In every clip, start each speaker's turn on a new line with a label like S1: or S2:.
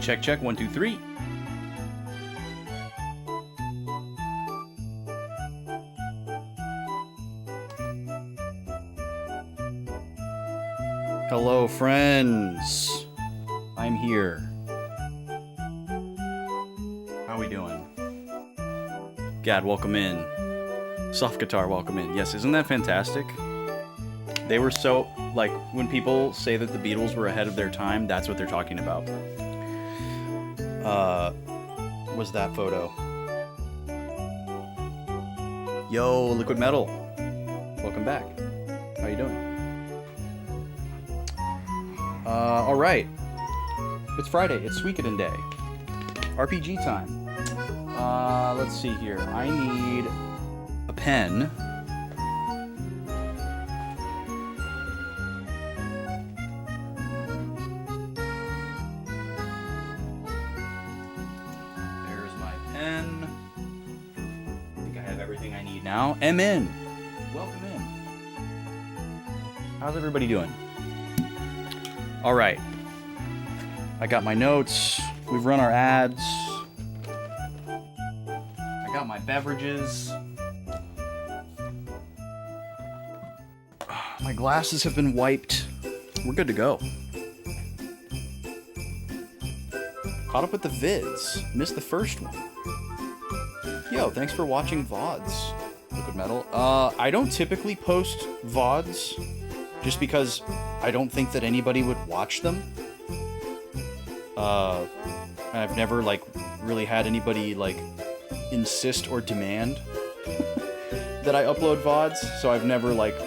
S1: Check, check, 1, 2, 3. Hello, friends. I'm here. How are we doing? Gad, welcome in. Soft Guitar, welcome in. Yes, isn't that fantastic? They were so, like, when people say that the Beatles were ahead of their time, that's what they're talking about. Was that photo? Yo, Liquid Metal. Welcome back. How you doing? Alright. It's Friday. It's Suikoden Day. RPG time. Let's see here. I need a pen. There's my pen. I think I have everything I need now. MN. Welcome in. How's everybody doing? All right. I got my notes. We've run our ads. I got my beverages. My glasses have been wiped. we're good to go. Caught up with the vids. Missed the first one. Yo, thanks for watching VODs. Liquid Metal. I don't typically post VODs just because I don't think that anybody would watch them. I've never, like, really had anybody, like, insist or demand that I upload VODs, so I've never, like,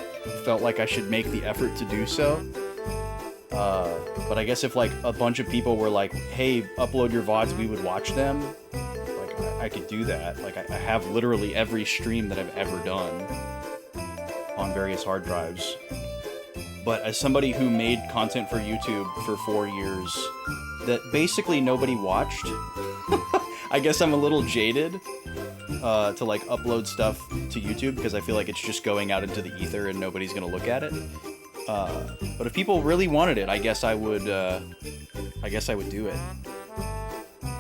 S1: felt like I should make the effort to do so. But I guess if, like, a bunch of people were like, hey, upload your VODs, we would watch them, like, I could do that. Like, I have literally every stream that I've ever done on various hard drives. But as somebody who made content for YouTube for 4 years that basically nobody watched, I guess I'm a little jaded to, like, upload stuff to YouTube because I feel like it's just going out into the ether and nobody's gonna look at it. But if people really wanted it, I guess I would do it.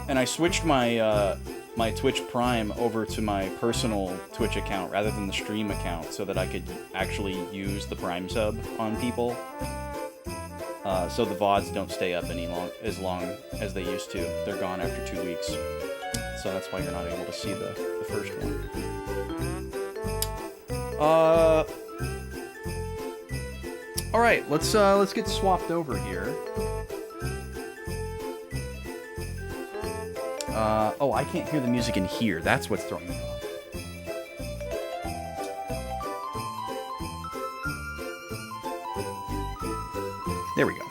S1: And I switched my my Twitch Prime over to my personal Twitch account rather than the stream account so that I could actually use the Prime sub on people. So the VODs don't stay up as long as they used to. They're gone after 2 weeks. So that's why you're not able to see the first one. Alright, let's get swapped over here. Oh, I can't hear the music in here. That's what's throwing me off. There we go.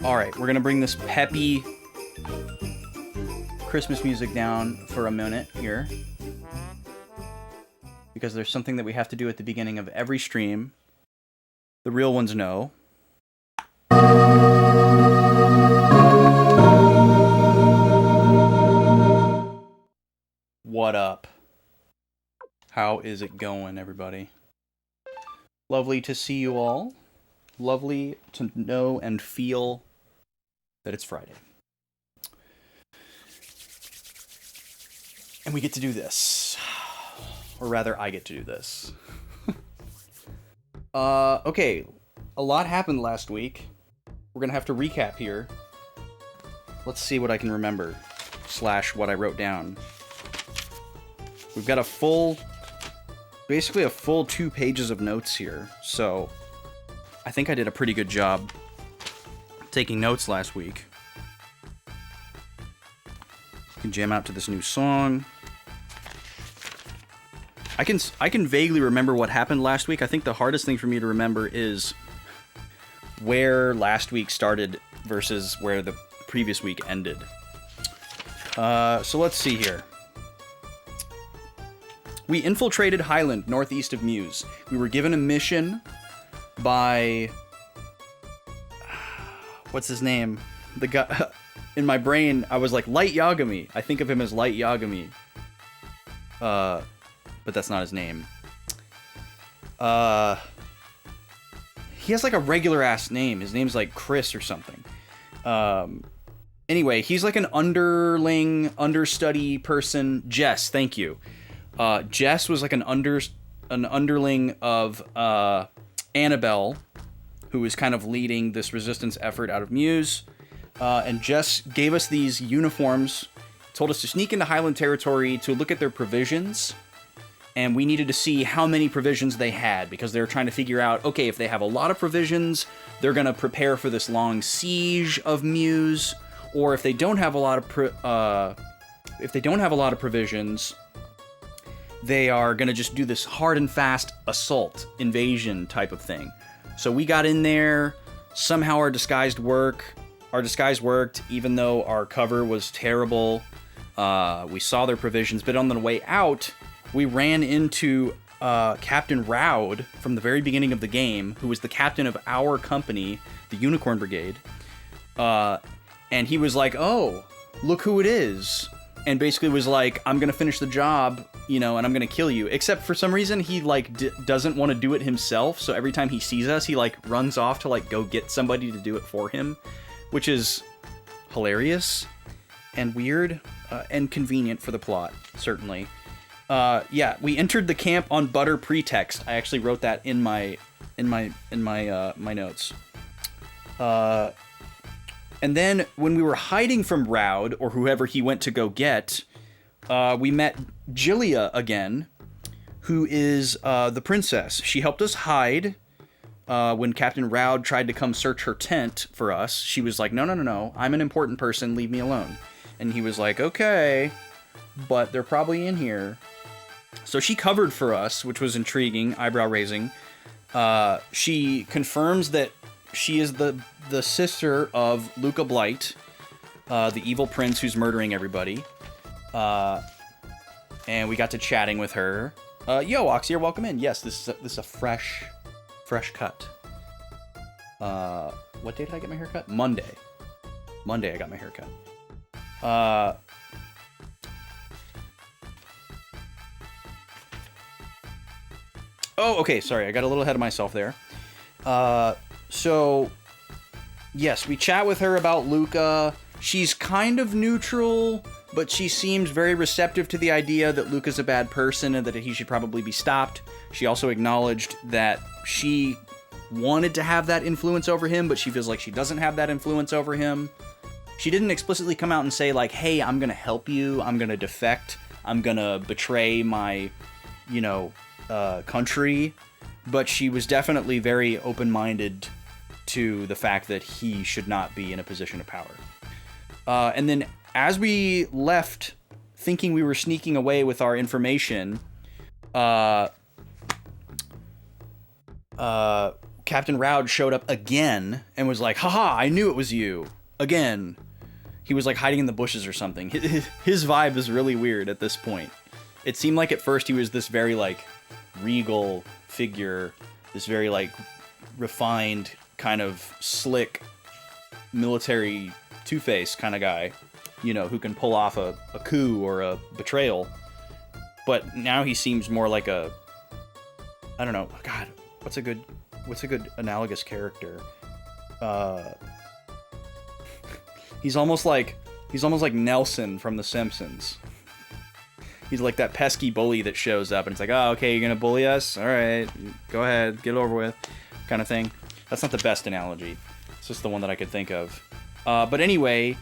S1: Alright, we're gonna bring this peppy Christmas music down for a minute here. Because there's something that we have to do at the beginning of every stream. The real ones know. What up? How is it going, everybody? Lovely to see you all. Lovely to know and feel that it's Friday. And we get to do this. Or rather, I get to do this. Okay. A lot happened last week. We're gonna have to recap here. Let's see what I can remember. / what I wrote down. We've got basically a full 2 pages of notes here. So, I think I did a pretty good job taking notes last week. You can jam out to this new song. I can vaguely remember what happened last week. I think the hardest thing for me to remember is where last week started versus where the previous week ended. So let's see here. We infiltrated Highland, northeast of Muse. We were given a mission by... What's his name? The guy... In my brain, I was like, Light Yagami. I think of him as Light Yagami. But that's not his name. He has like a regular-ass name. His name's like Chris or something. Anyway, he's like an understudy person. Jess, thank you. Jess was like an underling of Annabelle, who was kind of leading this resistance effort out of Muse. And Jess gave us these uniforms, told us to sneak into Highland territory to look at their provisions. And we needed to see how many provisions they had, because they were trying to figure out, okay, if they have a lot of provisions, they're going to prepare for this long siege of Muse, or if they don't have a lot of provisions, they are going to just do this hard and fast assault, invasion type of thing. So we got in there, somehow our disguise worked, even though our cover was terrible. We saw their provisions, but on the way out, we ran into Captain Raud from the very beginning of the game, who was the captain of our company, the Unicorn Brigade. And he was like, oh, look who it is. And basically was like, I'm going to finish the job, you know, and I'm going to kill you. Except for some reason, he, like, doesn't want to do it himself. So every time he sees us, he, like, runs off to, like, go get somebody to do it for him. Which is hilarious and weird and convenient for the plot, certainly. Yeah, we entered the camp on butter pretext. I actually wrote that in my notes. And then when we were hiding from Raud, or whoever he went to go get, we met Jillia again, who is the princess. She helped us hide when Captain Raud tried to come search her tent for us. She was like, no, I'm an important person, leave me alone. And he was like, okay, but they're probably in here. So she covered for us, which was intriguing, eyebrow raising. She confirms that she is the sister of Luca Blight, the evil prince who's murdering everybody. And we got to chatting with her. Yo, Oxy, welcome in. Yes, this is a fresh cut. What day did I get my hair cut? Monday I got my hair cut. Oh, okay, sorry, I got a little ahead of myself there. So, yes, we chat with her about Luca. She's kind of neutral, but she seems very receptive to the idea that Luca's a bad person and that he should probably be stopped. She also acknowledged that she wanted to have that influence over him, but she feels like she doesn't have that influence over him. She didn't explicitly come out and say, like, hey, I'm gonna help you, I'm gonna defect, I'm gonna betray my, country, but she was definitely very open-minded to the fact that he should not be in a position of power. And then as we left, thinking we were sneaking away with our information, Captain Raud showed up again and was like, haha, I knew it was you. Again. He was like hiding in the bushes or something. His vibe is really weird at this point. It seemed like at first he was this very like regal figure, this very like refined, kind of slick military Two-Face kind of guy, who can pull off a coup or a betrayal. But now he seems more like I don't know, God, what's a good analogous character? He's almost like Nelson from The Simpsons. He's like that pesky bully that shows up and it's like, oh, okay, you're gonna bully us? All right, go ahead, get it over with, kind of thing. That's not the best analogy. It's just the one that I could think of. But anyway,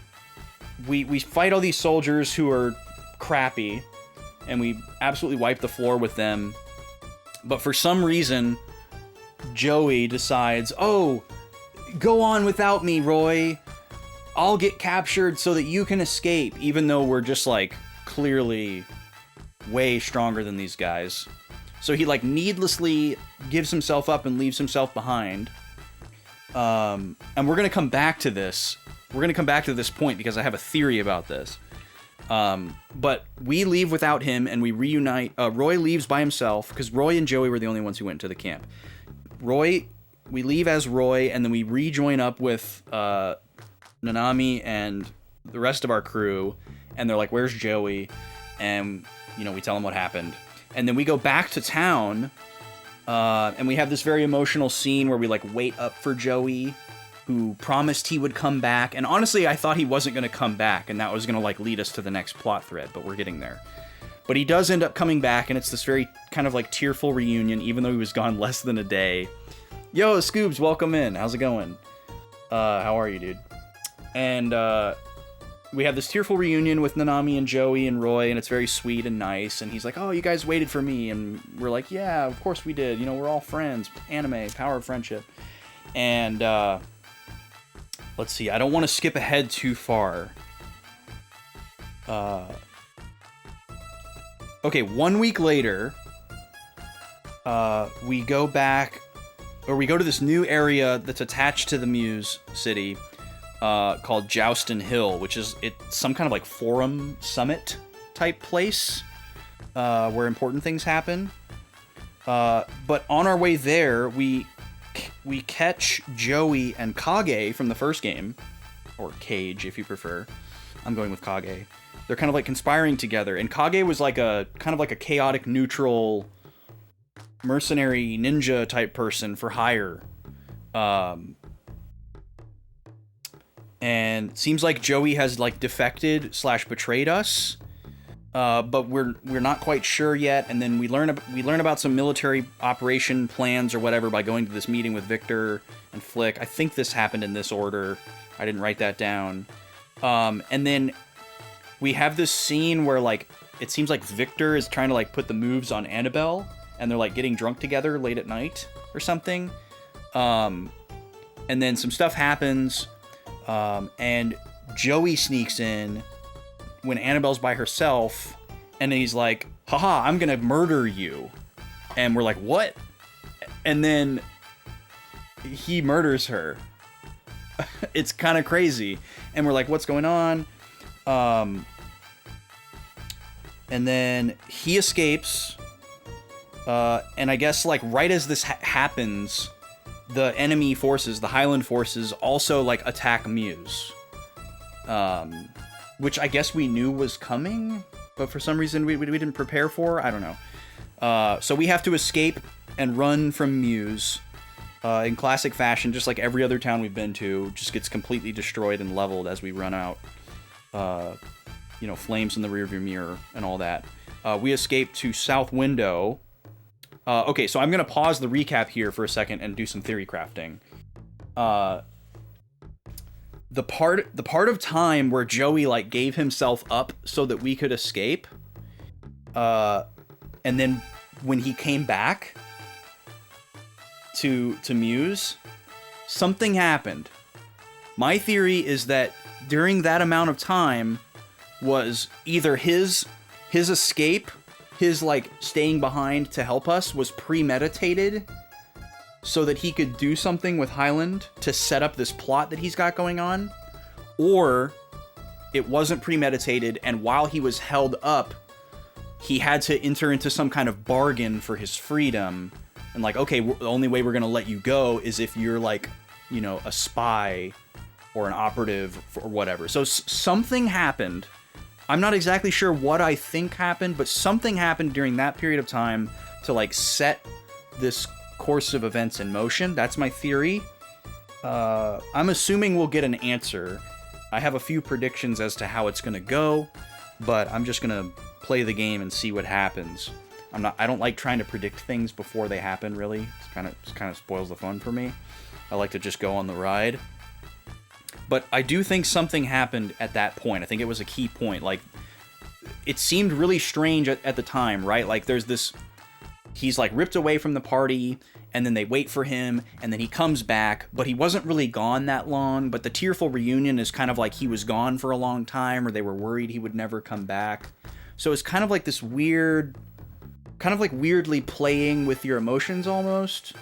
S1: we fight all these soldiers who are crappy, and we absolutely wipe the floor with them. But for some reason, Joey decides, oh, go on without me, Roy. I'll get captured so that you can escape, even though we're just, like, clearly way stronger than these guys. So he, like, needlessly gives himself up and leaves himself behind. And we're gonna come back to this. We're gonna come back to this point because I have a theory about this. But we leave without him and we reunite. Roy leaves by himself because Roy and Joey were the only ones who went to the camp. We leave as Roy and then we rejoin up with Nanami and the rest of our crew, and they're like, where's Joey? And, we tell them what happened. And then we go back to town, and we have this very emotional scene where we, like, wait up for Joey, who promised he would come back. And honestly, I thought he wasn't going to come back, and that was going to, like, lead us to the next plot thread, but we're getting there. But he does end up coming back, and it's this very kind of, like, tearful reunion, even though he was gone less than a day. Yo, Scoobs, welcome in. How's it going? How are you, dude? And we have this tearful reunion with Nanami and Joey and Roy, and it's very sweet and nice. And he's like, oh, you guys waited for me. And we're like, yeah, of course we did. We're all friends. Anime, power of friendship. And let's see. I don't want to skip ahead too far. Okay, 1 week later, we go back, or we go to this new area that's attached to the Muse City, called Joustin Hill, which is some kind of like forum summit type place where important things happen. But on our way there, we catch Joey and Kage from the first game, or Cage if you prefer. I'm going with Kage. They're kind of like conspiring together, and Kage was like a kind of like a chaotic neutral mercenary ninja type person for hire. And seems like Joey has like defected / betrayed us. but we're not quite sure yet. And then we learn about some military operation plans or whatever by going to this meeting with Victor and Flick. I think this happened in this order. I didn't write that down. And then we have this scene where, like, it seems like Victor is trying to, like, put the moves on Annabelle, and they're, like, getting drunk together late at night or something. And then some stuff happens, and Joey sneaks in when Annabelle's by herself, and he's like, haha, I'm gonna murder you. And we're like, what? And then he murders her. It's kind of crazy. And we're like, what's going on? And then he escapes. And I guess, like, right as this happens, the enemy forces, the Highland forces, also, like, attack Muse. Which I guess we knew was coming, but for some reason we didn't prepare for. I don't know. So we have to escape and run from Muse. In classic fashion, just like every other town we've been to, just gets completely destroyed and leveled as we run out. You know, flames in the rearview mirror and all that. We escape to South Window. Okay, so I'm going to pause the recap here for a second and do some theory crafting. The part of time where Joey, like, gave himself up so that we could escape, and then when he came back to Muse, something happened. My theory is that during that amount of time was either his escape, his, like, staying behind to help us was premeditated so that he could do something with Highland to set up this plot that he's got going on, or it wasn't premeditated, and while he was held up, he had to enter into some kind of bargain for his freedom, and, like, okay, the only way we're gonna let you go is if you're, like, you know, a spy or an operative or whatever. So something happened. I'm not exactly sure what I think happened, but something happened during that period of time to, like, set this course of events in motion. That's my theory. I'm assuming we'll get an answer. I have a few predictions as to how it's gonna go, but I'm just gonna play the game and see what happens. I don't like trying to predict things before they happen, really. It kind of spoils the fun for me. I like to just go on the ride. But I do think something happened at that point. I think it was a key point. Like, it seemed really strange at the time, right? Like, there's this... He's, like, ripped away from the party, and then they wait for him, and then he comes back, but he wasn't really gone that long. But the tearful reunion is kind of like he was gone for a long time, or they were worried he would never come back. So it's kind of like this weird... kind of like weirdly playing with your emotions almost.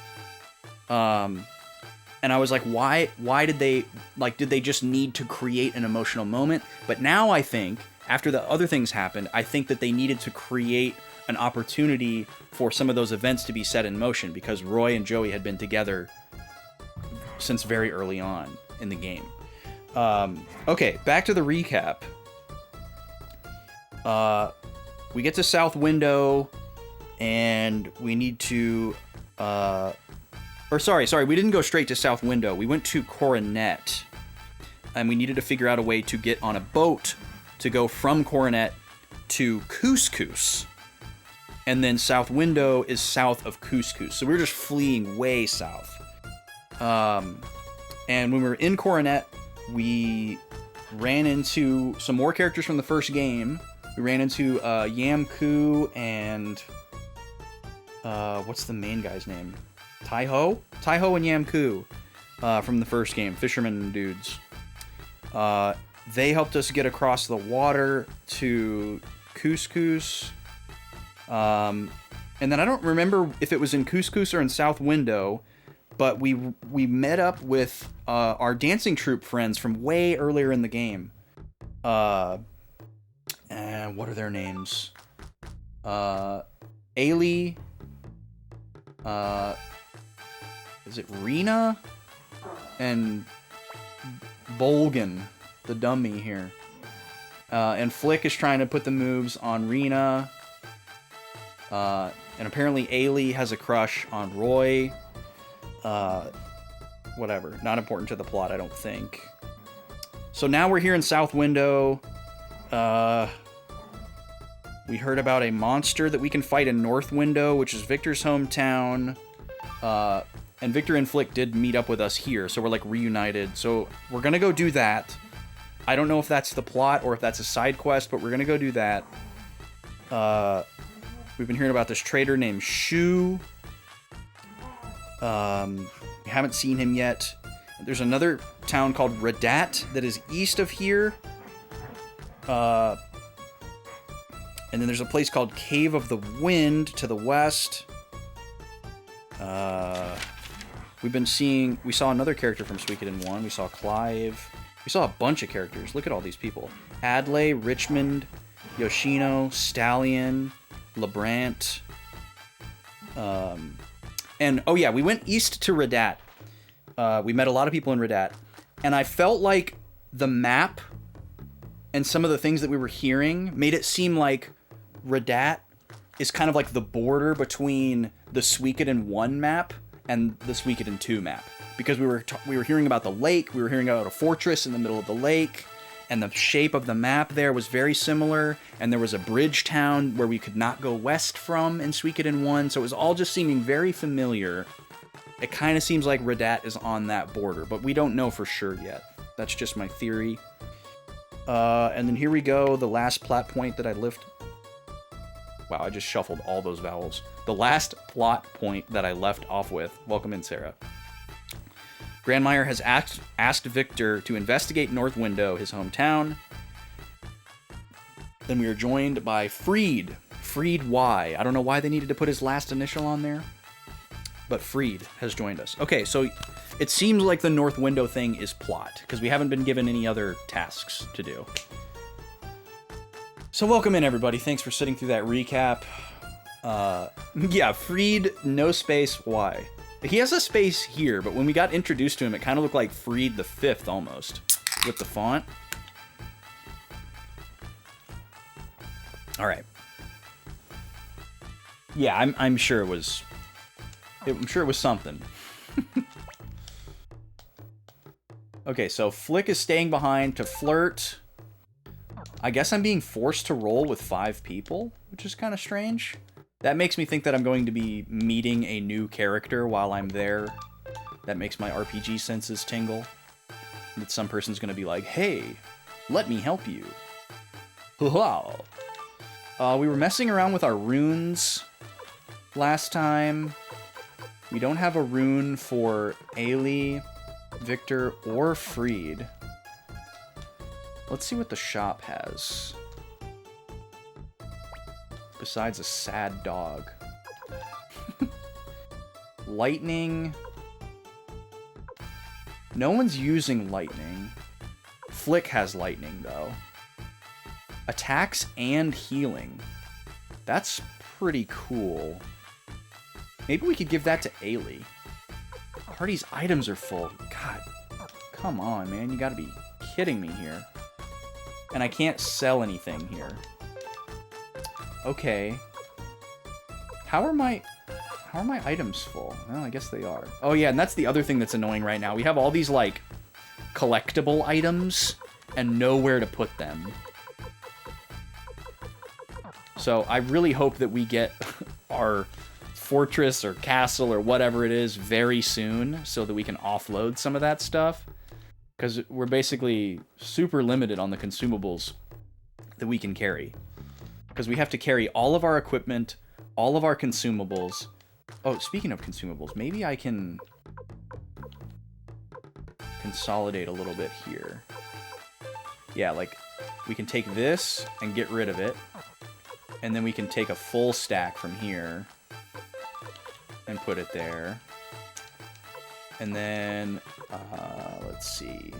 S1: And I was like, why did they, like, did they just need to create an emotional moment? But now I think, after the other things happened, I think that they needed to create an opportunity for some of those events to be set in motion, because Roy and Joey had been together since very early on in the game. Okay, back to the recap. We get to South Window, and we need to, sorry, we didn't go straight to South Window. We went to Coronet, and we needed to figure out a way to get on a boat to go from Coronet to Couscous. And then South Window is south of Couscous. So we were just fleeing way south. And when we were in Coronet, we ran into some more characters from the first game. We ran into Yamku and... what's the main guy's name? Taiho and Yamku from the first game, fishermen dudes. They helped us get across the water to Couscous. And then I don't remember if it was in Couscous or in South Window, but we met up with our dancing troupe friends from way earlier in the game. And what are their names? Ailey. Is it Rena? And Bolgan, the dummy here. And Flick is trying to put the moves on Rena. And apparently Ailey has a crush on Roy. Whatever. Not important to the plot, I don't think. So now we're here in South Window. We heard about a monster that we can fight in North Window, which is Victor's hometown. And Victor and Flick did meet up with us here, so we're like reunited. So we're gonna go do that. I don't know if that's the plot or if that's a side quest, but we're gonna go do that. We've been hearing about this trader named Shu. We haven't seen him yet. There's another town called Radat that is east of here. And then there's a place called Cave of the Wind to the west. We saw another character from Suikoden 1. We saw Clive. We saw a bunch of characters. Look at all these people. Adley, Richmond, Yoshino, Stallion, Lebrant. And, oh yeah, we went east to Radat. We met a lot of people in Radat. And I felt like the map and some of the things that we were hearing made it seem like Radat is kind of like the border between the Suikoden 1 map and the Suikoden 2 map. Because we were hearing about the lake, we were hearing about a fortress in the middle of the lake, and the shape of the map there was very similar, and there was a bridge town where we could not go west from in Suikoden 1, so it was all just seeming very familiar. It kind of seems like Radat is on that border, but we don't know for sure yet. That's just my theory. And then here we go, the last plot point that I lift. Wow, I just shuffled all those vowels. The last plot point that I left off with. Welcome in, Sarah. Grandmeyer has asked Victor to investigate North Window, his hometown. Then we are joined by Freed. Freed Y. I don't know why they needed to put his last initial on there, but Freed has joined us. Okay, so it seems like the North Window thing is plot, because we haven't been given any other tasks to do. So welcome in, everybody. Thanks for sitting through that recap. Yeah, Freed, no space, Y. He has a space here, but when we got introduced to him, it kind of looked like Freed the Fifth, almost, with the font. All right. Yeah, I'm sure it was... I'm sure it was something. Okay, so Flick is staying behind to flirt. I guess I'm being forced to roll with 5 people, which is kind of strange. That makes me think that I'm going to be meeting a new character while I'm there. That makes my RPG senses tingle. That some person's going to be like, hey, let me help you. Wow. We were messing around with our runes last time. We don't have a rune for Ailey, Victor, or Freed. Let's see what the shop has. Besides a sad dog. Lightning. No one's using lightning. Flick has lightning, though. Attacks and healing. That's pretty cool. Maybe we could give that to Ailey. Party's items are full. God, come on, man. You gotta be kidding me here. And I can't sell anything here. Okay. How are my items full? Well, I guess they are. Oh yeah, and that's the other thing that's annoying right now. We have all these, like, collectible items and nowhere to put them. So I really hope that we get our fortress or castle or whatever it is very soon so that we can offload some of that stuff. Because we're basically super limited on the consumables that we can carry. Because we have to carry all of our equipment, all of our consumables. Oh, speaking of consumables, maybe I can consolidate a little bit here. Yeah, like, we can take this and get rid of it. And then we can take a full stack from here and put it there. And then, let's see.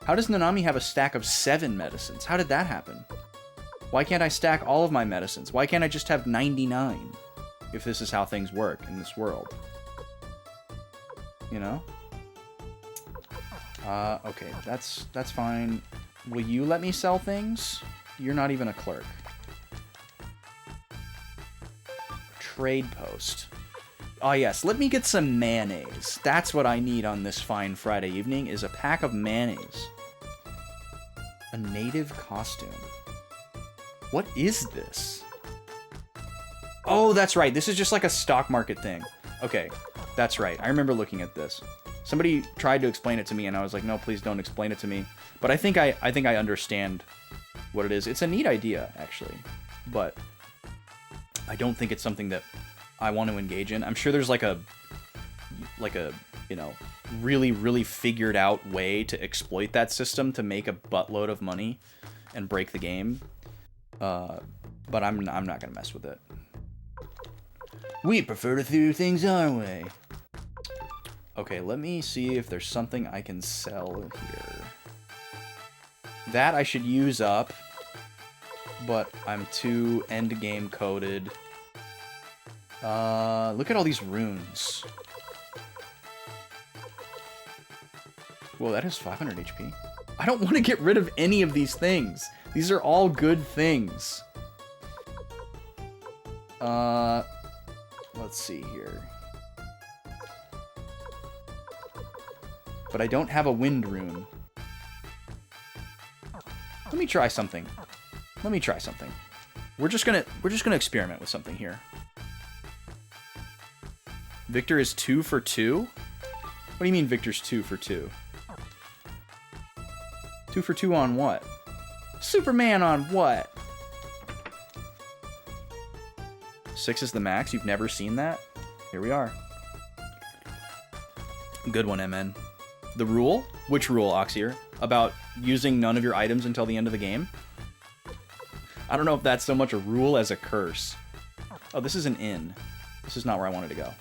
S1: How does Nanami have a stack of 7 medicines? How did that happen? Why can't I stack all of my medicines? Why can't I just have 99? If this is how things work in this world. You know? Okay, that's fine. Will you let me sell things? You're not even a clerk. Trade post. Oh yes, let me get some mayonnaise. That's what I need on this fine Friday evening, is a pack of mayonnaise. A native costume. What is this? Oh, that's right. This is just like a stock market thing. Okay, that's right. I remember looking at this. Somebody tried to explain it to me, and I was like, no, please don't explain it to me. But I think I understand what it is. It's a neat idea, actually. But I don't think it's something that I want to engage in. I'm sure there's like a you know, really, really figured out way to exploit that system to make a buttload of money and break the game. But I'm not gonna mess with it. We prefer to do things our way. Okay, let me see if there's something I can sell here. That I should use up, but I'm too endgame coded. Look at all these runes. Whoa, that has 500 HP. I don't want to get rid of any of these things. These are all good things. Let's see here. But I don't have a wind rune. Let me try something. We're just gonna experiment with something here. Victor is 2 for 2? What do you mean Victor's 2 for 2? 2 for 2 on what? Superman on what? 6 is the max? You've never seen that? Here we are. Good one, MN. The rule? Which rule, Oxier? About using none of your items until the end of the game? I don't know if that's so much a rule as a curse. Oh, this is an inn. This is not where I wanted to go.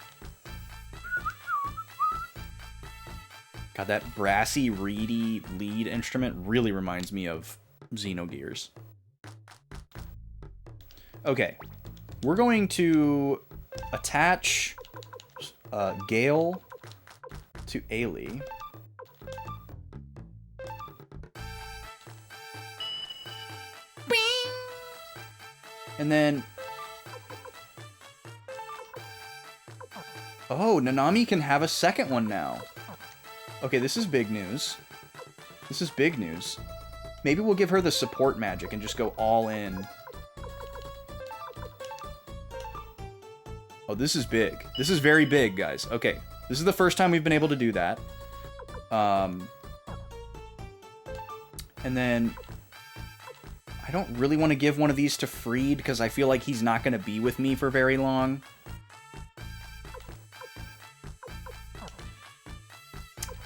S1: God, that brassy, reedy lead instrument really reminds me of Xenogears. Okay. We're going to attach Gale to Ailey. And then... Oh, Nanami can have a second one now. Okay, this is big news. This is big news. Maybe we'll give her the support magic and just go all in. Oh, this is big. This is very big, guys. Okay, this is the first time we've been able to do that. And then... I don't really want to give one of these to Freed because I feel like he's not going to be with me for very long.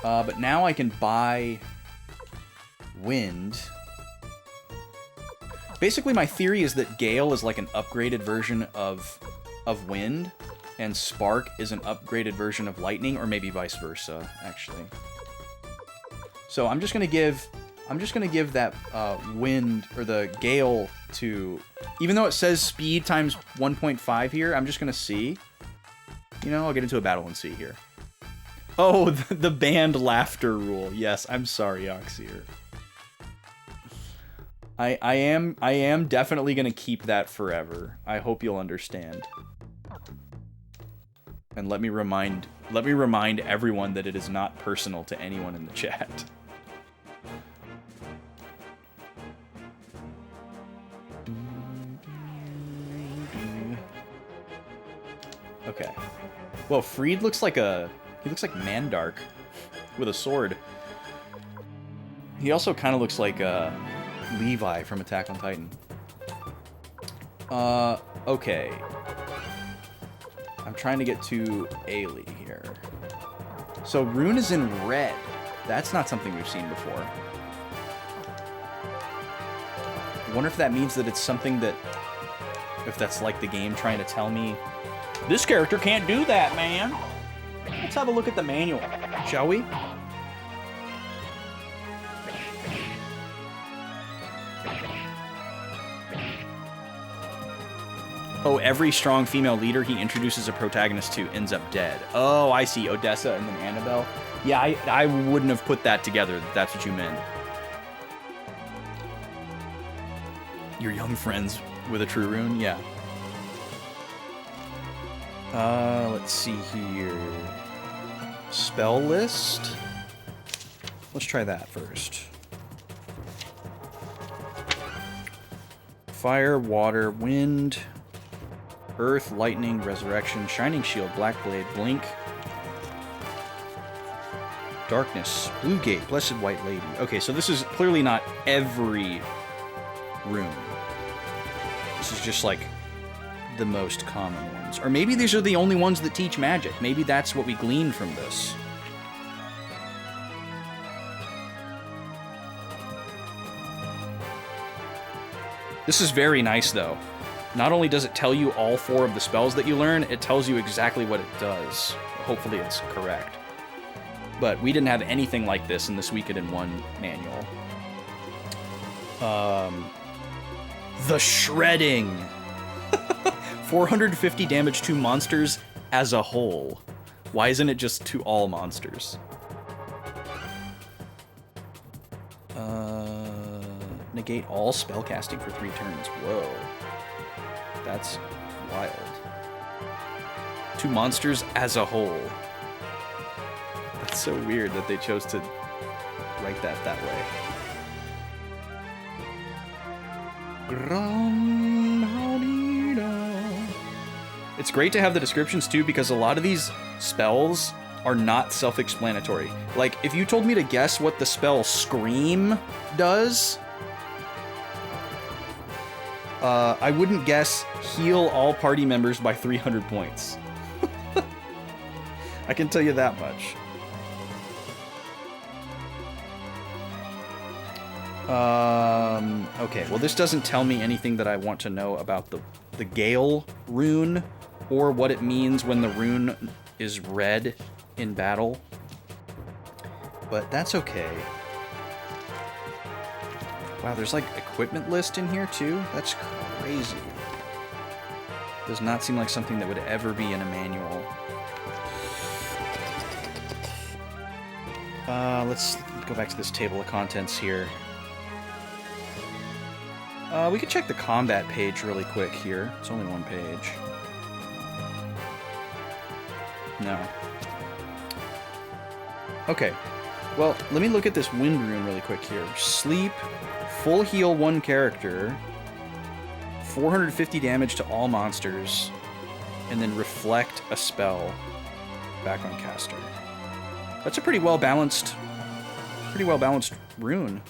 S1: But now I can buy Wind. Basically, my theory is that Gale is like an upgraded version of Wind, and Spark is an upgraded version of Lightning, or maybe vice versa, actually. So I'm just gonna give that Wind, or the Gale, to, even though it says speed times 1.5 here, I'm just gonna see. You know, I'll get into a battle and see here. Oh, the banned laughter rule. Yes, I'm sorry, Oxier. I am definitely gonna keep that forever. I hope you'll understand. And let me remind everyone that it is not personal to anyone in the chat. Okay. Well, Freed looks like he looks like Mandark with a sword. He also kind of looks like Levi from Attack on Titan. Okay. I'm trying to get to Ailey here. So Rune is in red. That's not something we've seen before. I wonder if that means that it's something that... If that's like the game trying to tell me, this character can't do that, man. Let's have a look at the manual, shall we? Oh, every strong female leader he introduces a protagonist to ends up dead. Oh, I see. Odessa and then Annabelle. Yeah, I wouldn't have put that together. That's what you meant. Your young friends with a true rune? Yeah. Let's see here. Spell list? Let's try that first. fire, water, wind, earth, lightning, resurrection, shining shield, black blade, blink, darkness, blue gate, blessed white lady. Okay, so this is clearly not every rune. This is just like the most common ones. Or maybe these are the only ones that teach magic. Maybe that's what we gleaned from this. This is very nice, though. Not only does it tell you all 4 of the spells that you learn, it tells you exactly what it does. Hopefully it's correct. But we didn't have anything like this in the Suikoden I manual. The Shredding! 450 damage to monsters as a whole. Why isn't it just to all monsters? Negate all spellcasting for 3 turns. Whoa. That's wild. To monsters as a whole. That's so weird that they chose to write that way. It's great to have the descriptions too, because a lot of these spells are not self-explanatory. Like, if you told me to guess what the spell Scream does, I wouldn't guess heal all party members by 300 points. I can tell you that much. Okay, well this doesn't tell me anything that I want to know about the Gale rune, or what it means when the rune is red in battle. But that's okay. Wow, there's like equipment list in here too? That's crazy. Does not seem like something that would ever be in a manual. Let's go back to this table of contents here. We could check the combat page really quick here. It's only 1 page. No. Okay. Well, let me look at this wind rune really quick here. Sleep, full heal 1 character, 450 damage to all monsters, and then reflect a spell back on caster. That's a pretty well balanced rune.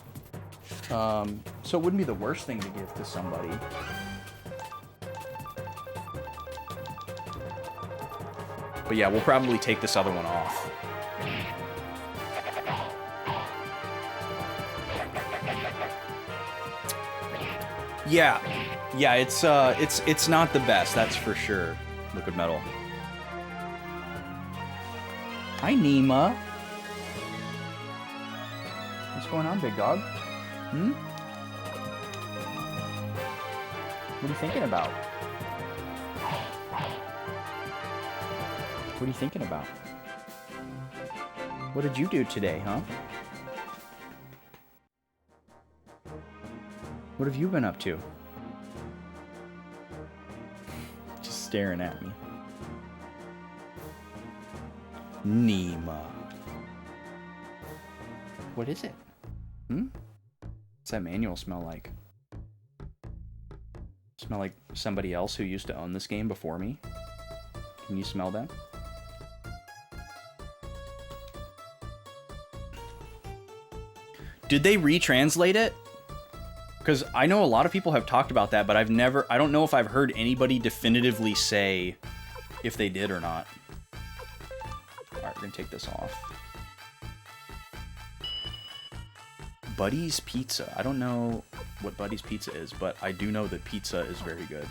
S1: So it wouldn't be the worst thing to give to somebody. But yeah, we'll probably take this other one off. Yeah, it's not the best, that's for sure. Liquid metal. Hi, Nima. What's going on, big dog? What are you thinking about? What are you thinking about? What did you do today, huh? What have you been up to? Just staring at me. Nima. What is it? What's that manual smell like? Smell like somebody else who used to own this game before me? Can you smell that? Did they retranslate it? Because I know a lot of people have talked about that, but I don't know if I've heard anybody definitively say if they did or not. Alright, we're gonna take this off. Buddy's Pizza. I don't know what Buddy's Pizza is, but I do know that pizza is very good.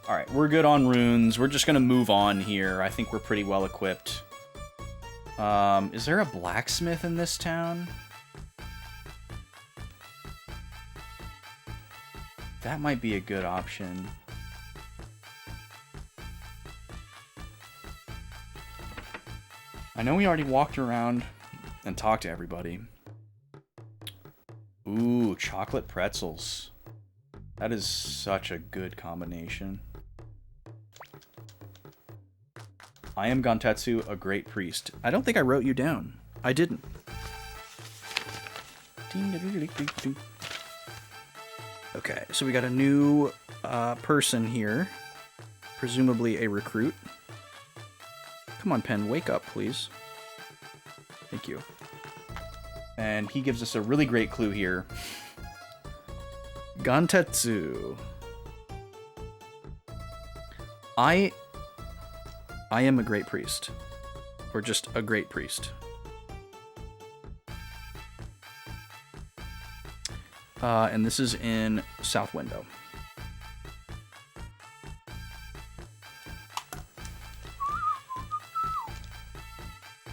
S1: Alright, we're good on runes. We're just gonna move on here. I think we're pretty well equipped. Is there a blacksmith in this town? That might be a good option. I know we already walked around and talked to everybody. Ooh, chocolate pretzels. That is such a good combination. I am Gantetsu, a great priest. I don't think I wrote you down. I didn't. Okay, so we got a new person here. Presumably a recruit. Come on, Pen, wake up, please. Thank you. And he gives us a really great clue here. Gantetsu. I am a great priest. Or just a great priest. And this is in South Window.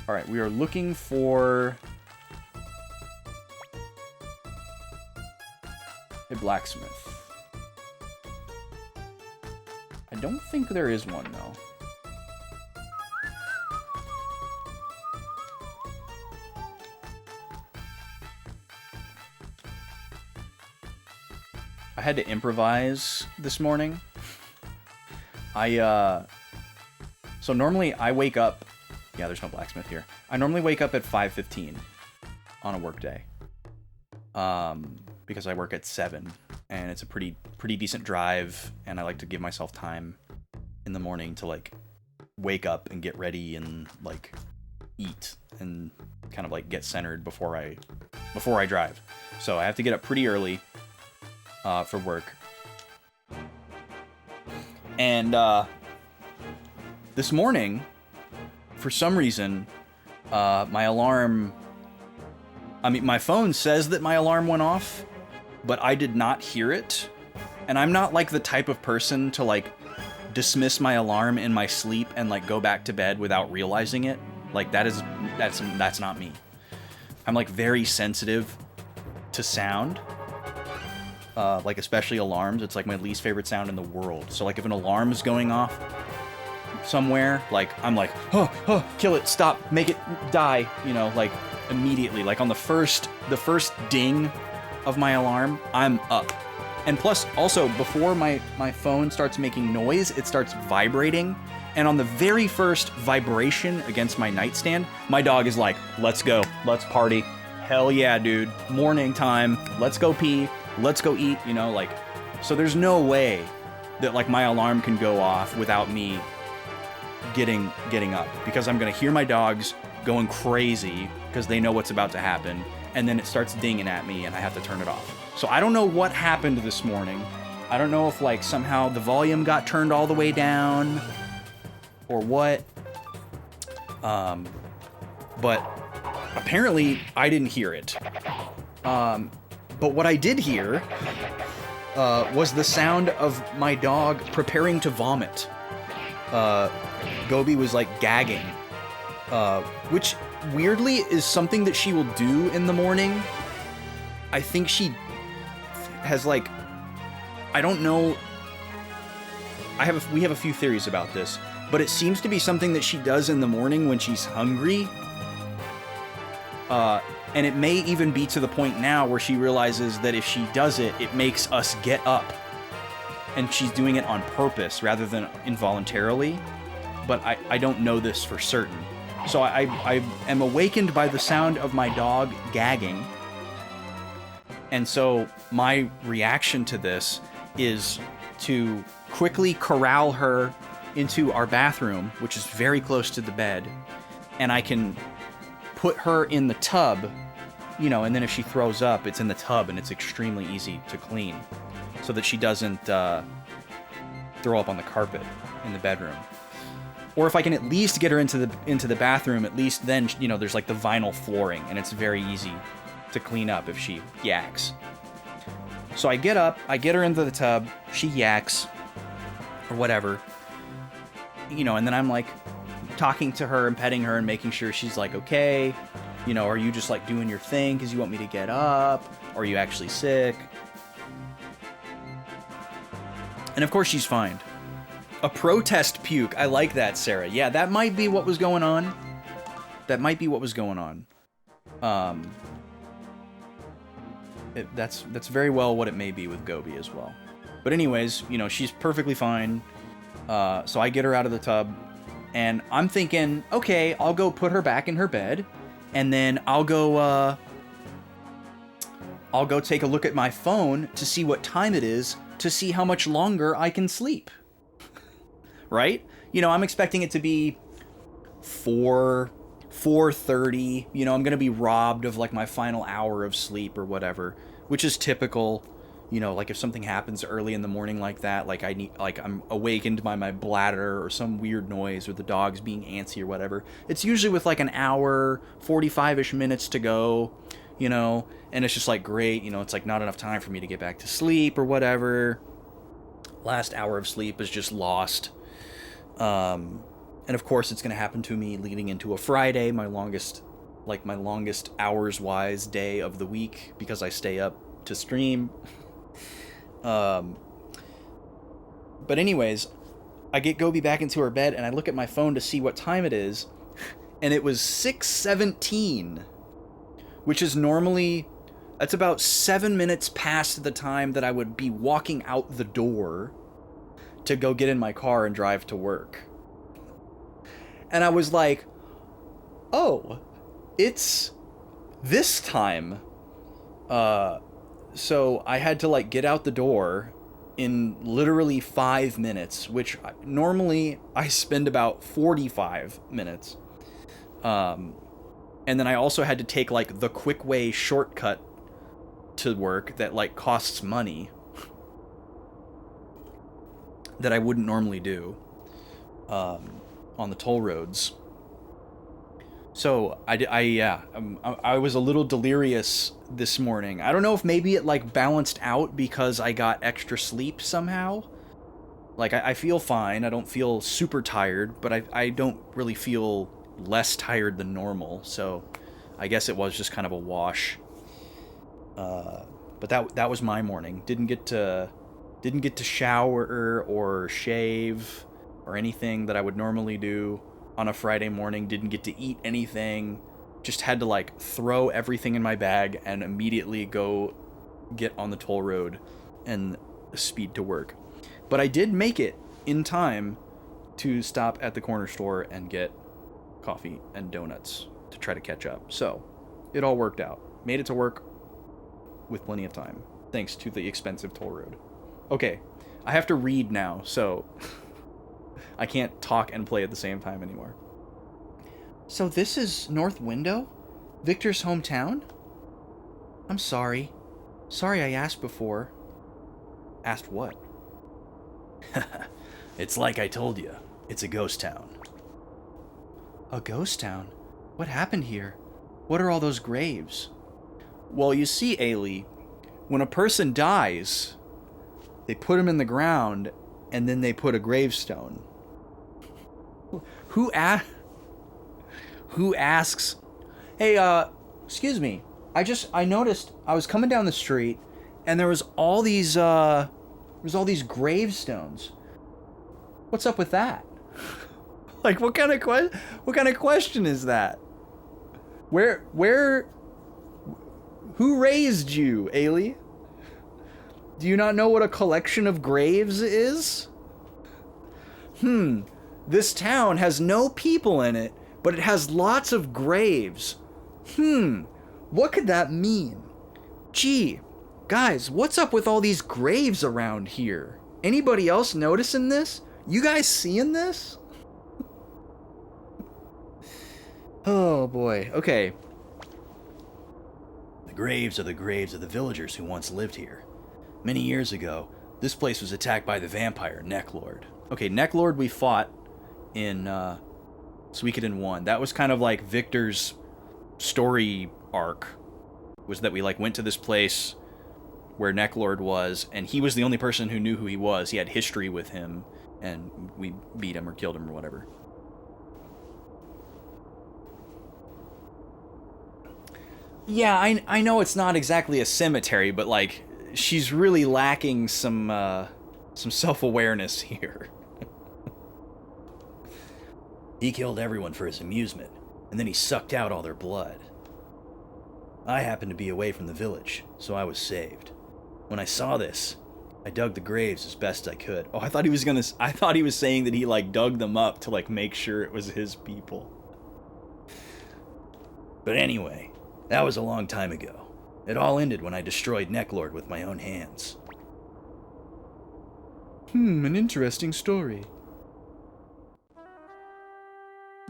S1: Alright, we are looking for a blacksmith. I don't think there is one, though. I had to improvise this morning. So normally I wake up... Yeah, there's no blacksmith here. I normally wake up at 5:15 on a work day. Because I work at 7, and it's a pretty decent drive, and I like to give myself time in the morning to, like, wake up and get ready and, like, eat and kind of, like, get centered before I drive. So I have to get up pretty early for work. And this morning, for some reason, my alarm... I mean, my phone says that my alarm went off, but I did not hear it. And I'm not, like, the type of person to, like, dismiss my alarm in my sleep and, like, go back to bed without realizing it. Like, that's not me. I'm, like, very sensitive to sound. Like, especially alarms. It's, like, my least favorite sound in the world. So, like, if an alarm is going off somewhere, like, I'm like, oh, kill it, stop, make it die, you know, like, immediately. Like, on the first ding of my alarm, I'm up. And plus, also, before my phone starts making noise, it starts vibrating. And on the very first vibration against my nightstand, my dog is like, let's go, let's party. Hell yeah, dude. Morning time. Let's go pee. Let's go eat, you know, like... So there's no way that, like, my alarm can go off without me getting up. Because I'm gonna hear my dogs going crazy because they know what's about to happen. And then it starts dinging at me and I have to turn it off. So I don't know what happened this morning. I don't know if, like, somehow the volume got turned all the way down or what. But apparently I didn't hear it. But what I did hear was the sound of my dog preparing to vomit. Gobi was, like, gagging. Which, weirdly, is something that she will do in the morning. I think she has, like... I don't know... We have a few theories about this, but it seems to be something that she does in the morning when she's hungry. And it may even be to the point now where she realizes that if she does it, it makes us get up. And she's doing it on purpose rather than involuntarily. But I don't know this for certain. So I am awakened by the sound of my dog gagging. And so my reaction to this is to quickly corral her into our bathroom, which is very close to the bed. And I can put her in the tub, you know, and then if she throws up, it's in the tub and it's extremely easy to clean so that she doesn't throw up on the carpet in the bedroom. Or if I can at least get her into the bathroom, at least then, you know, there's like the vinyl flooring and it's very easy to clean up if she yaks. So I get up, I get her into the tub, she yaks, or whatever, you know, and then I'm like talking to her and petting her and making sure she's like, okay, you know, are you just like doing your thing because you want me to get up? Or are you actually sick? And of course she's fine. A protest puke. I like that, Sarah. Yeah, that might be what was going on. That might be what was going on. That's very well what it may be with Gobi as well. But anyways, you know, she's perfectly fine. So I get her out of the tub, And I'm thinking, okay, I'll go put her back in her bed, and then I'll go take a look at my phone to see what time it is, to see how much longer I can sleep. Right? You know, I'm expecting it to be 4:30. You know, I'm gonna be robbed of like my final hour of sleep or whatever, which is typical. You know, like if something happens early in the morning like that, like I'm awakened by my bladder or some weird noise or the dog's being antsy or whatever. It's usually with like an hour, 45-ish minutes to go, you know, and it's just like, great, you know, it's like not enough time for me to get back to sleep or whatever. Last hour of sleep is just lost. And of course it's going to happen to me leading into a Friday, my longest hours-wise day of the week, because I stay up to stream. But anyways, I get Gobi back into her bed, and I look at my phone to see what time it is, and it was 6:17, which is normally, that's about 7 minutes past the time that I would be walking out the door to go get in my car and drive to work. And I was like, oh, it's this time. So I had to like get out the door in literally 5 minutes, which normally I spend about 45 minutes. And then I also had to take like the quick way shortcut to work that like costs money that I wouldn't normally do on the toll roads. So I was a little delirious this morning. I don't know if maybe it like balanced out because I got extra sleep somehow. Like I feel fine. I don't feel super tired, but I don't really feel less tired than normal. So I guess it was just kind of a wash. But that was my morning. Didn't get to shower or shave or anything that I would normally do on a Friday morning. Didn't get to eat anything. Just had to like throw everything in my bag and immediately go get on the toll road and speed to work. But I did make it in time to stop at the corner store and get coffee and donuts to try to catch up. So it all worked out. Made it to work with plenty of time, thanks to the expensive toll road. Okay, I have to read now, so I can't talk and play at the same time anymore. So this is North Window? Victor's hometown? I'm sorry. Sorry I asked before. Asked what? It's like I told you. It's a ghost town. A ghost town? What happened here? What are all those graves? Well, you see, Ailey, when a person dies, they put him in the ground, and then they put a gravestone. Who asks, hey, excuse me, I noticed, I was coming down the street, and there was all these gravestones. What's up with that? Like, what kind of question is that? Who raised you, Ailey? Do you not know what a collection of graves is? This town has no people in it, but it has lots of graves. What could that mean? Gee, guys, what's up with all these graves around here? Anybody else noticing this? You guys seeing this? Oh boy, okay. The graves are the graves of the villagers who once lived here. Many years ago, this place was attacked by the vampire Necklord. Okay, Necklord we fought in Suikoden 1. That was kind of like Victor's story arc, was that we like went to this place where Necklord was, and he was the only person who knew who he was. He had history with him, and we beat him or killed him or whatever. Yeah, I know it's not exactly a cemetery, but like she's really lacking some self-awareness here. He killed everyone for his amusement, and then he sucked out all their blood. I happened to be away from the village, so I was saved. When I saw this, I dug the graves as best I could. Oh, I thought he was saying that he, like, dug them up to, like, make sure it was his people. But anyway, that was a long time ago. It all ended when I destroyed Necklord with my own hands. An interesting story.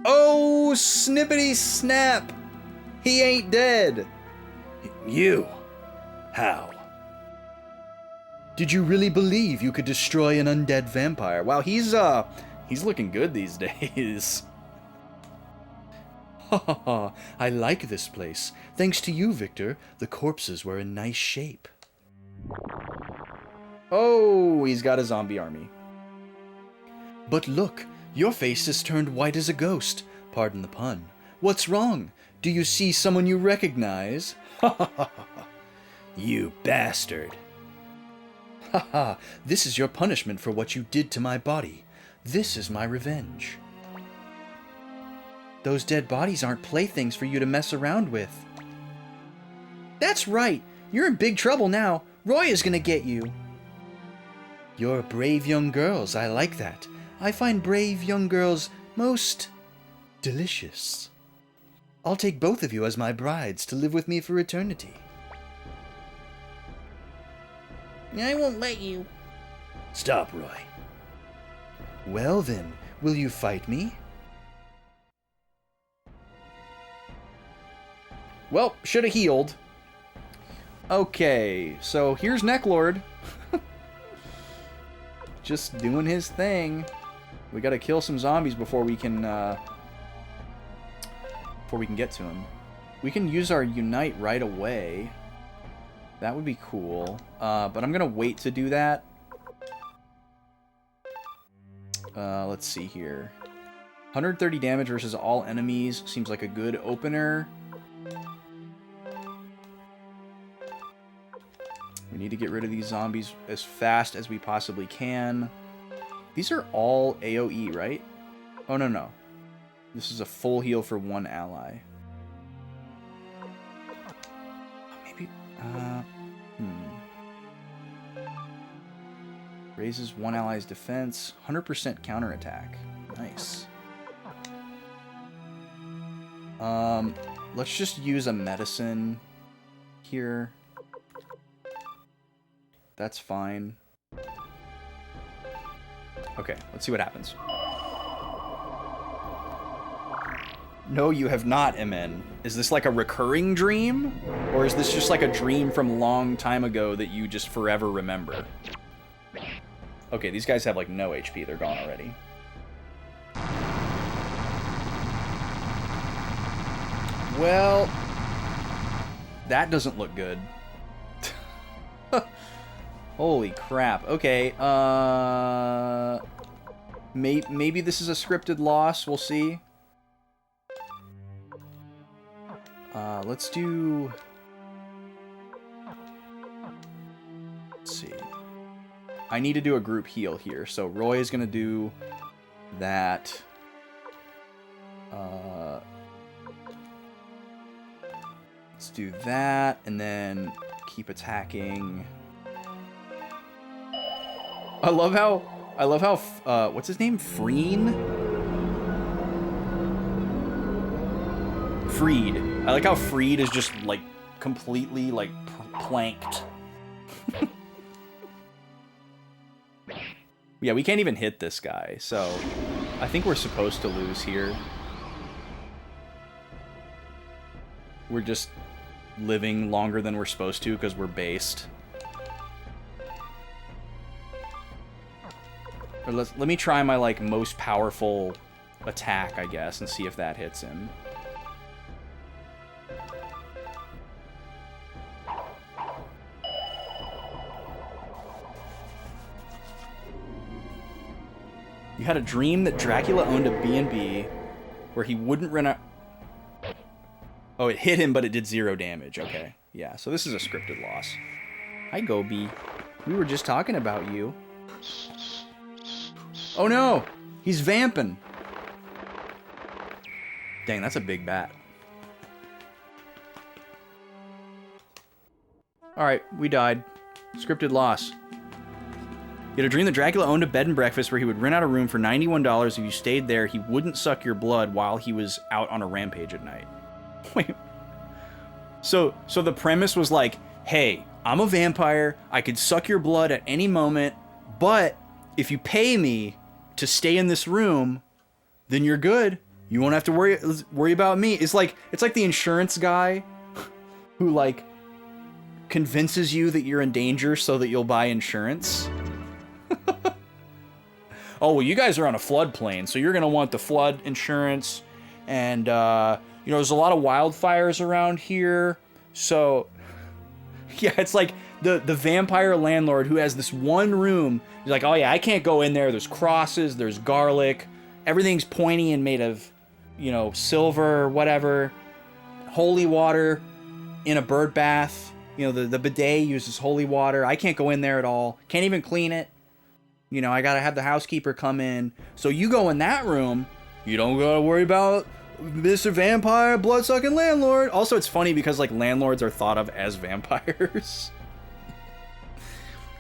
S1: Oh, snippity snap! He ain't dead! You? How? Did you really believe you could destroy an undead vampire? Wow, he's looking good these days. Ha ha ha, I like this place. Thanks to you, Victor, the corpses were in nice shape. Oh, he's got a zombie army. But look, your face has turned white as a ghost. Pardon the pun. What's wrong? Do you see someone you recognize? Ha ha ha ha. You bastard. Ha ha, this is your punishment for what you did to my body. This is my revenge. Those dead bodies aren't playthings for you to mess around with. That's right. You're in big trouble now. Roy is gonna get you. You're brave young girls. I like that. I find brave young girls most delicious. I'll take both of you as my brides to live with me for eternity.
S2: I won't let you.
S1: Stop, Roy. Well then, will you fight me? Well, should have healed. Okay, so here's Necklord. Just doing his thing. We gotta kill some zombies before we can get to him. We can use our Unite right away. That would be cool. But I'm gonna wait to do that. Let's see here. 130 damage versus all enemies seems like a good opener. We need to get rid of these zombies as fast as we possibly can. These are all AoE, right? Oh, no, no. This is a full heal for one ally. Maybe, Raises one ally's defense. 100% counterattack. Nice. Let's just use a medicine here. That's fine. Okay, let's see what happens. No, you have not, MN. Is this like a recurring dream? Or is this just like a dream from a long time ago that you just forever remember? Okay, these guys have like no HP. They're gone already. Well, that doesn't look good. Holy crap. Okay, maybe this is a scripted loss. We'll see. Let's do... Let's see. I need to do a group heal here. So Roy is going to do that. Let's do that, and then keep attacking. I love how, what's his name? Freed? I like how Freed is just, like, completely, like, planked. Yeah, we can't even hit this guy, so I think we're supposed to lose here. We're just living longer than we're supposed to because we're based. Or let me try my, like, most powerful attack, I guess, and see if that hits him. You had a dream that Dracula owned a B&B where he wouldn't run out... Oh, it hit him, but it did 0 damage. Okay. Yeah, so this is a scripted loss. Hi, Gobi. We were just talking about you. Oh no! He's vamping! Dang, that's a big bat. Alright, we died. Scripted loss. You had a dream that Dracula owned a bed and breakfast where he would rent out a room for $91. If you stayed there, he wouldn't suck your blood while he was out on a rampage at night. Wait. So the premise was like, hey, I'm a vampire. I could suck your blood at any moment, but if you pay me to stay in this room, then you're good. You won't have to worry about me. It's like the insurance guy who like convinces you that you're in danger so that you'll buy insurance. Oh, well, you guys are on a floodplain, so you're going to want the flood insurance. And, there's a lot of wildfires around here. So, yeah, it's like the vampire landlord who has this one room. He's like, oh, yeah, I can't go in there. There's crosses. There's garlic. Everything's pointy and made of, silver or whatever. Holy water in a bird bath. The bidet uses holy water. I can't go in there at all. Can't even clean it. I gotta have the housekeeper come in. So you go in that room, you don't gotta worry about Mr. Vampire, blood-sucking landlord. Also, it's funny because, like, landlords are thought of as vampires.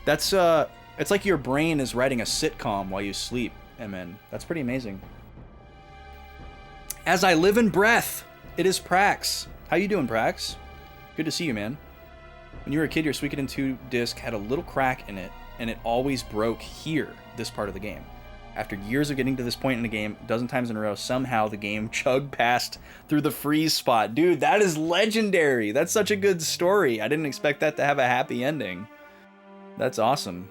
S1: That's, it's like your brain is writing a sitcom while you sleep, Emin. That's pretty amazing. As I live in breath, it is Prax. How you doing, Prax? Good to see you, man. When you were a kid, your Suikoden II disc had a little crack in it, and it always broke here, this part of the game. After years of getting to this point in the game, a dozen times in a row, somehow the game chugged past through the freeze spot. Dude, that is legendary. That's such a good story. I didn't expect that to have a happy ending. That's awesome.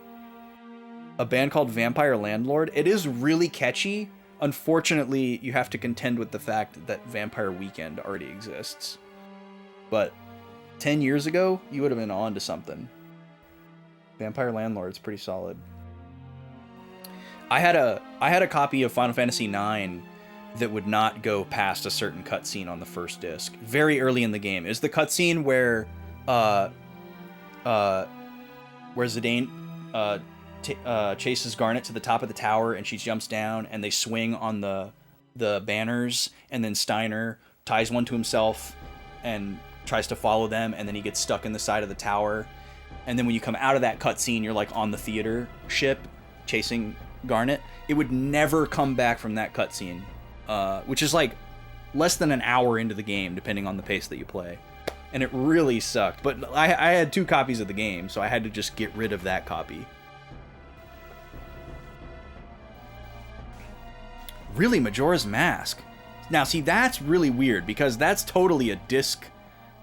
S1: A band called Vampire Landlord. It is really catchy. Unfortunately, you have to contend with the fact that Vampire Weekend already exists. But 10 years ago, you would have been on to something. Vampire Landlord's pretty solid. I had a copy of Final Fantasy IX that would not go past a certain cutscene on the first disc. Very early in the game. It was the cutscene where Zidane chases Garnet to the top of the tower and she jumps down and they swing on the banners, and then Steiner ties one to himself and tries to follow them, and then he gets stuck in the side of the tower. And then when you come out of that cutscene, you're like on the theater ship chasing Garnet. It would never come back from that cutscene, which is like less than an hour into the game, depending on the pace that you play. And it really sucked. But I had 2 copies of the game, so I had to just get rid of that copy. Really, Majora's Mask. Now, see, that's really weird, because that's totally a disc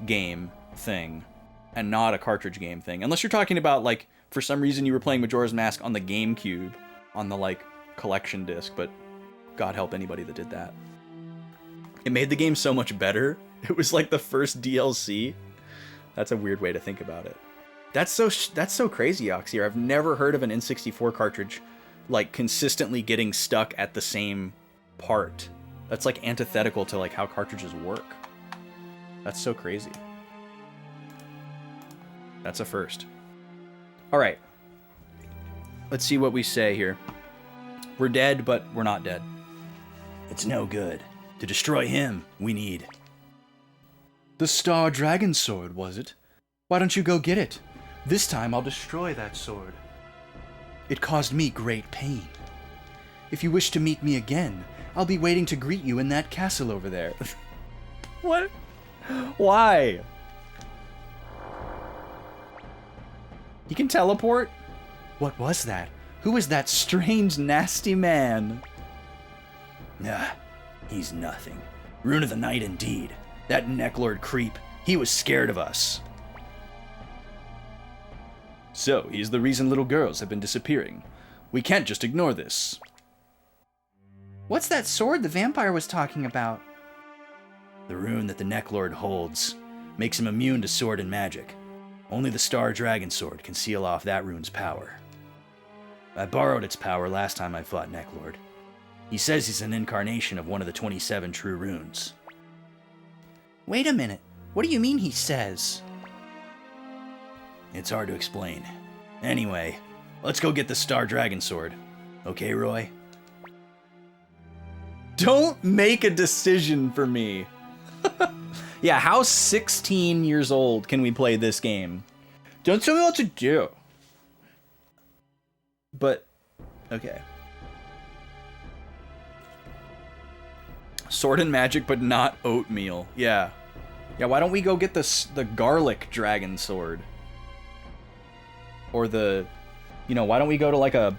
S1: game thing and not a cartridge game thing. Unless you're talking about, like, for some reason you were playing Majora's Mask on the GameCube, on the, like, collection disc, but God help anybody that did that. It made the game so much better. It was like the first DLC. That's a weird way to think about it. That's so crazy, Oxyr. I've never heard of an N64 cartridge, like, consistently getting stuck at the same part. That's, like, antithetical to, like, how cartridges work. That's so crazy. That's a first. All right. Let's see what we say here. We're dead, but we're not dead. It's no good. To destroy him, we need... The Star Dragon Sword, was it? Why don't you go get it? This time I'll destroy that sword. It caused me great pain. If you wish to meet me again, I'll be waiting to greet you in that castle over there. What? Why? He can teleport? What was that? Who is that strange, nasty man? Nah, he's nothing. Rune of the Night indeed. That necklord creep. He was scared of us. So, he's the reason little girls have been disappearing. We can't just ignore this. What's that sword the vampire was talking about? The rune that the necklord holds makes him immune to sword and magic. Only the Star Dragon Sword can seal off that rune's power. I borrowed its power last time I fought Necklord. He says he's an incarnation of one of the 27 true runes. Wait a minute. What do you mean he says? It's hard to explain. Anyway, let's go get the Star Dragon Sword. Okay, Roy? Don't make a decision for me. Yeah, how 16 years old can we play this game? Don't tell me what to do. But Okay. Sword and magic, but not oatmeal. Yeah. Yeah, why don't we go get the garlic dragon sword? Or the... You know, why don't we go to like a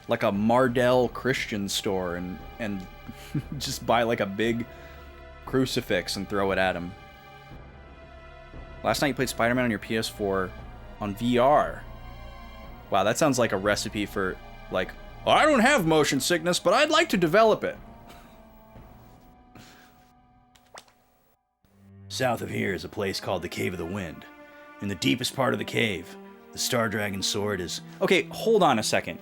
S1: Mardell Christian store and just buy like a big crucifix and throw it at him. Last night you played Spider-Man on your PS4 on VR. Wow, that sounds like a recipe for, like, oh, I don't have motion sickness, but I'd like to develop it. South of here is a place called the Cave of the Wind. In the deepest part of the cave, the Star Dragon sword is... Okay, hold on a second.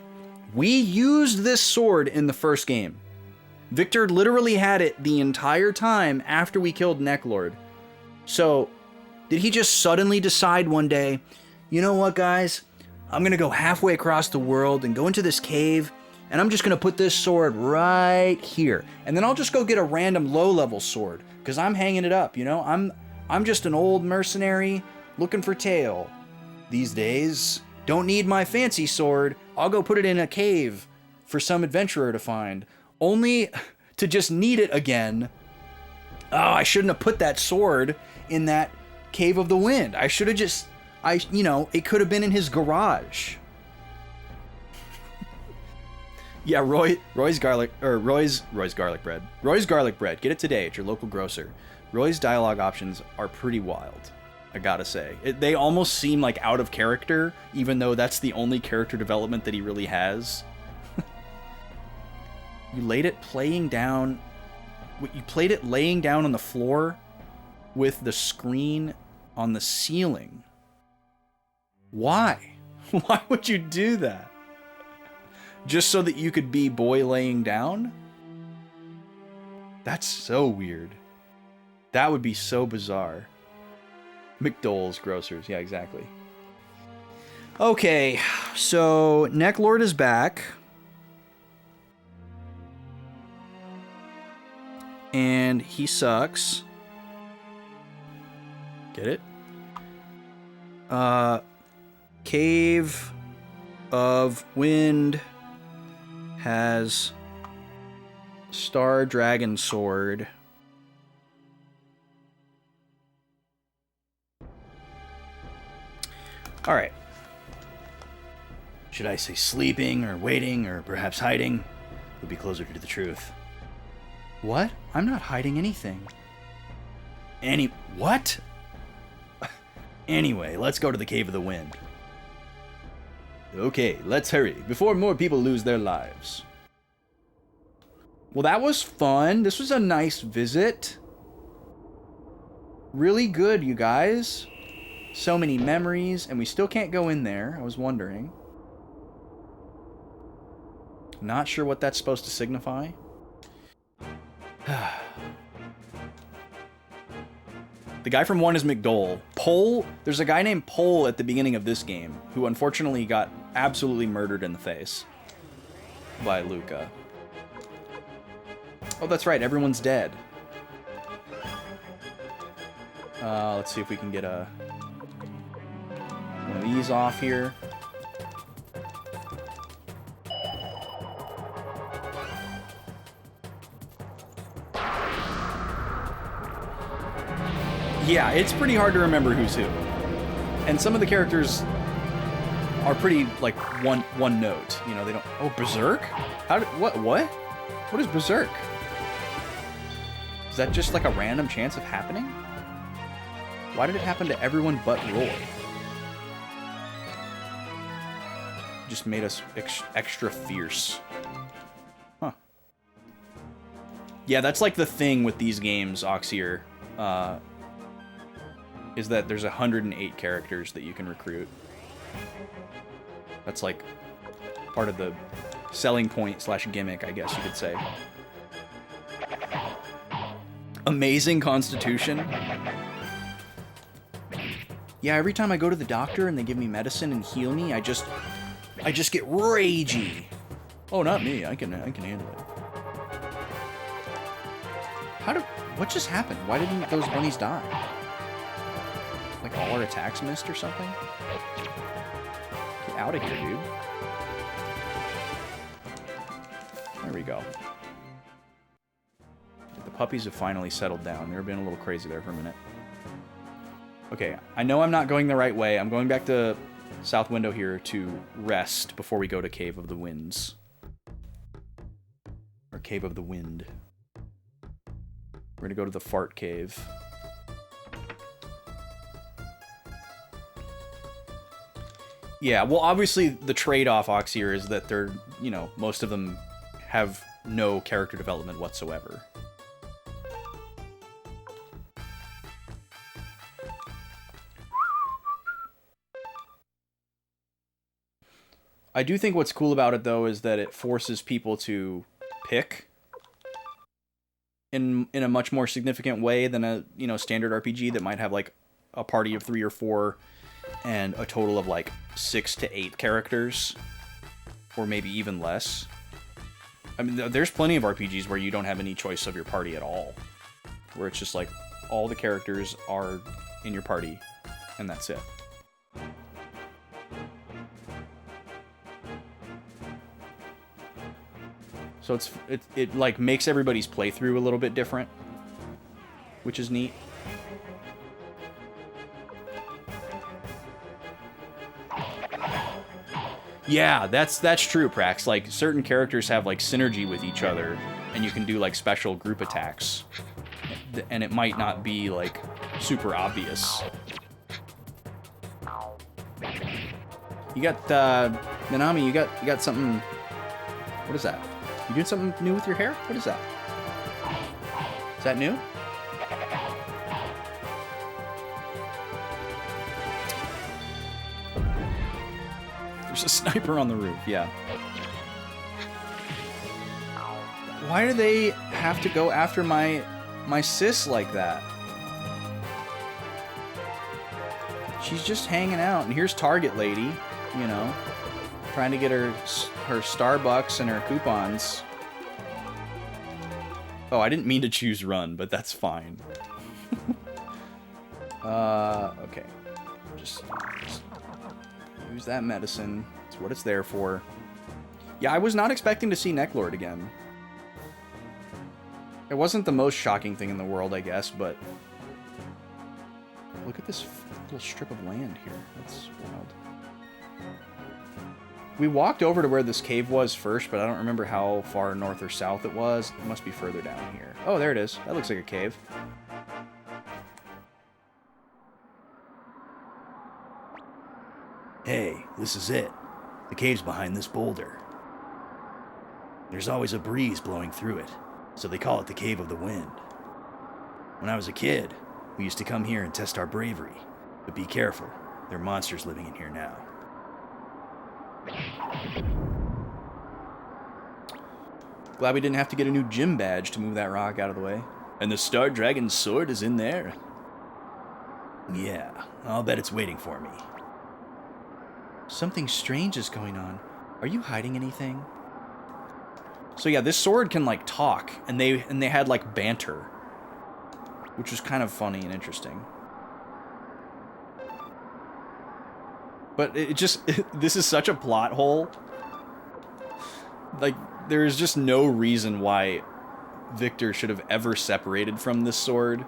S1: We used this sword in the first game. Victor literally had it the entire time after we killed Necklord. So, did he just suddenly decide one day, you know what, guys? I'm gonna go halfway across the world and go into this cave, and I'm just gonna put this sword right here. And then I'll just go get a random low-level sword, because I'm hanging it up, you know? I'm just an old mercenary looking for tail. These days, don't need my fancy sword. I'll go put it in a cave for some adventurer to find. Only to just need it again. Oh, I shouldn't have put that sword in that Cave of the Wind. I should have just... you know, it could have been in his garage. Yeah, Roy's garlic bread. Roy's garlic bread. Get it today at your local grocer. Roy's dialogue options are pretty wild, I gotta say. They almost seem like out of character, even though that's the only character development that he really has. You played it laying down on the floor with the screen on the ceiling. Why? Why would you do that? Just so that you could be boy laying down? That's so weird. That would be so bizarre. McDowell's Grocers. Yeah, exactly. Okay, so Necklord is back. And he sucks. Get it? Cave of Wind has Star Dragon Sword. Alright. Should I say sleeping, or waiting, or perhaps hiding? Would be closer to the truth. What? I'm not hiding anything. What? Anyway, let's go to the Cave of the Wind. Okay, let's hurry, before more people lose their lives. Well, that was fun. This was a nice visit. Really good, you guys. So many memories, and we still can't go in there. I was wondering. Not sure what that's supposed to signify. The guy from 1 is McDowell. Pole, there's a guy named Pole at the beginning of this game who unfortunately got absolutely murdered in the face by Luca. Oh, that's right, everyone's dead. Let's see if we can get one of these off here. Yeah, it's pretty hard to remember who's who. And some of the characters are pretty, like, one note. You know, they don't... Oh, Berserk? What? What is Berserk? Is that just, like, a random chance of happening? Why did it happen to everyone but Roy? Just made us extra fierce. Huh. Yeah, that's, like, the thing with these games, Oxier. Is that there's 108 characters that you can recruit. That's like part of the selling point / gimmick, I guess you could say. Amazing constitution. Yeah, every time I go to the doctor and they give me medicine and heal me, I just get ragey. Oh, not me. I can handle it. What just happened? Why didn't those bunnies die? Like all our attacks missed or something? Get out of here, dude. There we go. The puppies have finally settled down. They've been a little crazy there for a minute. Okay, I know I'm not going the right way. I'm going back to South Window here to rest before we go to Cave of the Winds. Or Cave of the Wind. We're gonna go to the Fart Cave. Yeah, well, obviously the trade-off, Ox, here is that they're, you know, most of them have no character development whatsoever. I do think what's cool about it, though, is that it forces people to pick in a much more significant way than a, you know, standard RPG that might have, like, a party of 3 or 4 and a total of, like, 6 to 8 characters, or maybe even less. I mean, there's plenty of RPGs where you don't have any choice of your party at all, where it's just, like, all the characters are in your party, and that's it. So it like makes everybody's playthrough a little bit different, which is neat. Yeah, that's true, Prax. Like certain characters have like synergy with each other, and you can do like special group attacks, and it might not be like super obvious. You got Nanami. You got something. What is that? You doing something new with your hair? What is that? Is that new? There's a sniper on the roof, yeah. Why do they have to go after my sis like that? She's just hanging out, and here's Target Lady, you know, trying to get her Starbucks and her coupons. Oh, I didn't mean to choose run, but that's fine. Okay. Just use that medicine. It's what it's there for. Yeah, I was not expecting to see Necklord again. It wasn't the most shocking thing in the world, I guess, but look at this little strip of land here. That's wild. We walked over to where this cave was first, but I don't remember how far north or south it was. It must be further down here. Oh, there it is. That looks like a cave.
S3: Hey, this is it. The cave's behind this boulder. There's always a breeze blowing through it, so they call it the Cave of the Wind. When I was a kid, we used to come here and test our bravery. But be careful, there are monsters living in here now.
S1: Glad we didn't have to get a new gym badge to move that rock out of the way.
S3: And the Star Dragon's sword is in there? Yeah, I'll bet it's waiting for me.
S1: Something strange is going on. Are you hiding anything? So yeah, this sword can like talk, and they had like banter, which was kind of funny and interesting. But it just this is such a plot hole. Like there is just no reason why Victor should have ever separated from this sword.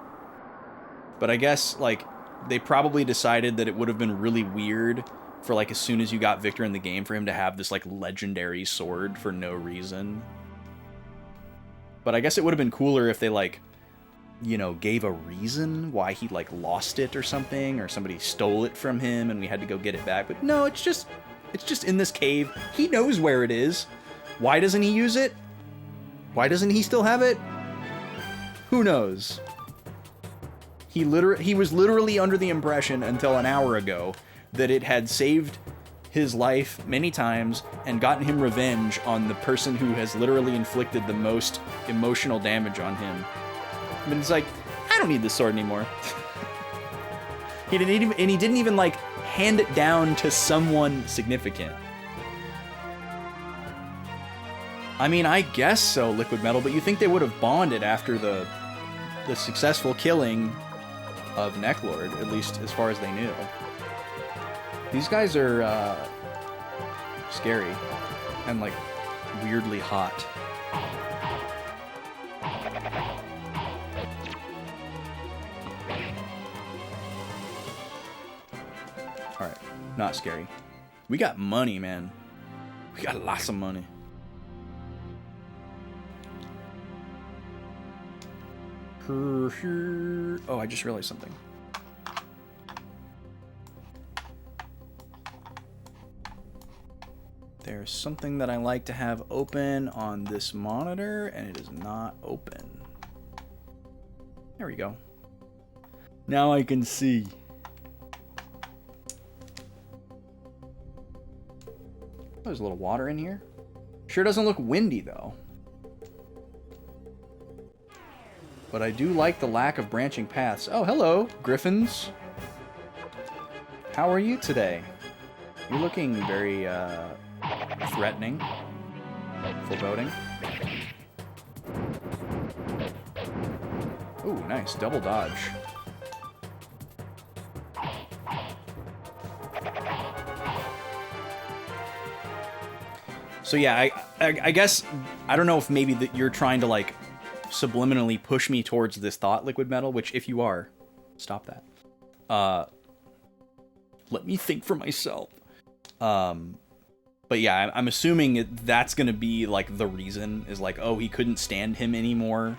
S1: But I guess like they probably decided that it would have been really weird for like as soon as you got Victor in the game for him to have this like legendary sword for no reason. But I guess it would have been cooler if they like, you know, gave a reason why he like lost it or something, or somebody stole it from him and we had to go get it back. But no, it's just in this cave. He knows where it is. Why doesn't he use it? Why doesn't he still have it? Who knows? He was literally under the impression until an hour ago that it had saved his life many times and gotten him revenge on the person who has literally inflicted the most emotional damage on him. But it's like, I don't need this sword anymore. He didn't even like hand it down to someone significant. I mean, I guess so, Liquid Metal, but you think they would have bonded after the successful killing of Necklord, at least as far as they knew. These guys are scary and like weirdly hot. not scary. We got money, man. We got lots of money. Oh, I just realized something. There's something that I like to have open on this monitor, and it is not open. There we go. Now I can see. Oh, there's a little water in here. Sure doesn't look windy, though. But I do like the lack of branching paths. Oh, hello, griffins. How are you today? You're looking very, threatening. Foreboding. Ooh, nice. Double dodge. So yeah, I guess, I don't know if maybe that you're trying to, like, subliminally push me towards this thought, Liquid Metal, which if you are, stop that. Let me think for myself. But yeah, I'm assuming that's gonna be like the reason is like, oh, he couldn't stand him anymore.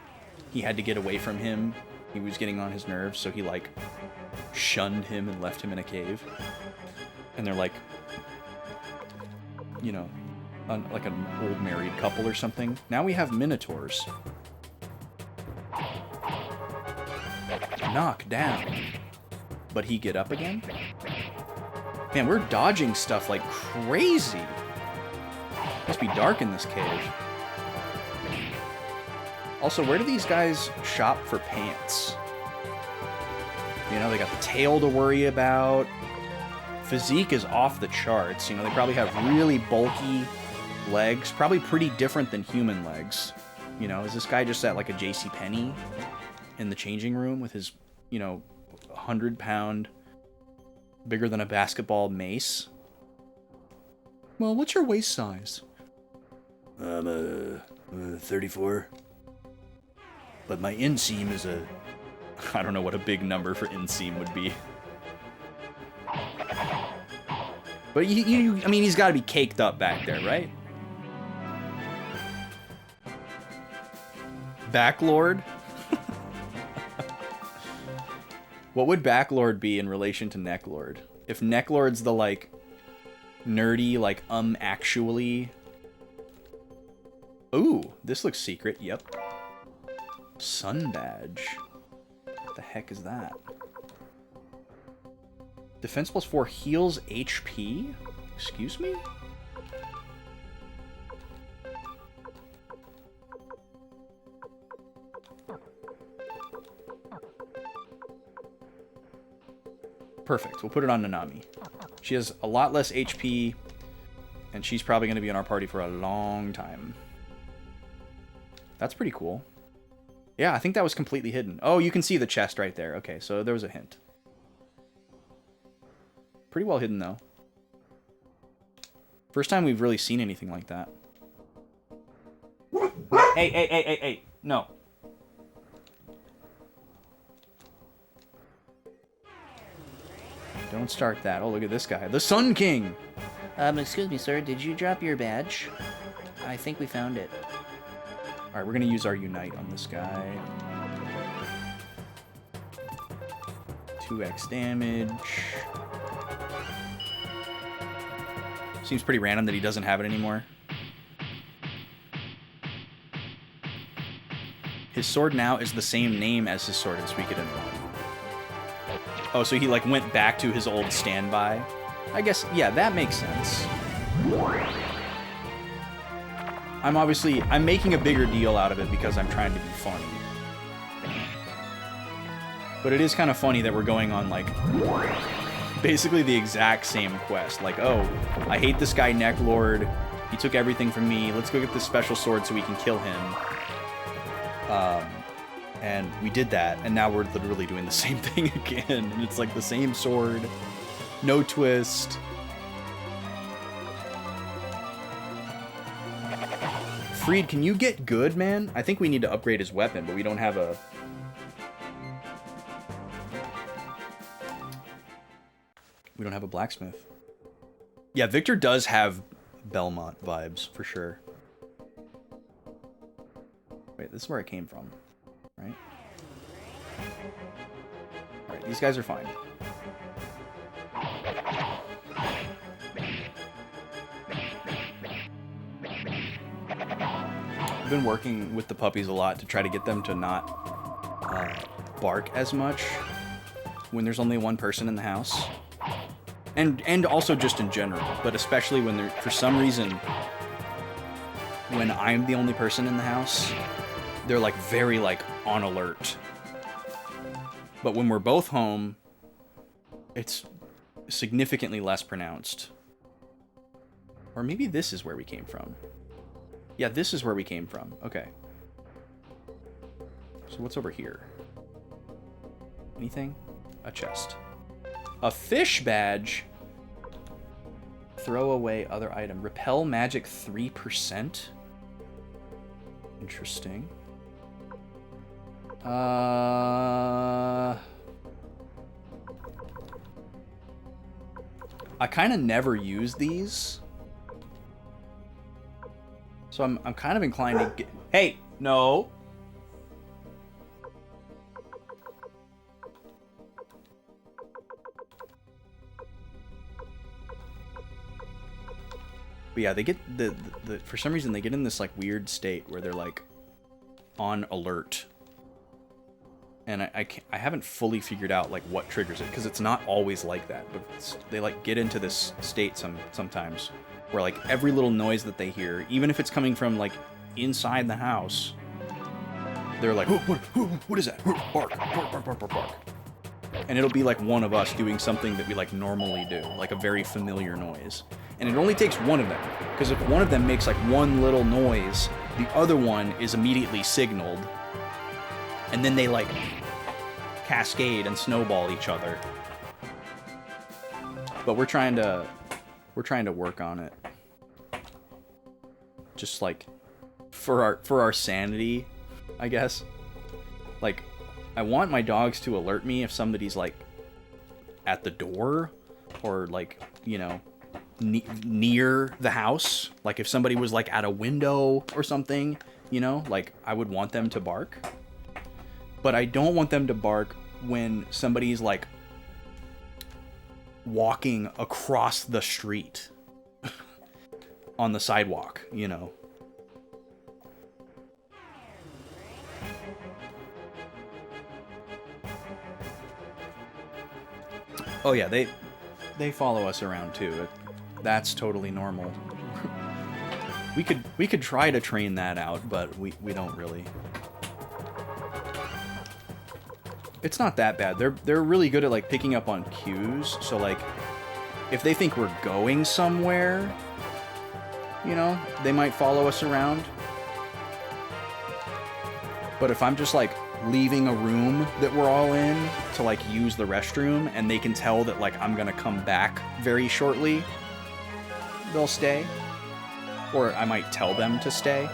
S1: He had to get away from him. He was getting on his nerves, so he like shunned him and left him in a cave. And they're like, you know, like an old married couple or something. Now we have minotaurs. Knock down. But he get up again? Man, we're dodging stuff like crazy. Must be dark in this cave. Also, where do these guys shop for pants? You know, they got the tail to worry about. Physique is off the charts. You know, they probably have really bulky legs. Probably pretty different than human legs. You know, is this guy just at like a JCPenney in the changing room with his, you know, 100-pound, bigger than a basketball mace? Well, what's your waist size?
S3: I'm 34. But my inseam is a...
S1: I don't know what a big number for inseam would be. But I mean, he's got to be caked up back there, right? Backlord? What would Backlord be in relation to Necklord? If Necklord's the, like, nerdy, like, actually... Ooh, this looks secret, yep. Sun badge. What the heck is that? Defense plus 4 heals HP? Excuse me? Perfect. We'll put it on Nanami. She has a lot less HP, and she's probably going to be in our party for a long time. That's pretty cool. Yeah, I think that was completely hidden. Oh, you can see the chest right there. Okay, so there was a hint. Pretty well hidden, though. First time we've really seen anything like that. Hey. No. Don't start that. Oh, look at this guy. The Sun King!
S2: Excuse me, sir. Did you drop your badge? I think we found it.
S1: Alright, we're gonna use our Unite on this guy. 2x damage. Seems pretty random that he doesn't have it anymore. His sword now is the same name as his sword in Suikoden II. Oh, so he like went back to his old standby. I guess, yeah, that makes sense. I'm making a bigger deal out of it because I'm trying to be funny. But it is kind of funny that we're going on, like, basically the exact same quest. Like, oh, I hate this guy Necklord. He took everything from me. Let's go get this special sword so we can kill him. And we did that, and now we're literally doing the same thing again. And it's like the same sword. No twist. Freed, can you get good, man? I think we need to upgrade his weapon, but we don't have a... We don't have a blacksmith. Yeah, Victor does have Belmont vibes, for sure. Wait, this is where I came from, right? Alright, these guys are fine. I've been working with the puppies a lot to try to get them to not bark as much when there's only one person in the house. And also just in general, but especially when they're, for some reason, when I'm the only person in the house, they're like very like on alert. But when we're both home, it's significantly less pronounced. Or maybe this is where we came from. Yeah, this is where we came from. Okay. So what's over here? Anything? A chest. A fish badge. Throw away other item. Repel magic 3%. Interesting. I kind of never use these. So I'm kind of inclined to get... Hey! No! But yeah, they get the for some reason they get in this like weird state where they're like on alert, and I haven't fully figured out like what triggers it, because it's not always like that, but they like get into this state sometimes where like every little noise that they hear, even if it's coming from like inside the house, they're like, what is that? Bark, bark, bark, bark, bark, bark. And it'll be like one of us doing something that we like normally do, like a very familiar noise. And it only takes one of them, because if one of them makes like one little noise, the other one is immediately signaled, and then they like cascade and snowball each other. But we're trying to work on it, just like for our sanity, I guess. Like, I want my dogs to alert me if somebody's like at the door, or like, you know, near the house. Like if somebody was like at a window or something, you know, like I would want them to bark. But I don't want them to bark when somebody's like walking across the street on the sidewalk, you know. Oh yeah, they follow us around too. That's totally normal. we could try to train that out, but we don't really. It's not that bad. They're really good at like picking up on cues. So like if they think we're going somewhere, you know, they might follow us around. But if I'm just like leaving a room that we're all in to like use the restroom, and they can tell that like I'm gonna come back very shortly, they'll stay. Or I might tell them to stay,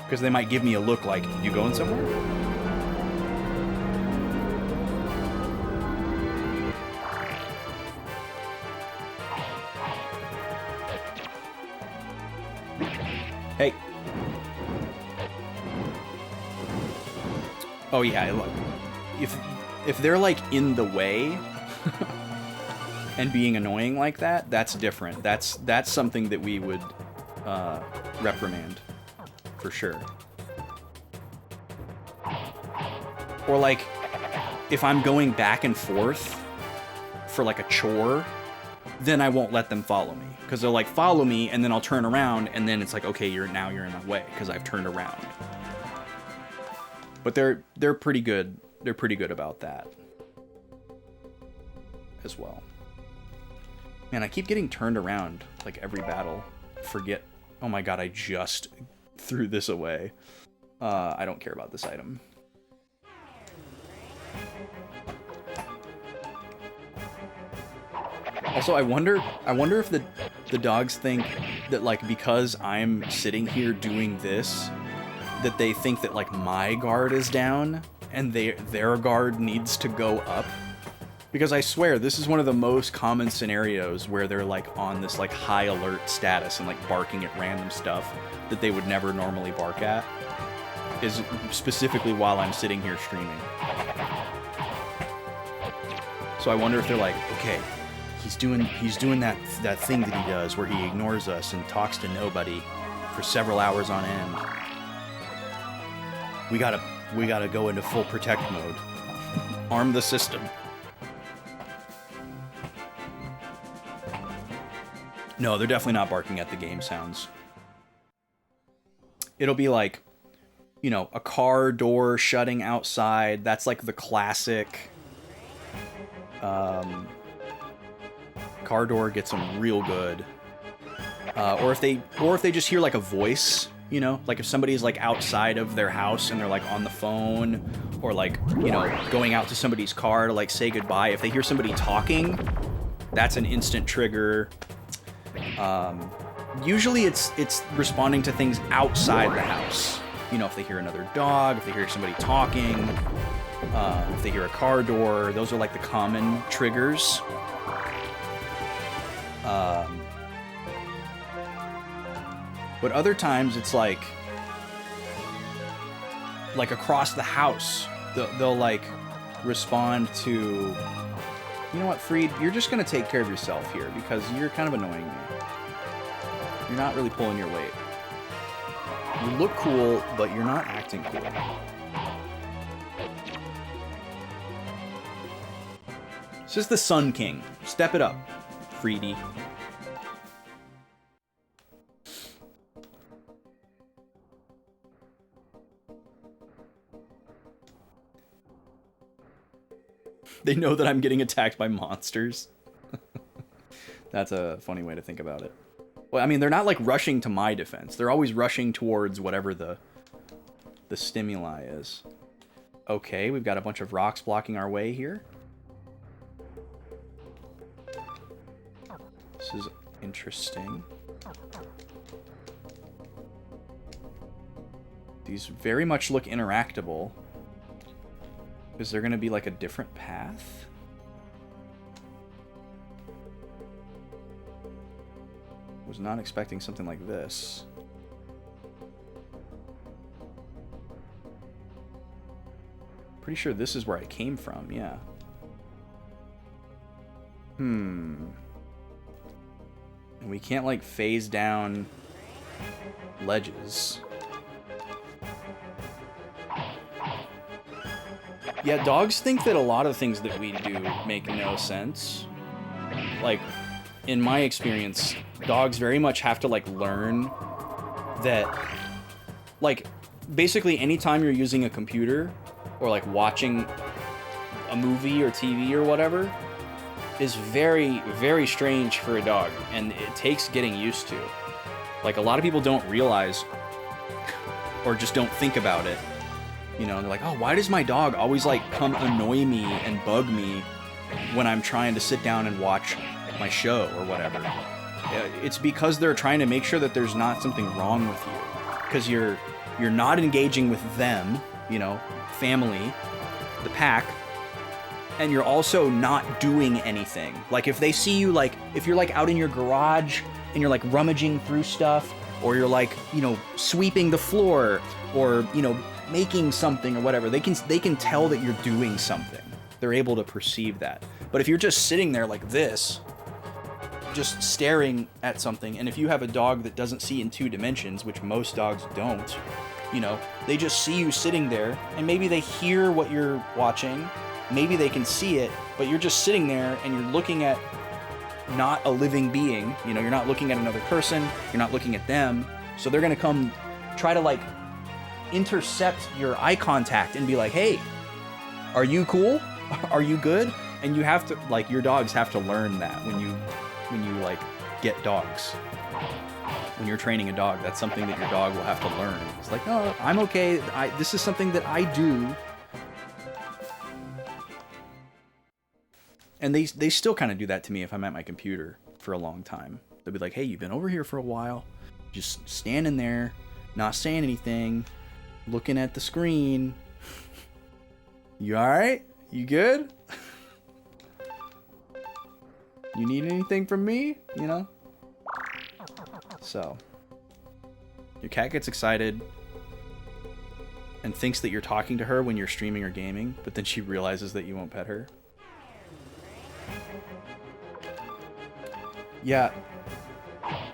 S1: because they might give me a look like, you going somewhere? Hey. Oh yeah, look. If they're like in the way and being annoying like that, that's different. That's something that we would reprimand for sure. Or like if I'm going back and forth for like a chore, then I won't let them follow me, because they'll like follow me and then I'll turn around and then it's like, okay, you're in my way because I've turned around. But they're pretty good. They're pretty good about that as well. Man, I keep getting turned around like every battle. Forget. Oh my god, I just threw this away. I don't care about this item. Also, I wonder if the dogs think that like because I'm sitting here doing this, that they think that like my guard is down and their guard needs to go up. Because I swear, this is one of the most common scenarios where they're like on this like high alert status and like barking at random stuff that they would never normally bark at. Is specifically while I'm sitting here streaming. So I wonder if they're like, okay, he's doing that thing that he does where he ignores us and talks to nobody for several hours on end. We gotta go into full protect mode. Arm the system. No, they're definitely not barking at the game sounds. It'll be like, you know, a car door shutting outside. That's like the classic. Car door gets them real good. Or if they just hear like a voice, you know, like if somebody's like outside of their house and they're like on the phone, or like, you know, going out to somebody's car to like say goodbye. If they hear somebody talking, that's an instant trigger. Usually it's responding to things outside the house. You know, if they hear another dog, if they hear somebody talking, if they hear a car door, those are like the common triggers. But other times it's like across the house, they'll like respond to, you know what, Freed, you're just gonna take care of yourself here because you're kind of annoying me. You're not really pulling your weight. You look cool, but you're not acting cool. This is the Sun King. Step it up, Freedy. They know that I'm getting attacked by monsters. That's a funny way to think about it. Well, I mean, they're not like rushing to my defense. They're always rushing towards whatever the stimuli is. Okay, we've got a bunch of rocks blocking our way here. This is interesting. These very much look interactable. Is there going to be like a different path? Was not expecting something like this. Pretty sure this is where I came from, yeah. And we can't like phase down ledges. Yeah, dogs think that a lot of things that we do make no sense. Like, in my experience, dogs very much have to, like, learn that, like, basically anytime you're using a computer or, like, watching a movie or TV or whatever is very, very strange for a dog, and it takes getting used to. Like, a lot of people don't realize or just don't think about it. You know, and they're like, oh, why does my dog always, like, come annoy me and bug me when I'm trying to sit down and watch my show or whatever? It's because they're trying to make sure that there's not something wrong with you. Because you're not engaging with them, you know, family, the pack, and you're also not doing anything. Like, if they see you, like, if you're, like, out in your garage and you're, like, rummaging through stuff, or you're, like, you know, sweeping the floor, or, you know, making something or whatever, they can tell that you're doing something. They're able to perceive that. But if you're just sitting there like this, just staring at something, and if you have a dog that doesn't see in 2 dimensions, which most dogs don't, you know, they just see you sitting there, and maybe they hear what you're watching, maybe they can see it, but you're just sitting there and you're looking at not a living being, you know, you're not looking at another person, you're not looking at them, so they're gonna come try to, like, intercept your eye contact and be like, hey, are you cool? Are you good? And you have to, like, your dogs have to learn that when you like get dogs. When you're training a dog, that's something that your dog will have to learn. It's like, oh, I'm okay. This is something that I do. And they still kind of do that to me if I'm at my computer for a long time. They'll be like, hey, you've been over here for a while, just standing there, not saying anything, looking at the screen. You alright? You good? You need anything from me? You know? So. Your cat gets excited and thinks that you're talking to her when you're streaming or gaming, but then she realizes that you won't pet her. Yeah.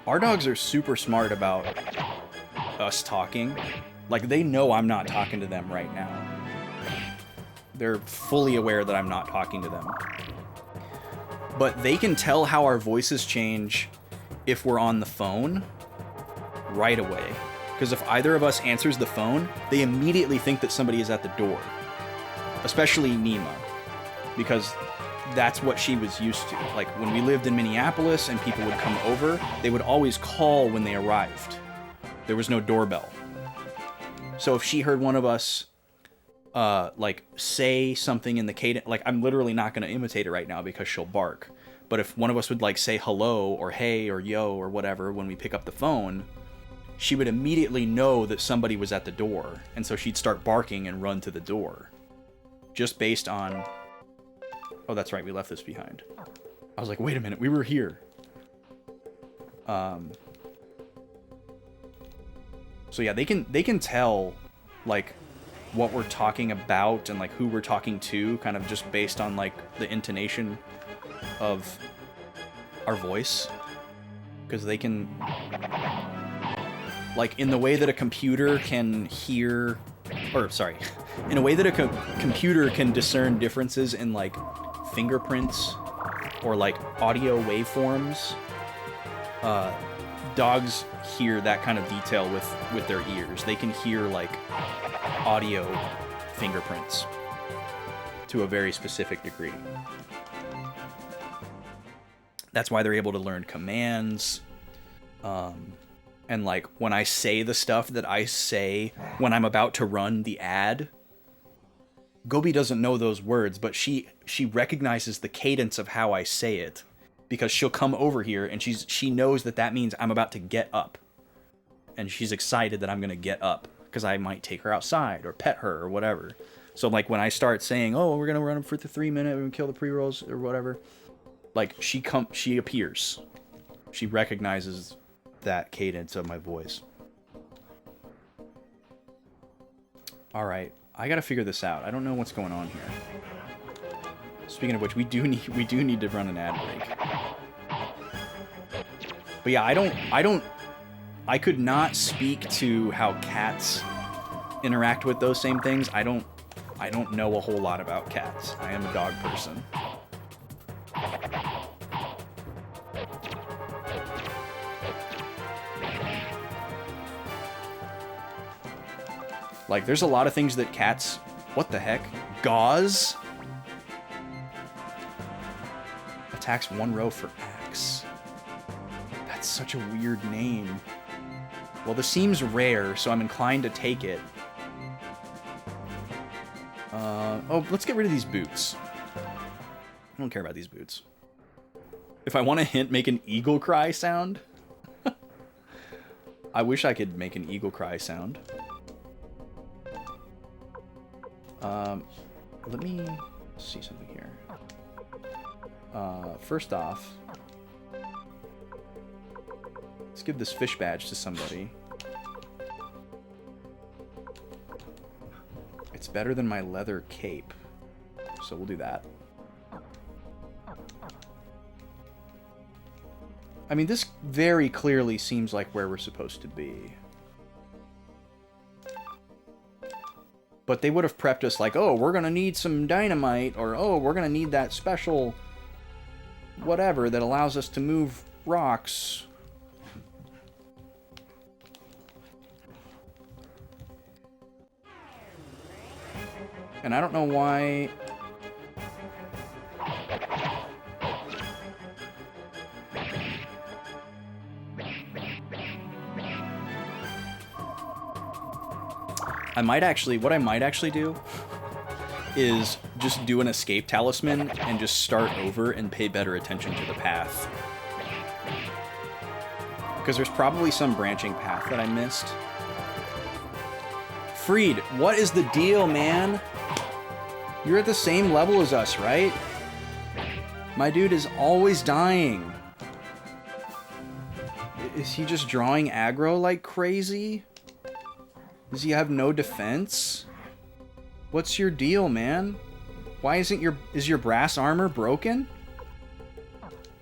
S1: Our dogs are super smart about us talking. Like, they know I'm not talking to them right now. They're fully aware that I'm not talking to them. But they can tell how our voices change if we're on the phone right away. Because if either of us answers the phone, they immediately think that somebody is at the door. Especially Nima. Because that's what she was used to. Like, when we lived in Minneapolis and people would come over, they would always call when they arrived. There was no doorbell. So if she heard one of us, like, say something in the cadence... Like, I'm literally not going to imitate it right now because she'll bark. But if one of us would, like, say hello or hey or yo or whatever when we pick up the phone, she would immediately know that somebody was at the door. And so she'd start barking and run to the door. Just based on... Oh, that's right, we left this behind. I was like, wait a minute, we were here. So yeah, they can tell, like, what we're talking about and, like, who we're talking to, kind of just based on, like, the intonation of our voice. Because they can... Like, in the way that a computer can hear... Or, sorry. In a way that a computer can discern differences in, like, fingerprints or, like, audio waveforms, dogs hear that kind of detail with their ears. They can hear, like, audio fingerprints to a very specific degree. That's why they're able to learn commands. And, like, when I say the stuff that I say when I'm about to run the ad, Gobi doesn't know those words, but she recognizes the cadence of how I say it, because she'll come over here and she knows that means I'm about to get up. And she's excited that I'm going to get up, because I might take her outside or pet her or whatever. So, like, when I start saying, oh, we're going to run for the 3 minute, we're going to kill the pre-rolls or whatever, like, she appears. She recognizes that cadence of my voice. Alright, I gotta figure this out. I don't know what's going on here. Speaking of which, we do need to run an ad break. But yeah, I could not speak to how cats interact with those same things. I don't know a whole lot about cats. I am a dog person. Like, there's a lot of things that cats... What the heck? Gauze? Attacks 1 row for axe. That's such a weird name. Well, this seems rare, so I'm inclined to take it. Oh, let's get rid of these boots. I don't care about these boots. If I want a hint, make an eagle cry sound. I wish I could make an eagle cry sound. Let me see something here. First off, let's give this fish badge to somebody. It's better than my leather cape, so we'll do that. I mean, this very clearly seems like where we're supposed to be. But they would have prepped us like, oh, we're going to need some dynamite, or, oh, we're going to need that special whatever that allows us to move rocks. And I don't know why... what I might actually do is just do an escape talisman and just start over and pay better attention to the path. Because there's probably some branching path that I missed. Freed, what is the deal, man? You're at the same level as us, right? My dude is always dying. Is he just drawing aggro like crazy? Does he have no defense? What's your deal, man? Why isn't is your brass armor broken?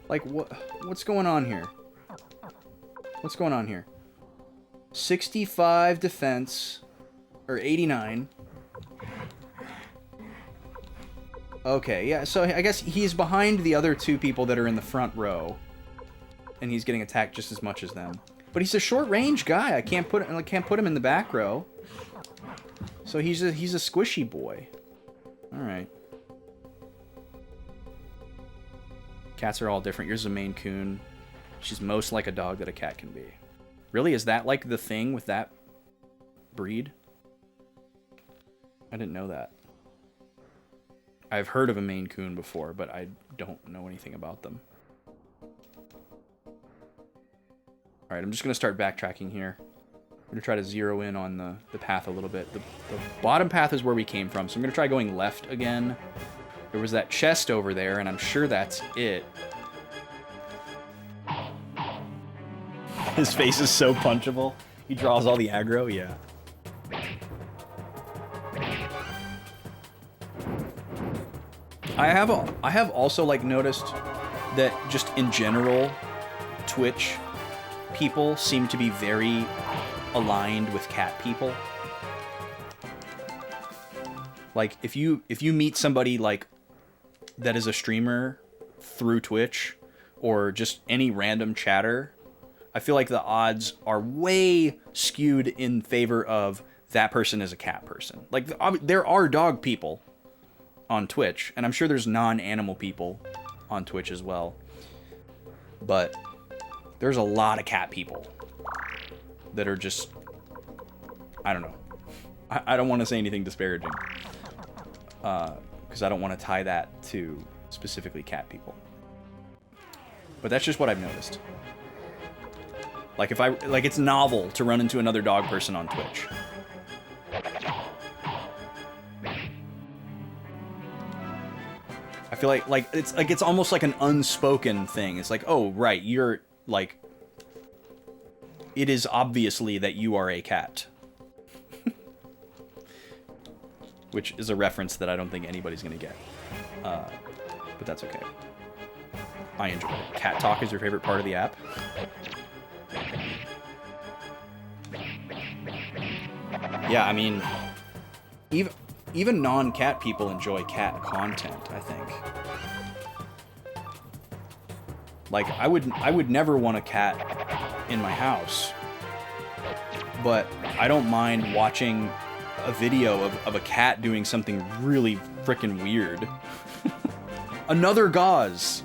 S1: Like, what's going on here? What's going on here? 65 defense, or 89. Okay, yeah, so I guess he's behind the other two people that are in the front row. And he's getting attacked just as much as them. But he's a short-range guy. I can't put him in the back row. So he's a squishy boy. Alright. Cats are all different. Yours is a Maine Coon. She's most like a dog that a cat can be. Really? Is that like the thing with that breed? I didn't know that. I've heard of a Maine Coon before, but I don't know anything about them. Alright, I'm just going to start backtracking here. I'm going to try to zero in on the path a little bit. The bottom path is where we came from, so I'm going to try going left again. There was that chest over there, and I'm sure that's it. His face is so punchable. He draws all the aggro, yeah. I have also like noticed that just in general, Twitch people seem to be very aligned with cat people. Like if you meet somebody like that is a streamer through Twitch or just any random chatter, I feel like the odds are way skewed in favor of that person is a cat person. Like there are dog people on Twitch, and I'm sure there's non-animal people on Twitch as well. But there's a lot of cat people that are just, I don't know. I don't want to say anything disparaging, because I don't want to tie that to specifically cat people. But that's just what I've noticed. Like it's novel to run into another dog person on Twitch. I feel like it's almost like an unspoken thing. It's like, oh right, you're like, it is obviously that you are a cat. Which is a reference that I don't think anybody's gonna get. But that's okay. I enjoy it. Cat talk is your favorite part of the app? Yeah, I mean, even non-cat people enjoy cat content, I think. Like, I would never want a cat in my house, but I don't mind watching a video of a cat doing something really frickin' weird. Another gauze!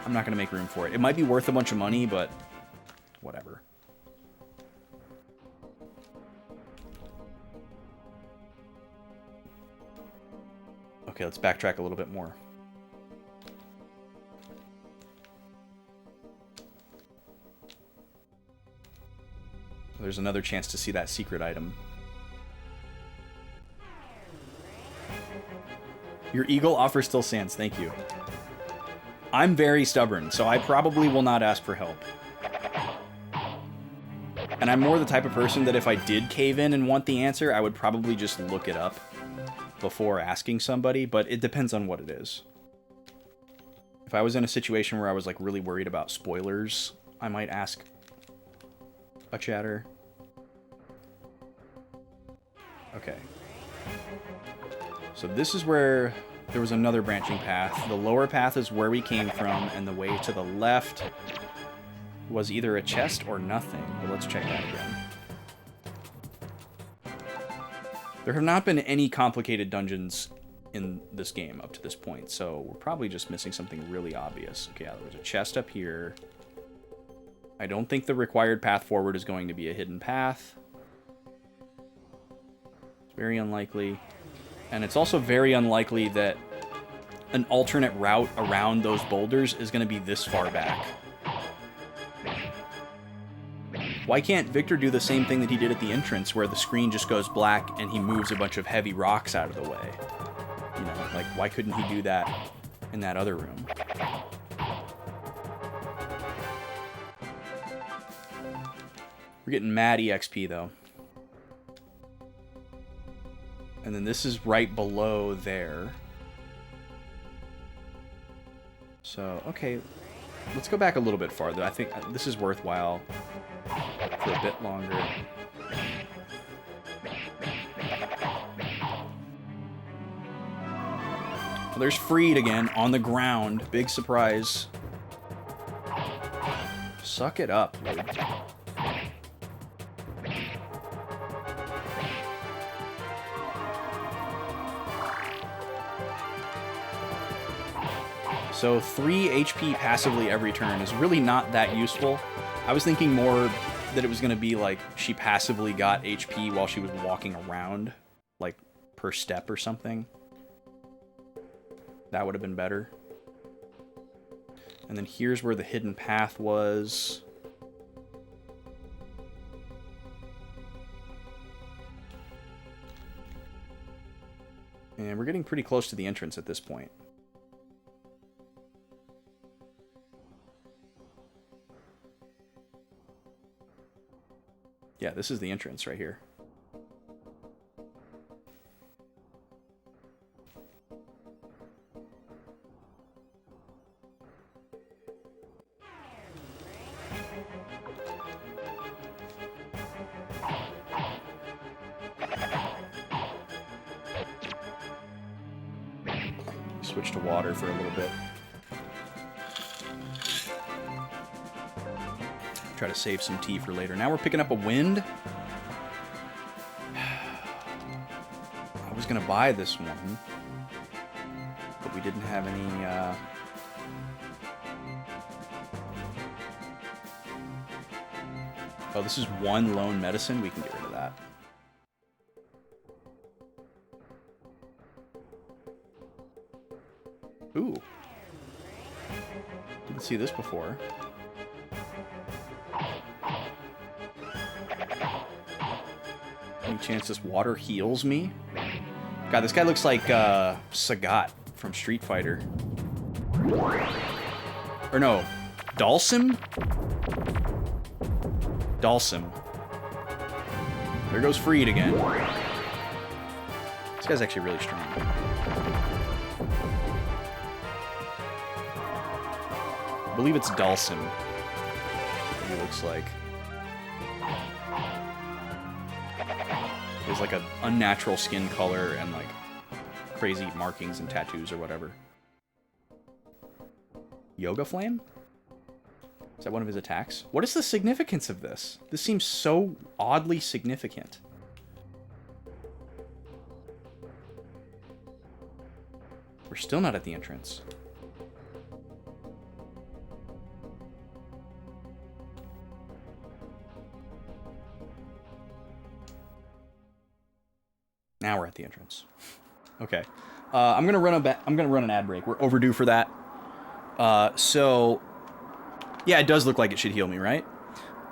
S1: I'm not gonna make room for it. It might be worth a bunch of money, but whatever. Okay, let's backtrack a little bit more. There's another chance to see that secret item. Your eagle offer still stands, thank you. I'm very stubborn, so I probably will not ask for help. And I'm more the type of person that if I did cave in and want the answer, I would probably just look it up before asking somebody, but it depends on what it is. If I was in a situation where I was like really worried about spoilers, I might ask a chatter. Okay. So this is where there was another branching path. The lower path is where we came from, and the way to the left was either a chest or nothing. But let's check that again. There have not been any complicated dungeons in this game up to this point, so we're probably just missing something really obvious. Okay, yeah, there was a chest up here. I don't think the required path forward is going to be a hidden path. It's very unlikely. And it's also very unlikely that an alternate route around those boulders is going to be this far back. Why can't Victor do the same thing that he did at the entrance, where the screen just goes black and he moves a bunch of heavy rocks out of the way? You know, like, why couldn't he do that in that other room? We're getting mad EXP, though. And then this is right below there. So, okay. Let's go back a little bit farther. I think this is worthwhile for a bit longer. Well, there's Freed again on the ground. Big surprise. Suck it up, dude. So 3 HP passively every turn is really not that useful. I was thinking more that it was going to be like she passively got HP while she was walking around, like per step or something. That would have been better. And then here's where the hidden path was. And we're getting pretty close to the entrance at this point. Yeah, this is the entrance right here. Switch to water for a little bit. Try to save some tea for later. Now we're picking up a wind. I was gonna buy this one, but we didn't have any. Oh, this is one lone medicine. We can get rid of that. Ooh, didn't see this before. Any chance this water heals me? God, this guy looks like Sagat from Street Fighter. Or no, Dalsim? Dalsim. There goes Freed again. This guy's actually really strong. I believe it's Dalsim. He looks like. He has like an unnatural skin color and like crazy markings and tattoos or whatever. Yoga Flame? Is that one of his attacks? What is the significance of this? This seems so oddly significant. We're still not at the entrance. Now we're at the entrance. Okay, I'm gonna run an ad break. We're overdue for that. So yeah, it does look like it should heal me, right?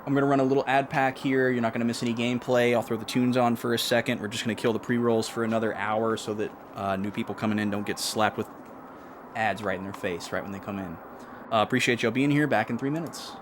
S1: I'm gonna run a little ad pack here. You're not gonna miss any gameplay. I'll throw the tunes on for a second. We're just gonna kill the pre-rolls for another hour so that new people coming in don't get slapped with ads right in their face right when they come in. Appreciate y'all being here. Back in 3 minutes.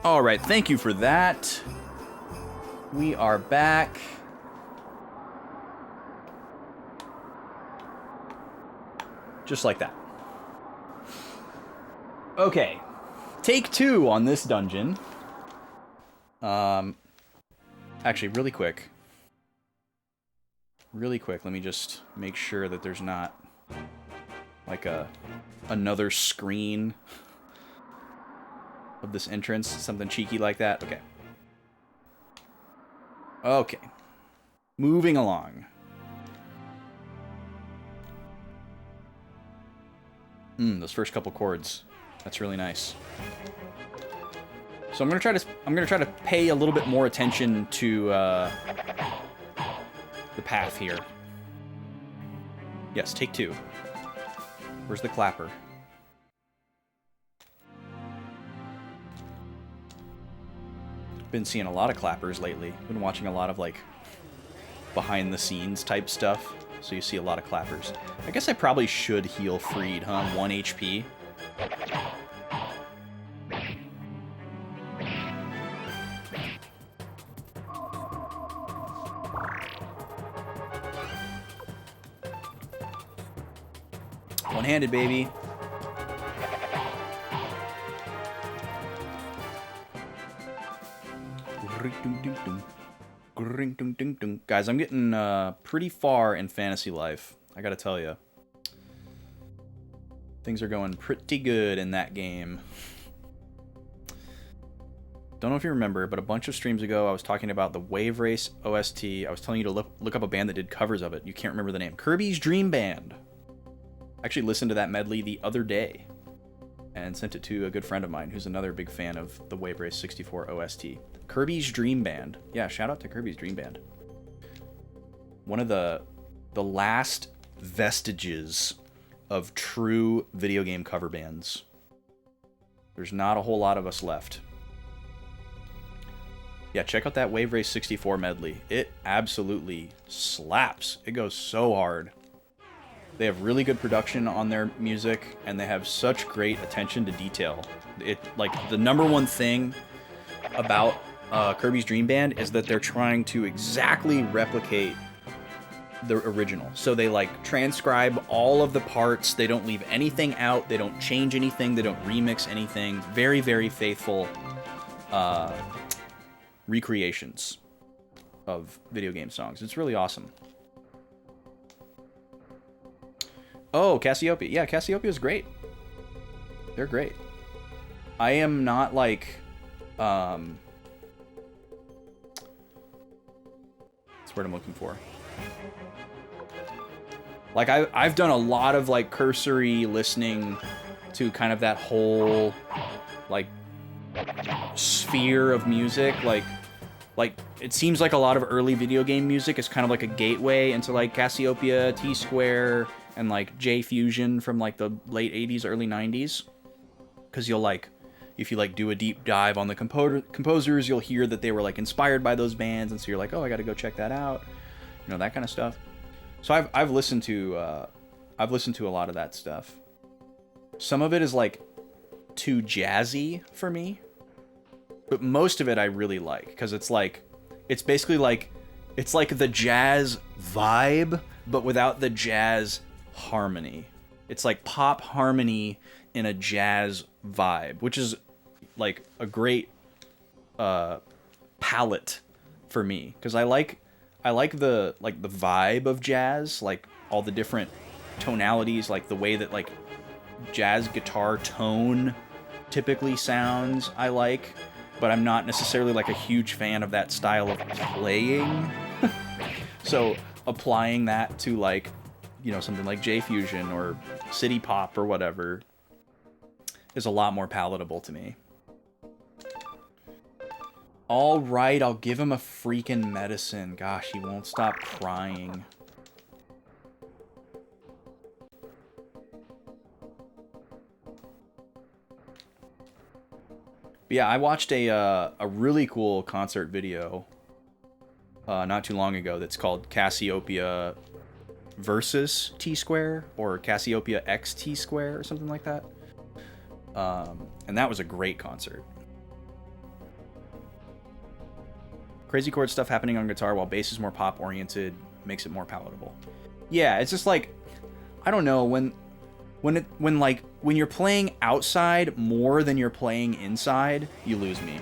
S1: All right, thank you for that. We are back. Just like that. Okay. Take 2 on this dungeon. Actually, really quick. Let me just make sure that there's not like another screen of this entrance, something cheeky like that. Okay. Okay. Moving along. Those first couple chords. That's really nice. So I'm gonna try to pay a little bit more attention to the path here. Yes, take 2. Where's the clapper? Been seeing a lot of clappers lately. Been watching a lot of like behind the scenes type stuff. So you see a lot of clappers. I guess I probably should heal Freed, huh? 1 HP. One-handed, baby. Guys, I'm getting pretty far in fantasy life. I gotta tell you. Things are going pretty good in that game. Don't know if you remember, but a bunch of streams ago I was talking about the Wave Race OST. I was telling you to look up a band that did covers of it. You can't remember the name. Kirby's Dream Band. I actually listened to that medley the other day and sent it to a good friend of mine who's another big fan of the Wave Race 64 OST. Kirby's Dream Band. Yeah, shout out to Kirby's Dream Band. One of the last vestiges of true video game cover bands. There's not a whole lot of us left. Yeah, check out that Wave Race 64 medley. It absolutely slaps. It goes so hard. They have really good production on their music, and they have such great attention to detail. It like the number one thing about Kirby's Dream Band is that they're trying to exactly replicate the original. So they like transcribe all of the parts. They don't leave anything out. They don't change anything. They don't remix anything. Very, very faithful recreations of video game songs. It's really awesome. Oh, Cassiopeia. Yeah, Cassiopeia is great. They're great. I am not like that's what I'm looking for. Like I've done a lot of like cursory listening to kind of that whole like sphere of music. Like it seems like a lot of early video game music is kind of like a gateway into like Cassiopeia, T-Square, and like J-Fusion from like the late 80s, early 90s. Because you'll like, if you like do a deep dive on the composers, you'll hear that they were like inspired by those bands, and so you're like, oh, I got to go check that out, you know, that kind of stuff. So I've listened to a lot of that stuff. Some of it is like too jazzy for me, but most of it I really like because it's basically like it's like the jazz vibe, but without the jazz harmony. It's like pop harmony in a jazz vibe, which is like a great palette for me because I like the vibe of jazz, like all the different tonalities, like the way that like jazz guitar tone typically sounds I like, but I'm not necessarily like a huge fan of that style of playing. So applying that to like, you know, something like J-Fusion or City Pop or whatever is a lot more palatable to me. All right, I'll give him a freaking medicine. Gosh, he won't stop crying. But yeah, I watched a really cool concert video not too long ago that's called Cassiopeia versus T-Square or Cassiopeia X T-Square or something like that. And that was a great concert. Crazy chord stuff happening on guitar while bass is more pop oriented makes it more palatable. Yeah, it's just like, I don't know, when you're playing outside more than you're playing inside, you lose me.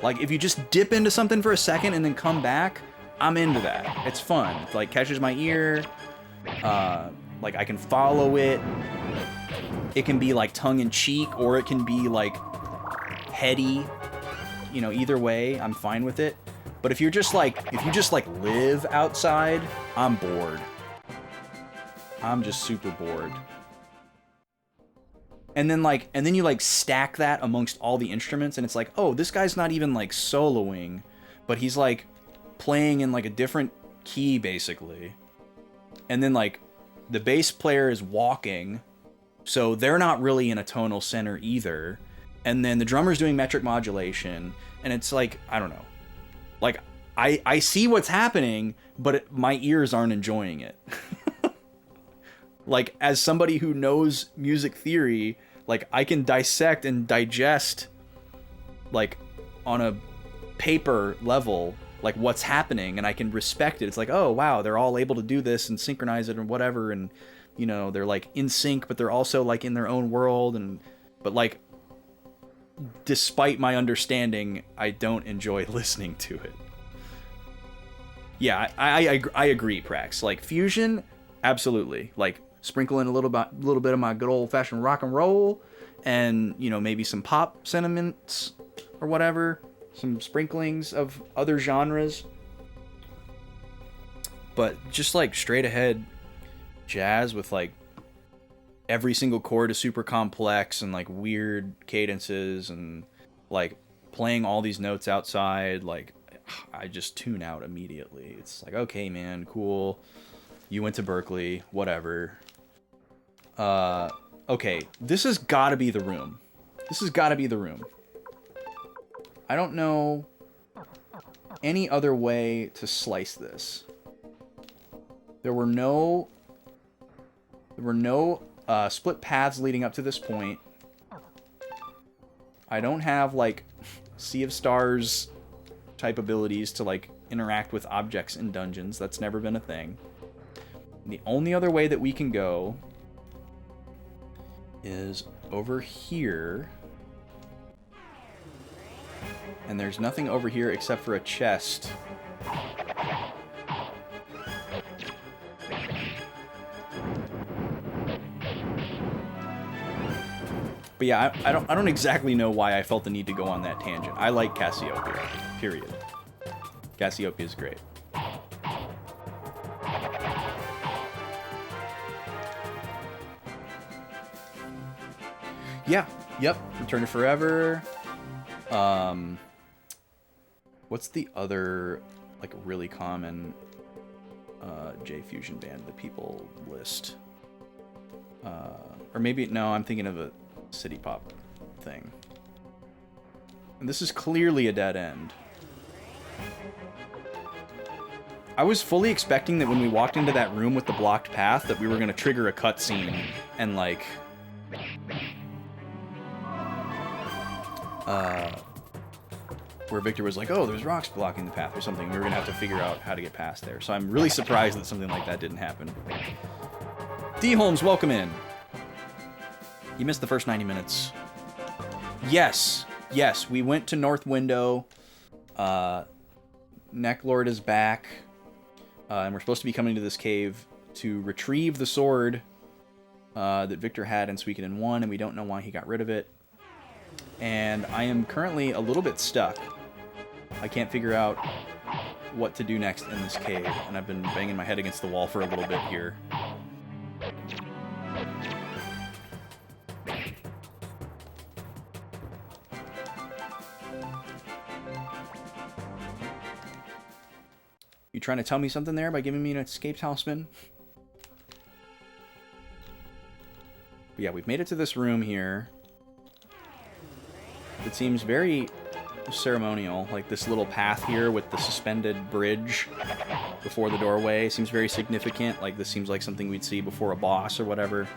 S1: Like, if you just dip into something for a second and then come back, I'm into that. It's fun. It, like, catches my ear. Like, I can follow it. It can be, like, tongue-in-cheek, or it can be, like, heady. You know, either way, I'm fine with it. But if you just live outside, I'm bored. I'm just super bored. And then you like stack that amongst all the instruments, and it's like, oh, this guy's not even like soloing, but he's like playing in like a different key basically. And then like the bass player is walking, so they're not really in a tonal center either. And then the drummer's doing metric modulation, and it's like, I don't know. Like, I see what's happening, but my ears aren't enjoying it. Like, as somebody who knows music theory, like, I can dissect and digest, like, on a paper level, like, what's happening, and I can respect it. It's like, oh, wow, they're all able to do this and synchronize it and whatever, and, you know, they're, like, in sync, but they're also, like, in their own world, but, like, despite my understanding, I don't enjoy listening to it. Yeah, I agree, Prax. Like, fusion, absolutely. Like, sprinkle in a little bit of my good old-fashioned rock and roll, and, you know, maybe some pop sentiments or whatever, some sprinklings of other genres. But just, like, straight ahead jazz with, like, every single chord is super complex and, like, weird cadences and, like, playing all these notes outside, like, I just tune out immediately. It's like, okay, man, cool. You went to Berkeley, whatever. Okay, this has got to be the room. This has got to be the room. I don't know any other way to slice this. There were no split paths leading up to this point. I don't have, like, Sea of Stars type abilities to, like, interact with objects in dungeons. That's never been a thing. The only other way that we can go is over here. And there's nothing over here except for a chest. But yeah, I don't exactly know why I felt the need to go on that tangent. I like Cassiopeia, period. Cassiopeia is great. Yeah, yep, Return to Forever. What's the other, like, really common J-Fusion band that people list? Or maybe, no, I'm thinking of a city pop thing. And this is clearly a dead end. I was fully expecting that when we walked into that room with the blocked path that we were going to trigger a cutscene and, like, where Victor was like, oh, there's rocks blocking the path or something. We were going to have to figure out how to get past there. So I'm really surprised that something like that didn't happen. D. Holmes, welcome in. You missed the first 90 minutes. Yes, we went to North Window. Necklord is back. And we're supposed to be coming to this cave to retrieve the sword that Victor had in Suikoden 1, and we don't know why he got rid of it. And I am currently a little bit stuck. I can't figure out what to do next in this cave, and I've been banging my head against the wall for a little bit here. You trying to tell me something there by giving me an escaped talisman? But yeah, we've made it to this room here. It seems very ceremonial, like this little path here with the suspended bridge before the doorway seems very significant. Like, this seems like something we'd see before a boss or whatever.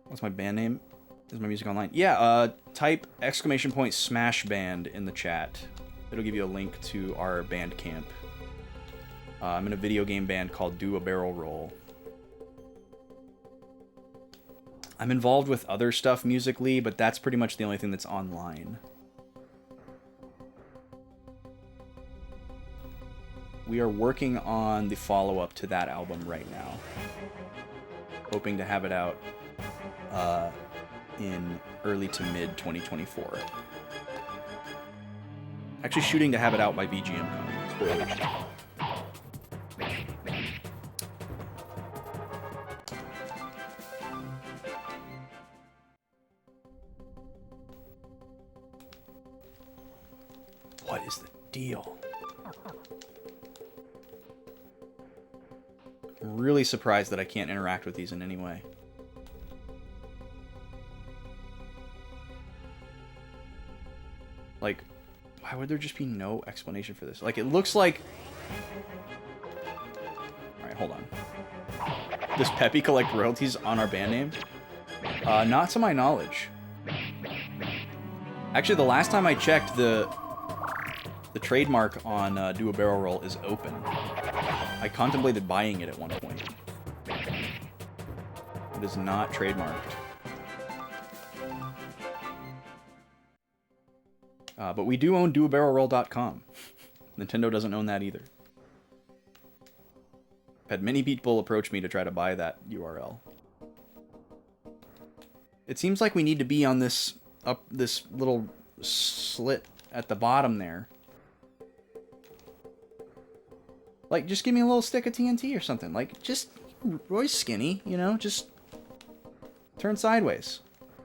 S1: What's my band name? Is my music online? Yeah, type !/ smash band in the chat. It'll give you a link to our Bandcamp. I'm in a video game band called Do a Barrel Roll. I'm involved with other stuff musically, but that's pretty much the only thing that's online. We are working on the follow-up to that album right now. Hoping to have it out in early to mid 2024. Actually shooting to have it out by VGMCon. Spoilers. What is the deal? I'm really surprised that I can't interact with these in any way. Like, why would there just be no explanation for this? Like, it looks like... Alright, hold on. Does Peppy collect royalties on our band name? Not to my knowledge. Actually, the last time I checked, the trademark on Do a Barrel Roll is open. I contemplated buying it at one point. It is not trademarked. But we do own doabarrelroll.com. Nintendo doesn't own that either. I've had many people approach me to try to buy that URL. It seems like we need to be on this little slit at the bottom there. Like, just give me a little stick of TNT or something. Like, just... Roy's skinny, you know? Just... turn sideways,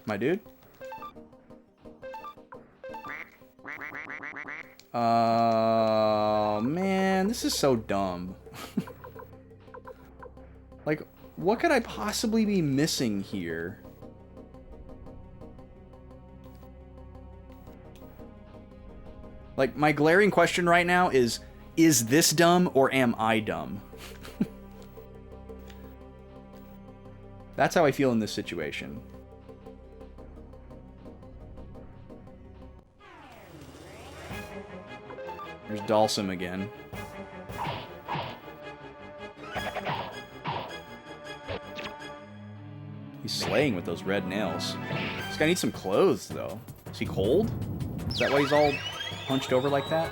S1: my dude. Man, this is so dumb. Like, what could I possibly be missing here? Like, my glaring question right now is this dumb or am I dumb? That's how I feel in this situation. There's Dalsum again. He's slaying with those red nails. This guy needs some clothes, though. Is he cold? Is that why he's all hunched over like that?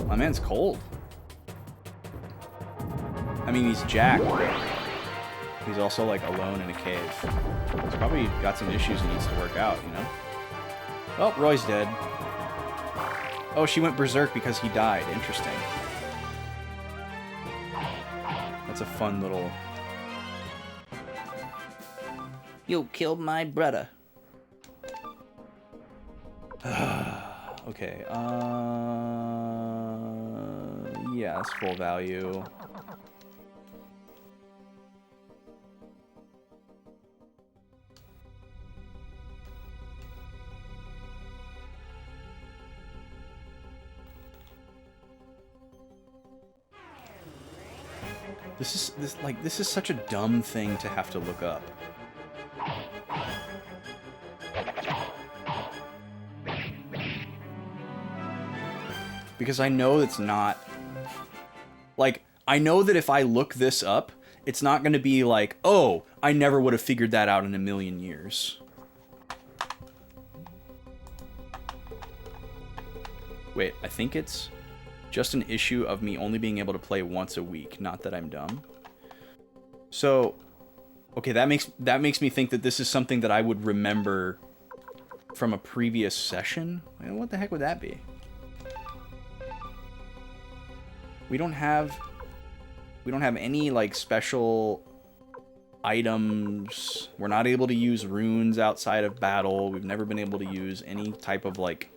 S1: My man's cold. I mean, he's jacked, but he's also, like, alone in a cave. He's probably got some issues he needs to work out, you know? Oh, Roy's dead. Oh, she went berserk because he died. Interesting. That's a fun little...
S2: You killed my brother.
S1: Okay, yeah, that's full value. This is such a dumb thing to have to look up. Because I know it's not... Like, I know that if I look this up, it's not going to be like, oh, I never would have figured that out in a million years. Wait, I think it's just an issue of me only being able to play once a week, not that I'm dumb. So, okay, that makes me think that this is something that I would remember from a previous session. What the heck would that be? We don't have any, like, special items. We're not able to use runes outside of battle. We've never been able to use any type of, like,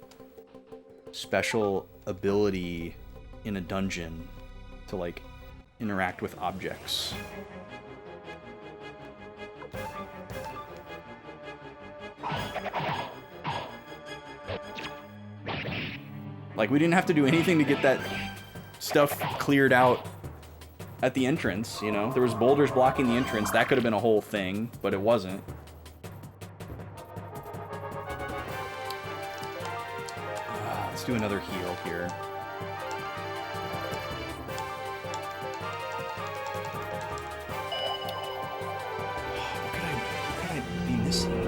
S1: special ability in a dungeon to, like, interact with objects. Like, we didn't have to do anything to get that stuff cleared out at the entrance, you know? There was boulders blocking the entrance. That could have been a whole thing, but it wasn't. Let's do another heal here.
S3: What could I be missing?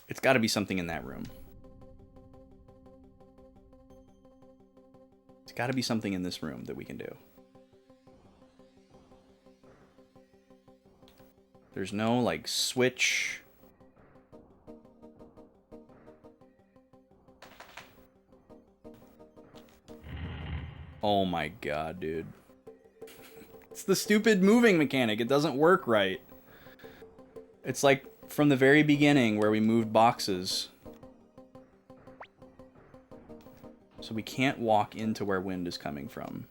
S1: It's got to be something in that room. It's got to be something in this room that we can do. There's no, like, switch. Oh my god, dude. It's the stupid moving mechanic. It doesn't work right. It's like from the very beginning where we moved boxes. So we can't walk into where wind is coming from.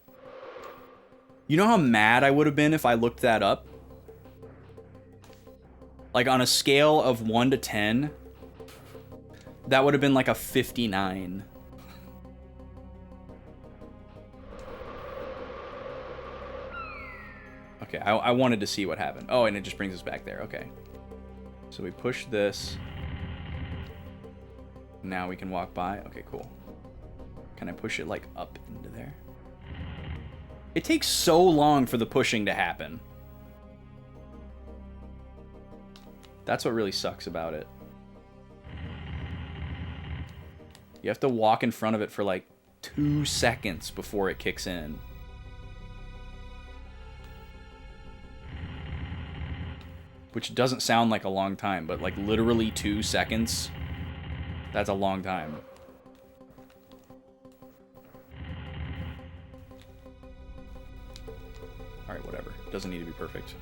S1: You know how mad I would have been if I looked that up? Like on a scale of 1 to 10, that would have been like a 59. Okay, I wanted to see what happened. Oh, and it just brings us back there. Okay. So we push this. Now we can walk by. Okay, cool. Can I push it, like, up into there? It takes so long for the pushing to happen. That's what really sucks about it. You have to walk in front of it for, like, 2 seconds before it kicks in. Which doesn't sound like a long time, but like literally 2 seconds, that's a long time. Alright, whatever. Doesn't need to be perfect.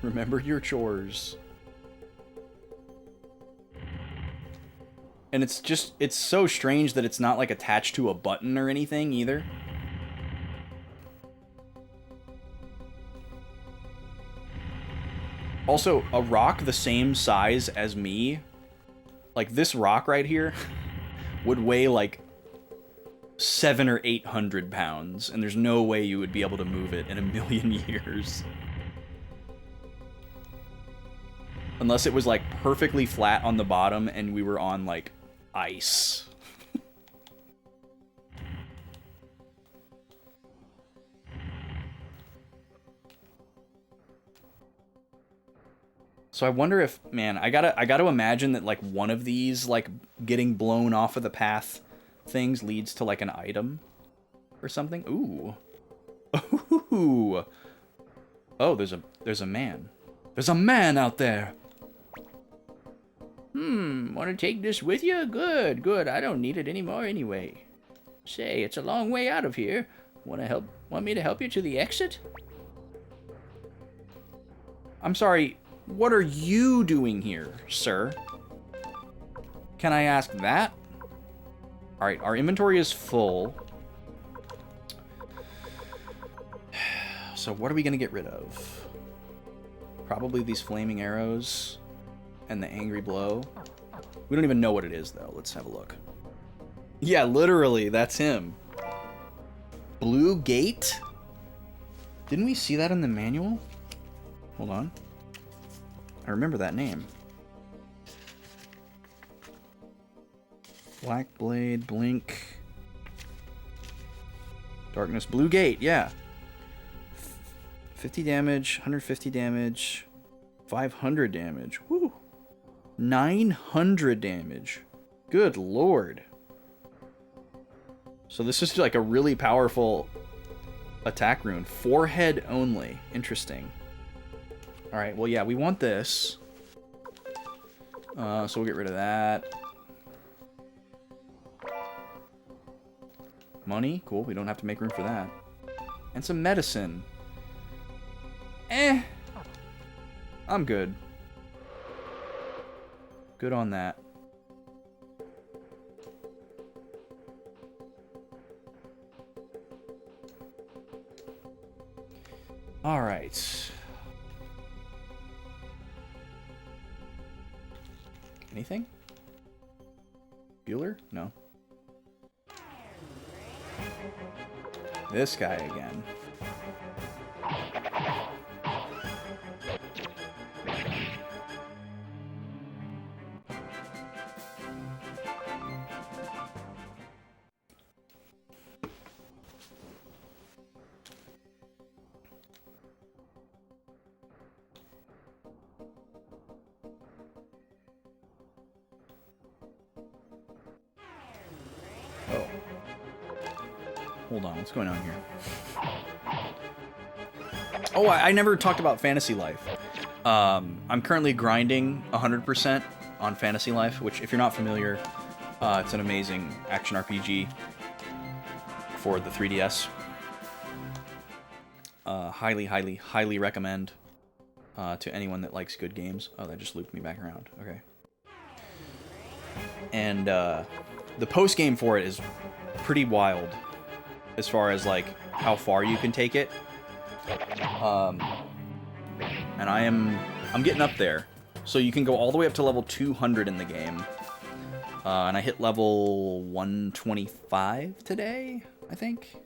S1: Remember your chores. And it's just, it's so strange that it's not like attached to a button or anything either. Also, a rock the same size as me, like this rock right here, would weigh like 700 or 800 pounds, and there's no way you would be able to move it in a million years. Unless it was like perfectly flat on the bottom and we were on like ice. So I wonder if, man, I gotta imagine that like one of these like getting blown off of the path things leads to like an item or something. Ooh. Ooh. Oh, there's a man. There's a man out there. Want to take this with you? Good, good. I don't need it anymore anyway. Say, it's a long way out of here. Want me to help you to the exit? I'm sorry. What are you doing here, sir? Can I ask that? Alright, our inventory is full. So what are we going to get rid of? Probably these flaming arrows and the angry blow. We don't even know what it is, though. Let's have a look. Yeah, literally, that's him. Blue Gate? Didn't we see that in the manual? Hold on. I remember that name. Black Blade, Blink. Darkness, Blue Gate, yeah. 50 damage, 150 damage, 500 damage. Woo! 900 damage. Good lord. So this is like a really powerful attack rune. Forehead only. Interesting. Alright, well, yeah, we want this. So we'll get rid of that. Money. Cool, we don't have to make room for that. And some medicine. I'm good. Good on that. Alright. Anything? Bueller? No. This guy again. Oh. Hold on, what's going on here? Oh, I never talked about Fantasy Life. I'm currently grinding 100% on Fantasy Life, which, if you're not familiar, it's an amazing action RPG for the 3DS. Highly, highly, highly recommend to anyone that likes good games. Oh, that just looped me back around. Okay. And the post game for it is pretty wild, as far as like how far you can take it. And I'm getting up there, so you can go all the way up to level 200 in the game. And I hit level 125 today, I think.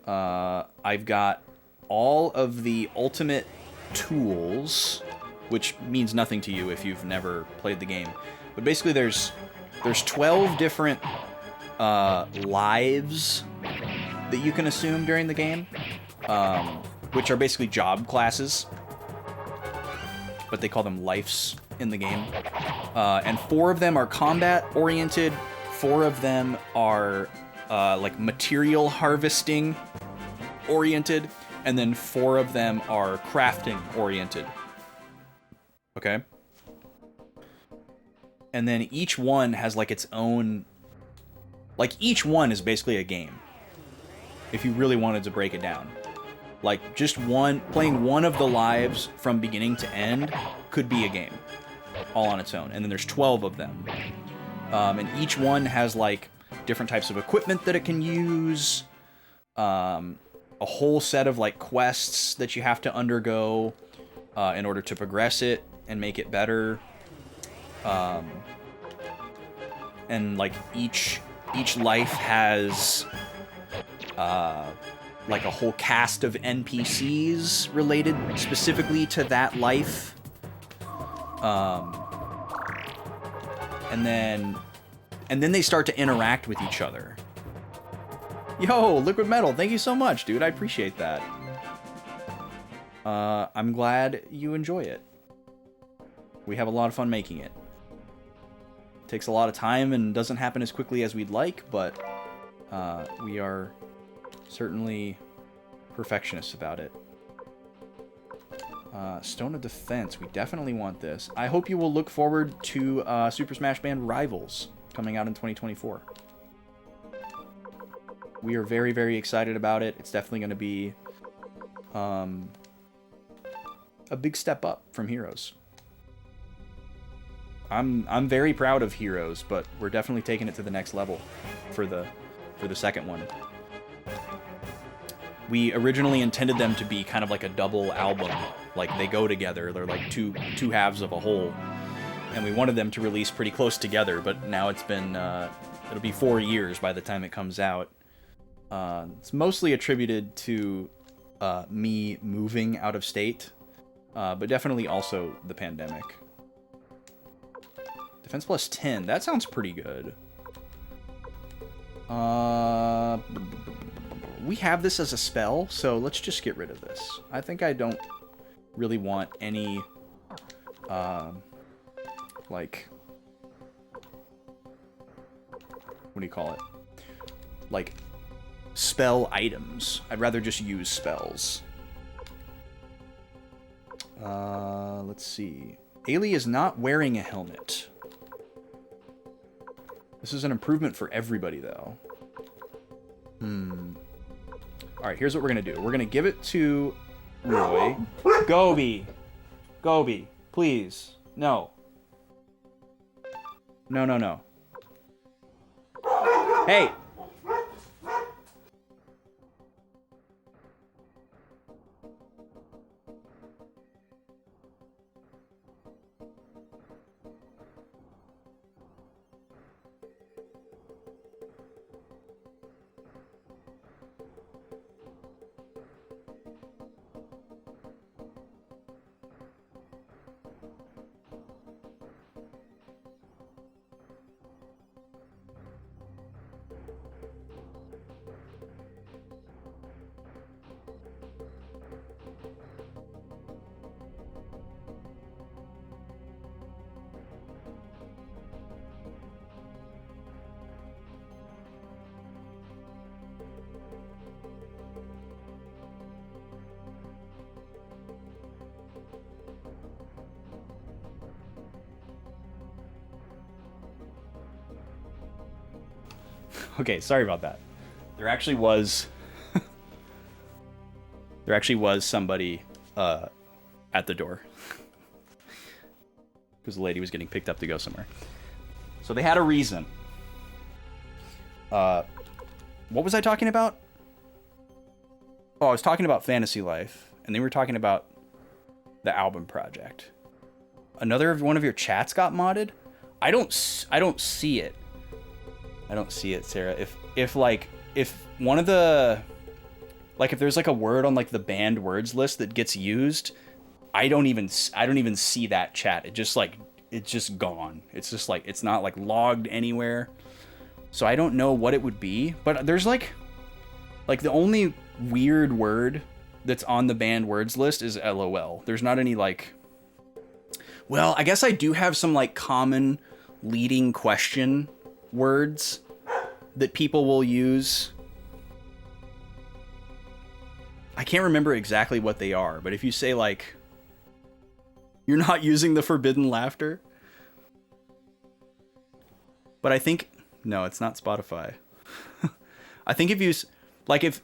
S1: I've got all of the ultimate tools, which means nothing to you if you've never played the game. But basically there's 12 different lives that you can assume during the game, which are basically job classes, but they call them lives in the game. And 4 of them are combat oriented, 4 of them are like material harvesting oriented, and then 4 of them are crafting oriented. Okay? And then each one has like its own, like each one is basically a game, if you really wanted to break it down. Like just playing one of the lives from beginning to end could be a game all on its own. And then there's 12 of them. And each one has like different types of equipment that it can use, a whole set of like quests that you have to undergo in order to progress it and make it better. And like each life has like a whole cast of NPCs related specifically to that life. And then they start to interact with each other. Yo, Liquid Metal, thank you so much, dude. I appreciate that. I'm glad you enjoy it. We have a lot of fun making it. Takes a lot of time and doesn't happen as quickly as we'd like, but we are certainly perfectionists about it. Stone of Defense, we definitely want this. I hope you will look forward to Super Smash Band Rivals coming out in 2024. We are very, very excited about it. It's definitely going to be a big step up from Heroes. I'm very proud of Heroes, but we're definitely taking it to the next level for the second one. We originally intended them to be kind of like a double album, like they go together. They're like two halves of a whole, and we wanted them to release pretty close together. But now it's been it'll be 4 years by the time it comes out. It's mostly attributed to me moving out of state, but definitely also the pandemic. Defense plus 10. That sounds pretty good. We have this as a spell, so let's just get rid of this. I think I don't really want any, like, what do you call it? Like, spell items. I'd rather just use spells. Let's see. Ailey is not wearing a helmet. This is an improvement for everybody, though. Alright, here's what we're gonna do. We're gonna give it to Roy. Gobi! Gobi, please. No. No, no, no. Hey! Okay, sorry about that. There actually was somebody at the door. Because the lady was getting picked up to go somewhere. So they had a reason. What was I talking about? Oh, I was talking about Fantasy Life, and they were talking about the album project. Another one of your chats got modded? I don't see it. I don't see it, Sarah. If one of the, like, if there's like a word on like the banned words list that gets used, I don't even see that chat. It's just gone. It's just like, it's not like logged anywhere. So I don't know what it would be, but there's like the only weird word that's on the banned words list is LOL. There's not any like, well, I guess I do have some like common leading question words that people will use. I can't remember exactly what they are, but if you say like, you're not using the forbidden laughter. But I think, no, it's not Spotify. I think if you, like if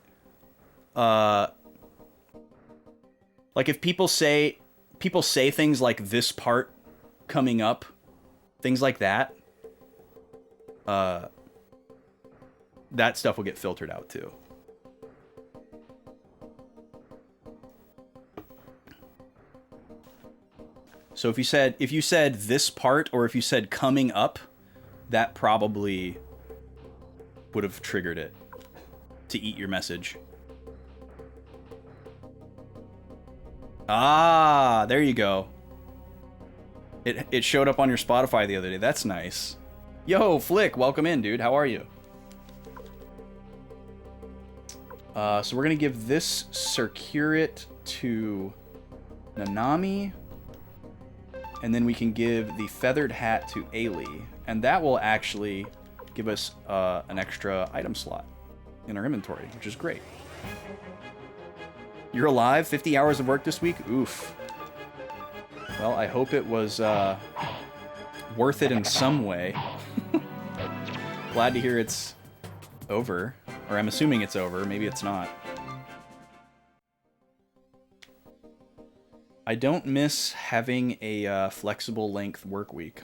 S1: people say things like this part coming up, things like that, that stuff will get filtered out too. So if you said this part, or if you said coming up, that probably would have triggered it to eat your message. Ah, there you go. It showed up on your Spotify the other day. That's nice. Yo, Flick, welcome in, dude. How are you? So we're gonna give this Circuit to Nanami. And then we can give the feathered hat to Ailey. And that will actually give us an extra item slot in our inventory, which is great. You're alive? 50 hours of work this week? Oof. Well, I hope it was worth it in some way. Glad to hear it's over. Or I'm assuming it's over. Maybe it's not. I don't miss having a flexible length work week.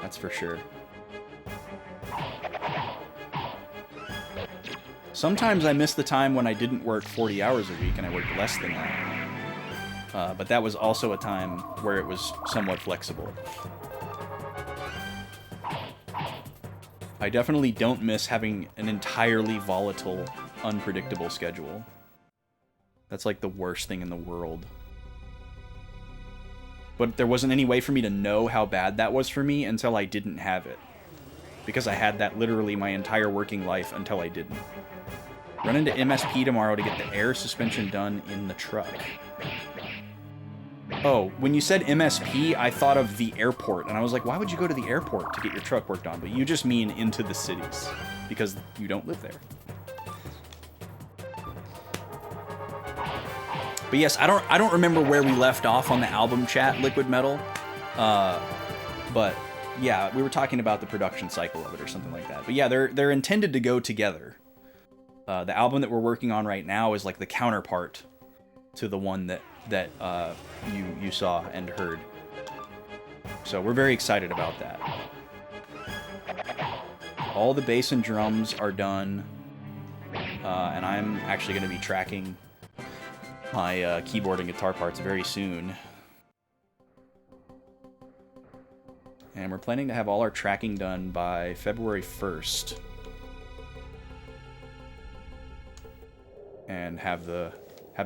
S1: That's for sure. Sometimes I miss the time when I didn't work 40 hours a week and I worked less than that. But that was also a time where it was somewhat flexible. I definitely don't miss having an entirely volatile, unpredictable schedule. That's like the worst thing in the world. But there wasn't any way for me to know how bad that was for me until I didn't have it. Because I had that literally my entire working life until I didn't. Run into MSP tomorrow to get the air suspension done in the truck. Oh, when you said MSP, I thought of the airport. And I was like, why would you go to the airport to get your truck worked on? But you just mean into the cities. Because you don't live there. But yes, I don't remember where we left off on the album chat, Liquid Metal. But yeah, we were talking about the production cycle of it or something like that. But yeah, they're intended to go together. The album that we're working on right now is like the counterpart to the one that you saw and heard. So we're very excited about that. All the bass and drums are done, and I'm actually going to be tracking my keyboard and guitar parts very soon. And we're planning to have all our tracking done by February 1st. And have the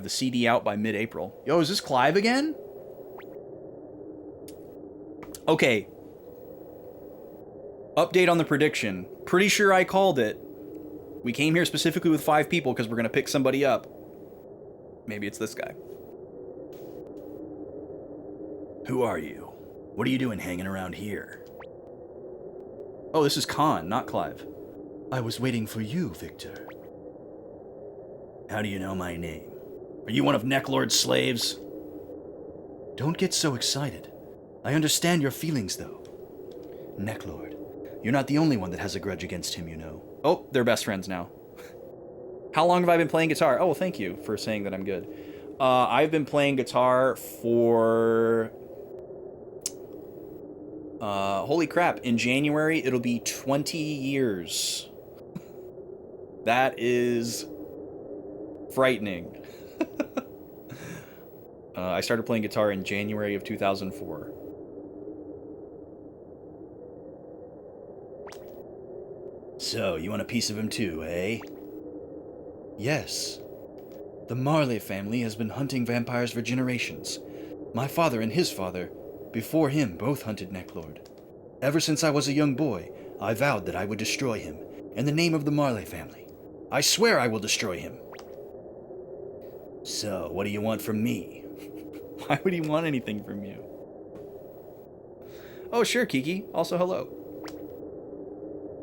S1: CD out by mid-April. Yo, is this Clive again? Okay. Update on the prediction. Pretty sure I called it. We came here specifically with 5 people because we're going to pick somebody up. Maybe it's this guy.
S3: Who are you? What are you doing hanging around here?
S1: Oh, this is Khan, not Clive.
S3: I was waiting for you, Victor. How do you know my name? Are you one of Necklord's slaves? Don't get so excited. I understand your feelings, though. Necklord, You're not the only one that has a grudge against him, you know.
S1: Oh, they're best friends now. How long have I been playing guitar? Oh, well, thank you for saying that I'm good. I've been playing guitar for... holy crap, in January it'll be 20 years. That is frightening. I started playing guitar in January of 2004.
S3: So, you want a piece of him too, eh?
S4: Yes. The Marley family has been hunting vampires for generations. My father and his father, before him, both hunted Necklord. Ever since I was a young boy, I vowed that I would destroy him, in the name of the Marley family. I swear I will destroy him.
S3: So, what do you want from me?
S1: Why would he want anything from you? Oh, sure, Kiki. Also, hello.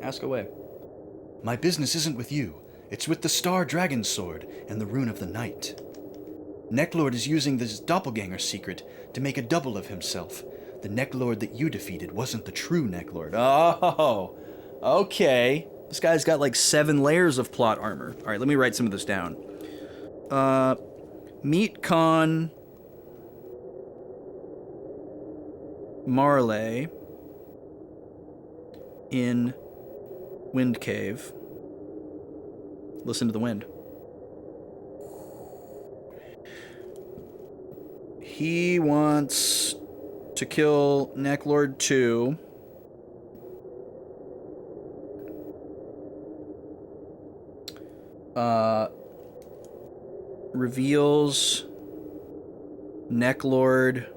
S1: Ask away.
S4: My business isn't with you. It's with the Star Dragon Sword and the Rune of the Night. Necklord is using this doppelganger secret to make a double of himself. The Necklord that you defeated wasn't the true Necklord.
S1: Oh, okay. This guy's got like 7 layers of plot armor. All right, let me write some of this down. Meet Con Marley in Wind Cave. Listen to the wind. He wants to kill Necklord 2. Reveals Necklord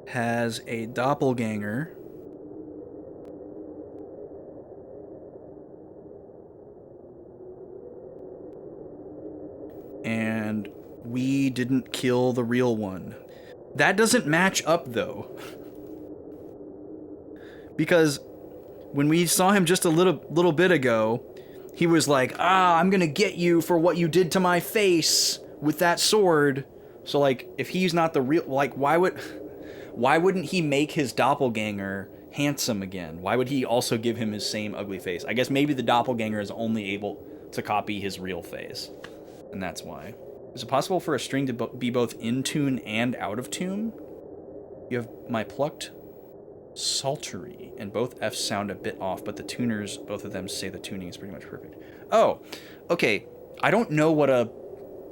S1: has a doppelganger. And we didn't kill the real one. That doesn't match up, though. Because when we saw him just a little bit ago, he was like, I'm gonna get you for what you did to my face with that sword. So, like, if he's not the real... Like, why wouldn't he make his doppelganger handsome again? Why would he also give him his same ugly face? I guess maybe the doppelganger is only able to copy his real face. And that's why. Is it possible for a string to be both in tune and out of tune? You have my plucked psaltery, and both F's sound a bit off, but the tuners, both of them say the tuning is pretty much perfect. Oh, okay. I don't know what a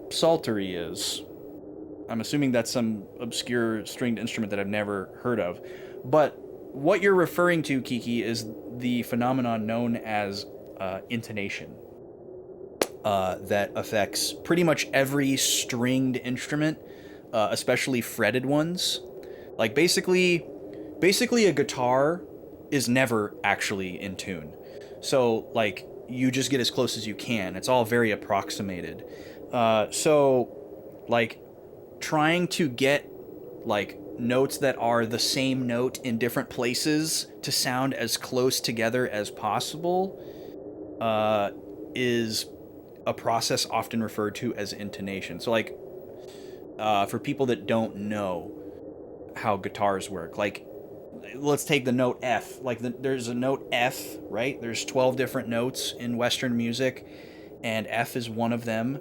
S1: psaltery is. I'm assuming that's some obscure stringed instrument that I've never heard of. But what you're referring to, Kiki, is the phenomenon known as intonation. That affects pretty much every stringed instrument, especially fretted ones. Like, basically a guitar is never actually in tune. So, like, you just get as close as you can. It's all very approximated. So, like, trying to get, like, notes that are the same note in different places to sound as close together as possible is a process often referred to as intonation. So, like, for people that don't know how guitars work, like, let's take the note F. Like, there's a note F, right? There's 12 different notes in Western music, and F is one of them.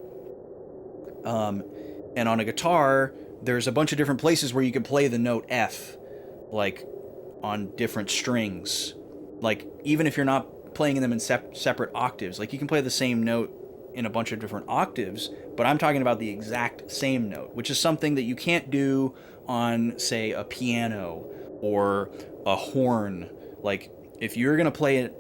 S1: And on a guitar, there's a bunch of different places where you can play the note F, like, on different strings. Like, even if you're not playing them in separate octaves, like, you can play the same note in a bunch of different octaves, but I'm talking about the exact same note, which is something that you can't do on, say, a piano or a horn. Like, if you're going to play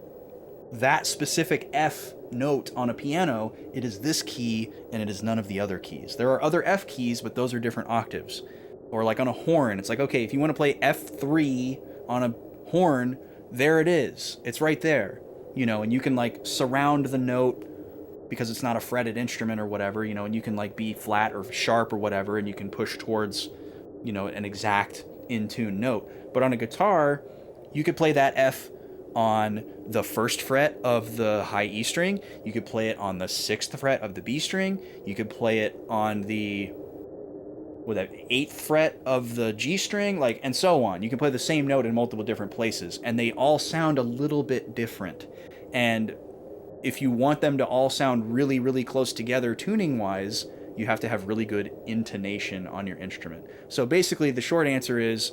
S1: that specific F note on a piano, it is this key and it is none of the other keys. There are other F keys, but those are different octaves. Or like on a horn, it's like, okay, if you want to play F3 on a horn, there it is. It's right there, you know, and you can, like, surround the note because it's not a fretted instrument or whatever, you know, and you can, like, be flat or sharp or whatever, and you can push towards, you know, an exact in-tune note. But on a guitar, you could play that F on the 1st fret of the high E string, you could play it on the 6th fret of the B string, you could play it on the with that 8th fret of the G string, like, and so on. You can play the same note in multiple different places, and they all sound a little bit different. And if you want them to all sound really, really close together tuning-wise, you have to have really good intonation on your instrument. So basically, the short answer is,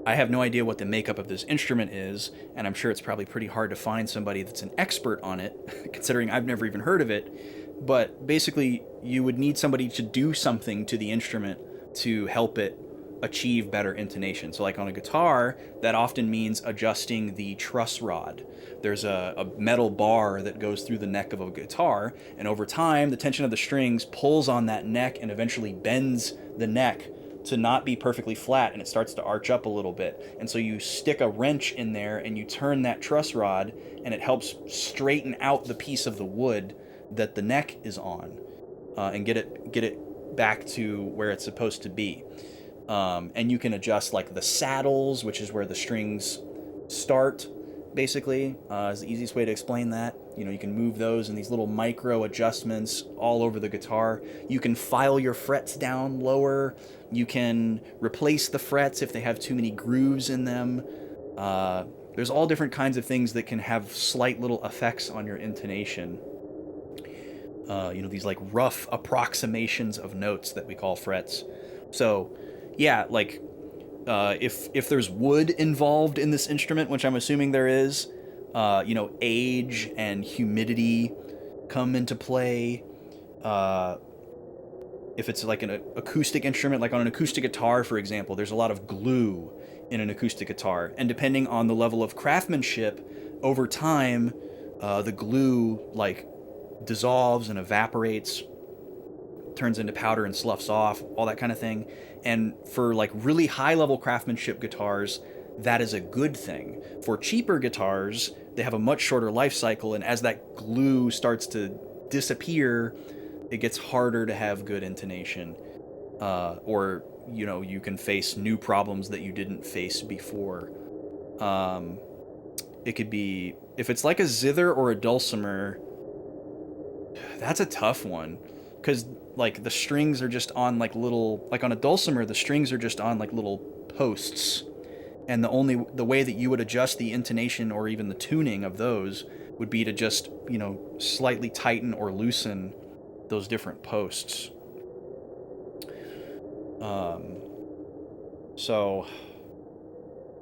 S1: I have no idea what the makeup of this instrument is, and I'm sure it's probably pretty hard to find somebody that's an expert on it, considering I've never even heard of it. But basically, you would need somebody to do something to the instrument to help it achieve better intonation. So like on a guitar, that often means adjusting the truss rod. There's a metal bar that goes through the neck of a guitar, and over time, the tension of the strings pulls on that neck and eventually bends the neck to not be perfectly flat, and it starts to arch up a little bit. And so you stick a wrench in there and you turn that truss rod, and it helps straighten out the piece of the wood that the neck is on, and get it back to where it's supposed to be. And you can adjust like the saddles, which is where the strings start, basically, is the easiest way to explain that. You know, you can move those in these little micro adjustments all over the guitar. You can file your frets down lower. You can replace the frets if they have too many grooves in them. There's all different kinds of things that can have slight little effects on your intonation. You know, these like rough approximations of notes that we call frets. So, yeah, like, if there's wood involved in this instrument, which I'm assuming there is, you know, age and humidity come into play. If it's like an acoustic instrument, like on an acoustic guitar, for example, there's a lot of glue in an acoustic guitar. And depending on the level of craftsmanship, over time, the glue, like, dissolves and evaporates, turns into powder and sloughs off, all that kind of thing. And for like really high level craftsmanship guitars, that is a good thing. For cheaper guitars, they have a much shorter life cycle, and as that glue starts to disappear, it gets harder to have good intonation. Or, you know, you can face new problems that you didn't face before. It could be, if it's like a zither or a dulcimer, that's a tough one, because like the strings are just on like little, like on a dulcimer, the strings are just on like little posts, and the way that you would adjust the intonation or even the tuning of those would be to just, you know, slightly tighten or loosen those different posts. So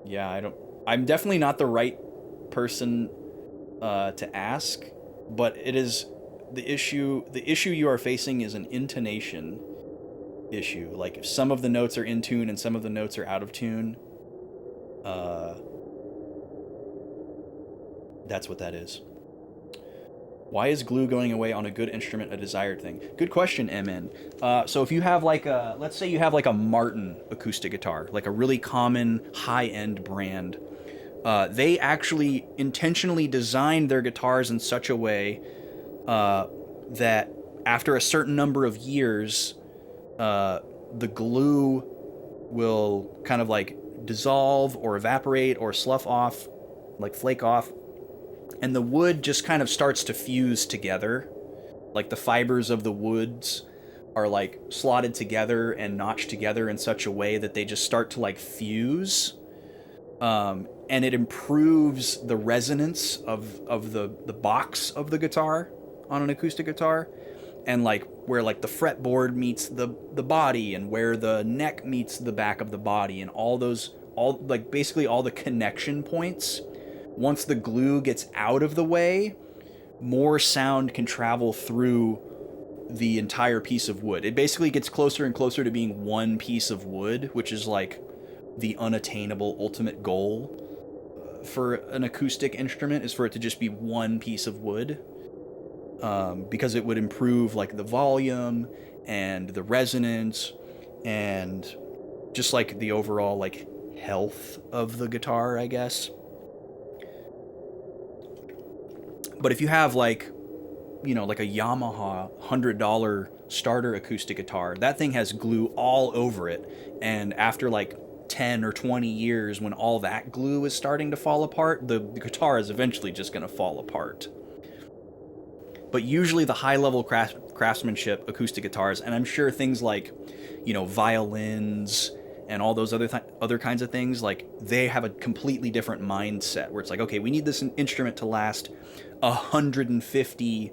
S1: yeah, I'm definitely not the right person to ask, but it is the issue you are facing is an intonation issue. Like, if some of the notes are in tune and some of the notes are out of tune, that's what that is. Why is glue going away on a good instrument a desired thing? Good question, MN. So if you have like let's say you have like a Martin acoustic guitar, like a really common high-end brand, they actually intentionally designed their guitars in such a way that after a certain number of years, the glue will kind of like dissolve or evaporate or slough off, like flake off, and the wood just kind of starts to fuse together. Like the fibers of the woods are like slotted together and notched together in such a way that they just start to like fuse. And it improves the resonance of the box of the guitar on an acoustic guitar, and like where like the fretboard meets the body, and where the neck meets the back of the body, and all like basically all the connection points. Once the glue gets out of the way, more sound can travel through the entire piece of wood. It basically gets closer and closer to being one piece of wood, which is like the unattainable ultimate goal for an acoustic instrument, is for it to just be one piece of wood, because it would improve like the volume and the resonance and just like the overall like health of the guitar, I guess. But if you have like, you know, like a Yamaha $100 starter acoustic guitar, that thing has glue all over it, and after like 10 or 20 years, when all that glue is starting to fall apart, the guitar is eventually just going to fall apart. but usually the high-level craftsmanship acoustic guitars, and I'm sure things like, you know, violins and all those other kinds of things, like, they have a completely different mindset where it's like, okay, we need this instrument to last 150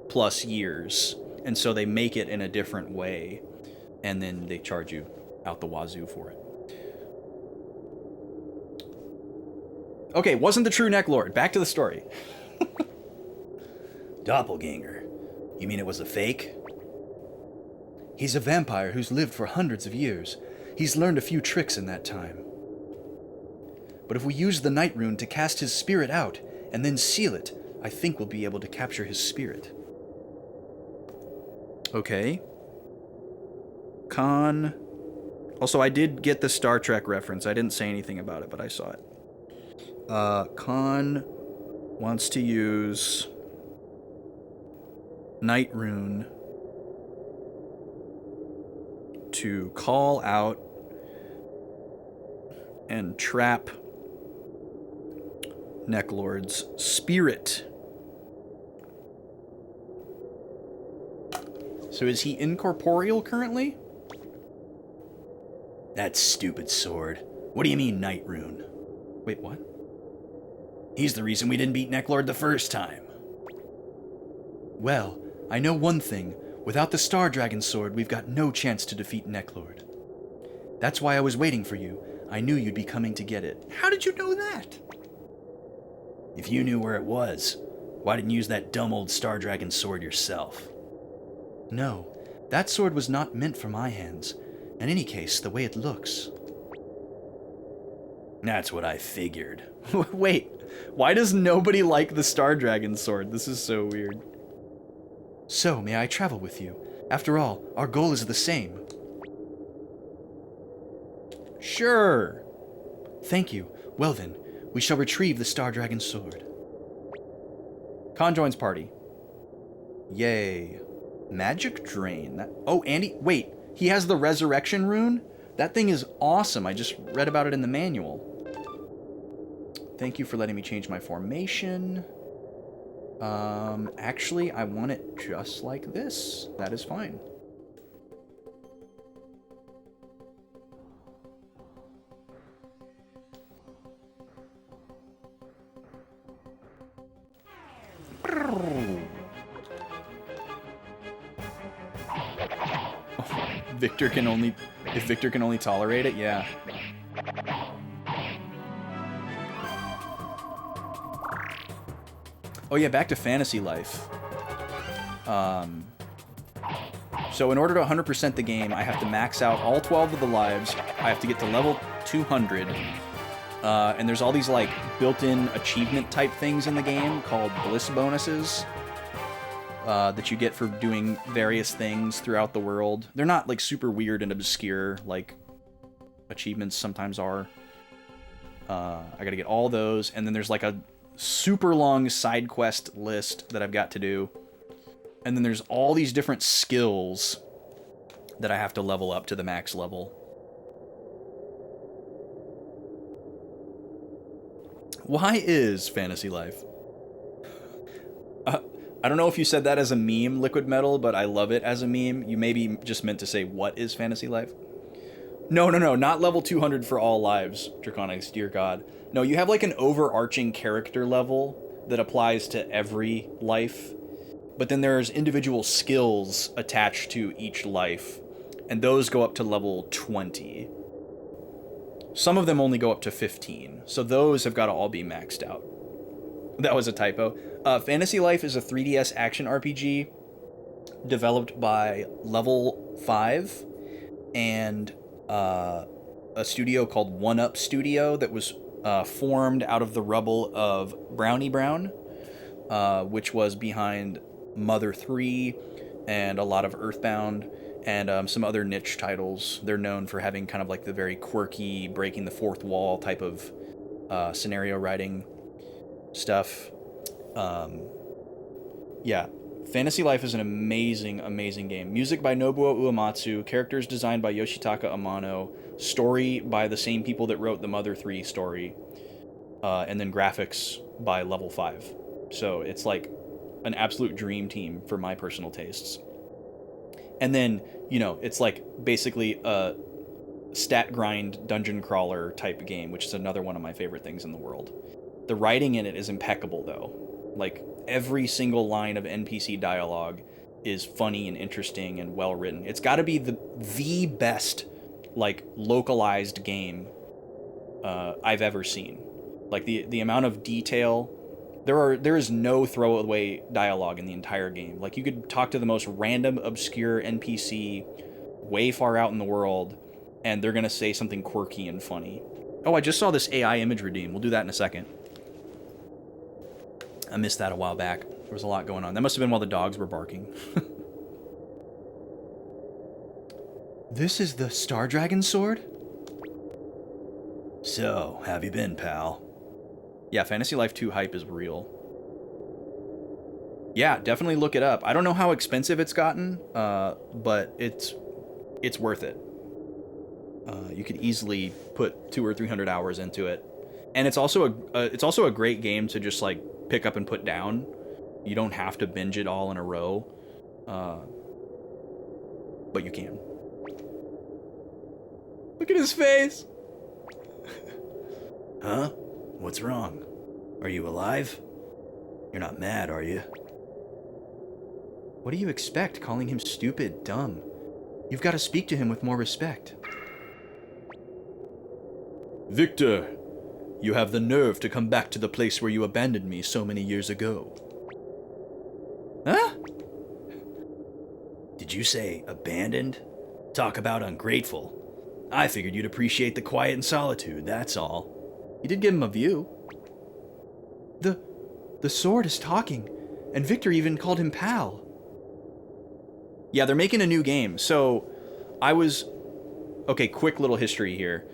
S1: plus years, and so they make it in a different way, and then they charge you out the wazoo for it. Okay, wasn't the true Necklord. Back to the story.
S3: Doppelganger. You mean it was a fake?
S4: He's a vampire who's lived for hundreds of years. He's learned a few tricks in that time. But if we use the night rune to cast his spirit out and then seal it, I think we'll be able to capture his spirit.
S1: Okay. Khan. Also, I did get the Star Trek reference. I didn't say anything about it, but I saw it. Khan wants to use Night Rune to call out and trap Necklord's spirit. So is he incorporeal currently?
S3: That stupid sword. What do you mean, Night Rune?
S1: Wait, what?
S3: He's the reason we didn't beat Necklord the first time.
S4: Well, I know one thing. Without the Star Dragon Sword, we've got no chance to defeat Necklord. That's why I was waiting for you. I knew you'd be coming to get it.
S1: How did you know that?
S3: If you knew where it was, why didn't you use that dumb old Star Dragon Sword yourself?
S4: No, that sword was not meant for my hands. In any case, the way it looks.
S3: That's what I figured.
S1: Wait, why does nobody like the Star Dragon Sword? This is so weird.
S4: So, may I travel with you? After all, our goal is the same.
S1: Sure.
S4: Thank you. Well then, we shall retrieve the Star Dragon Sword.
S1: Khan joins party. Yay. Magic Drain. Oh, Andy, wait. He has the Resurrection Rune? That thing is awesome. I just read about it in the manual. Thank you for letting me change my formation. Actually, I want it just like this. That is fine. Victor can only... If Victor can only tolerate it, yeah. Oh yeah, back to fantasy life. So in order to 100% the game, I have to max out all 12 of the lives. I have to get to level 200. And there's all these like built-in achievement type things in the game called bliss bonuses that you get for doing various things throughout the world. They're not like super weird and obscure like achievements sometimes are. I gotta get all those, and then there's like a super long side quest list that I've got to do. And then there's all these different skills that I have to level up to the max level. Why is Fantasy Life? I don't know if you said that as a meme, Liquid Metal, but I love it as a meme. You maybe just meant to say, what is Fantasy Life? No, not level 200 for all lives, Draconix, dear God. No, you have like an overarching character level that applies to every life, but then there's individual skills attached to each life, and those go up to level 20. Some of them only go up to 15, so those have got to all be maxed out. That was a typo. Fantasy Life is a 3DS action RPG developed by Level 5 and a studio called One Up Studio that was formed out of the rubble of Brownie Brown, which was behind Mother 3 and a lot of Earthbound and some other niche titles. They're known for having kind of like the very quirky, breaking the fourth wall type of scenario writing stuff. Yeah, Fantasy Life is an amazing, amazing game. Music by Nobuo Uematsu, characters designed by Yoshitaka Amano, story by the same people that wrote the Mother 3 story, and then graphics by Level 5. So it's like an absolute dream team for my personal tastes. And then, you know, it's like basically a stat grind dungeon crawler type game, which is another one of my favorite things in the world. The writing in it is impeccable, though. Like, every single line of NPC dialogue is funny and interesting and well written. It's got to be the best, like, localized game I've ever seen. Like, the amount of detail, there is no throwaway dialogue in the entire game. Like, you could talk to the most random, obscure NPC way far out in the world, and they're gonna say something quirky and funny. Oh, I just saw this AI image redeem. We'll do that in a second. I missed that a while back. There was a lot going on. That must have been while the dogs were barking.
S4: This is the Star Dragon sword?
S3: So, have you been, pal?
S1: Yeah, Fantasy Life 2 hype is real. Yeah, definitely look it up. I don't know how expensive it's gotten, but it's worth it. You could easily put 200 or 300 hours into it, and it's also a great game to just like pick up and put down. You don't have to binge it all in a row, but you can. Look at his face.
S3: Huh? What's wrong? Are you alive? You're not mad, are you?
S4: What do you expect, calling him stupid, dumb? You've got to speak to him with more respect.
S1: Victor, you have the nerve to come back to the place where you abandoned me so many years ago.
S4: Huh?
S3: Did you say abandoned? Talk about ungrateful. I figured you'd appreciate the quiet and solitude, that's all.
S1: You did give him a view.
S4: The sword is talking, and Victor even called him pal.
S1: Yeah, they're making a new game. So, okay, quick little history here.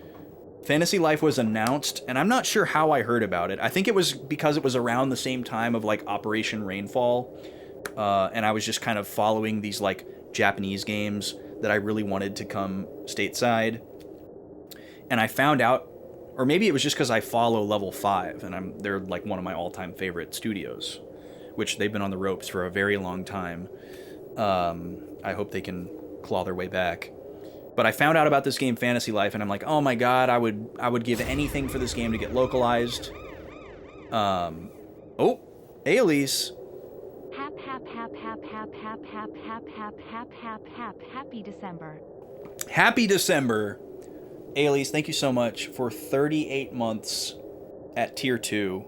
S1: Fantasy Life was announced, and I'm not sure how I heard about it. I think it was because it was around the same time of, like, Operation Rainfall, and I was just kind of following these, like, Japanese games that I really wanted to come stateside. And I found out, or maybe it was just because I follow Level 5, and they're, like, one of my all-time favorite studios, which they've been on the ropes for a very long time. I hope they can claw their way back. But I found out about this game, Fantasy Life, and I'm like, oh my god, I would give anything for this game to get localized. Oh, Ailey's.
S5: Happy December.
S1: Happy December. Ailey's, thank you so much for 38 months at Tier 2.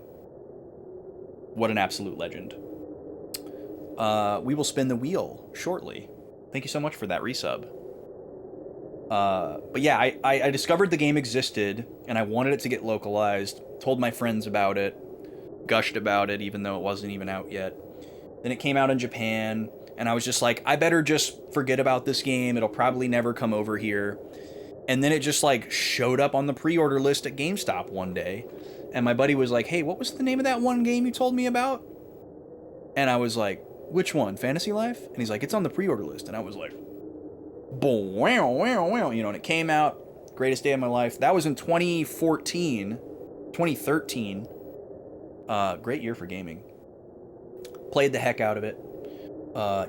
S1: What an absolute legend. We will spin the wheel shortly. Thank you so much for that resub. But yeah, I discovered the game existed, and I wanted it to get localized, told my friends about it, gushed about it, even though it wasn't even out yet. Then it came out in Japan, and I was just like, I better just forget about this game, it'll probably never come over here. And then it just, like, showed up on the pre-order list at GameStop one day, and my buddy was like, hey, what was the name of that one game you told me about? And I was like, which one, Fantasy Life? And he's like, it's on the pre-order list, and I was like, you know, and it came out, greatest day of my life. That was in 2013. Great year for gaming. Played the heck out of it.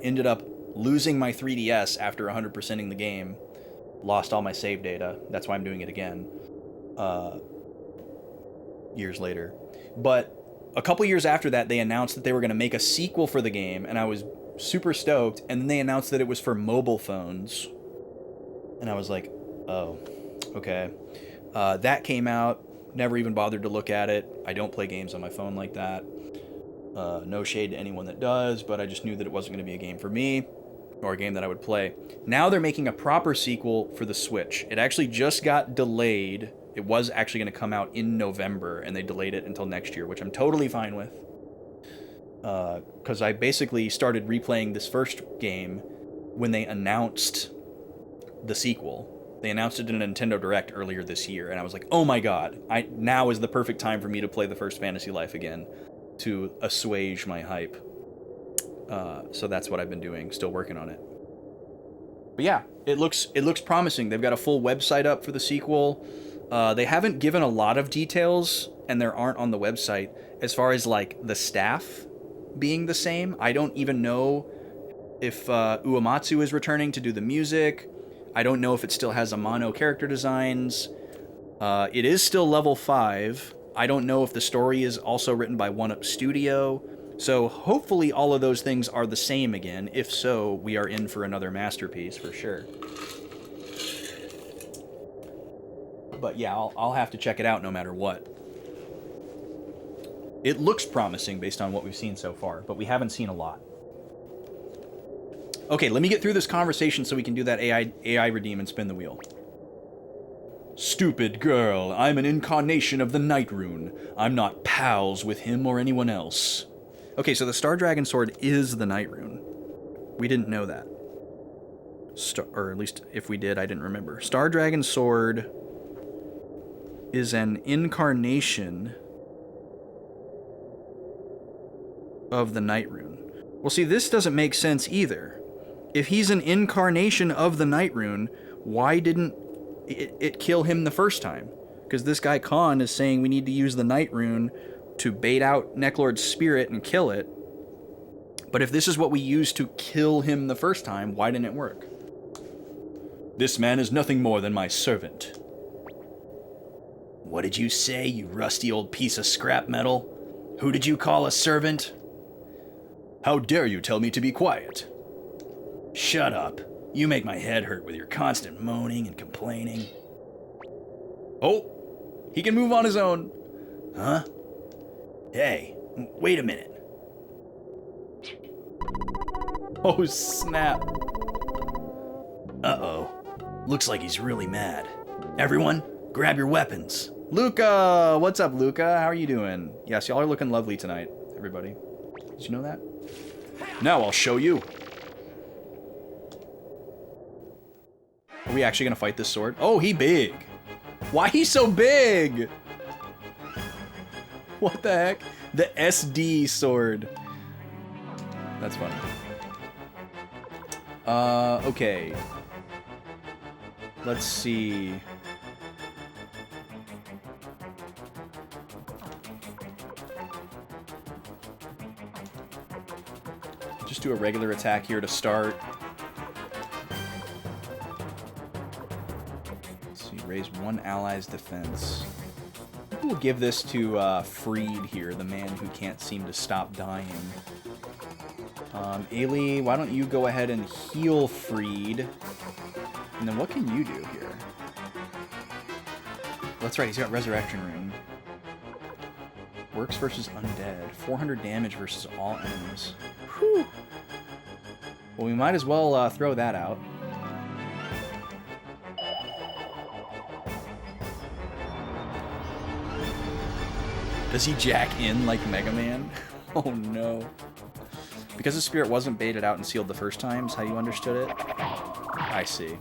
S1: Ended up losing my 3DS after 100%ing the game. Lost all my save data. That's why I'm doing it again. Years later. But a couple years after that, they announced that they were going to make a sequel for the game, and I was super stoked. And then they announced that it was for mobile phones. And I was like, oh, okay. That came out. Never even bothered to look at it. I don't play games on my phone like that. No shade to anyone that does, but I just knew that it wasn't going to be a game for me, or a game that I would play. Now they're making a proper sequel for the Switch. It actually just got delayed. It was actually going to come out in November, and they delayed it until next year, which I'm totally fine with. Because I basically started replaying this first game when they announced the sequel. They announced it in a Nintendo Direct earlier this year, and I was like, oh my god, now is the perfect time for me to play the first Fantasy Life again, to assuage my hype. So that's what I've been doing, still working on it. But yeah, it looks promising. They've got a full website up for the sequel. They haven't given a lot of details, and there aren't on the website, as far as like the staff being the same. I don't even know if Uematsu is returning to do the music. I don't know if it still has Amano character designs. It is still level 5. I don't know if the story is also written by One Up Studio. So hopefully all of those things are the same again. If so, we are in for another masterpiece for sure. But yeah, I'll have to check it out no matter what. It looks promising based on what we've seen so far, but we haven't seen a lot. Okay, let me get through this conversation so we can do that AI redeem and spin the wheel. Stupid girl, I'm an incarnation of the Night Rune. I'm not pals with him or anyone else. Okay, so the Star Dragon Sword is the Night Rune. We didn't know that. Or at least if we did, I didn't remember. Star Dragon Sword is an incarnation of the Night Rune. Well, see, this doesn't make sense either. If he's an incarnation of the Night Rune, why didn't it kill him the first time? Because this guy Khan is saying we need to use the Night Rune to bait out Necklord's spirit and kill it. But if this is what we used to kill him the first time, why didn't it work? This man is nothing more than my servant.
S3: What did you say, you rusty old piece of scrap metal? Who did you call a servant?
S4: How dare you tell me to be quiet?
S3: Shut up. You make my head hurt with your constant moaning and complaining.
S1: Oh, he can move on his own.
S3: Huh? Hey, wait a minute.
S1: Oh, snap.
S3: Uh-oh. Looks like he's really mad. Everyone, grab your weapons.
S1: Luca! What's up, Luca? How are you doing? Yes, y'all are looking lovely tonight, everybody. Did you know that? Now I'll show you. Are we actually gonna fight this sword? Oh, he big. Why he so big? What the heck? The SD sword. That's funny. Okay. Let's see. Just do a regular attack here to start. Let's see, raise one ally's defense. We'll give this to Freed here, the man who can't seem to stop dying. Ailey, why don't you go ahead and heal Freed? And then what can you do here? That's right, he's got Resurrection Rune. Works versus undead. 400 damage versus all enemies. Whew. Well, we might as well throw that out. Does he jack in like Mega Man? Oh no. Because the spirit wasn't baited out and sealed the first time, is how you understood it? I see.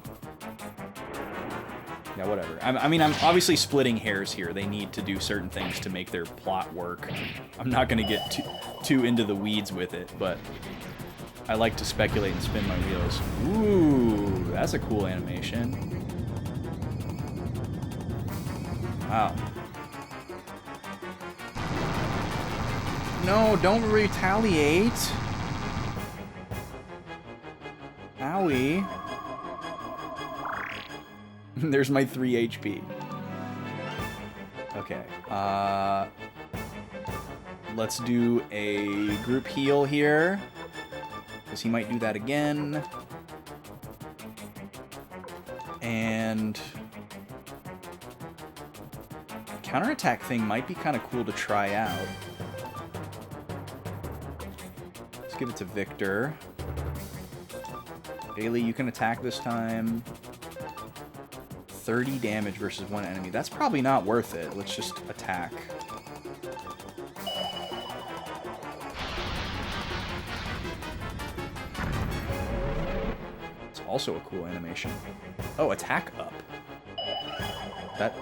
S1: Yeah, whatever. I mean, I'm obviously splitting hairs here. They need to do certain things to make their plot work. I'm not going to get too into the weeds with it, but I like to speculate and spin my wheels. Ooh, that's a cool animation. Wow. No, don't retaliate. Owie. There's my 3 HP. Okay. Let's do a group heal here, because he might do that again. And counterattack thing might be kind of cool to try out. Let's give it to Victor. Bailey, you can attack this time. 30 damage versus one enemy. That's probably not worth it. Let's just attack. It's also a cool animation. Oh, attack up. That...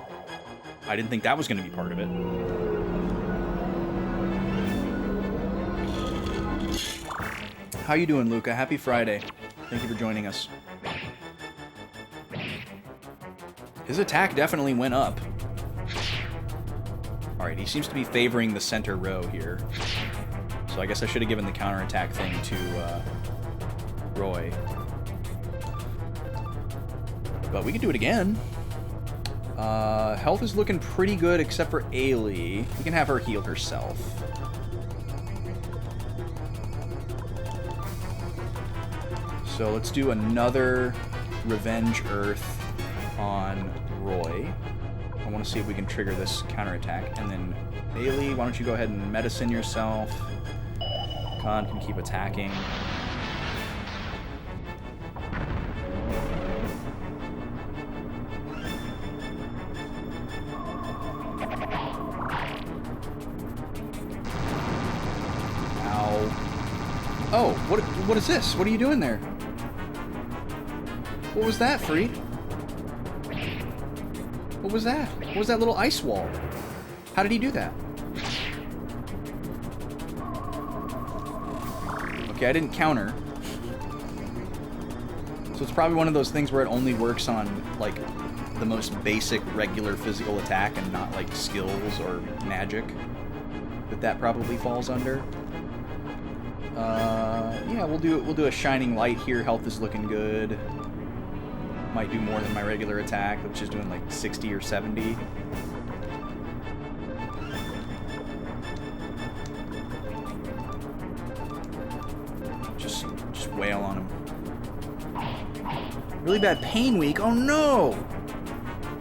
S1: I didn't think that was going to be part of it. How you doing, Luca? Happy Friday. Thank you for joining us. His attack definitely went up. Alright, he seems to be favoring the center row here. So So I guess I should have given the counterattack thing to Roy. But we can do it again. Health is looking pretty good except for Ailey. We can have her heal herself. So let's do another Revenge Earth on Roy. I want to see if we can trigger this counterattack. And then Ailey, why don't you go ahead and medicine yourself. Khan can keep attacking. Oh, what is this? What are you doing there? What was that, Freed? What was that? What was that little ice wall? How did he do that? Okay, I didn't counter. So it's probably one of those things where it only works on, like, the most basic regular physical attack and not, like, skills or magic. That probably falls under. Yeah, we'll do a shining light here. Health is looking good. Might do more than my regular attack, which is doing like 60 or 70. Just wail on him. Really bad pain week. Oh no!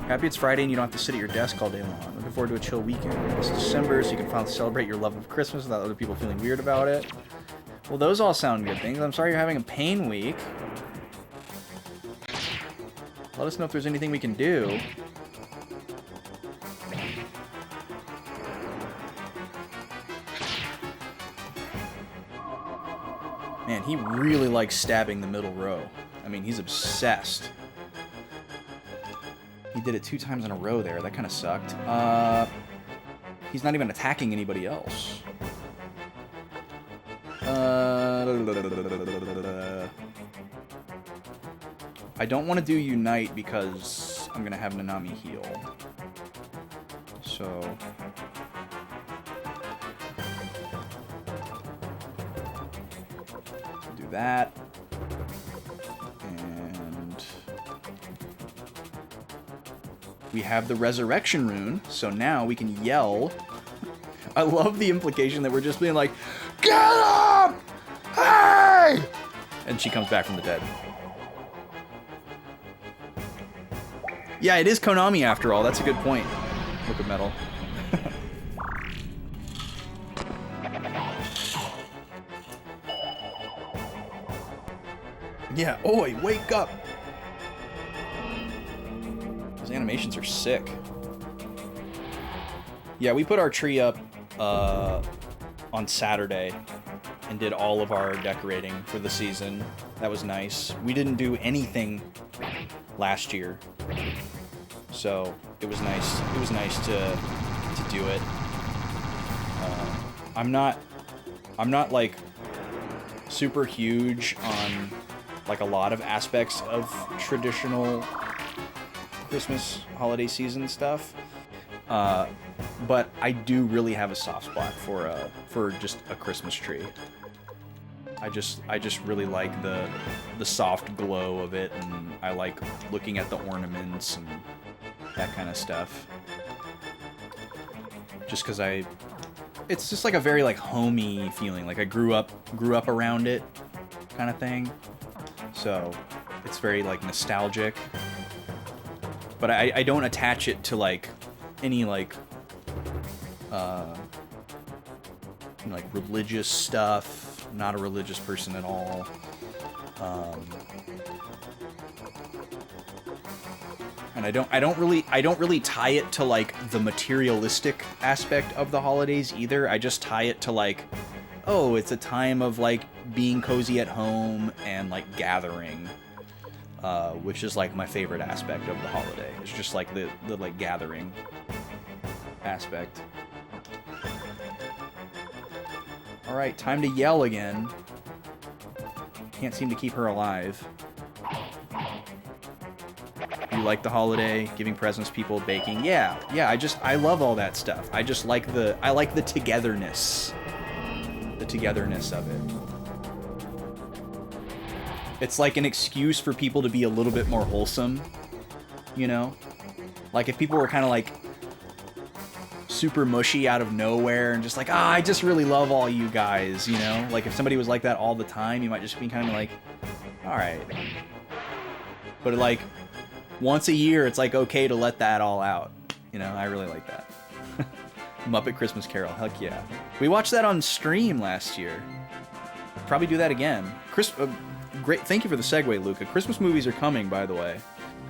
S1: Happy it's Friday and you don't have to sit at your desk all day long. Looking forward to a chill weekend. It's December, so you can finally celebrate your love of Christmas without other people feeling weird about it. Well, those all sound good things. I'm sorry you're having a pain week. Let us know if there's anything we can do. Man, he really likes stabbing the middle row. I mean, he's obsessed. He did it 2 times in a row there. That kind of sucked. He's not even attacking anybody else. I don't want to do Unite because I'm going to have Nanami heal. So... do that. And... we have the Resurrection Rune, so now we can yell. I love the implication that we're just being like, "Get up! Hey!" And she comes back from the dead. Yeah, it is Konami after all. That's a good point. Liquid Metal. Yeah, oi, wake up! Those animations are sick. Yeah, we put our tree up on Saturday and did all of our decorating for the season. That was nice. We didn't do anything last year, so it was nice. It was nice to do it. I'm not like super huge on like a lot of aspects of traditional Christmas holiday season stuff, but I do really have a soft spot for just a Christmas tree. I just really like the soft glow of it, and I like looking at the ornaments and that kind of stuff. Just because it's just like a very like homey feeling. Like I grew up around it, kind of thing. So it's very like nostalgic. But I don't attach it to like any like religious stuff. I'm not a religious person at all. And I don't really tie it to like the materialistic aspect of the holidays either. I just tie it to like, oh, it's a time of like being cozy at home and like gathering, which is like my favorite aspect of the holiday. It's just like the like gathering aspect. All right, time to yell again. Can't seem to keep her alive. You like the holiday, giving presents, people, baking. Yeah, I love all that stuff. I just like the togetherness the togetherness of it. It's like an excuse for people to be a little bit more wholesome, you know? Like if people were kind of like super mushy out of nowhere and just like, I just really love all you guys, you know? Like if somebody was like that all the time, you might just be kind of like, all right. But like once a year, it's like okay to let that all out. You know, I really like that. Muppet Christmas Carol, heck yeah. We watched that on stream last year. Probably do that again. Great, thank you for the segue, Luca. Christmas movies are coming, by the way.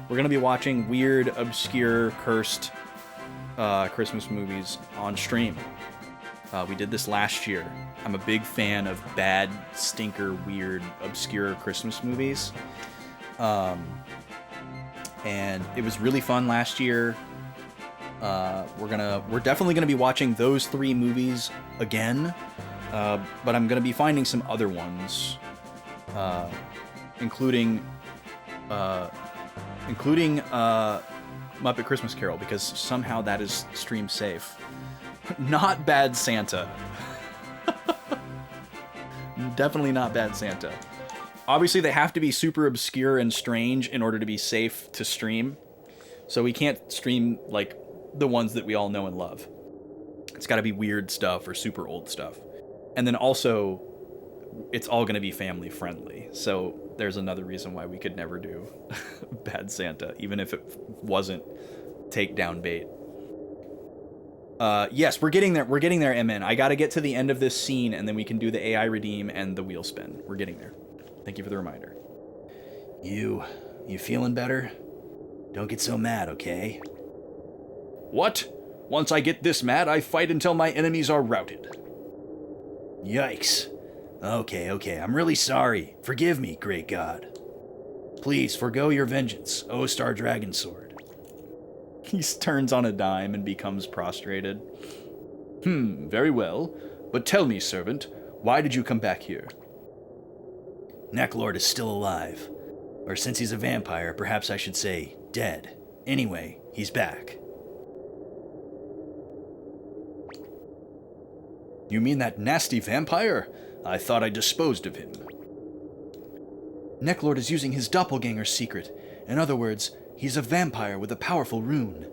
S1: We're gonna be watching weird, obscure, cursed Christmas movies on stream. We did this last year. I'm a big fan of bad, stinker, weird, obscure Christmas movies. And it was really fun last year. We're definitely gonna be watching those 3 movies again, but I'm gonna be finding some other ones, including Muppet Christmas Carol, because somehow that is stream safe. Not Bad Santa. Definitely not Bad Santa. Obviously, they have to be super obscure and strange in order to be safe to stream. So we can't stream, like, the ones that we all know and love. It's got to be weird stuff or super old stuff. And then also, it's all going to be family friendly. So there's another reason why we could never do Bad Santa, even if it wasn't takedown bait. Yes, we're getting there. We're getting there, MN. I got to get to the end of this scene, and then we can do the AI redeem and the wheel spin. We're getting there. Thank you for the reminder.
S3: You feeling better? Don't get so mad, okay?
S1: What? Once I get this mad, I fight until my enemies are routed.
S3: Yikes. Okay, I'm really sorry. Forgive me, great god. Please, forgo your vengeance, O Star Dragon Sword.
S1: He turns on a dime and becomes prostrated. Very well. But tell me, servant, why did you come back here?
S3: Necklord is still alive. Or since he's a vampire, perhaps I should say dead. Anyway, he's back.
S1: You mean that nasty vampire? I thought I disposed of him.
S4: Necklord is using his doppelganger's secret. In other words, he's a vampire with a powerful rune.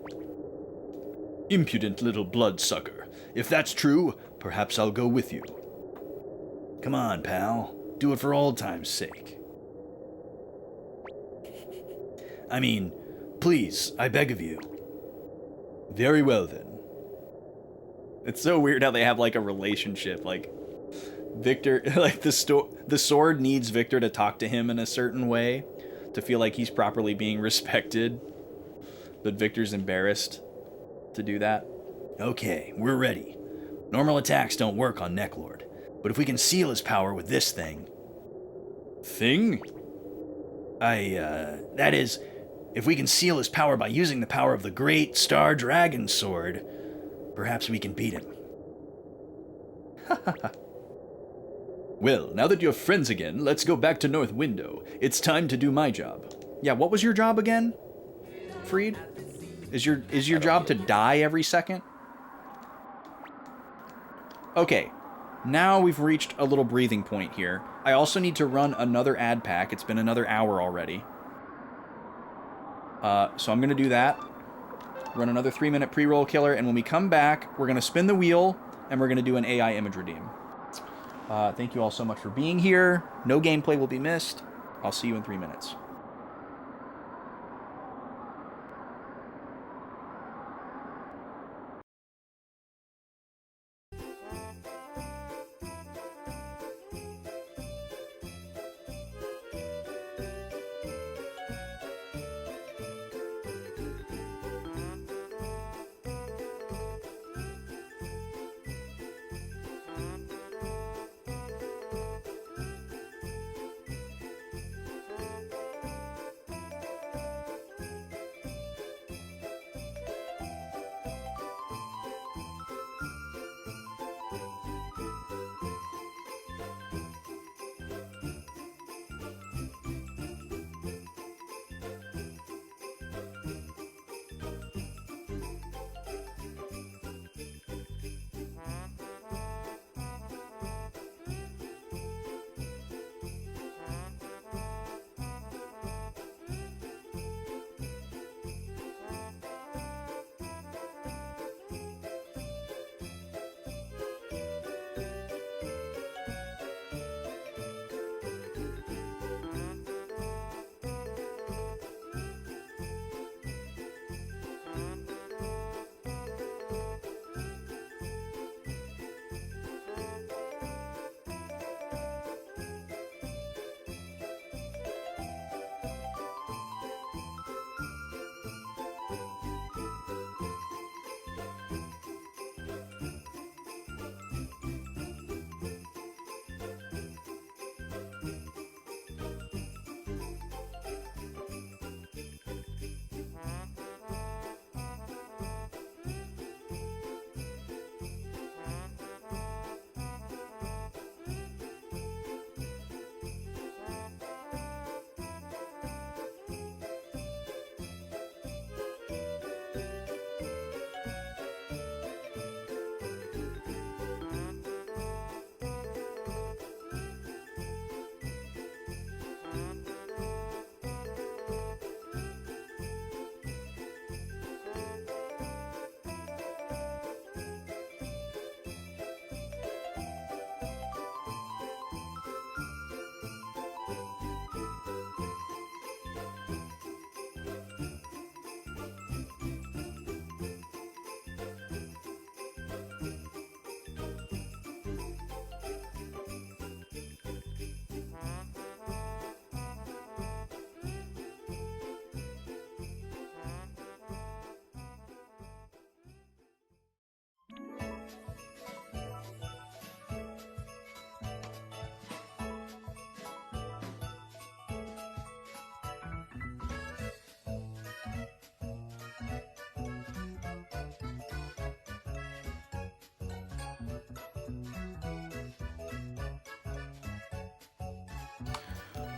S1: Impudent little bloodsucker. If that's true, perhaps I'll go with you.
S3: Come on, pal. Do it for old time's sake. I mean, please, I beg of you.
S1: Very well, then. It's so weird how they have, like, a relationship. Like, Victor, like, the sword needs Victor to talk to him in a certain way to feel like he's properly being respected. But Victor's embarrassed to do that.
S3: Okay, we're ready. Normal attacks don't work on Necklord, but if we can seal his power with this thing...
S1: Thing?
S3: That is, if we can seal his power by using the power of the great Star Dragon Sword, perhaps we can beat him.
S1: Well, now that you're friends again, let's go back to North Window. It's time to do my job. Yeah, what was your job again, Freed? Is your job to die every second? Okay, now we've reached a little breathing point here. I also need to run another ad pack. It's been another hour already. So I'm going to do that. Run another 3-minute pre-roll killer, and when we come back, we're going to spin the wheel, and we're going to do an AI image redeem. Thank you all so much for being here. No gameplay will be missed. I'll see you in 3 minutes.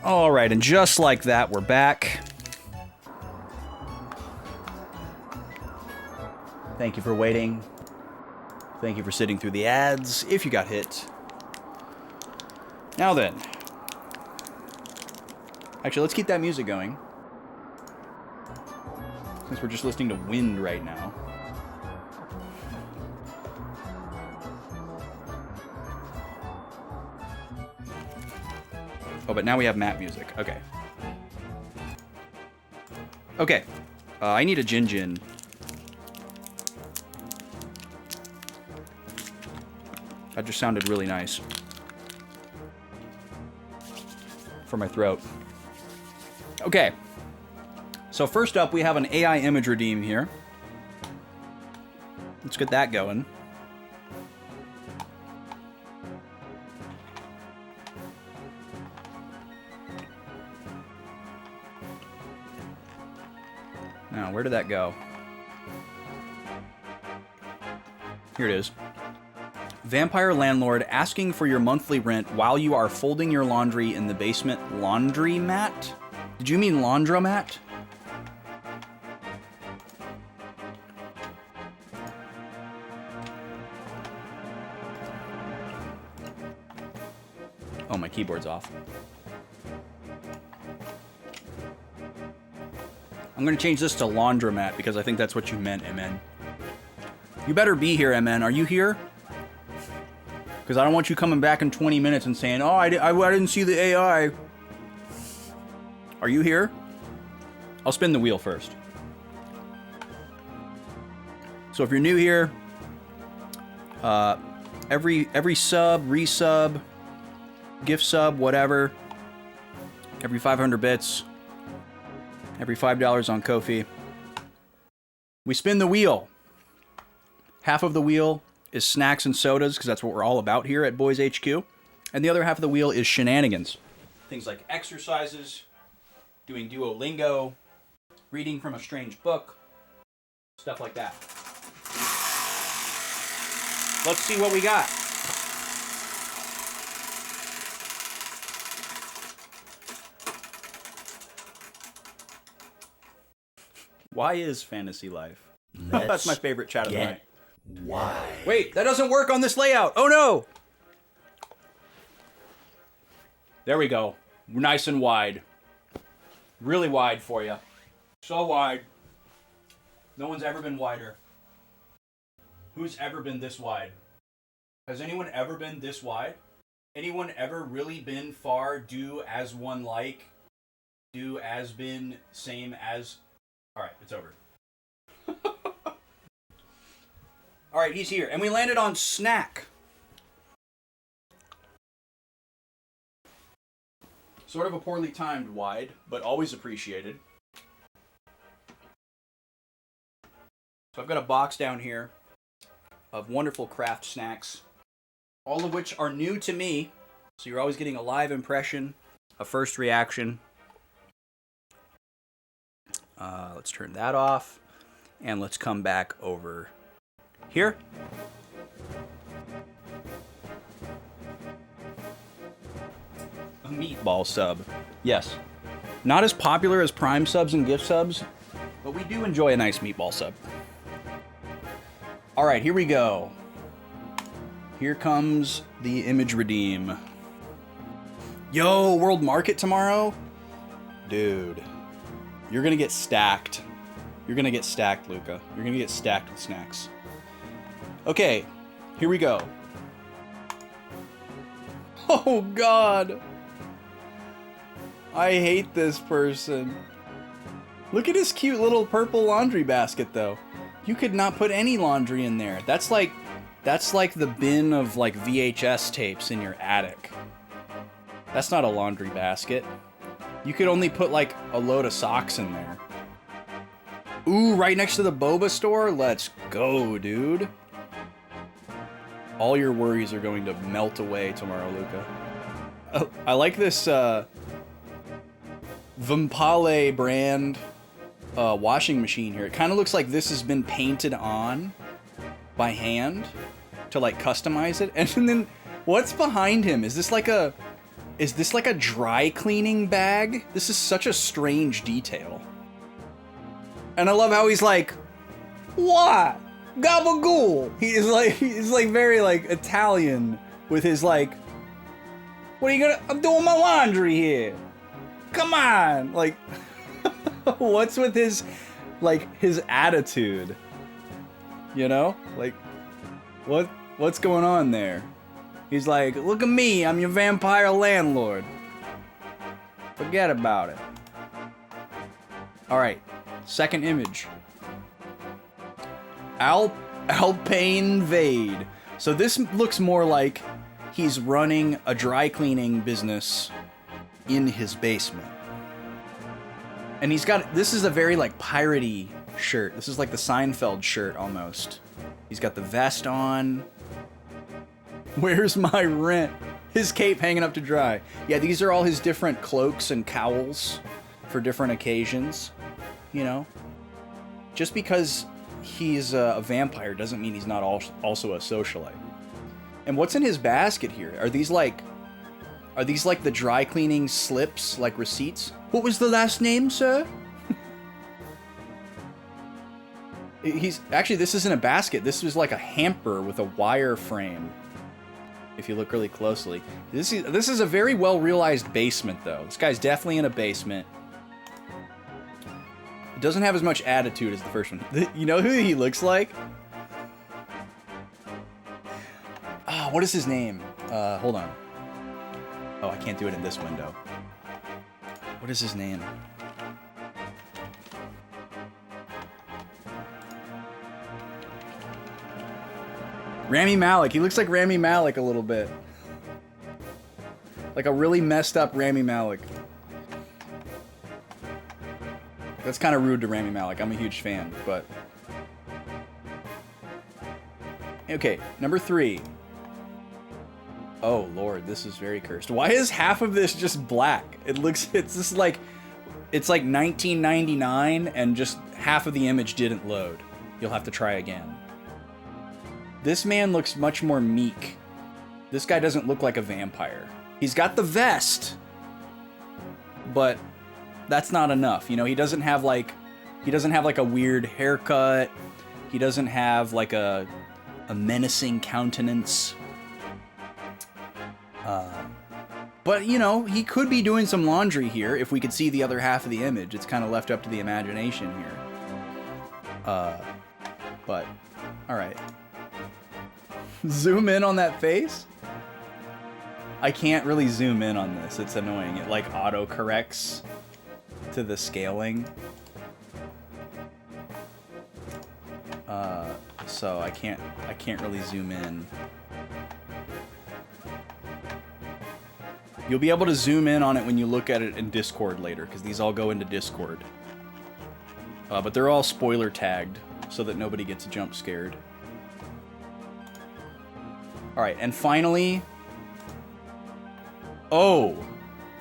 S1: All right, and just like that, we're back. Thank you for waiting. Thank you for sitting through the ads, if you got hit. Now then. Actually, let's keep that music going. Since we're just listening to wind right now. Oh, but now we have map music. Okay. Okay. I need a Jin. That just sounded really nice. For my throat. Okay. So first up, we have an AI image redeem here. Let's get that going. Now, where did that go? Here it is. Vampire landlord asking for your monthly rent while you are folding your laundry in the basement laundromat? Did you mean laundromat? Oh, my keyboard's off. I'm gonna change this to laundromat because I think that's what you meant, MN. You better be here, MN. Are you here? Because I don't want you coming back in 20 minutes and saying, oh, I didn't see the AI. Are you here? I'll spin the wheel first. So if you're new here, every sub, resub, gift sub, whatever, every 500 bits, every $5 on Ko-fi, we spin the wheel. Half of the wheel is snacks and sodas, because that's what we're all about here at Boys HQ. And the other half of the wheel is shenanigans. Things like exercises, doing Duolingo, reading from a strange book, stuff like that. Let's see what we got. Why is fantasy life? That's my favorite chat of the night.
S3: Why?
S1: Wait, that doesn't work on this layout. Oh no! There we go. Nice and wide. Really wide for you. So wide. No one's ever been wider. Who's ever been this wide? Has anyone ever been this wide? Anyone ever really been far, do as one like, do as been, same as... Alright, it's over. Alright, he's here. And we landed on snack. Sort of a poorly timed wide, but always appreciated. So I've got a box down here of wonderful craft snacks, all of which are new to me. So you're always getting a live impression, a first reaction. Let's turn that off, and let's come back over here. A meatball sub. Yes. Not as popular as Prime subs and gift subs, but we do enjoy a nice meatball sub. Alright, here we go. Here comes the image redeem. Yo, World Market tomorrow? Dude. You're gonna get stacked. You're gonna get stacked, Luca. You're gonna get stacked with snacks. Okay, here we go. Oh God. I hate this person. Look at his cute little purple laundry basket though. You could not put any laundry in there. That's like the bin of like VHS tapes in your attic. That's not a laundry basket. You could only put like a load of socks in there. Ooh, right next to the boba store? Let's go, dude. All your worries are going to melt away tomorrow, Luca. Oh, I like this Vimpale brand washing machine here. It kind of looks like this has been painted on by hand to like customize it. And then what's behind him? Is this like a Is this like a dry cleaning bag? This is such a strange detail. And I love how he's like, what? Gabagool. He's like very like Italian with his like, what are you gonna, I'm doing my laundry here. Come on. Like, what's with his, like his attitude? You know? Like, what's going on there? He's like, look at me, I'm your vampire landlord. Forget about it. Alright, second image. Alpane Vade. So this looks more like he's running a dry cleaning business in his basement. And he's got, this is a very like piratey shirt. This is like the Seinfeld shirt almost. He's got the vest on. Where's my rent? His cape hanging up to dry. Yeah, these are all his different cloaks and cowls for different occasions. You know? Just because he's a vampire doesn't mean he's not also a socialite. And what's in his basket here? Are these like the dry cleaning slips, like receipts? What was the last name, sir? He's actually, this isn't a basket. This was like a hamper with a wire frame. If you look really closely, this is a very well realized basement, though. This guy's definitely in a basement. It doesn't have as much attitude as the first one. You know who he looks like? Ah, what is his name? Hold on. Oh, I can't do it in this window. What is his name? Rami Malek. He looks like Rami Malek a little bit. Like a really messed up Rami Malek. That's kind of rude to Rami Malek. I'm a huge fan, but... Okay, number 3. Oh, Lord, this is very cursed. Why is half of this just black? It's just like... It's like 1999, and just half of the image didn't load. You'll have to try again. This man looks much more meek. This guy doesn't look like a vampire. He's got the vest, but that's not enough. You know, he doesn't have like a weird haircut. He doesn't have like a menacing countenance. But you know, he could be doing some laundry here if we could see the other half of the image. It's kind of left up to the imagination here. But all right. Zoom in on that face? I can't really zoom in on this. It's annoying. It like auto corrects to the scaling. So I can't really zoom in. You'll be able to zoom in on it when you look at it in Discord later, because these all go into Discord. But they're all spoiler tagged so that nobody gets jump scared. Alright, and finally... Oh,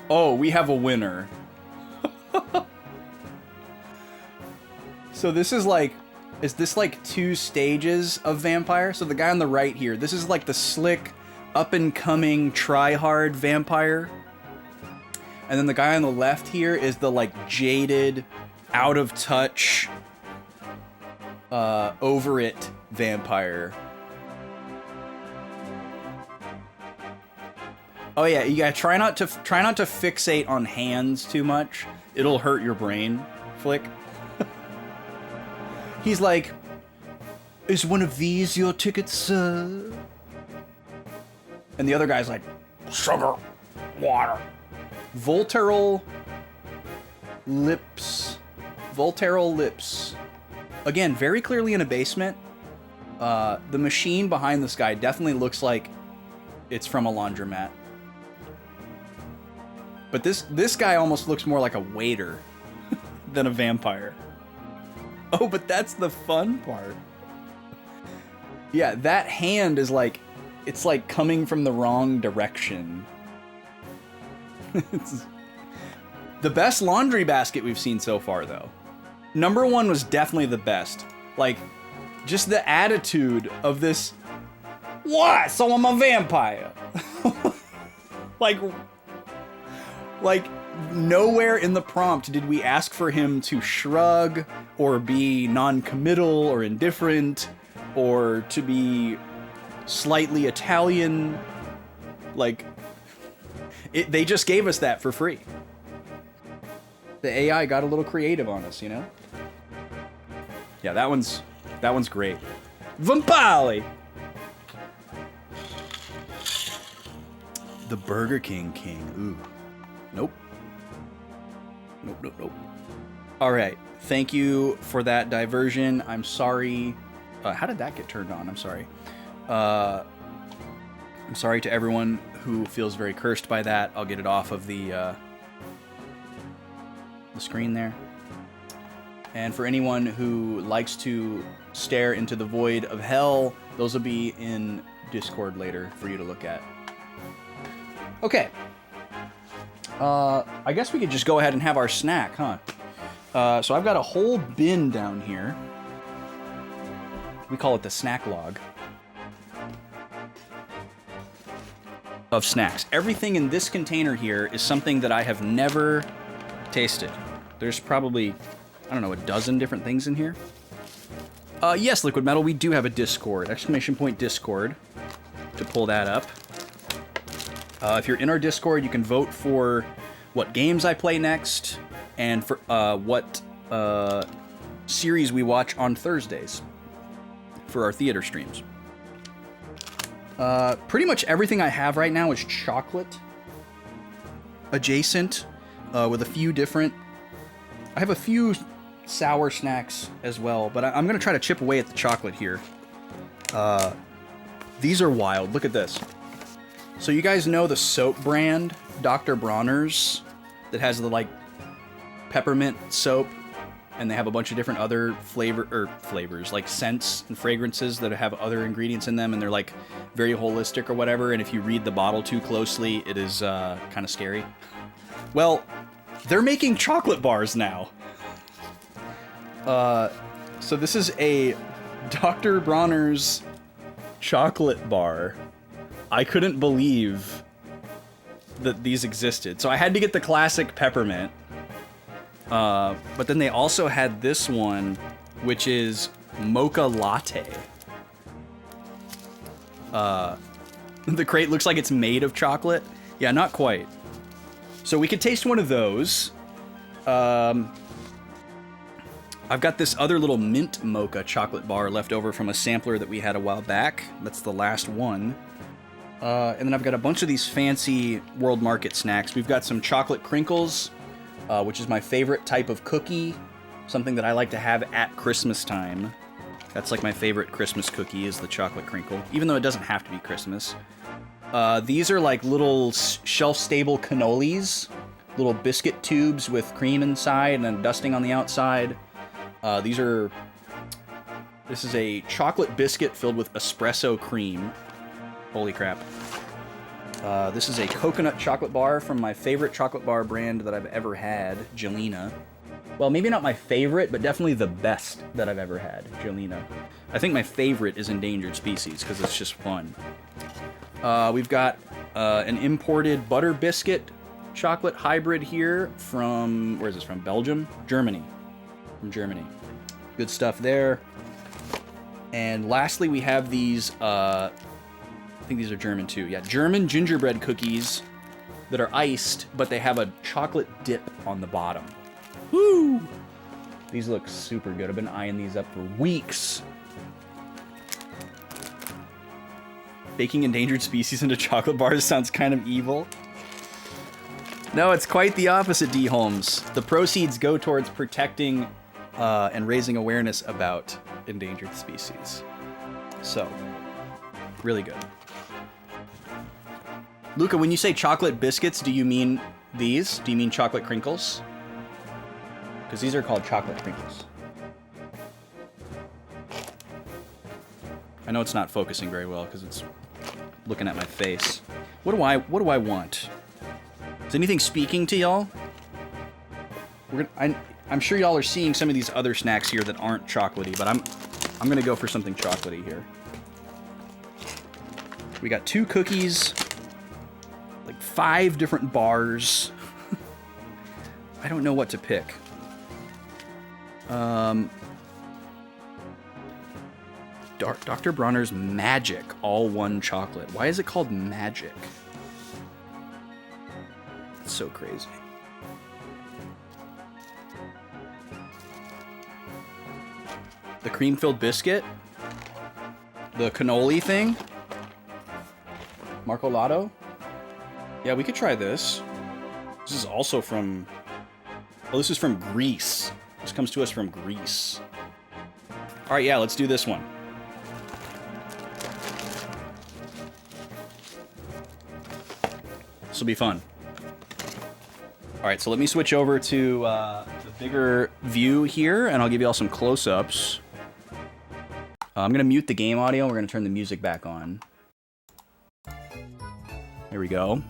S1: we have a winner. So this is like... Is this like 2 stages of vampire? So the guy on the right here, this is like the slick, up-and-coming, try-hard vampire. And then the guy on the left here is the like jaded, out-of-touch, over-it vampire. Oh yeah, you gotta try not to fixate on hands too much. It'll hurt your brain. Flick. He's like, is one of these your tickets, sir? And the other guy's like, sugar, water. Volteral lips. Again, very clearly in a basement. The machine behind this guy definitely looks like it's from a laundromat. But this guy almost looks more like a waiter than a vampire. Oh, but that's the fun part. Yeah, that hand is like, it's like coming from the wrong direction. It's the best laundry basket we've seen so far, though. Number 1 was definitely the best. Like, just the attitude of this. What? So I'm a vampire. Like, Like, nowhere in the prompt did we ask for him to shrug, or be non-committal, or indifferent, or to be slightly Italian. Like, they just gave us that for free. The AI got a little creative on us, you know? Yeah, that one's great. Vampali!
S3: The Burger King King. Ooh.
S1: Nope. Nope. Alright, thank you for that diversion. I'm sorry. How did that get turned on? I'm sorry. I'm sorry to everyone who feels very cursed by that. I'll get it off of the screen there. And for anyone who likes to stare into the void of hell, those will be in Discord later for you to look at. Okay. I guess we could just go ahead and have our snack, huh? So I've got a whole bin down here. We call it the snack log. Of snacks. Everything in this container here is something that I have never tasted. There's probably, I don't know, a dozen different things in here. Yes, Liquid Metal, we do have a Discord. Exclamation point Discord to pull that up. If you're in our Discord, you can vote for what games I play next and for what series we watch on Thursdays for our theater streams. Pretty much everything I have right now is chocolate adjacent, with a few different... I have a few sour snacks as well, but I'm going to try to chip away at the chocolate here. These are wild. Look at this. So you guys know the soap brand, Dr. Bronner's, that has the, like, peppermint soap, and they have a bunch of different other flavors, like scents and fragrances that have other ingredients in them, and they're, like, very holistic or whatever, and if you read the bottle too closely, it is kind of scary. Well, they're making chocolate bars now. So this is a Dr. Bronner's chocolate bar. I couldn't believe that these existed. So I had to get the classic peppermint. But then they also had this one, which is mocha latte. The crate looks like it's made of chocolate. Yeah, not quite. So we could taste one of those. I've got this other little mint mocha chocolate bar left over from a sampler that we had a while back. That's the last one. And then I've got a bunch of these fancy World Market snacks. We've got some chocolate crinkles, which is my favorite type of cookie. Something that I like to have at Christmas time. That's like my favorite Christmas cookie is the chocolate crinkle, even though it doesn't have to be Christmas. These are like little shelf-stable cannolis, little biscuit tubes with cream inside and then dusting on the outside. This is a chocolate biscuit filled with espresso cream. Holy crap. This is a coconut chocolate bar from my favorite chocolate bar brand that I've ever had, Jelena. Well, maybe not my favorite, but definitely the best that I've ever had, Jelena. I think my favorite is Endangered Species, because it's just fun. We've got an imported butter biscuit chocolate hybrid here from, where is this from? Belgium? Germany. From Germany. Good stuff there. And lastly, we have these, I think these are German too. Yeah, German gingerbread cookies that are iced, but they have a chocolate dip on the bottom. Woo! These look super good. I've been eyeing these up for weeks. Baking endangered species into chocolate bars sounds kind of evil. No, it's quite the opposite, D. Holmes. The proceeds go towards protecting and raising awareness about endangered species. So, really good. Luca, when you say chocolate biscuits, do you mean these? Do you mean chocolate crinkles? Because these are called chocolate crinkles. I know it's not focusing very well because it's looking at my face. What do I want? Is anything speaking to y'all? I'm sure y'all are seeing some of these other snacks here that aren't chocolatey, but I'm gonna go for something chocolatey here. We got 2 cookies, like 5 different bars. I don't know what to pick. Dr. Bronner's Magic All One Chocolate. Why is it called Magic? It's so crazy. The cream-filled biscuit? The cannoli thing? Marcolato? Yeah, we could try this. This is also from... Oh, this is from Greece. This comes to us from Greece. Alright, yeah, let's do this one. This will be fun. Alright, so let me switch over to the bigger view here, and I'll give you all some close-ups. I'm going to mute the game audio, and we're going to turn the music back on. There we go.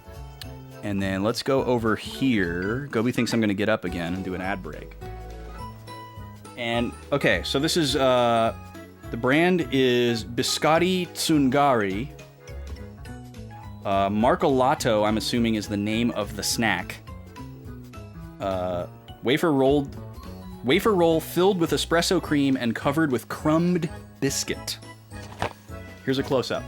S1: And then let's go over here. Gobi thinks I'm going to get up again and do an ad break. And, okay, so this is, the brand is Biscotti Tsungari. Marcolato, I'm assuming, is the name of the snack. Wafer roll filled with espresso cream and covered with crumbed biscuit. Here's a close-up.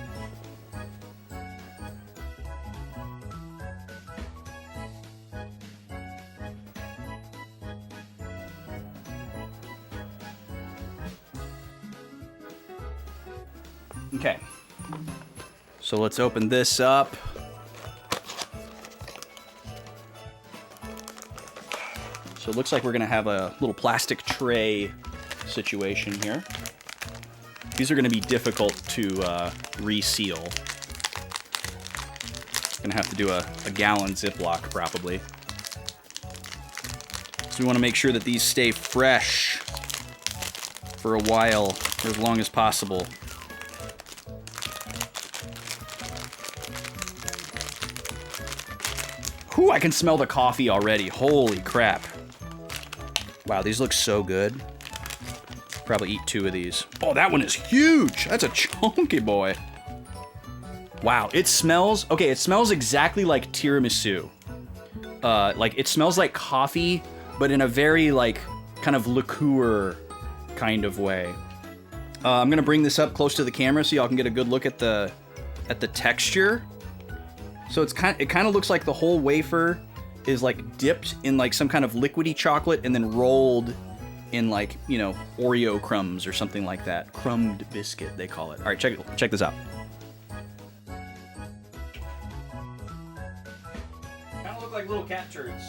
S1: Okay. So let's open this up. So it looks like we're going to have a little plastic tray situation here. These are going to be difficult to reseal. Going to have to do a gallon Ziploc probably. So we want to make sure that these stay fresh for a while, for as long as possible. Whew, I can smell the coffee already. Holy crap. Wow, these look so good. Probably eat 2 of these. Oh, that one is huge. That's a chunky boy. Wow, it smells... Okay, it smells exactly like tiramisu. Like, it smells like coffee, but in a very, like, kind of liqueur kind of way. I'm gonna bring this up close to the camera so y'all can get a good look at the texture. So it kind of looks like the whole wafer is like dipped in like some kind of liquidy chocolate and then rolled in like, you know, Oreo crumbs or something like that. Crumbed biscuit, they call it. All right, check this out. Kind of look like little cat turds,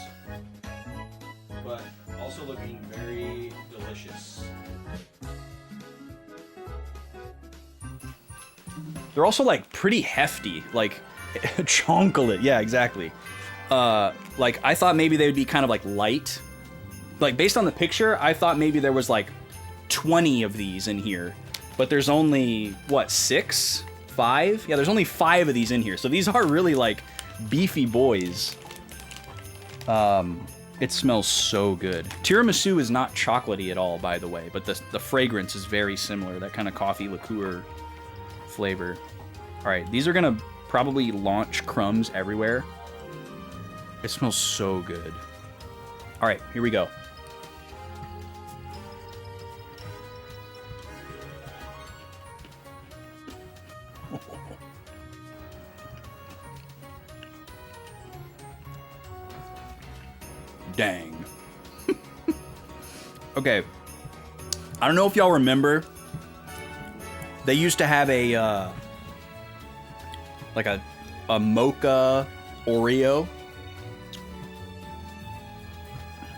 S1: but also looking very delicious. They're also like pretty hefty, like chocolate. Yeah, exactly. Like I thought maybe they would be kind of like light. Like based on the picture, I thought maybe there was like 20 of these in here, but there's only what, 6? 5? Yeah, there's only 5 of these in here. So these are really like beefy boys. It smells so good. Tiramisu is not chocolatey at all, by the way, but the fragrance is very similar. That kind of coffee liqueur flavor. All right, these are gonna probably launch crumbs everywhere. It smells so good. All right, here we go. Dang. Okay. I don't know if y'all remember. They used to have a like a mocha Oreo.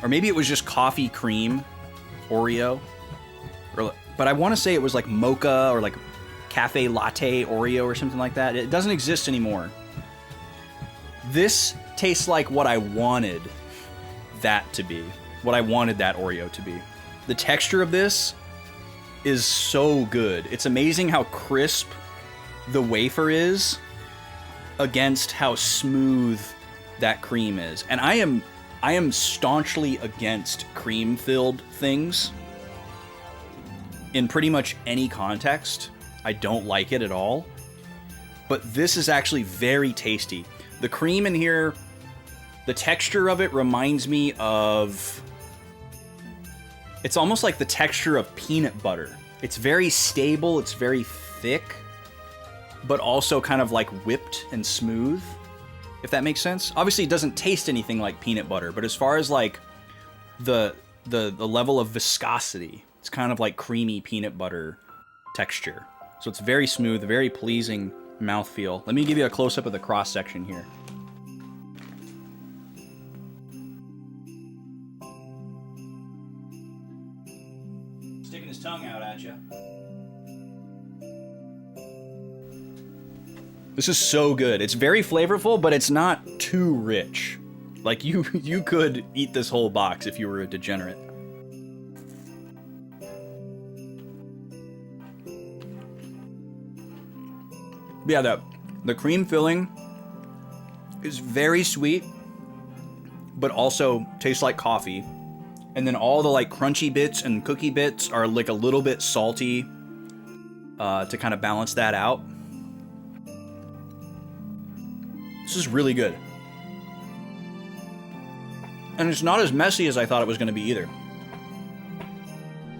S1: Or maybe it was just coffee cream Oreo. But I want to say it was like mocha or like cafe latte Oreo or something like that. It doesn't exist anymore. This tastes like what I wanted that to be. What I wanted that Oreo to be. The texture of this is so good. It's amazing how crisp the wafer is against how smooth that cream is. And I am staunchly against cream-filled things in pretty much any context. I don't like it at all. But this is actually very tasty. The cream in here The texture of it reminds me of... It's almost like the texture of peanut butter. It's very stable, it's very thick, but also kind of like whipped and smooth, if that makes sense. Obviously, it doesn't taste anything like peanut butter, but as far as like the level of viscosity, it's kind of like creamy peanut butter texture. So it's very smooth, very pleasing mouthfeel. Let me give you a close-up of the cross-section here. Sticking his tongue out at you. This is so good. It's very flavorful, but it's not too rich. Like, you could eat this whole box if you were a degenerate. Yeah, the cream filling is very sweet, but also tastes like coffee. And then all the like crunchy bits and cookie bits are like a little bit salty to kind of balance that out. This is really good. And it's not as messy as I thought it was going to be either.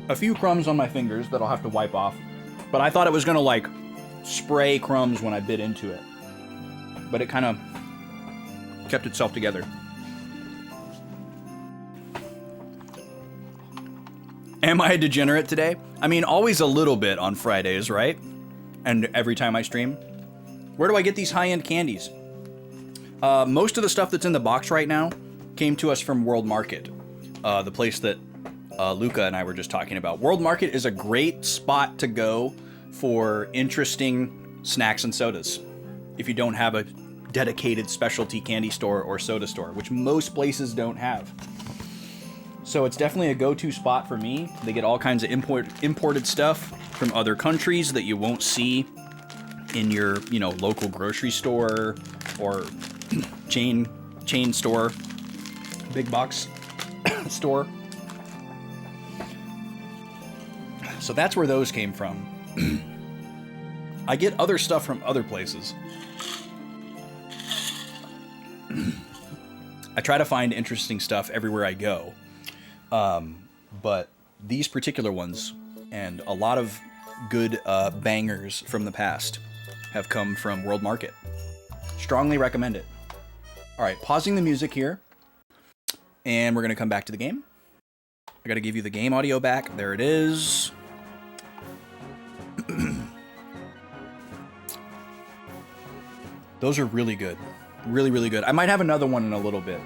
S1: A few crumbs on my fingers that I'll have to wipe off, but I thought it was going to like spray crumbs when I bit into it. But it kind of kept itself together. Am I a degenerate today? I mean, always a little bit on Fridays, right? And every time I stream. Where do I get these high-end candies? Most of the stuff that's in the box right now came to us from World Market, the place that Luca and I were just talking about. World Market is a great spot to go for interesting snacks and sodas if you don't have a dedicated specialty candy store or soda store, which most places don't have. So it's definitely a go-to spot for me. They get all kinds of imported stuff from other countries that you won't see in your, local grocery store or chain store, big box store. So that's where those came from. I get other stuff from other places. I try to find interesting stuff everywhere I go. But these particular ones, and a lot of good bangers from the past, have come from World Market. Strongly recommend it. All right, pausing the music here, and we're going to come back to the game. I got to give you the game audio back. There it is. Those are really good. Really, really good. I might have another one in a little bit.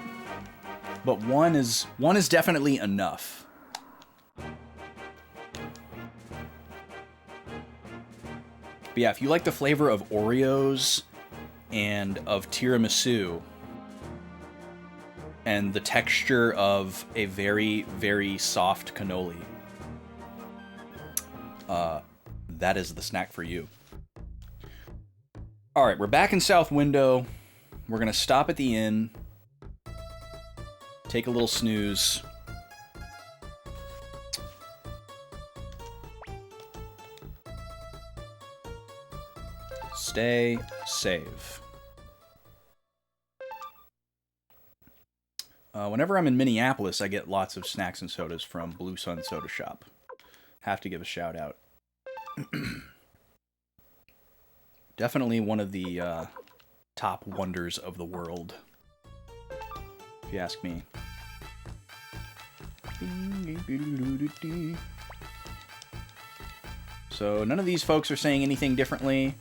S1: But one is definitely enough. But yeah, if you like the flavor of Oreos and of tiramisu and the texture of a very, very soft cannoli, that is the snack for you. All right, we're back in South Window. We're gonna stop at the inn. Take a little snooze. Stay safe. Whenever I'm in Minneapolis, I get lots of snacks and sodas from Blue Sun Soda Shop. Have to give a shout out. Definitely one of the top wonders of the world, if you ask me. So none of these folks are saying anything differently.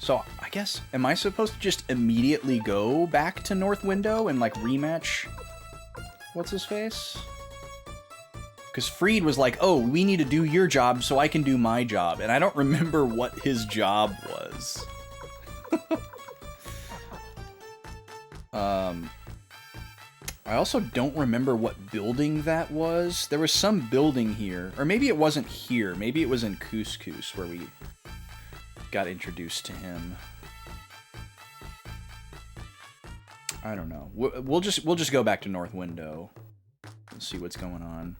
S1: So I guess, am I supposed to just immediately go back to North Window and like rematch what's his face? Because Freed was like, oh, we need to do your job so I can do my job. And I don't remember what his job was. I also don't remember what building that was. There was some building here. Or maybe it wasn't here. Maybe it was in Couscous where we got introduced to him. I don't know. We'll just go back to North Window and see what's going on.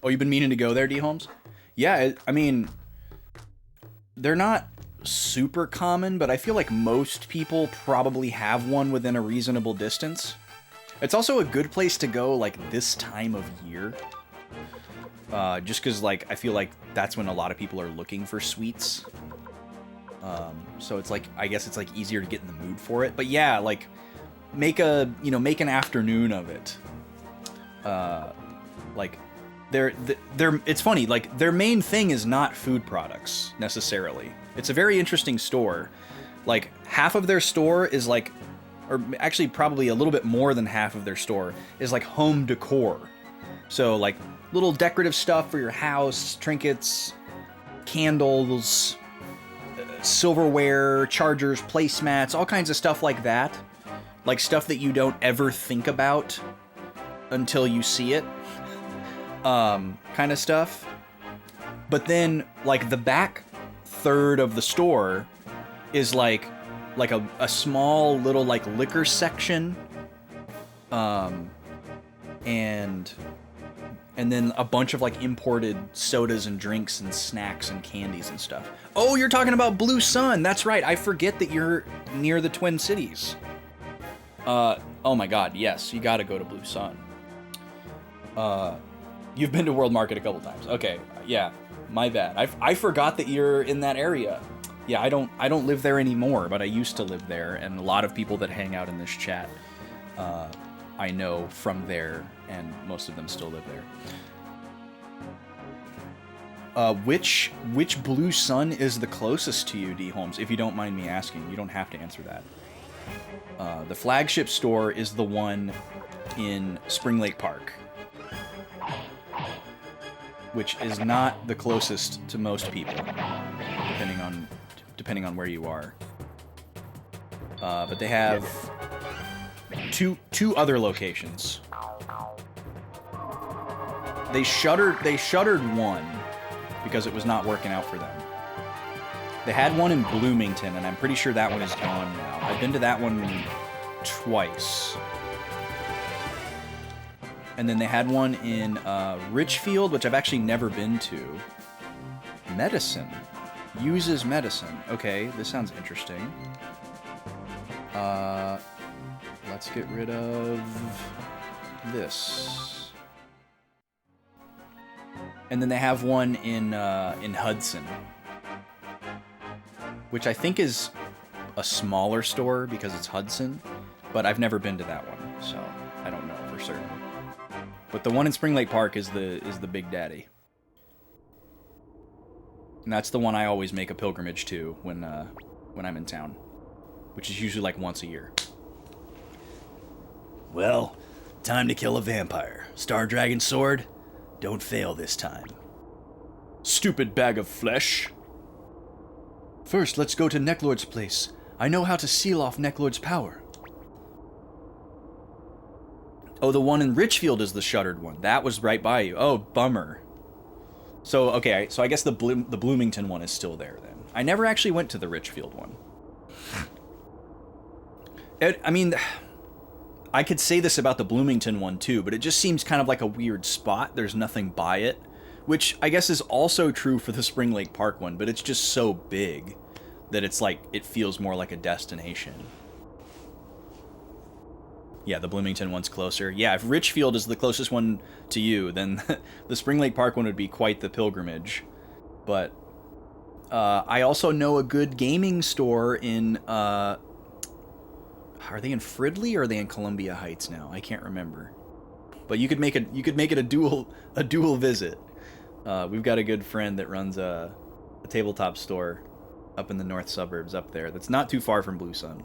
S1: Oh, you've been meaning to go there, D. Holmes? Yeah, I mean, they're not super common, but I feel like most people probably have one within a reasonable distance. It's also a good place to go, like, this time of year. Just because, like, I feel like that's when a lot of people are looking for sweets. So it's like, I guess it's like easier to get in the mood for it. But yeah, like, make an afternoon of it. Like, it's funny, like, their main thing is not food products, necessarily. It's a very interesting store. Like, half of their store is like, or actually probably a little bit more than half of their store is like home decor. So like little decorative stuff for your house, trinkets, candles, silverware, chargers, placemats, all kinds of stuff like that. Like stuff that you don't ever think about until you see it. Kind of stuff. But then like the back third of the store is like a small little like liquor section, and then a bunch of like imported sodas and drinks and snacks and candies and stuff. Oh, you're talking about Blue Sun. That's right. I forget that you're near the Twin Cities. Oh my God. Yes, you got to go to Blue Sun. You've been to World Market a couple times. Okay. Yeah. My bad. I forgot that you're in that area. Yeah, I don't live there anymore, but I used to live there, and a lot of people that hang out in this chat, I know from there, and most of them still live there. Which Blue Sun is the closest to you, D. Holmes? If you don't mind me asking, you don't have to answer that. The flagship store is the one in Spring Lake Park, which is not the closest to most people, depending on where you are. But they have two other locations. They shuttered one because it was not working out for them. They had one in Bloomington, and I'm pretty sure that one is gone now. I've been to that one twice. And then they had one in Richfield, which I've actually never been to. Medicine. Uses medicine. Okay, this sounds interesting. Let's get rid of this. And then they have one in Hudson, which I think is a smaller store because it's Hudson, but I've never been to that one, so I don't know for certain. But the one in Spring Lake Park is the Big Daddy. And that's the one I always make a pilgrimage to when I'm in town, which is usually like once a year.
S3: Well, time to kill a vampire. Star Dragon Sword, don't fail this time.
S1: Stupid bag of flesh.
S4: First, let's go to Necklord's place. I know how to seal off Necklord's power.
S1: Oh, the one in Richfield is the shuttered one. That was right by you. Oh, bummer. So, okay, so I guess the Bloomington one is still there then. I never actually went to the Richfield one. I mean, I could say this about the Bloomington one too, but it just seems kind of like a weird spot. There's nothing by it, which I guess is also true for the Spring Lake Park one, but it's just so big that it's like, it feels more like a destination. Yeah, the Bloomington one's closer. Yeah, if Richfield is the closest one to you, then the Spring Lake Park one would be quite the pilgrimage. But I also know a good gaming store in... are they in Fridley or are they in Columbia Heights now? I can't remember. But you could make it a dual visit. We've got a good friend that runs a tabletop store up in the north suburbs up there. That's not too far from Blue Sun.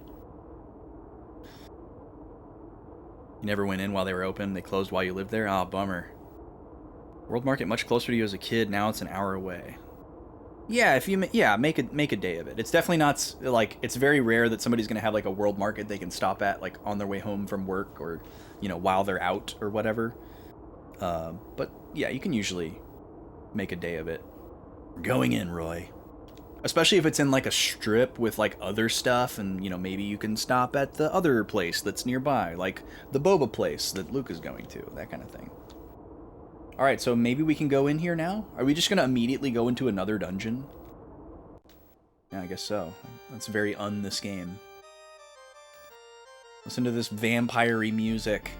S1: You never went in while they were open? They closed while you lived there? Ah, bummer. World Market much closer to you as a kid. Now it's an hour away. Yeah, make a day of it. It's definitely not like, it's very rare that somebody's gonna have like a World Market they can stop at like on their way home from work or while they're out or whatever. But yeah, you can usually make a day of it.
S3: We're going in, Roy.
S1: Especially if it's in like a strip with like other stuff, and maybe you can stop at the other place that's nearby, like the boba place that Luke is going to, that kind of thing. Alright, so maybe we can go in here now? Are we just gonna immediately go into another dungeon? Yeah, I guess so. That's very this game. Listen to this vampire-y music.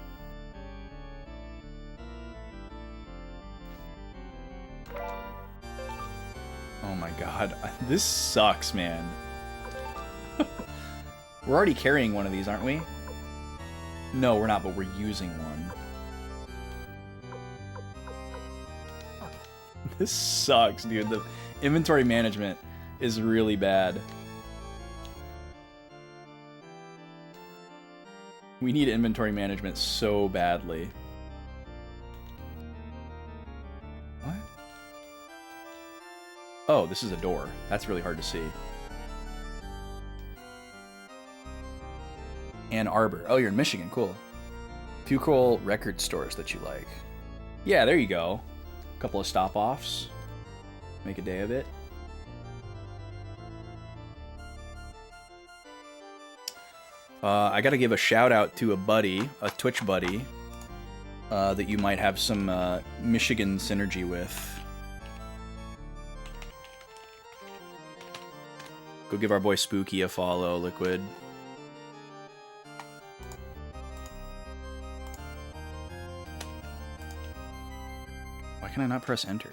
S1: Oh my god. This sucks, man. We're already carrying one of these, aren't we? No, we're not, but we're using one. This sucks, dude. The inventory management is really bad. We need inventory management so badly. What? Oh, this is a door. That's really hard to see. Ann Arbor. Oh, you're in Michigan. Cool. Few cool record stores that you like. Yeah, there you go. A couple of stop-offs. Make a day of it. I gotta give a shout out to a buddy, a Twitch buddy, that you might have some Michigan synergy with. Go give our boy Spooky a follow, Liquid. Why can I not press enter?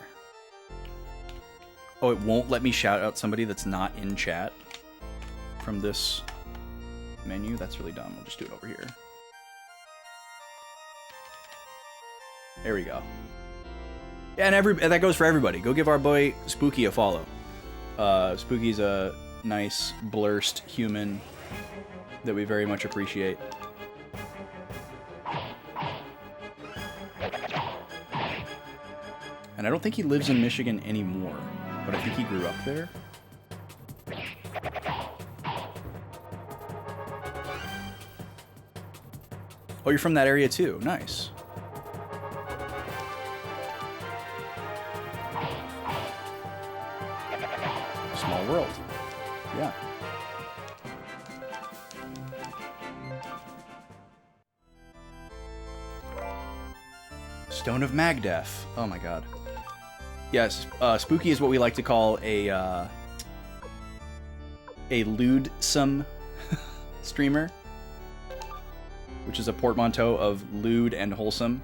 S1: Oh, it won't let me shout out somebody that's not in chat from this menu? That's really dumb. We'll just do it over here. There we go. Yeah, and that goes for everybody. Go give our boy Spooky a follow. Spooky's a nice, blurst human that we very much appreciate. And I don't think he lives in Michigan anymore, but I think he grew up there. Oh, you're from that area too. Nice. Small world. Yeah. Stone of Magdef. Oh my god. Yes, Spooky is what we like to call a lewdsome streamer, which is a portmanteau of lewd and wholesome.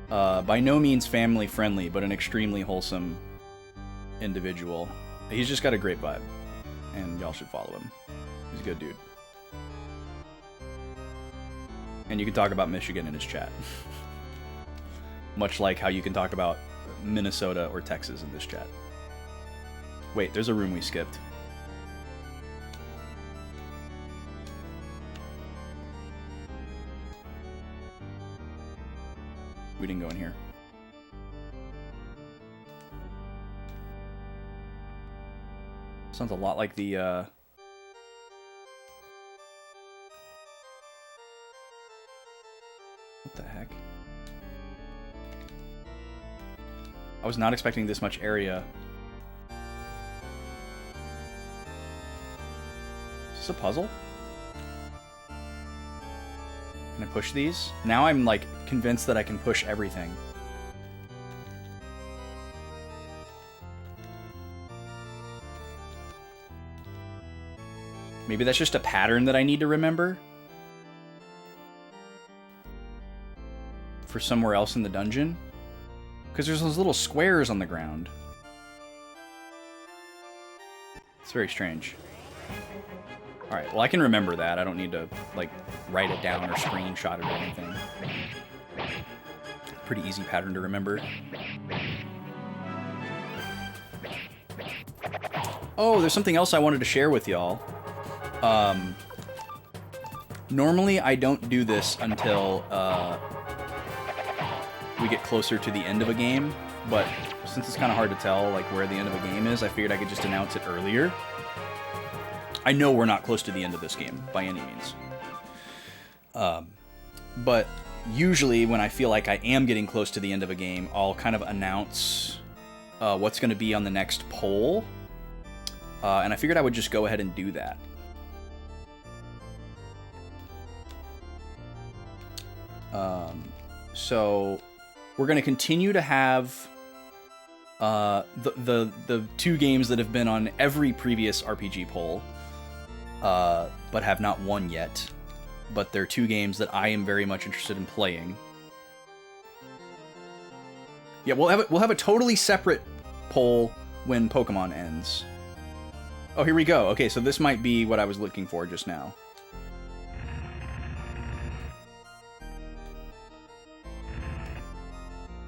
S1: By no means family friendly, but an extremely wholesome individual. He's just got a great vibe, and y'all should follow him. He's a good dude. And you can talk about Michigan in his chat. Much like how you can talk about Minnesota or Texas in this chat. Wait, there's a room we skipped. We didn't go in here. Sounds a lot like the, what the heck? I was not expecting this much area. Is this a puzzle? Can I push these? Now I'm, like, convinced that I can push everything. Maybe that's just a pattern that I need to remember? For somewhere else in the dungeon? Because there's those little squares on the ground. It's very strange. Alright, well I can remember that. I don't need to, like, write it down or screenshot it or anything. Pretty easy pattern to remember. Oh, there's something else I wanted to share with y'all. Normally I don't do this until, we get closer to the end of a game, but since it's kind of hard to tell like where the end of a game is, I figured I could just announce it earlier. I know we're not close to the end of this game by any means, but usually when I feel like I am getting close to the end of a game, I'll kind of announce what's going to be on the next poll, and I figured I would just go ahead and do that. So we're going to continue to have the two games that have been on every previous RPG poll, but have not won yet. But they're two games that I am very much interested in playing. Yeah, we'll have a totally separate poll when Pokemon ends. Oh, here we go. Okay, so this might be what I was looking for just now.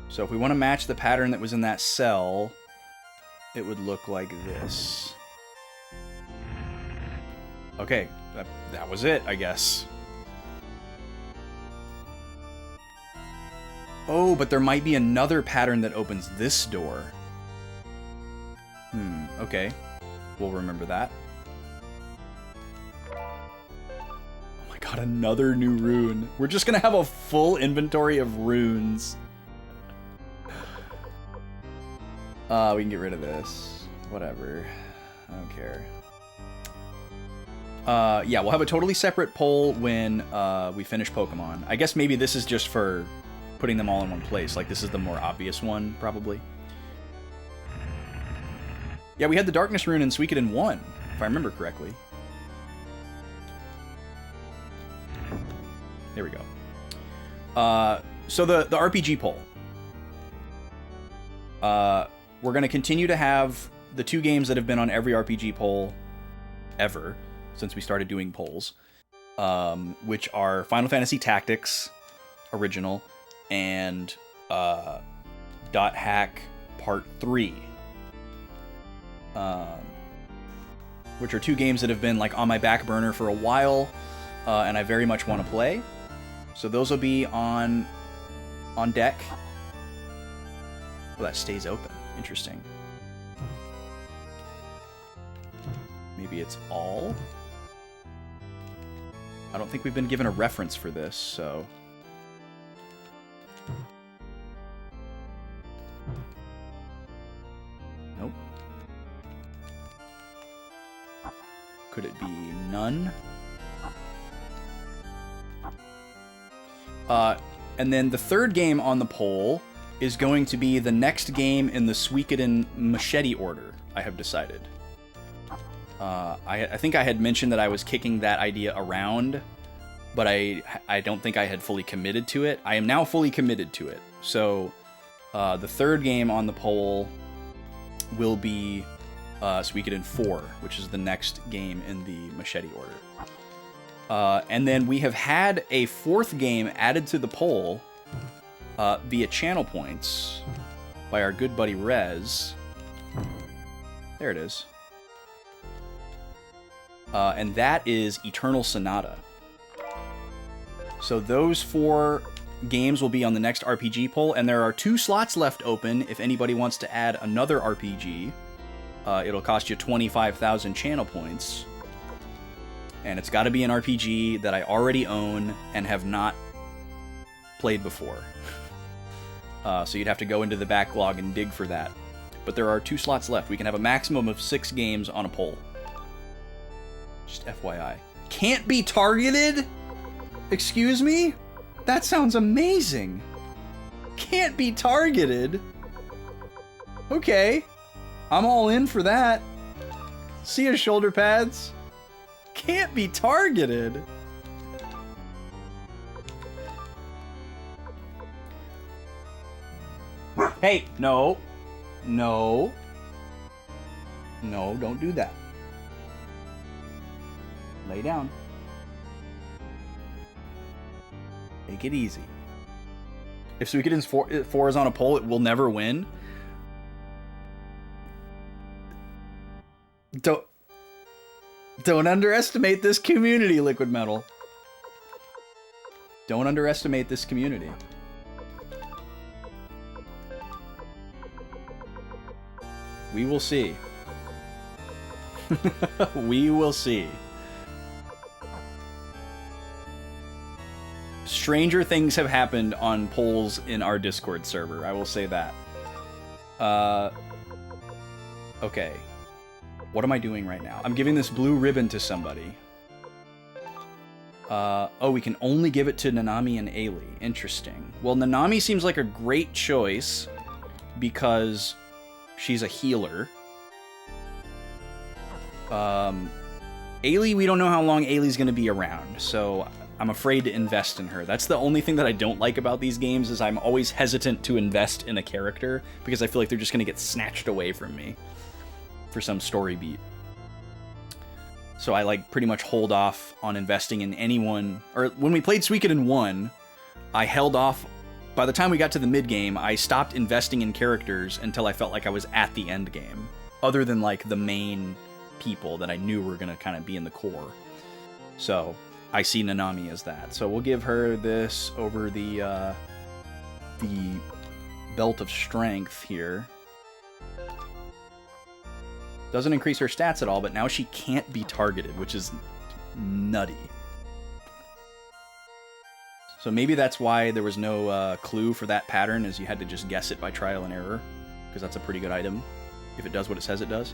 S1: So if we want to match the pattern that was in that cell, it would look like this. Okay, that was it, I guess. Oh, but there might be another pattern that opens this door. Okay. We'll remember that. Oh my god, another new rune. We're just gonna have a full inventory of runes. We can get rid of this. Whatever. I don't care. Yeah, we'll have a totally separate poll when we finish Pokemon. I guess maybe this is just for putting them all in one place. Like, this is the more obvious one, probably. Yeah, we had the Darkness rune in Suikoden 1, if I remember correctly. There we go. So the RPG poll. We're going to continue to have the two games that have been on every RPG poll ever since we started doing polls, which are Final Fantasy Tactics Original and Dot Hack Part 3. Which are two games that have been like on my back burner for a while, and I very much want to play. So those will be on deck. Well, that stays open. Interesting. Maybe it's all? I don't think we've been given a reference for this, so... Nope. Could it be none? And then the third game on the poll is going to be the next game in the Suikoden machete order, I have decided. I think I had mentioned that I was kicking that idea around, but I don't think I had fully committed to it. I am now fully committed to it. So the third game on the poll will be Suikoden 4, which is the next game in the machete order. And then we have had a fourth game added to the poll via channel points by our good buddy Rez. There it is. And that is Eternal Sonata. So those 4 games will be on the next RPG poll, and there are 2 slots left open if anybody wants to add another RPG. It'll cost you 25,000 channel points. And it's got to be an RPG that I already own and have not played before. So you'd have to go into the backlog and dig for that. But there are 2 slots left. We can have a maximum of 6 games on a poll. Just FYI. Can't be targeted? Excuse me? That sounds amazing. Can't be targeted? Okay. I'm all in for that. See ya, shoulder pads. Can't be targeted. Hey, no. No. No, don't do that. Lay down. Take it easy. If Suikoden's 4 is on a poll, it will never win. Don't underestimate this community, Liquid Metal. Don't underestimate this community. We will see. We will see. Stranger things have happened on polls in our Discord server, I will say that. Okay. What am I doing right now? I'm giving this blue ribbon to somebody. Oh, we can only give it to Nanami and Ailey. Interesting. Well, Nanami seems like a great choice because She's a healer. Ailey, we don't know how long Ailey's going to be around, so I'm afraid to invest in her. That's the only thing that I don't like about these games, is I'm always hesitant to invest in a character because I feel like they're just going to get snatched away from me for some story beat. So I like pretty much hold off on investing in anyone. Or when we played Suikoden 1, I held off. By the time we got to the mid game, I stopped investing in characters until I felt like I was at the end game, other than like the main people that I knew were going to kind of be in the core. So I see Nanami as that. So we'll give her this over the Belt of Strength here. Doesn't increase her stats at all, but now she can't be targeted, which is nutty. So maybe that's why there was no clue for that pattern, is you had to just guess it by trial and error, because that's a pretty good item if it does what it says it does.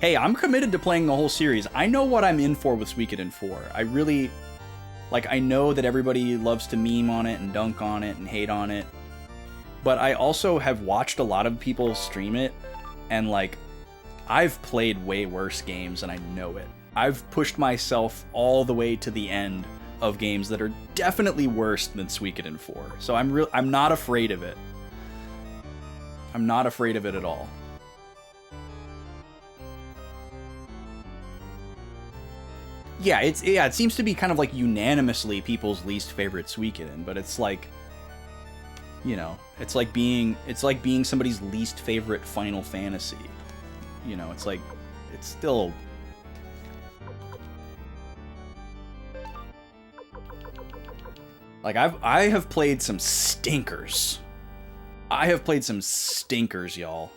S1: Hey, I'm committed to playing the whole series. I know what I'm in for with Suikoden 4. I really, like, I know that everybody loves to meme on it and dunk on it and hate on it, but I also have watched a lot of people stream it, and, like, I've played way worse games and I know it. I've pushed myself all the way to the end of games that are definitely worse than Suikoden 4. So I'm not afraid of it. I'm not afraid of it at all. Yeah, it seems to be kind of like unanimously people's least favorite Suikoden, but it's like, you know, it's like being somebody's least favorite Final Fantasy. You know, it's like, it's still, like, I have played some stinkers. I have played some stinkers, y'all.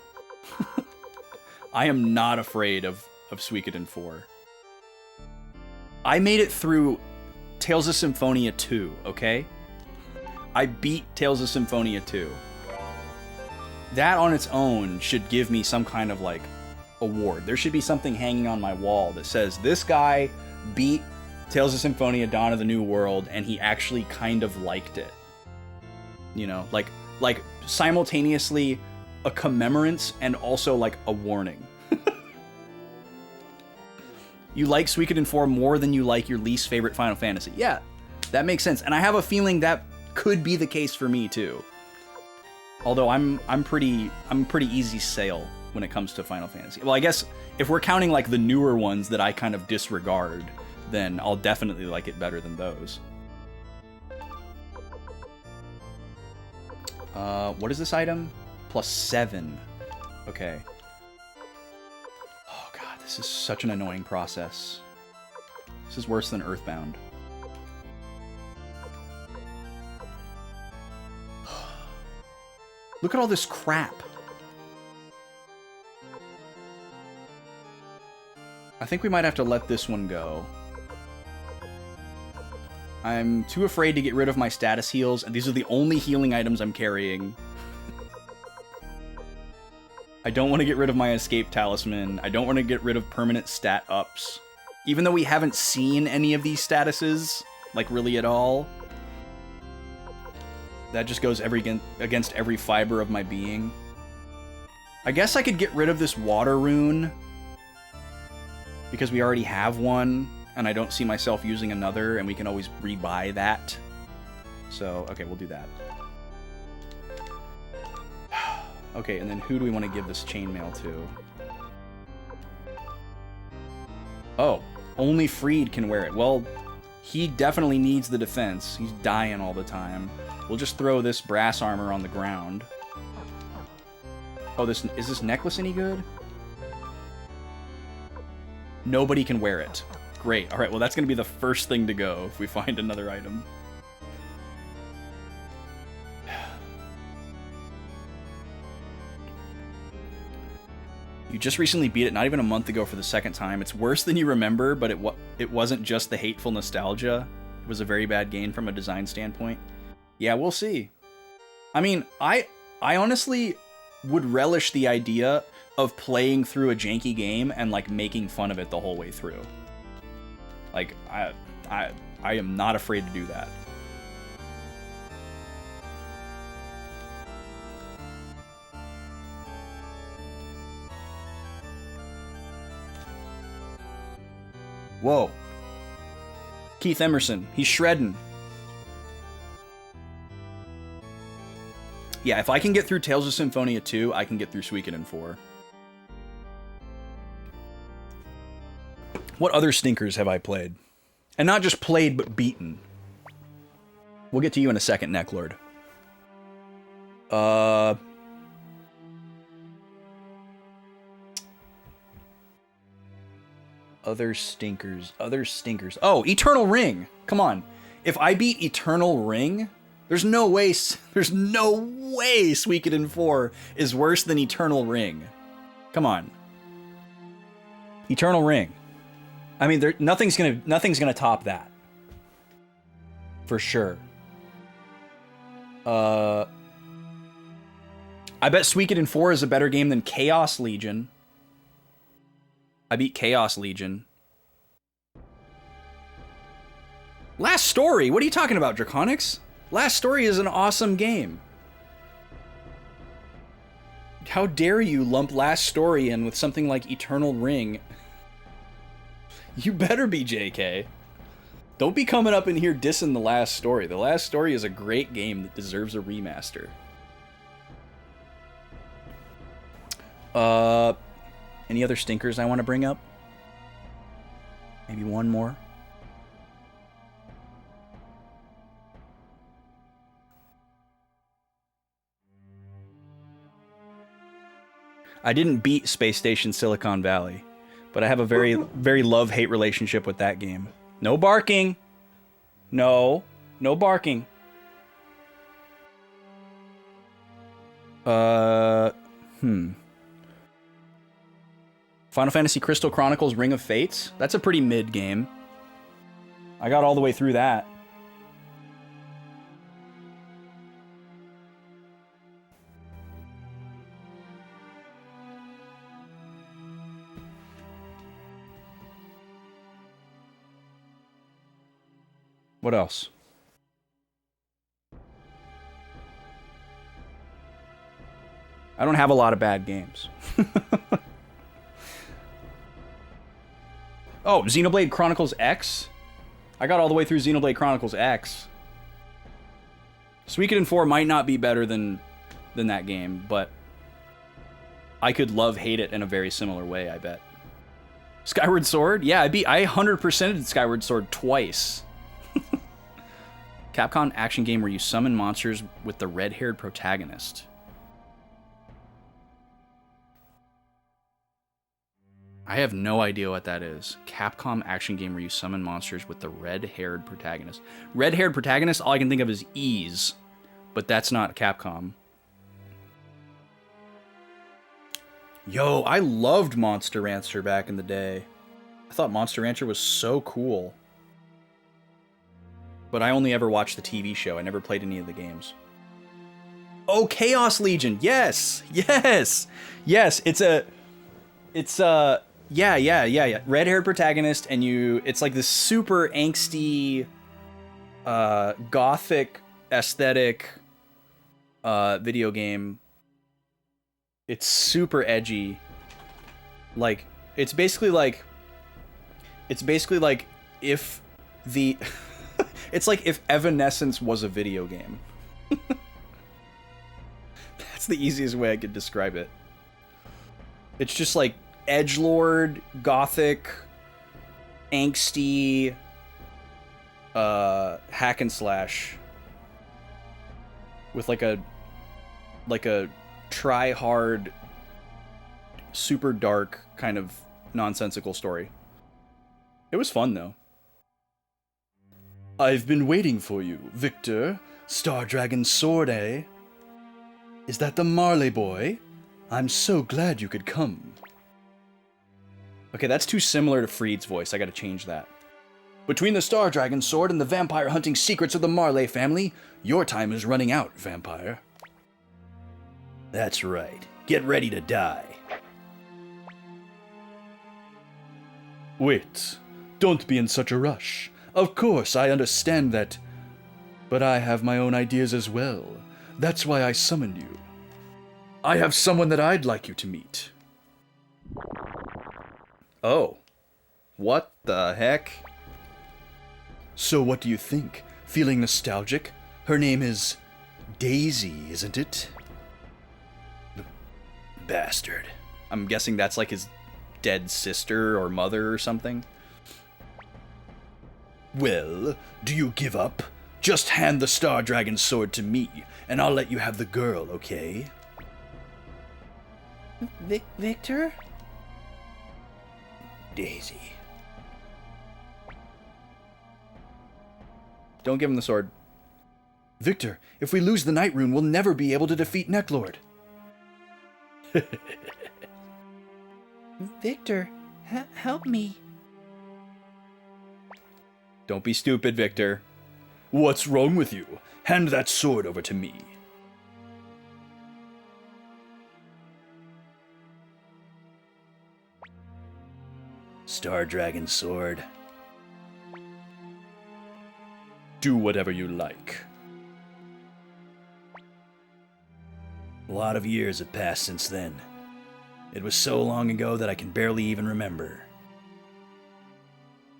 S1: I am not afraid of Suikoden 4. I made it through Tales of Symphonia 2, okay? I beat Tales of Symphonia 2. That on its own should give me some kind of, like, award. There should be something hanging on my wall that says, this guy beat Tales of Symphonia Dawn of the New World, and he actually kind of liked it. You know, like simultaneously a commemorance and also, like, a warning. You like Suikoden 4 more than you like your least favorite Final Fantasy. Yeah, that makes sense. And I have a feeling that could be the case for me too. Although I'm pretty easy sale when it comes to Final Fantasy. Well, I guess if we're counting like the newer ones that I kind of disregard, then I'll definitely like it better than those. What is this item? +7. Okay. This is such an annoying process. This is worse than Earthbound. Look at all this crap. I think we might have to let this one go. I'm too afraid to get rid of my status heals, and these are the only healing items I'm carrying. I don't want to get rid of my escape talisman. I don't want to get rid of permanent stat ups. Even though we haven't seen any of these statuses, like really at all. That just goes against every fiber of my being. I guess I could get rid of this water rune, because we already have one, and I don't see myself using another, and we can always rebuy that. So, okay, we'll do that. Okay, and then who do we want to give this chainmail to? Oh, only Freed can wear it. Well, he definitely needs the defense. He's dying all the time. We'll just throw this brass armor on the ground. Oh, is this necklace any good? Nobody can wear it. Great. All right, well, that's going to be the first thing to go if we find another item. You just recently beat it, not even a month ago, for the second time. It's worse than you remember, but it wasn't just the hateful nostalgia. It was a very bad game from a design standpoint. Yeah, we'll see. I mean, I honestly would relish the idea of playing through a janky game and, like, making fun of it the whole way through. Like, I am not afraid to do that. Whoa. Keith Emerson. He's shredding. Yeah, if I can get through Tales of Symphonia 2, I can get through Suikoden 4. What other stinkers have I played? And not just played, but beaten. We'll get to you in a second, Necklord. Other stinkers. Oh, Eternal Ring. Come on. If I beat Eternal Ring, there's no way Suikoden 4 is worse than Eternal Ring. Come on. Eternal Ring. I mean, nothing's gonna top that. For sure. I bet Suikoden 4 is a better game than Chaos Legion. I beat Chaos Legion. Last Story? What are you talking about, Draconics? Last Story is an awesome game. How dare you lump Last Story in with something like Eternal Ring? You better be, JK. Don't be coming up in here dissing The Last Story. The Last Story is a great game that deserves a remaster. Any other stinkers I want to bring up? Maybe one more? I didn't beat Space Station Silicon Valley, but I have a very, very love-hate relationship with that game. No barking. No barking. Final Fantasy Crystal Chronicles Ring of Fates? That's a pretty mid game. I got all the way through that. What else? I don't have a lot of bad games. Oh, Xenoblade Chronicles X? I got all the way through Xenoblade Chronicles X. Suikoden 4 might not be better than that game, but I could love-hate it in a very similar way, I bet. Skyward Sword? Yeah, I 100%ed Skyward Sword twice. Capcom action game where you summon monsters with the red-haired protagonist. I have no idea what that is. Capcom action game where you summon monsters with the red-haired protagonist. Red-haired protagonist, all I can think of is Ys, but that's not Capcom. Yo, I loved Monster Rancher back in the day. I thought Monster Rancher was so cool. But I only ever watched the TV show. I never played any of the games. Oh, Chaos Legion. Yes. Yes. Yes. It's yeah. Red-haired protagonist, and it's like this super angsty, gothic aesthetic, video game. It's super edgy. Like, it's basically like if the, it's like if Evanescence was a video game. That's the easiest way I could describe it. It's just like edgelord, gothic, angsty, hack and slash with like a try hard, super dark kind of nonsensical story. It was fun though.
S4: I've been waiting for you, Victor. Star Dragon Sword, eh? Is that the Marley boy? I'm so glad you could come.
S1: Okay, that's too similar to Freed's voice. I gotta change that.
S4: Between the Star Dragon Sword and the vampire hunting secrets of the Marley family, your time is running out, vampire.
S3: That's right. Get ready to die.
S4: Wait, don't be in such a rush. Of course, I understand that, but I have my own ideas as well. That's why I summoned you. I have someone that I'd like you to meet.
S1: Oh. What the heck?
S4: So what do you think? Feeling nostalgic? Her name is Daisy, isn't it?
S3: Bastard.
S1: I'm guessing that's like his dead sister or mother or something.
S4: Well, do you give up? Just hand the Star Dragon sword to me, and I'll let you have the girl, okay?
S2: Victor?
S3: Daisy.
S1: Don't give him the sword.
S4: Victor, if we lose the Night Rune, we'll never be able to defeat Necklord.
S2: Victor, help me.
S1: Don't be stupid, Victor.
S4: What's wrong with you? Hand that sword over to me.
S3: Star Dragon sword.
S4: Do whatever you like.
S3: A lot of years have passed since then. It was so long ago that I can barely even remember.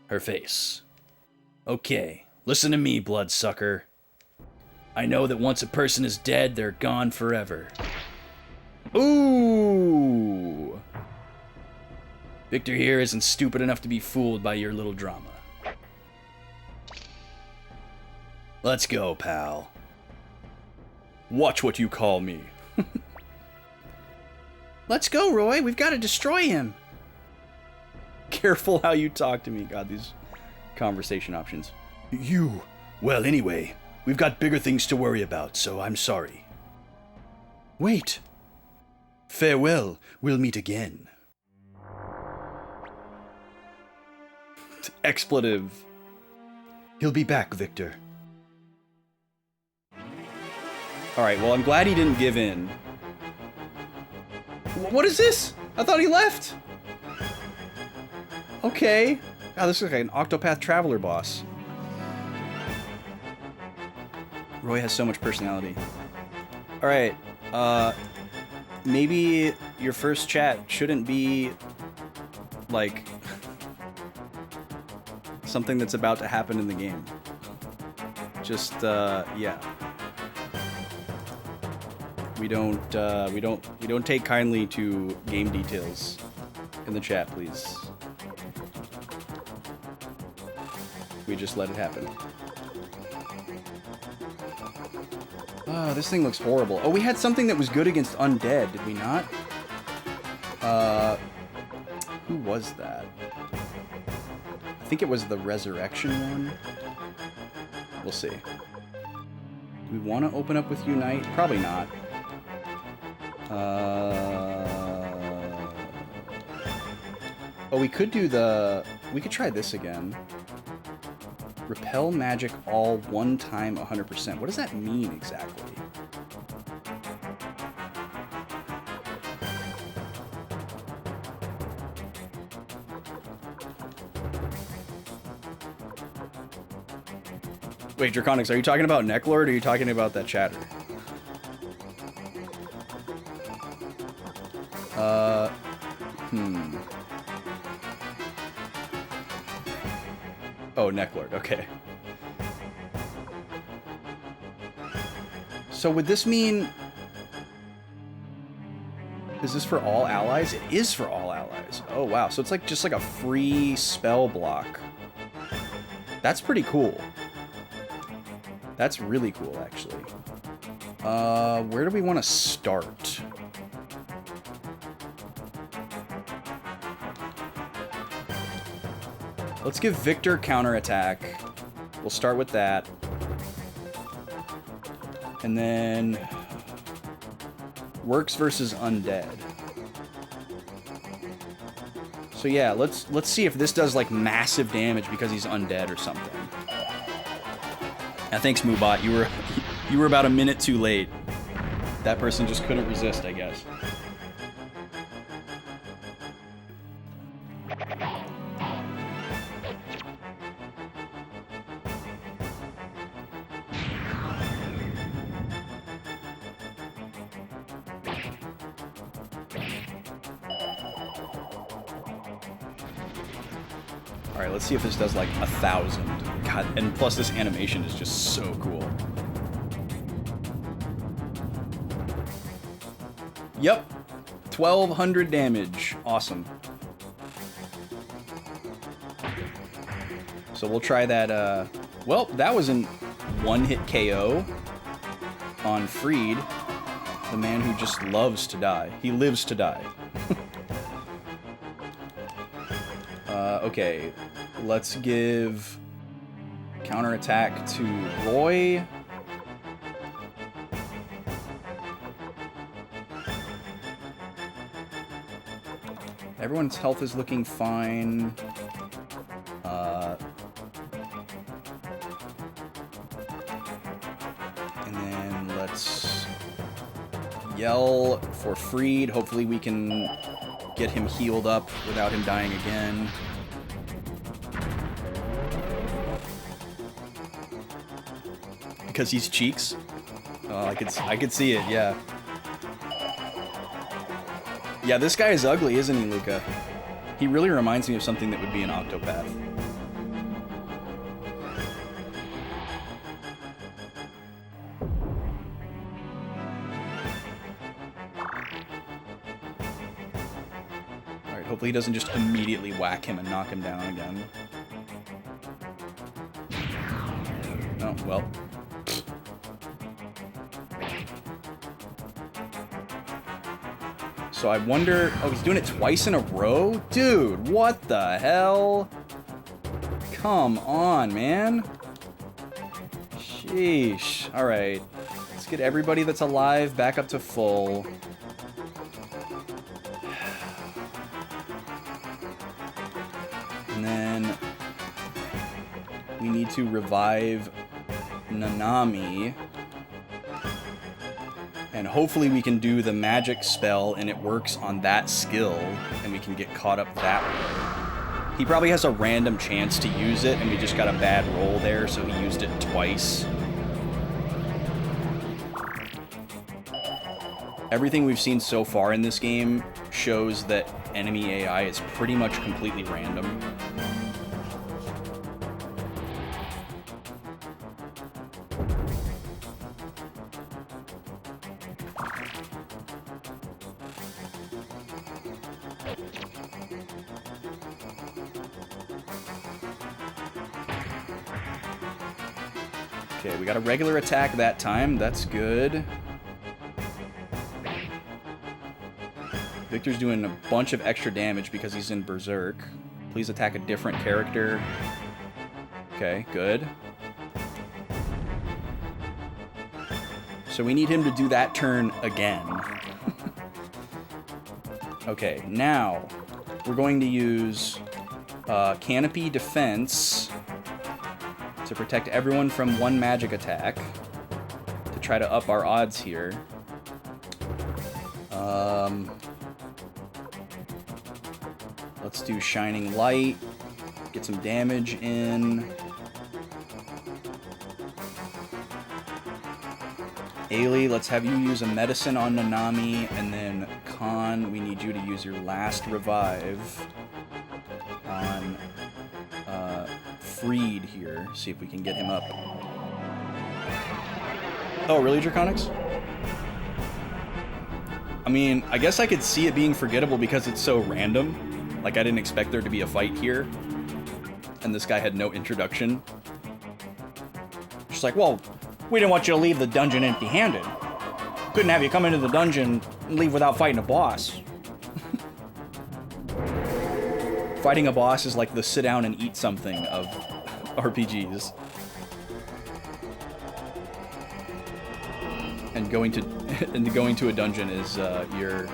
S3: Her face. Okay, listen to me, bloodsucker. I know that once a person is dead, they're gone forever.
S1: Ooh!
S3: Victor here isn't stupid enough to be fooled by your little drama. Let's go, pal.
S1: Watch what you call me.
S2: Let's go, Roy. We've got to destroy him.
S1: Careful how you talk to me. God, these conversation options.
S4: Well, anyway, we've got bigger things to worry about, so I'm sorry. Wait. Farewell. We'll meet again.
S1: Expletive.
S4: He'll be back, Victor.
S1: Alright, well, I'm glad he didn't give in. What is this? I thought he left. Okay. God, this looks like an Octopath Traveler boss. Roy has so much personality. Alright, maybe your first chat shouldn't be, like, something that's about to happen in the game. Just, yeah. We don't take kindly to game details in the chat, please. We just let it happen. Oh, this thing looks horrible. Oh, we had something that was good against undead, did we not? Who was that? I think it was the resurrection one. We'll see. Do we want to open up with Unite? Probably not. Oh, we could do we could try this again. Repel magic all one time 100%. What does that mean exactly? Wait, Draconics, are you talking about Necklord or are you talking about that chatter? Oh, Necklord, okay. So would this mean... Is this for all allies? It is for all allies. Oh, wow. So it's like just like a free spell block. That's pretty cool. That's really cool, actually. Where do we want to start? Let's give Victor counterattack. We'll start with that. And then... Works versus undead. So yeah, let's see if this does like massive damage because he's undead or something. Now, thanks, Moobot. You were about a minute too late. That person just couldn't resist, I guess. Alright, let's see if this does like 1,000. God, and plus this animation is just so cool. Yep. 1,200 damage. Awesome. So we'll try that, well, that was an one-hit KO on Freed, the man who just loves to die. He lives to die. Okay, let's give counterattack to Roy. Everyone's health is looking fine. And then let's yell for Freed. Hopefully we can get him healed up without him dying again. Because he's Cheeks. Oh, I could see it, yeah. Yeah, this guy is ugly, isn't he, Luca? He really reminds me of something that would be an Octopath. Alright, hopefully he doesn't just immediately whack him and knock him down again. Oh, well. So I wonder... Oh, he's doing it twice in a row? Dude, what the hell? Come on, man. Sheesh. Alright. Let's get everybody that's alive back up to full. And then... we need to revive Nanami. And hopefully we can do the magic spell and it works on that skill and we can get caught up that way. He probably has a random chance to use it and we just got a bad roll there, so he used it twice. Everything we've seen so far in this game shows that enemy AI is pretty much completely random. Okay, we got a regular attack that time. That's good. Victor's doing a bunch of extra damage because he's in Berserk. Please attack a different character. Okay, good. So we need him to do that turn again. Okay, now we're going to use Canopy Defense to protect everyone from one magic attack to try to up our odds here. Let's do Shining Light, get some damage in. Ailey, let's have you use a medicine on Nanami, and then Khan, we need you to use your last revive on Freed here. See if we can get him up. Oh, really, Draconics? I mean, I guess I could see it being forgettable because it's so random. Like, I didn't expect there to be a fight here. And this guy had no introduction. Just like, well, we didn't want you to leave the dungeon empty-handed. Couldn't have you come into the dungeon and leave without fighting a boss. Fighting a boss is like the sit down and eat something of RPGs. And going to a dungeon is your,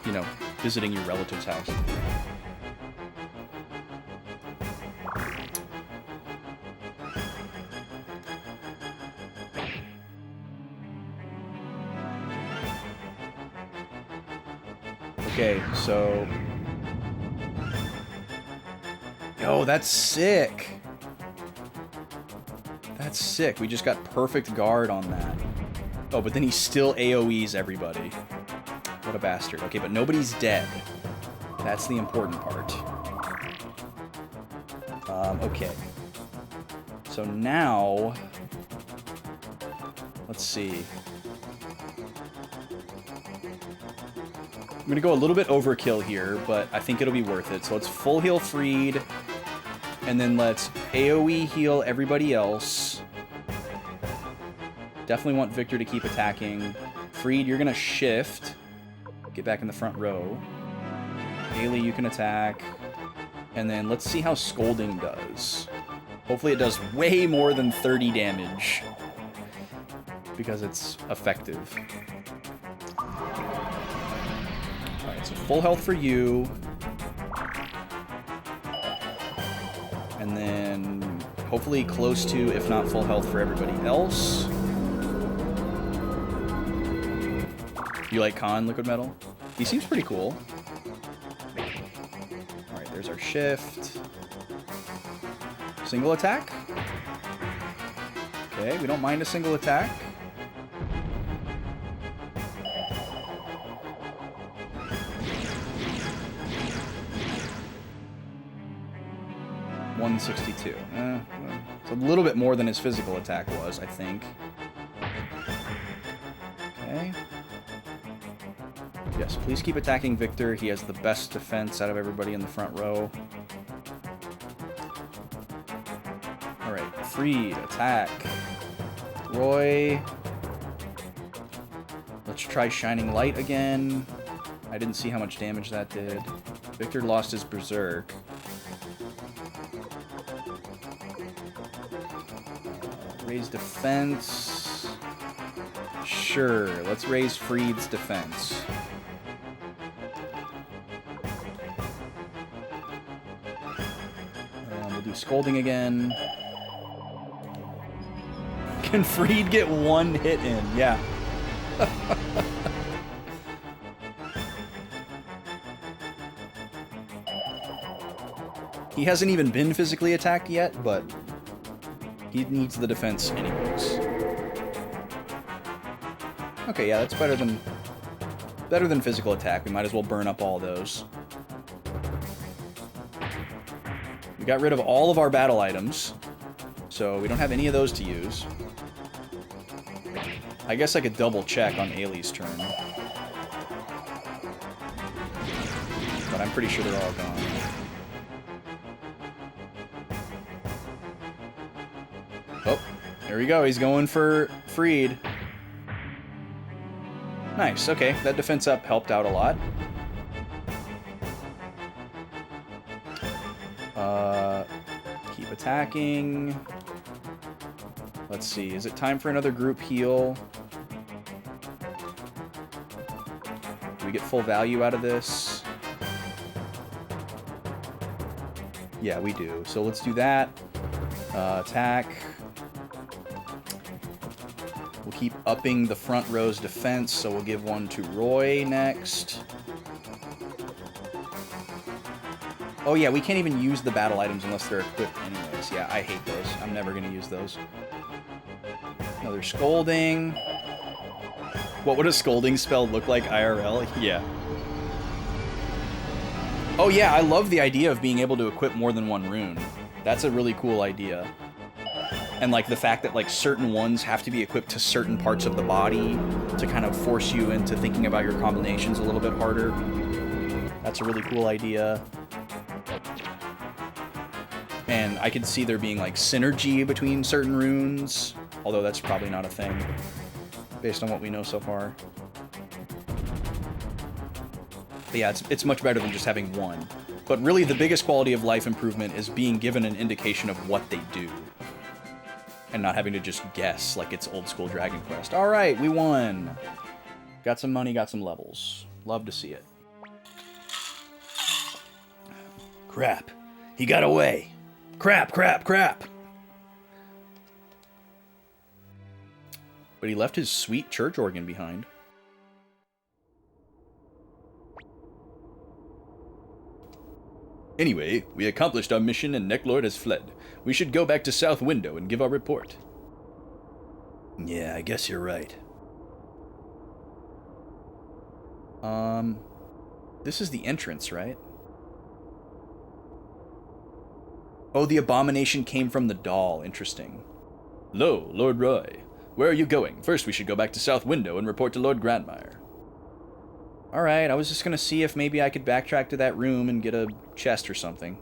S1: you know, visiting your relative's house. Okay, so... Yo, that's sick! That's sick. We just got perfect guard on that. Oh, but then he still AoEs everybody. What a bastard. Okay, but nobody's dead. That's the important part. Okay. So now, let's see. I'm gonna go a little bit overkill here, but I think it'll be worth it. So let's full heal Freed, and then let's AoE heal everybody else. Definitely want Victor to keep attacking. Freed, you're gonna shift. Get back in the front row. Haley, you can attack. And then let's see how Scolding does. Hopefully it does way more than 30 damage. Because it's effective. Alright, so full health for you. And then hopefully close to, if not full health for everybody else. You like Khan Liquid Metal? He seems pretty cool. Alright, there's our shift. Single attack. Okay, we don't mind a single attack. $162. It's a little bit more than his physical attack was, I think. Okay. Yes, please keep attacking Victor. He has the best defense out of everybody in the front row. Alright, Freed, attack. Roy. Let's try Shining Light again. I didn't see how much damage that did. Victor lost his Berserk. Raise defense. Sure, let's raise Freed's defense. We'll do Scolding again. Can Freed get one hit in? Yeah. He hasn't even been physically attacked yet, but he needs the defense anyways. Okay, yeah, that's better than physical attack. We might as well burn up all those. We got rid of all of our battle items, so we don't have any of those to use. I guess I could double check on Ailey's turn. But I'm pretty sure they're all gone. Oh, there we go. He's going for Freed. Nice. Okay, that defense up helped out a lot. Keep attacking. Let's see. Is it time for another group heal? Do we get full value out of this? Yeah, we do. So let's do that. Attack. We'll keep upping the front row's defense, so we'll give one to Roy next. Oh yeah, we can't even use the battle items unless they're equipped anyways. Yeah, I hate those. I'm never going to use those. Another Scolding. What would a Scolding spell look like IRL? Yeah. Oh yeah, I love the idea of being able to equip more than one rune. That's a really cool idea. And like the fact that like certain ones have to be equipped to certain parts of the body to kind of force you into thinking about your combinations a little bit harder. That's a really cool idea. And I could see there being like synergy between certain runes, although that's probably not a thing based on what we know so far. But yeah, it's much better than just having one. But really the biggest quality of life improvement is being given an indication of what they do. And not having to just guess like it's old school Dragon Quest. Alright, we won! Got some money, got some levels. Love to see it.
S3: Crap. He got away. Crap, crap, crap.
S1: But he left his sweet church organ behind. Anyway, we accomplished our mission and Necklord has fled. We should go back to South Window and give our report.
S3: Yeah, I guess you're right.
S1: This is the entrance, right? Oh, the abomination came from the doll. Interesting. Lo, Lord Roy. Where are you going? First, we should go back to South Window and report to Lord Grandmire. Alright, I was just gonna see if maybe I could backtrack to that room and get a chest or something.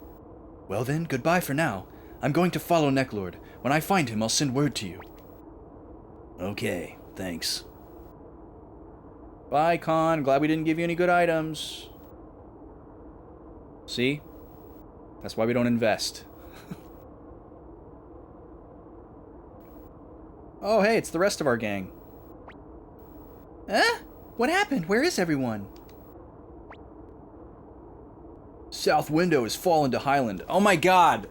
S4: Well then, goodbye for now. I'm going to follow Necklord. When I find him, I'll send word to you.
S3: Okay, thanks.
S1: Bye, Con. Glad we didn't give you any good items. See? That's why we don't invest. Oh, hey, it's the rest of our gang.
S2: Huh? What happened? Where is everyone?
S1: South Window has fallen to Highland. Oh my god!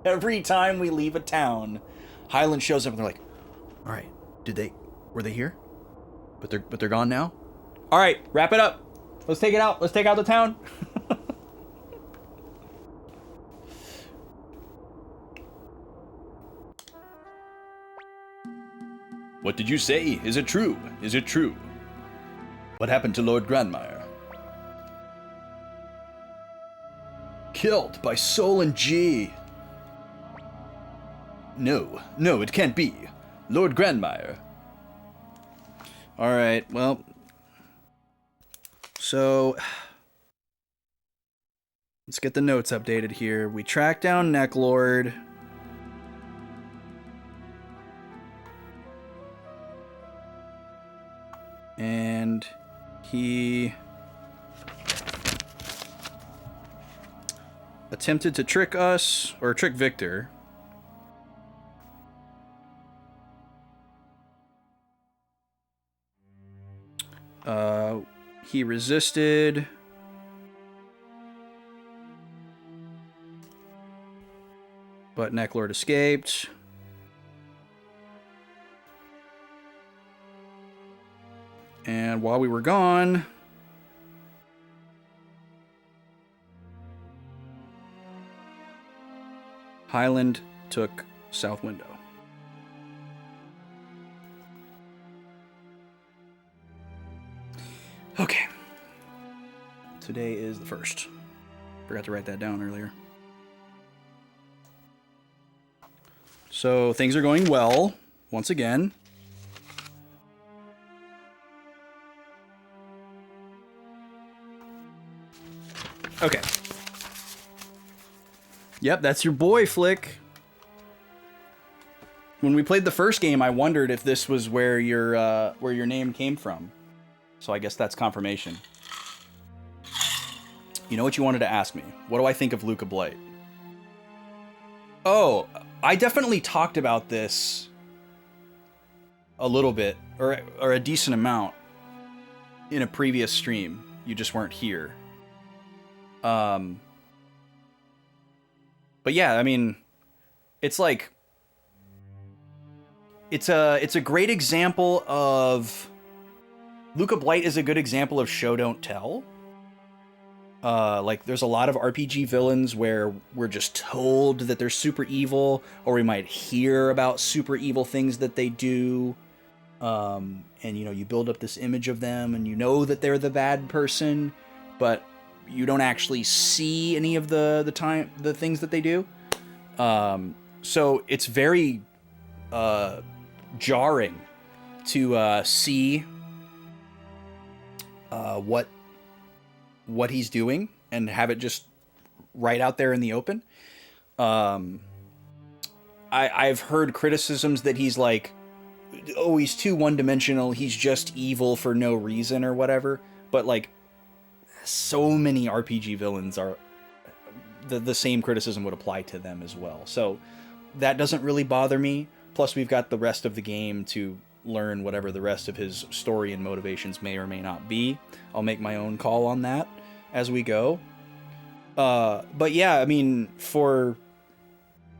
S1: Every time we leave a town, Highland shows up and they're like,
S4: Alright, were they here? But they're gone now?
S1: alright, wrap it up. Let's take it out. Let's take out the town. What did you say? Is it true? Is it true? What happened to Lord Grandmire?
S4: Killed by Sol and G.
S1: No, it can't be. Lord Grandmire. Alright, well. So, let's get the notes updated here. We track down Necklord. And he attempted to trick us, or trick Victor. He resisted. But Necklord escaped. And while we were gone, Highland took South Window. Okay. Today is the 1st. Forgot to write that down earlier. So things are going well, once again. Okay. Yep, that's your boy, Flick. When we played the first game, I wondered if this was where your name came from. So I guess that's confirmation. You know what you wanted to ask me? What do I think of Luca Blight? Oh, I definitely talked about this a little bit, or a decent amount, in a previous stream. You just weren't here. But yeah, I mean, it's like, it's a great example of, Luca Blight is a good example of show don't tell. Like there's a lot of RPG villains where we're just told that they're super evil, or we might hear about super evil things that they do. And you know, you build up this image of them and you know that they're the bad person, but you don't actually see any of the things that they do. So it's very jarring to see what he's doing and have it just right out there in the open. I've heard criticisms that he's like, oh, he's too one-dimensional, he's just evil for no reason or whatever. But like, so many RPG villains are, the same criticism would apply to them as well. So that doesn't really bother me. Plus we've got the rest of the game to learn whatever the rest of his story and motivations may or may not be. I'll make my own call on that as we go. But yeah, I mean, for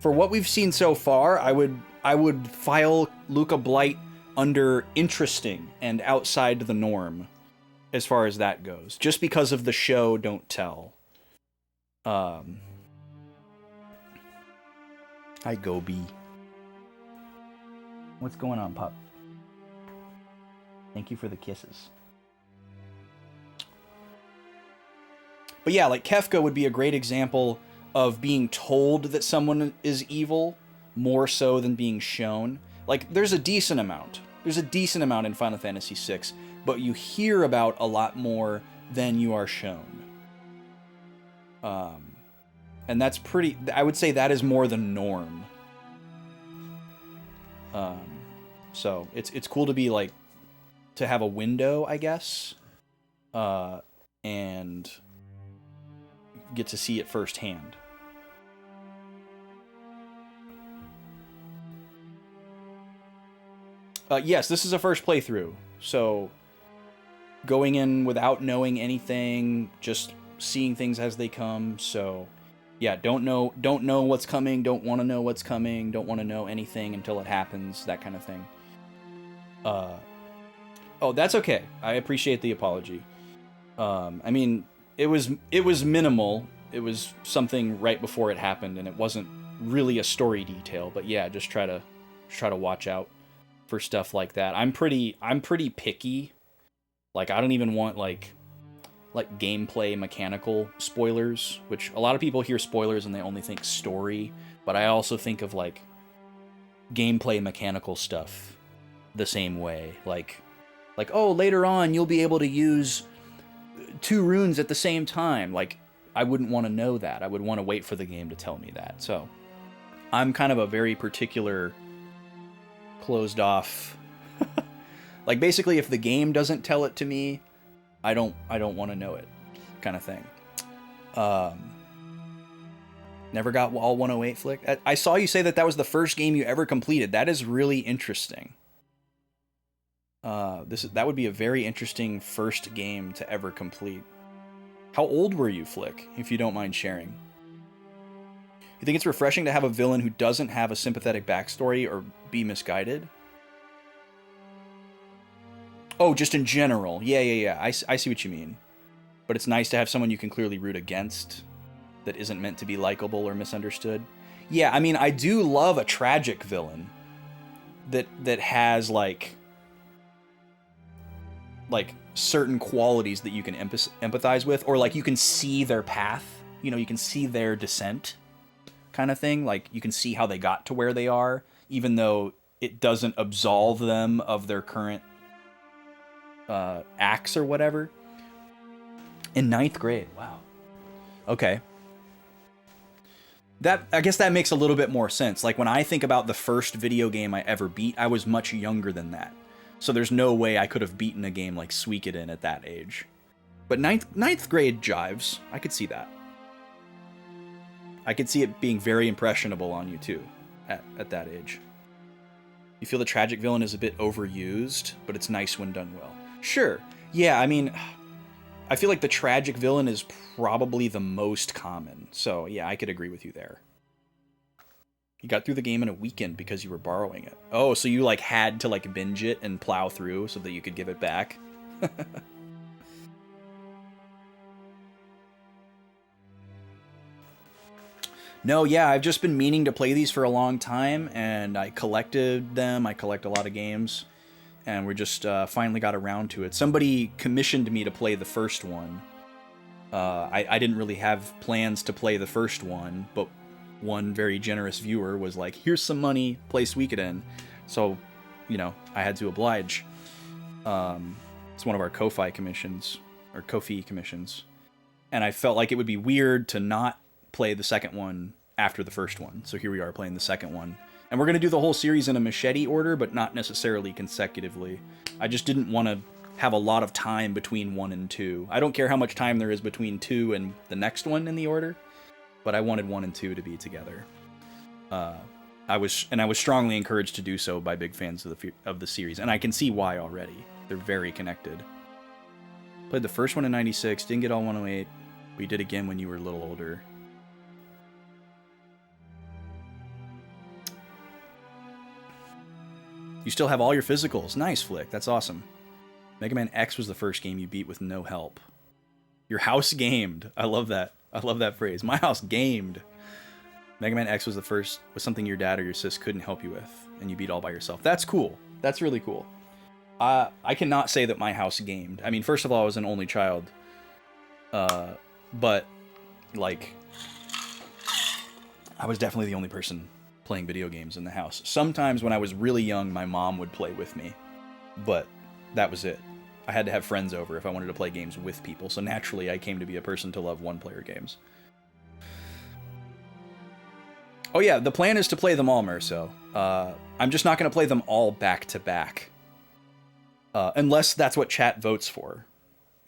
S1: what we've seen so far, I would file Luca Blight under interesting and outside the norm as far as that goes, just because of the show don't tell. Hi, Gobi. What's going on, pup? Thank you for the kisses. But yeah, like Kefka would be a great example of being told that someone is evil more so than being shown. Like, there's a decent amount. There's a decent amount in Final Fantasy VI, but you hear about a lot more than you are shown. And that's pretty... I would say that is more the norm. So it's cool to be like... to have a window, I guess. And get to see it firsthand. Yes, this is a first playthrough, so going in without knowing anything, just seeing things as they come. So yeah, don't know what's coming, don't want to know what's coming, don't want to know anything until it happens, that kind of thing. Oh, that's okay. I appreciate the apology. I mean, it was minimal. It was something right before it happened, and it wasn't really a story detail. But yeah, just try to watch out for stuff like that. I'm pretty picky. Like, I don't even want like gameplay mechanical spoilers, which a lot of people hear spoilers and they only think story, but I also think of like gameplay mechanical stuff the same way. Like, oh, later on you'll be able to use 2 runes at the same time. Like, I wouldn't want to know that. I would want to wait for the game to tell me that. So I'm kind of a very particular, closed off like, basically, if the game doesn't tell it to me, I don't want to know it, kind of thing. Never got all 108 Flick. I saw you say that was the first game you ever completed. That is really interesting. That would be a very interesting first game to ever complete. How old were you, Flick, if you don't mind sharing? You think it's refreshing to have a villain who doesn't have a sympathetic backstory or be misguided? Oh, just in general. Yeah. I see what you mean. But it's nice to have someone you can clearly root against that isn't meant to be likable or misunderstood. Yeah, I mean, I do love a tragic villain that has like certain qualities that you can empathize with, or like you can see their path, you can see their descent kind of thing. Like, you can see how they got to where they are, even though it doesn't absolve them of their current acts or whatever. In 9th grade. Wow. Okay. I guess that makes a little bit more sense. Like, when I think about the first video game I ever beat, I was much younger than that. So there's no way I could have beaten a game like Suikoden at that age. But 9th grade jives. I could see that. I could see it being very impressionable on you too, at that age. You feel the tragic villain is a bit overused, but it's nice when done well. Sure. Yeah, I mean, I feel like the tragic villain is probably the most common. So yeah, I could agree with you there. You got through the game in a weekend because you were borrowing it. Oh, so you like had to like binge it and plow through so that you could give it back? No, yeah, I've just been meaning to play these for a long time, and I collected them. I collect a lot of games, and we just finally got around to it. Somebody commissioned me to play the first one. I didn't really have plans to play the first one, but one very generous viewer was like, here's some money, play Suikoden. So, I had to oblige. It's one of our Ko-Fi commissions, or Ko-Fi commissions. And I felt like it would be weird to not play the second one after the first one. So here we are playing the second one. And we're going to do the whole series in a machete order, but not necessarily consecutively. I just didn't want to have a lot of time between 1 and 2. I don't care how much time there is between 2 and the next one in the order, but I wanted 1 and 2 to be together. I was strongly encouraged to do so by big fans of the series, and I can see why already. They're very connected. Played the first one in 96, didn't get all 108. We did again when you were a little older. You still have all your physicals. Nice, Flick. That's awesome. Mega Man X was the first game you beat with no help. Your house gamed. I love that. I love that phrase. My house gamed. Mega Man X was something your dad or your sis couldn't help you with, and you beat all by yourself. That's cool. That's really cool. I cannot say that my house gamed. I mean, first of all, I was an only child. But, like, I was definitely the only person playing video games in the house. Sometimes when I was really young, my mom would play with me, but that was it. I had to have friends over if I wanted to play games with people, so naturally I came to be a person to love one-player games. Oh yeah, the plan is to play them all, Merso. I'm just not going to play them all back-to-back. Unless that's what chat votes for.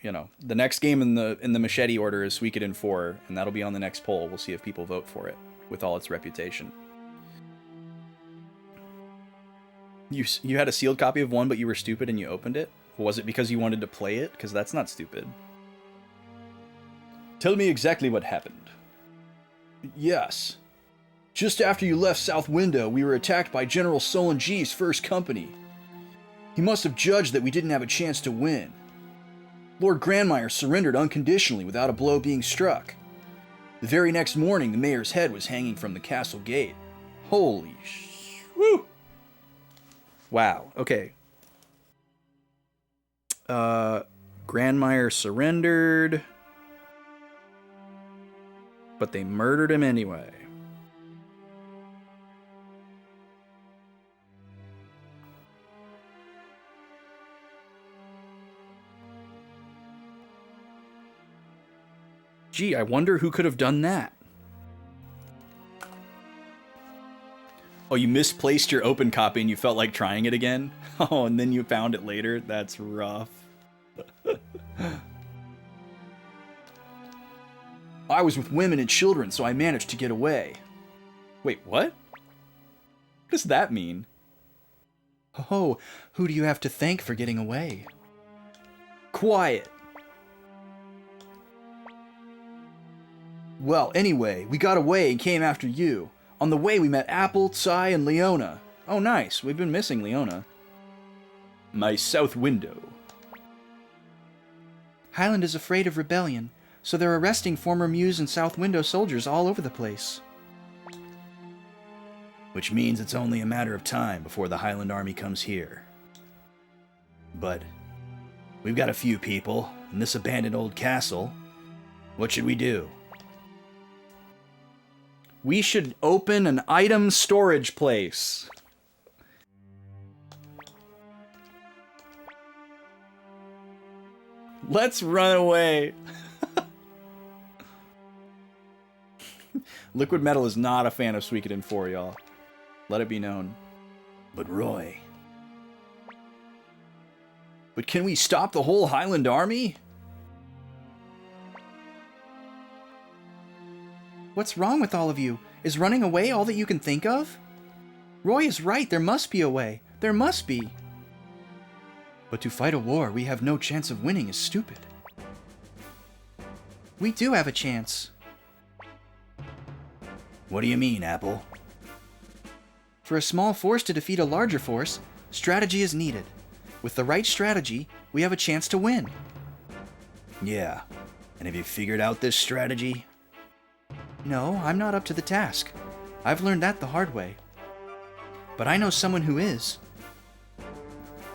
S1: You know, the next game in the Machete order is Suikoden 4, and that'll be on the next poll. We'll see if people vote for it, with all its reputation. You had a sealed copy of 1, but you were stupid and you opened it? Was it because you wanted to play it? Because that's not stupid. Tell me exactly what happened. Yes. Just after you left South Window, we were attacked by General Solon G's first company. He must have judged that we didn't have a chance to win. Lord Grandmire surrendered unconditionally without a blow being struck. The very next morning, the mayor's head was hanging from the castle gate. Holy woo! Wow, okay. Grandmire surrendered, but they murdered him anyway. Gee, I wonder who could have done that. Oh, you misplaced your open copy and you felt like trying it again? Oh, and then you found it later? That's rough. I was with women and children, so I managed to get away. Wait, what? What does that mean?
S4: Oh, who do you have to thank for getting away?
S1: Quiet.
S4: Well, anyway, we got away and came after you. On the way, we met Apple, Tsai, and Leona.
S1: Oh, nice. We've been missing Leona. My south window.
S4: Highland is afraid of rebellion, so they're arresting former Muse and South Window soldiers all over the place.
S3: Which means it's only a matter of time before the Highland army comes here. But we've got a few people in this abandoned old castle. What should we do?
S1: We should open an item storage place. Let's run away. Liquid Metal is not a fan of Suikoden 4, y'all. Let it be known.
S3: But Roy...
S1: But can we stop the whole Highland army?
S4: What's wrong with all of you? Is running away all that you can think of? Roy is right, there must be a way. There must be. But to fight a war we have no chance of winning is stupid. We do have a chance.
S3: What do you mean, Apple?
S4: For a small force to defeat a larger force, strategy is needed. With the right strategy, we have a chance to win.
S3: Yeah. And have you figured out this strategy?
S4: No, I'm not up to the task. I've learned that the hard way. But I know someone who is.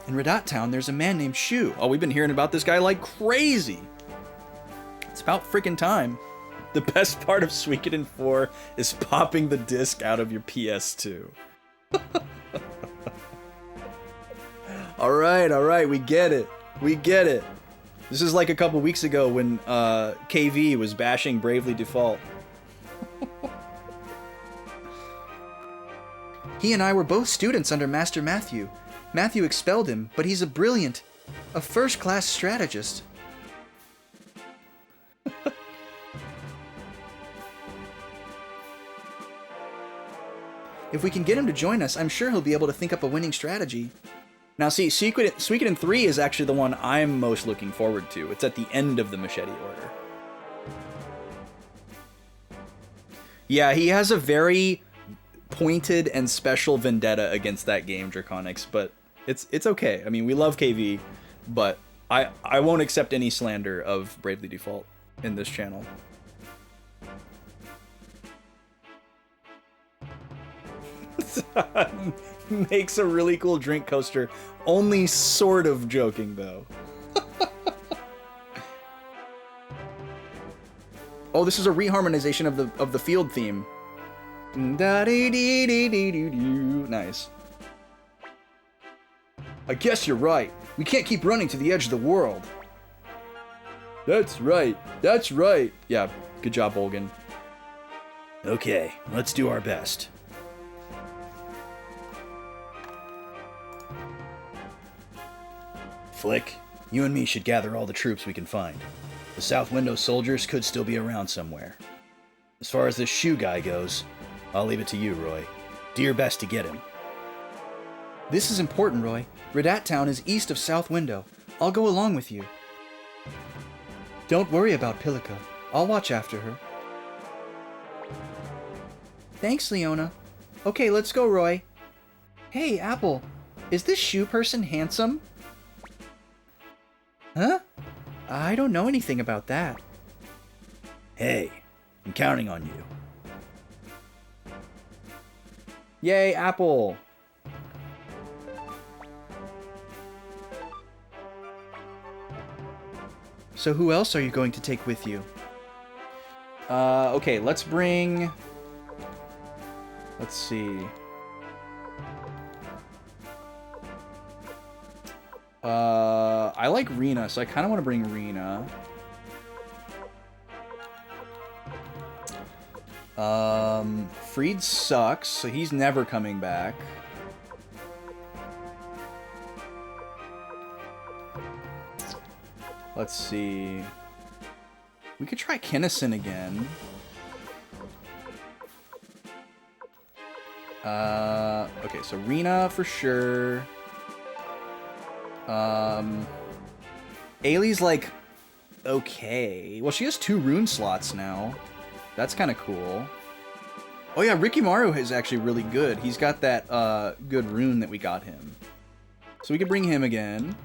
S4: In Radat Town, there's a man named Shu.
S1: Oh, we've been hearing about this guy like crazy. It's about freaking time. The best part of Suikoden 4 is popping the disc out of your PS2. Alright, we get it. We get it. This is like a couple weeks ago when KV was bashing Bravely Default.
S4: He and I were both students under Master Matthew. Matthew expelled him, but he's a first-class strategist. If we can get him to join us, I'm sure he'll be able to think up a winning strategy.
S1: Now see, Suikoden 3 is actually the one I'm most looking forward to. It's at the end of the Machete order. Yeah, he has a very pointed and special vendetta against that game, Draconics, but it's okay. I mean, we love KV, but I won't accept any slander of Bravely Default in this channel. Makes a really cool drink coaster. Only sort of joking, though.
S4: Oh, this is a reharmonization of the field theme. Da-dee-dee-dee-dee-doo-doo. Nice. I guess you're right. We can't keep running to the edge of the world. That's right. That's right. Yeah, good job, Olgan.
S3: Okay, let's do our best. Flick, you and me should gather all the troops we can find. The South Window soldiers could still be around somewhere. As far as this shoe guy goes, I'll leave it to you, Roy. Do your best to get him.
S4: This is important, Roy. Radat Town is east of South Window. I'll go along with you. Don't worry about Pilika. I'll watch after her. Thanks, Leona. Okay, let's go, Roy. Hey, Apple. Is this shoe person handsome? Huh? I don't know anything about that.
S3: Hey, I'm counting on you.
S4: Yay, Apple! So who else are you going to take with you? Okay, let's bring... Let's see. I like Rena, so I kind of want to bring Rena. Freed sucks, so he's never coming back. Let's see. We could try Kinnison again. Okay, so Rena for sure. Ailey's like, okay. Well, she has 2 rune slots now. That's kind of cool. Oh yeah, Rikimaru is actually really good. He's got that good rune that we got him. So we could bring him again.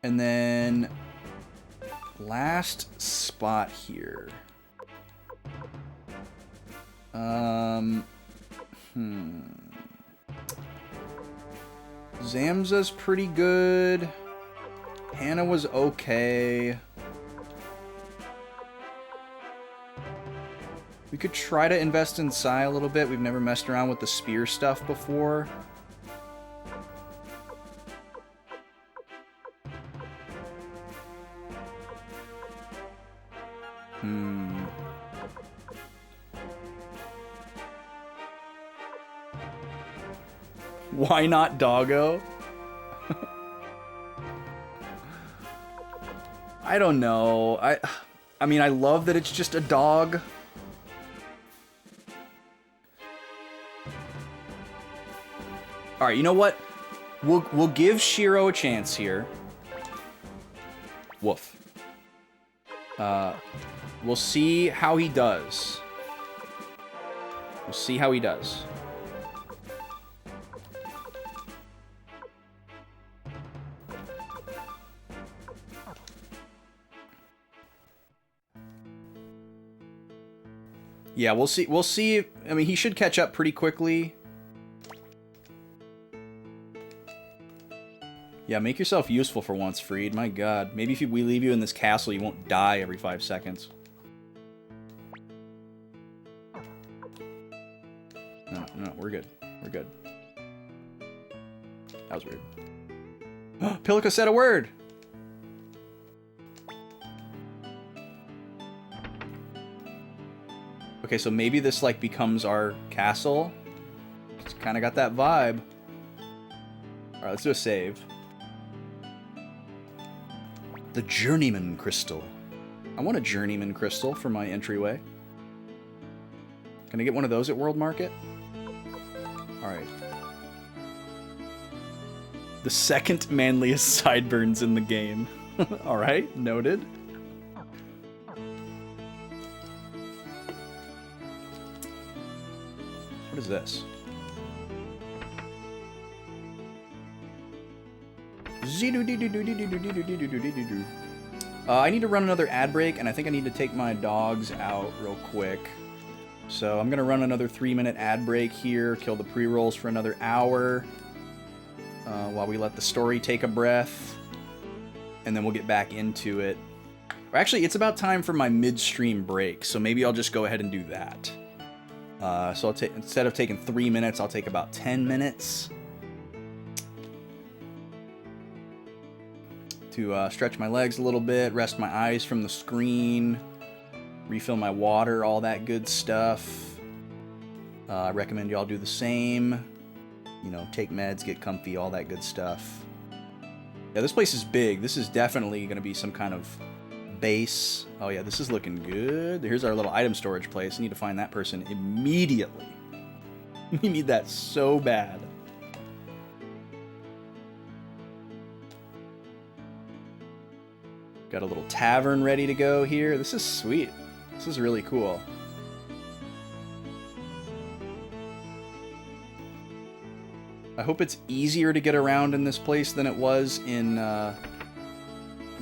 S4: And then last spot here. Zamza's pretty good. Hannah was okay. We could try to invest in Sai a little bit. We've never messed around with the spear stuff before. Why not Doggo? I don't know. I mean, I love that it's just a dog. All right, you know what? We'll give Shiro a chance here. Woof. We'll see how he does. We'll see how he does. Yeah, we'll see. We'll see. I mean, he should catch up pretty quickly. Yeah, make yourself useful for once, Freed. My god. Maybe if we leave you in this castle, you won't die every 5 seconds. No, we're good. We're good. That was weird. Pilika said a word! Okay, so maybe this, like, becomes our castle. Just kind of got that vibe. Alright, let's do a save. The Journeyman Crystal. I want a Journeyman Crystal for my entryway. Can I get one of those at World Market? Alright. The second manliest sideburns in the game. Alright, noted. What is this? I need to run another ad break, and I think I need to take my dogs out real quick. So I'm going to run another 3-minute ad break here, kill the pre-rolls for another hour, while we let the story take a breath, and then we'll get back into it.
S1: Or actually, it's about time for my midstream break, so maybe I'll just go ahead and do that. So I'll take, instead of taking 3 minutes, I'll take about 10 minutes to stretch my legs a little bit, rest my eyes from the screen, refill my water, all that good stuff. I recommend y'all do the same. You know, take meds, get comfy, all that good stuff. Yeah, this place is big. This is definitely going to be some kind of base. Oh yeah, this is looking good. Here's our little item storage place. I need to find that person immediately. We need that so bad. Got a little tavern ready to go here. This is sweet. This is really cool. I hope it's easier to get around in this place than it was in the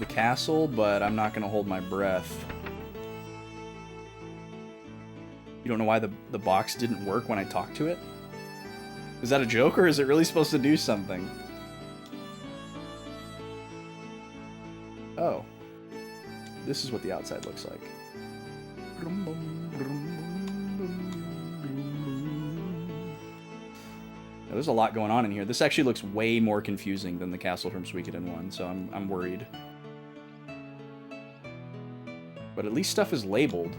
S1: castle, but I'm not going to hold my breath. You don't know why the box didn't work when I talked to it? Is that a joke, or is it really supposed to do something? Oh. This is what the outside looks like. Now, there's a lot going on in here. This actually looks way more confusing than the castle from Suikoden 1, so I'm worried. But at least stuff is labeled.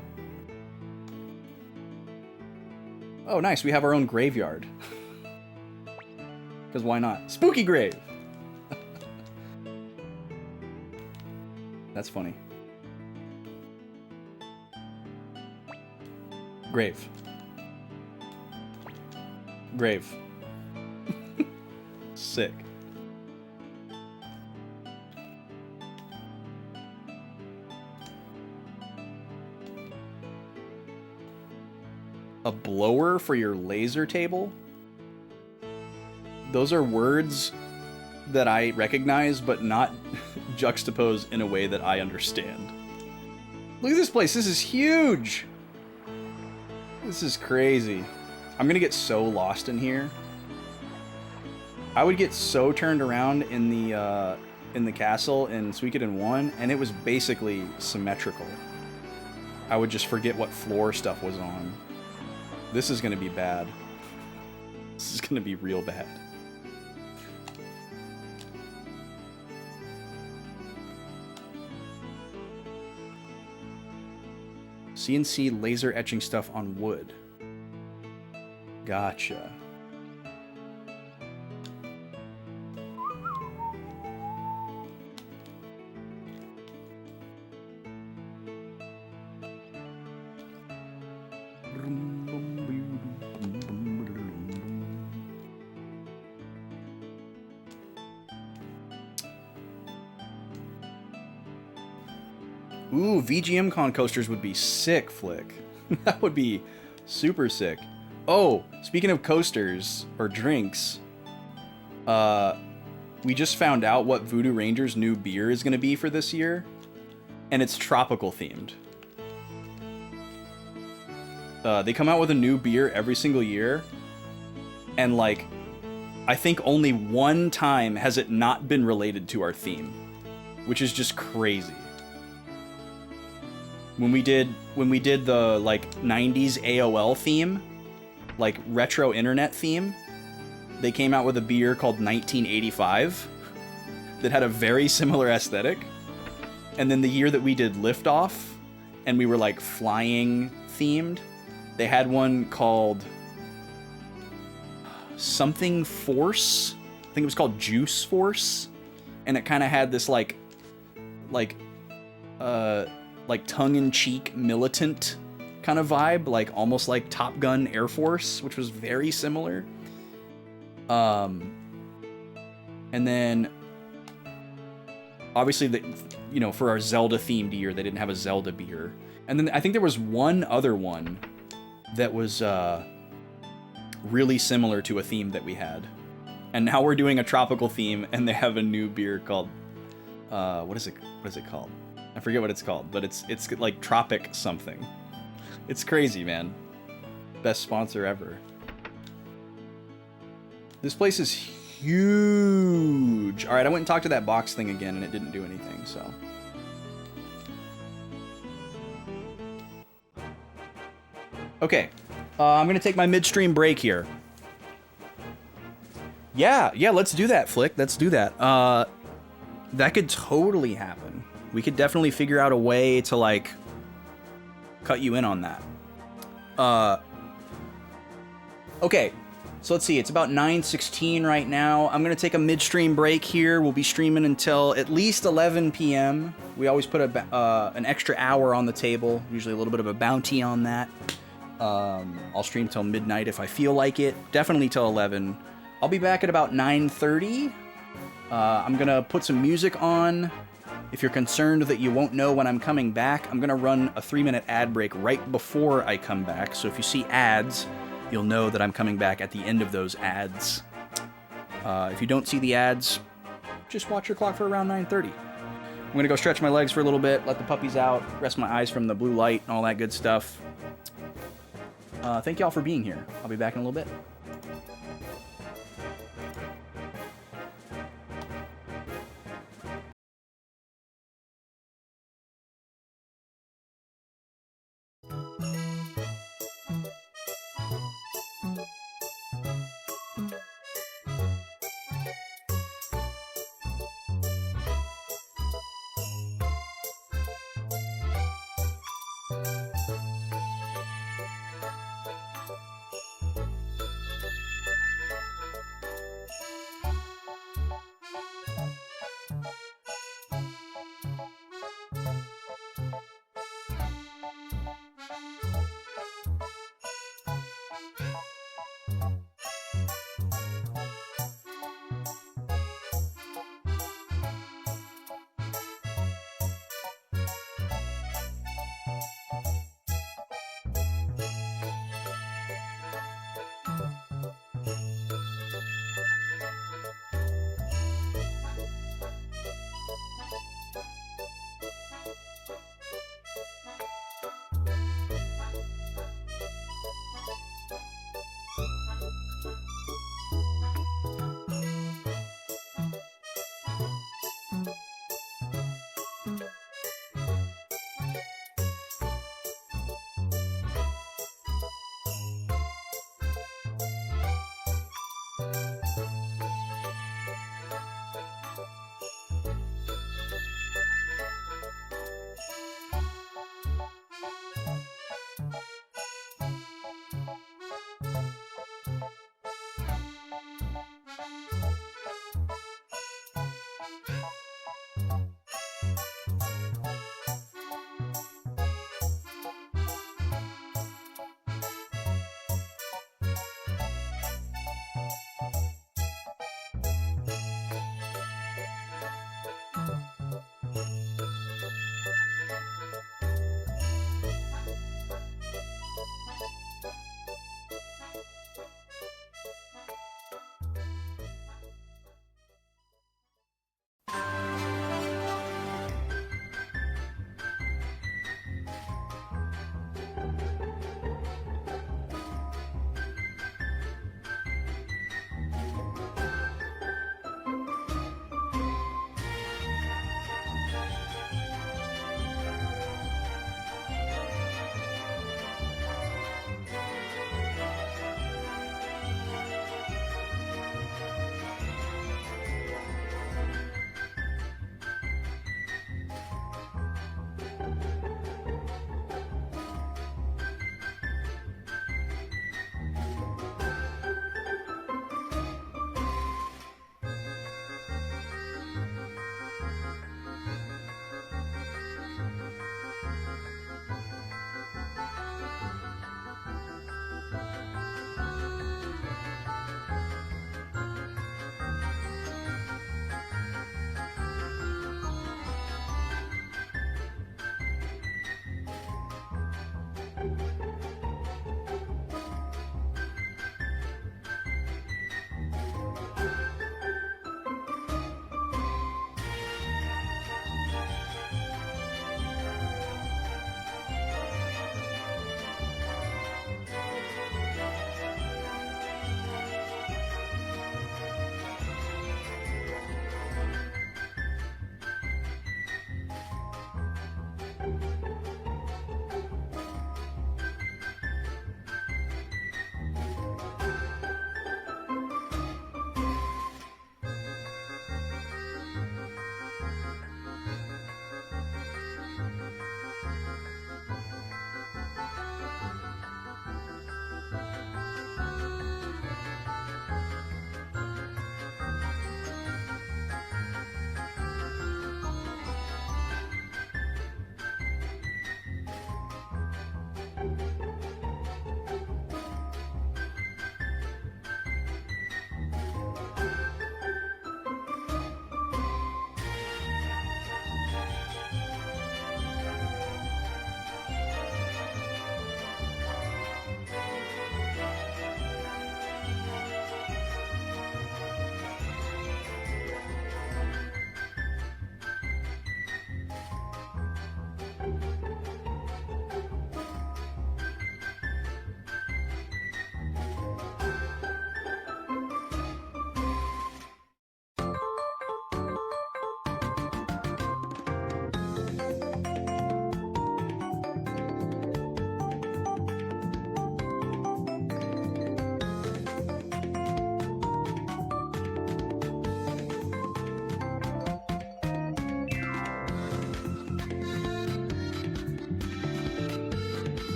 S1: Oh, nice. We have our own graveyard. Because why not? Spooky grave! That's funny. Grave. Grave. Sick. A blower for your laser table? Those are words that I recognize, but not juxtaposed in a way that I understand. Look at this place. This is huge. This is crazy. I'm gonna get so lost in here. I would get so turned around in the castle in Suikoden 1, and it was basically symmetrical. I would just forget what floor stuff was on. This is gonna be bad. This is gonna be real bad. CNC laser etching stuff on wood. Gotcha. Ooh, VGM Con coasters would be sick, Flick. That would be super sick. Oh, speaking of coasters or drinks, we just found out what Voodoo Ranger's new beer is going to be for this year, and it's tropical themed. They come out with a new beer every single year, and like, I think only one time has it not been related to our theme, which is just crazy. When we did the like 90s AOL theme, like retro internet theme, they came out with a beer called 1985 that had a very similar aesthetic. And then the year that we did Liftoff and we were like flying themed, they had one called something Force. I think it was called Juice Force, and it kind of had this like tongue-in-cheek militant kind of vibe, like almost like Top Gun Air Force, which was very similar. And then obviously for our Zelda themed year, they didn't have a Zelda beer. And then I think there was one other one that was really similar to a theme that we had. And now we're doing a tropical theme, and they have a new beer called what is it called? I forget what it's called, but it's like Tropic something. It's crazy, man. Best sponsor ever. This place is huge. All right, I went and talked to that box thing again, and it didn't do anything, so. Okay. I'm going to take my midstream break here. Yeah, let's do that, Flick. Let's do that. That could totally happen. We could definitely figure out a way to, like, cut you in on that. Okay. So let's see, it's about 9:16 right now. I'm going to take a midstream break here. We'll be streaming until at least 11 p.m. We always put an extra hour on the table, usually a little bit of a bounty on that. I'll stream till midnight if I feel like it. Definitely till 11. I'll be back at about 9:30. I'm going to put some music on. If you're concerned that you won't know when I'm coming back, I'm going to run a 3-minute ad break right before I come back. So if you see ads, you'll know that I'm coming back at the end of those ads. If you don't see the ads, just watch your clock for around 9:30. I'm going to go stretch my legs for a little bit, let the puppies out, rest my eyes from the blue light and all that good stuff. Thank y'all for being here. I'll be back in a little bit.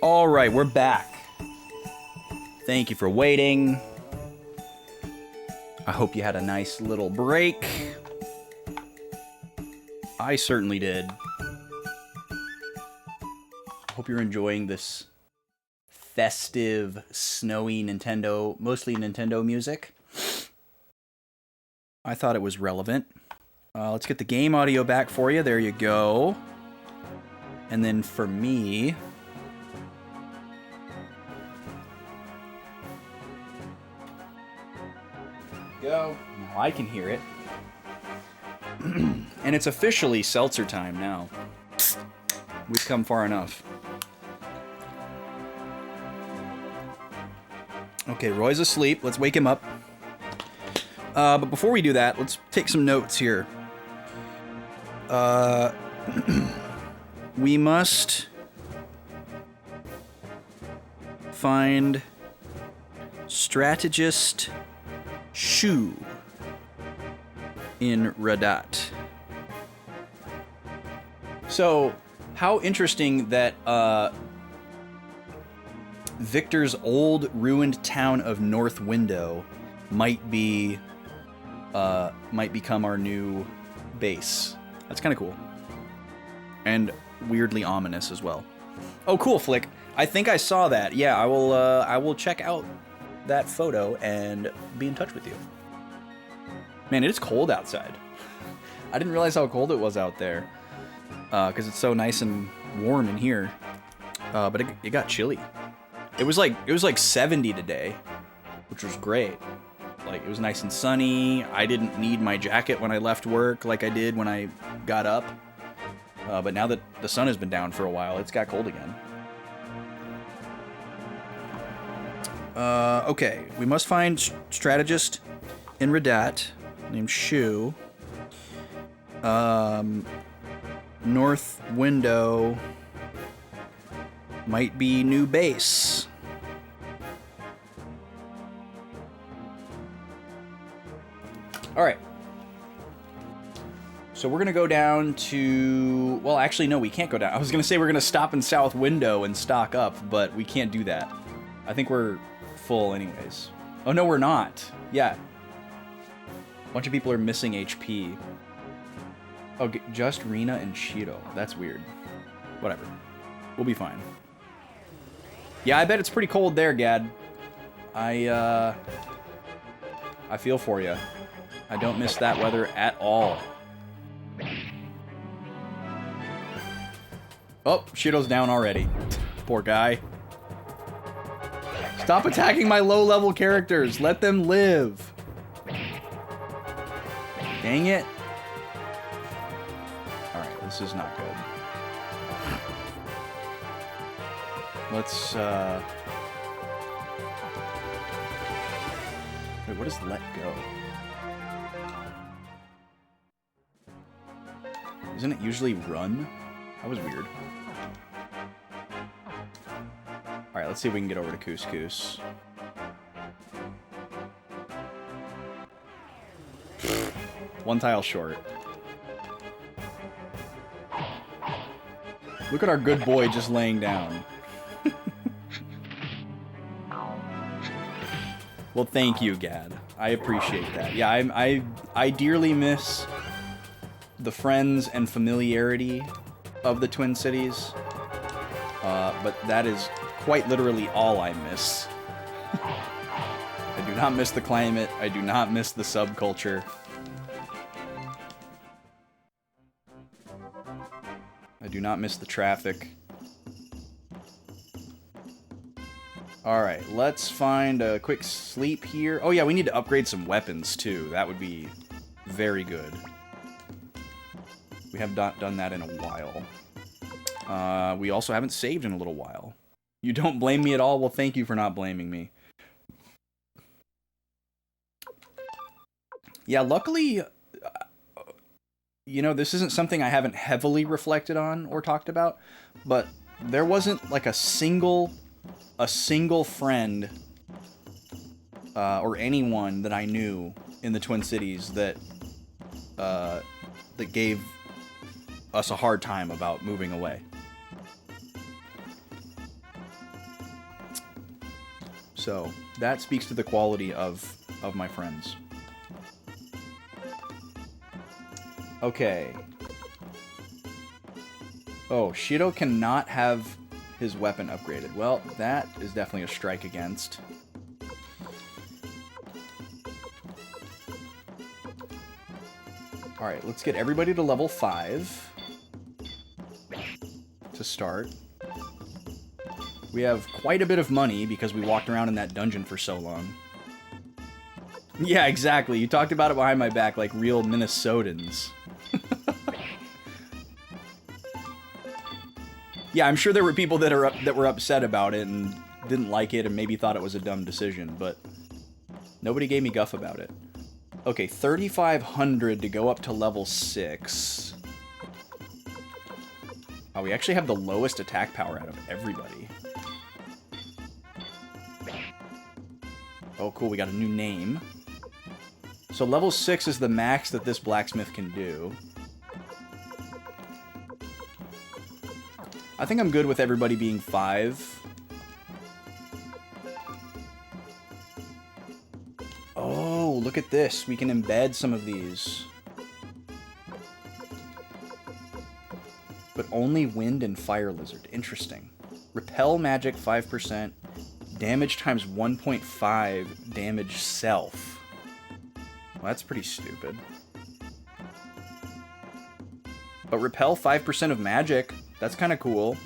S1: All right, we're back. Thank you for waiting. I hope you had a nice little break. I certainly did. I hope you're enjoying this festive, snowy Nintendo, mostly Nintendo music. I thought it was relevant. Let's get the game audio back for you. There you go. And then for me... go. Now I can hear it. And it's officially seltzer time now. We've come far enough. Okay, Roy's asleep. Let's wake him up. But before we do that, let's take some notes here. We must find strategist Shu in Radat. So, how interesting that Victor's old ruined town of North Window might become our new base. That's kind of cool. And weirdly ominous as well. Oh, cool, Flick. I think I saw that. Yeah, I will check out that photo and be in touch with you. Man, it is cold outside. I didn't realize how cold it was out there. Because it's so nice and warm in here. But it got chilly. It was like 70 today, which was great. Like, it was nice and sunny. I didn't need my jacket when I left work like I did when I got up. But now that the sun has been down for a while, it's got cold again. Okay, we must find strategist in Radat named Shu. North Window might be new base. All right. So we're going to go down to... Well, actually, no, we can't go down. I was going to say we're going to stop in South Window and stock up, but we can't do that. I think we're full anyways. Oh, no, we're not. Yeah. A bunch of people are missing HP. Oh, just Rina and Shiro. That's weird. Whatever. We'll be fine. Yeah, I bet it's pretty cold there, Gad. I feel for you. I don't miss that weather at all. Oh, Shiro's down already. Poor guy. Stop attacking my low-level characters. Let them live. Dang it. Alright, this is not good. Let's, Wait, what is let go? Isn't it usually run? That was weird. Alright, let's see if we can get over to Couscous. One tile short. Look at our good boy just laying down. Well, thank you, Gad. I appreciate that. Yeah, I dearly miss the friends and familiarity of the Twin Cities. But that is quite literally all I miss. I do not miss the climate. I do not miss the subculture. I do not miss the traffic. Alright, let's find a quick sleep here. Oh yeah, we need to upgrade some weapons too. That would be very good. We have not done that in a while. We also haven't saved in a little while. You don't blame me at all? Well, thank you for not blaming me. Yeah, luckily, you know, this isn't something I haven't heavily reflected on or talked about, but there wasn't like a single friend or anyone that I knew in the Twin Cities that that gave us a hard time about moving away. So that speaks to the quality of my friends. Okay. Oh, Shido cannot have his weapon upgraded. Well, that is definitely a strike against. Alright, let's get everybody to level 5 to start. We have quite a bit of money because we walked around in that dungeon for so long. Yeah, exactly. You talked about it behind my back like real Minnesotans. Yeah, I'm sure there were people that were upset about it and didn't like it and maybe thought it was a dumb decision, but nobody gave me guff about it. Okay, 3,500 to go up to level 6. Oh, we actually have the lowest attack power out of everybody. Oh, cool, we got a new name. So level 6 is the max that this blacksmith can do. I think I'm good with everybody being 5. Oh, look at this. We can embed some of these. But only wind and fire lizard. Interesting. Repel magic 5%. Damage times 1.5 damage self. Well, that's pretty stupid. But repel 5% of magic. That's kind of cool.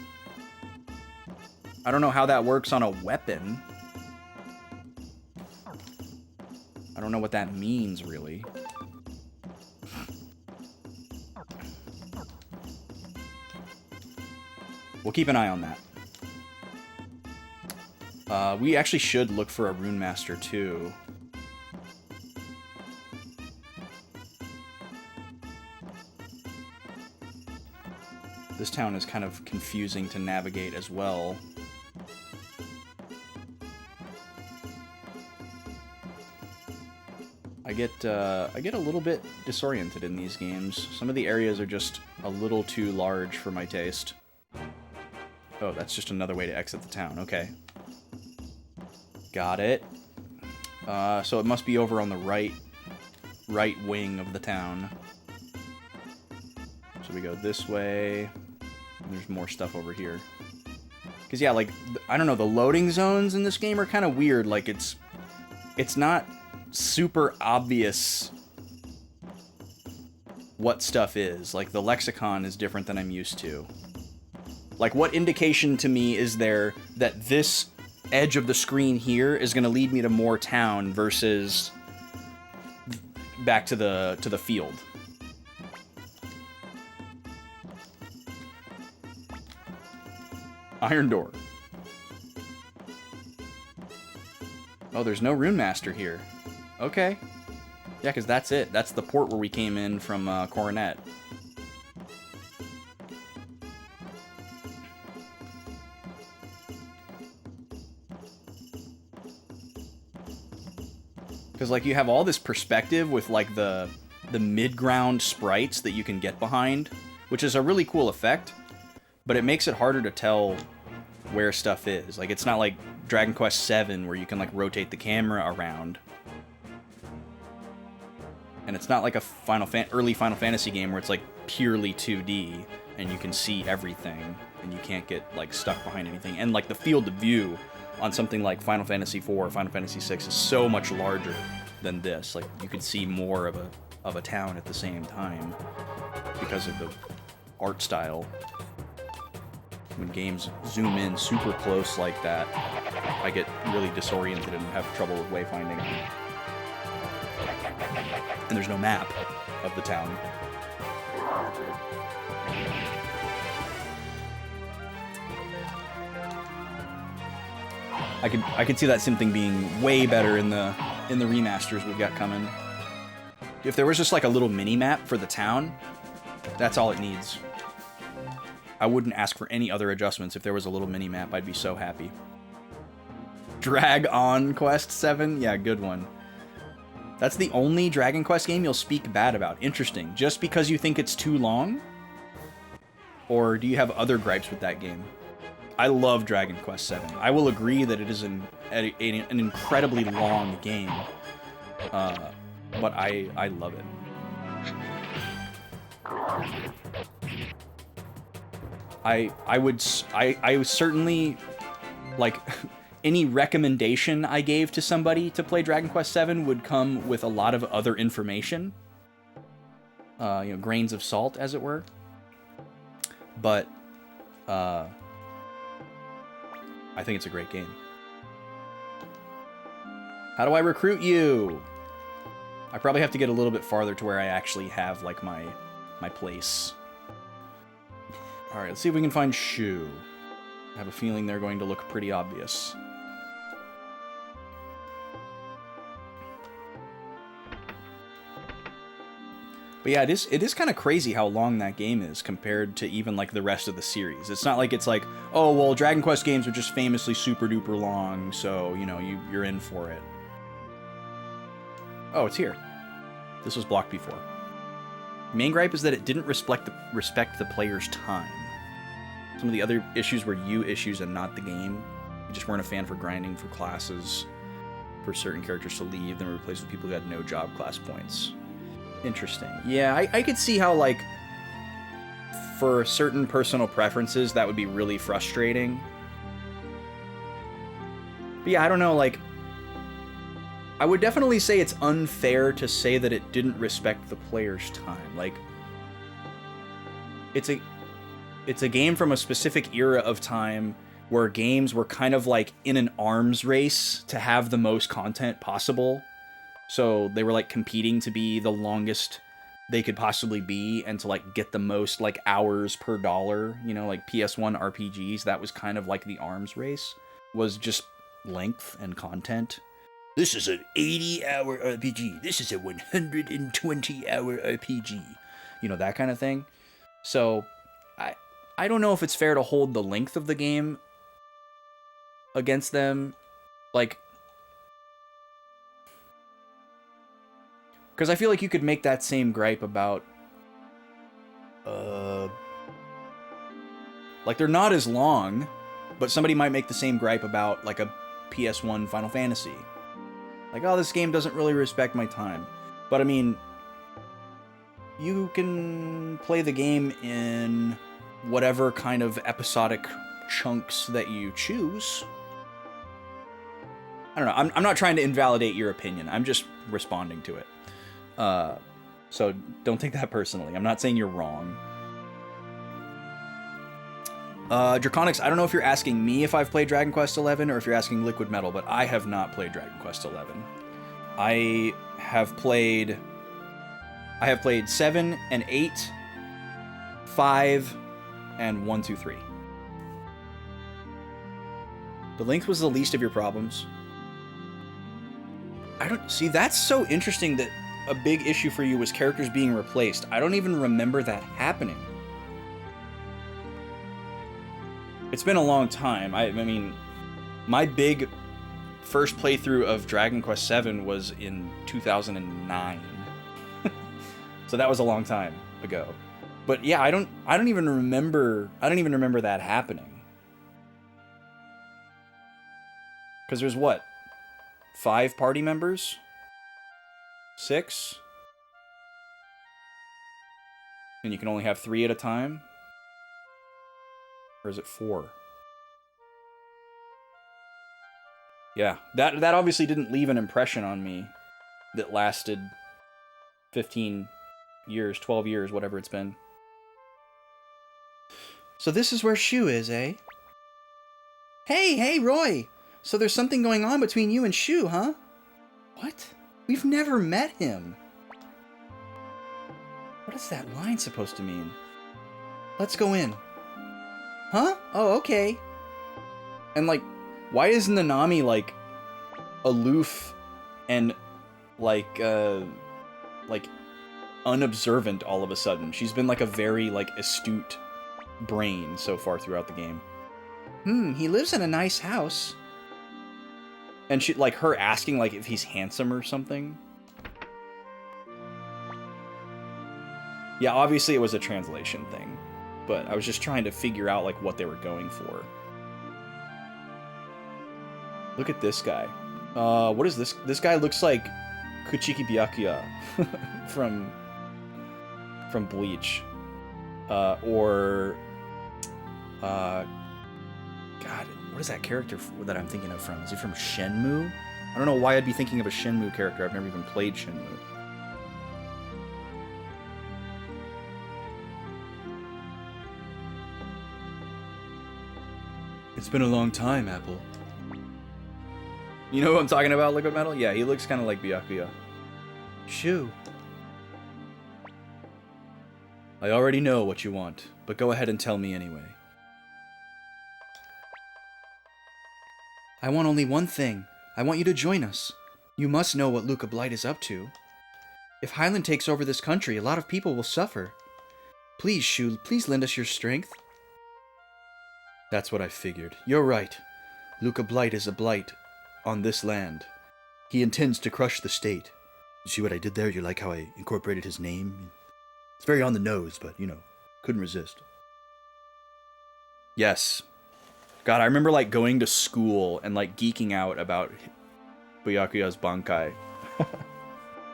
S1: I don't know how that works on a weapon. I don't know what that means, really. We'll keep an eye on that. We actually should look for a Rune Master, too. This town is kind of confusing to navigate as well. I get a little bit disoriented in these games. Some of the areas are just a little too large for my taste. Oh, that's just another way to exit the town. Okay. Got it. So it must be over on the right wing of the town. So we go this way. And there's more stuff over here. Because, yeah, like, I don't know, the loading zones in this game are kind of weird. Like, it's not super obvious what stuff is. Like, the lexicon is different than I'm used to. Like, what indication to me is there that this edge of the screen here is going to lead me to more town versus back to the field? Iron door. Oh, there's no Rune Master here. Okay. Yeah, because that's it. That's the port where we came in from Coronet. Because, like, you have all this perspective with, like, the mid-ground sprites that you can get behind, which is a really cool effect, but it makes it harder to tell where stuff is. Like, it's not like Dragon Quest VII where you can, like, rotate the camera around. And it's not like a early Final Fantasy game where it's, like, purely 2D and you can see everything and you can't get, like, stuck behind anything. And, like, the field of view on something like Final Fantasy IV or Final Fantasy VI is so much larger than this. Like, you could see more of a town at the same time because of the art style. When games zoom in super close like that, I get really disoriented and have trouble with wayfinding. And there's no map of the town. I could see that sim thing being way better in the remasters we've got coming. If there was just like a little mini map for the town, that's all it needs. I wouldn't ask for any other adjustments. If there was a little mini map, I'd be so happy. Drag On Quest 7? Yeah, good one. That's the only Dragon Quest game you'll speak bad about. Interesting. Just because you think it's too long? Or do you have other gripes with that game? I love Dragon Quest VII. I will agree that it is an incredibly long game, but I love it. I would certainly, like, any recommendation I gave to somebody to play Dragon Quest VII would come with a lot of other information. Grains of salt, as it were. But, I think it's a great game. How do I recruit you? I probably have to get a little bit farther to where I actually have, like, my place. Alright, let's see if we can find Shu. I have a feeling they're going to look pretty obvious. But yeah, it is kind of crazy how long that game is compared to even, like, the rest of the series. It's not like it's like, oh, well, Dragon Quest games are just famously super duper long, so, you know, you're in for it. Oh, it's here. This was blocked before. Main gripe is that it didn't respect the player's time. Some of the other issues were you issues and not the game. You just weren't a fan for grinding for classes, for certain characters to leave, then replaced with people who had no job class points. Interesting. Yeah, I could see how, like, for certain personal preferences, that would be really frustrating. But yeah, I don't know, like, I would definitely say it's unfair to say that it didn't respect the player's time. Like, it's a game from a specific era of time where games were kind of like in an arms race to have the most content possible. So they were, like, competing to be the longest they could possibly be and to, like, get the most, like, hours per dollar. You know, like PS1 RPGs, that was kind of like the arms race, was just length and content.
S3: This is an 80-hour RPG. This is a 120-hour RPG.
S1: You know, that kind of thing. So, I don't know if it's fair to hold the length of the game against them. Like, because I feel like you could make that same gripe about, like, they're not as long, but somebody might make the same gripe about, like, a PS1 Final Fantasy. Like, oh, this game doesn't really respect my time. But, I mean, you can play the game in whatever kind of episodic chunks that you choose. I don't know. I'm not trying to invalidate your opinion. I'm just responding to it. So don't take that personally. I'm not saying you're wrong. Draconics, I don't know if you're asking me if I've played Dragon Quest XI or if you're asking Liquid Metal, but I have not played Dragon Quest XI. I have played 7 and 8, 5, and 1, 2, 3. The length was the least of your problems. I don't see, that's so interesting that a big issue for you was characters being replaced. I don't even remember that happening. It's been a long time. I mean, my big first playthrough of Dragon Quest VII was in 2009. So that was a long time ago. But yeah, I don't even remember that happening. Cuz there's what? 5 party members? 6? And you can only have 3 at a time? Or is it 4? Yeah, that obviously didn't leave an impression on me that lasted 15 years, 12 years, whatever it's been. So this is where Shu is, eh? Hey, Roy! So there's something going on between you and Shu, huh? What? We've never met him. What is that line supposed to mean? Let's go in. Huh? Oh, okay. And, like, why is Nanami, like, aloof and, like, unobservant all of a sudden? She's been, like, a very, like, astute brain so far throughout the game. He lives in a nice house. And she, like, her asking, like, if he's handsome or something. Yeah, obviously it was a translation thing. But I was just trying to figure out, like, what they were going for. Look at this guy. What is this? This guy looks like Kuchiki Byakuya from Bleach. God, what is that character that I'm thinking of from? Is he from Shenmue? I don't know why I'd be thinking of a Shenmue character. I've never even played Shenmue.
S4: It's been a long time, Apple.
S1: You know who I'm talking about, Liquid Metal? Yeah, he looks kind of like Byakuya.
S4: Shu. I already know what you want, but go ahead and tell me anyway. I want only one thing. I want you to join us. You must know what Luca Blight is up to. If Highland takes over this country, a lot of people will suffer. Please, Shu, please lend us your strength. That's what I figured. You're right. Luca Blight is a blight on this land. He intends to crush the state. You see what I did there? You like how I incorporated his name? It's very on the nose, but, you know, couldn't resist.
S1: Yes. God, I remember, like, going to school and, like, geeking out about Byakuya's Bankai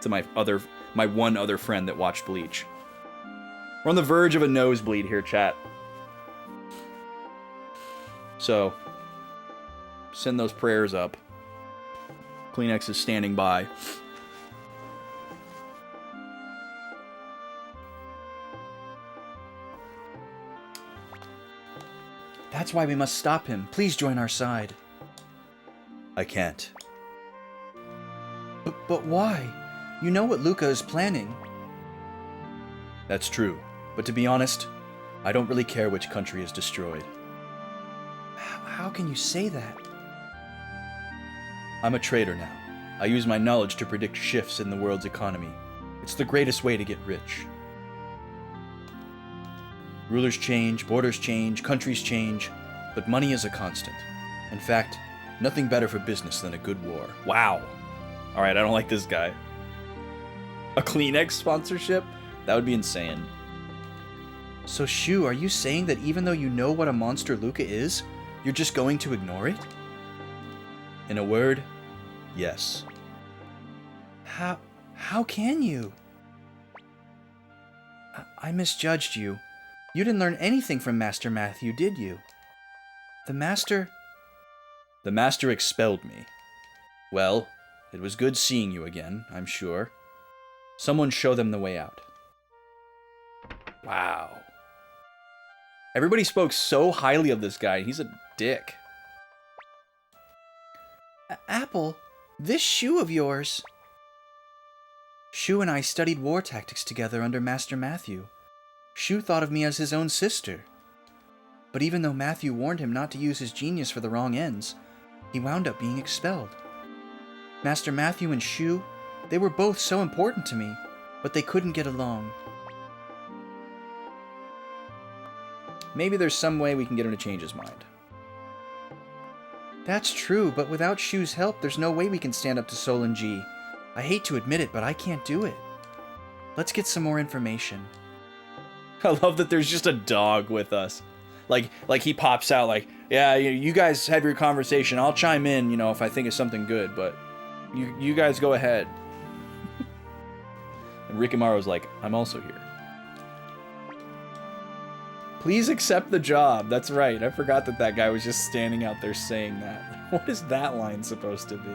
S1: to my one other friend that watched Bleach. We're on the verge of a nosebleed here, chat. So, send those prayers up. Kleenex is standing by.
S4: That's why we must stop him. Please join our side. I can't. But why? You know what Luca is planning. That's true. But to be honest, I don't really care which country is destroyed. How can you say that? I'm a trader now. I use my knowledge to predict shifts in the world's economy. It's the greatest way to get rich. Rulers change, borders change, countries change, but money is a constant. In fact, nothing better for business than a good war.
S1: Wow. Alright, I don't like this guy. A Kleenex sponsorship? That would be insane.
S4: So Shu, are you saying that even though you know what a monster Luca is, you're just going to ignore it? In a word, yes. How can you? I misjudged you. You didn't learn anything from Master Matthew, did you? The Master expelled me. Well, it was good seeing you again, I'm sure. Someone show them the way out.
S1: Wow. Everybody spoke so highly of this guy. He's a dick.
S4: Apple, this Shu of yours. Shu and I studied war tactics together under Master Matthew. Shu thought of me as his own sister. But even though Matthew warned him not to use his genius for the wrong ends, he wound up being expelled. Master Matthew and Shu, they were both so important to me, but they couldn't get along.
S1: Maybe there's some way we can get him to change his mind.
S4: That's true, but without Shu's help, there's no way we can stand up to Solon G. I hate to admit it, but I can't do it. Let's get some more information.
S1: I love that there's just a dog with us. Like he pops out like, yeah, you guys have your conversation. I'll chime in, if I think of something good, but you guys go ahead. And Rikimaru's like, I'm also here. Please accept the job. That's right. I forgot that guy was just standing out there saying that. What is that line supposed to be?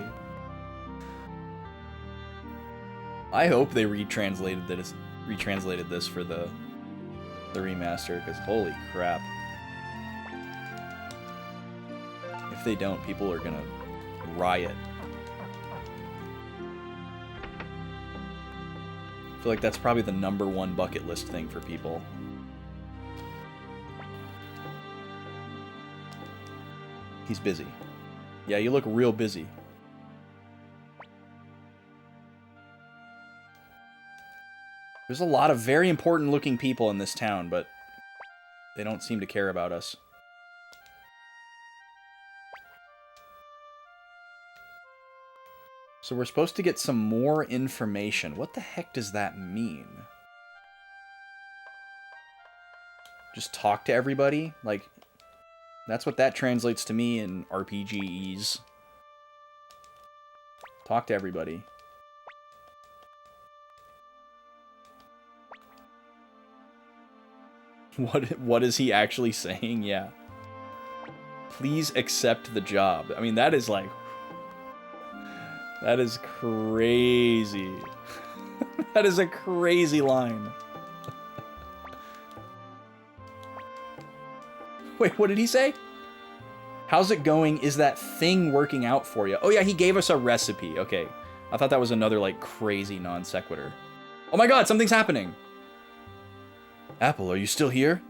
S1: I hope they retranslated this for the remaster, because holy crap. If they don't, people are gonna riot. I feel like that's probably the #1 bucket list thing for people. He's busy. Yeah, you look real busy. There's a lot of very important looking people in this town, but they don't seem to care about us. So we're supposed to get some more information. What the heck does that mean? Just talk to everybody? Like, that's what that translates to me in RPGs. Talk to everybody. What is he actually saying? Yeah. Please accept the job. I mean, that is like... That is crazy. That is a crazy line. Wait, what did he say? How's it going? Is that thing working out for you? Oh yeah, he gave us a recipe. Okay. I thought that was another like crazy non sequitur. Oh my god, something's happening.
S4: Apple, are you still here?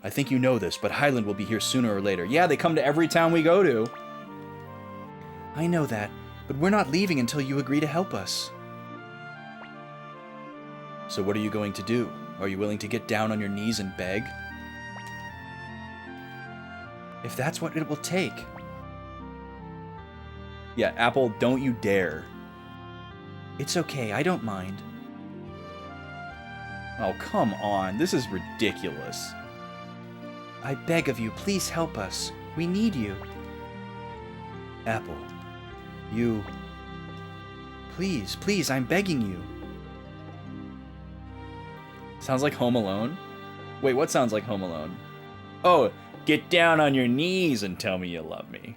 S4: I think you know this, but Highland will be here sooner or later.
S1: Yeah, they come to every town we go to.
S4: I know that, but we're not leaving until you agree to help us. So what are you going to do? Are you willing to get down on your knees and beg? If that's what it will take.
S1: Yeah, Apple, don't you dare.
S4: It's okay, I don't mind.
S1: Oh, come on. This is ridiculous.
S4: I beg of you, please help us. We need you. Apple, you... Please, please, I'm begging you.
S1: Sounds like Home Alone? Wait, what sounds like Home Alone? Oh, get down on your knees and tell me you love me.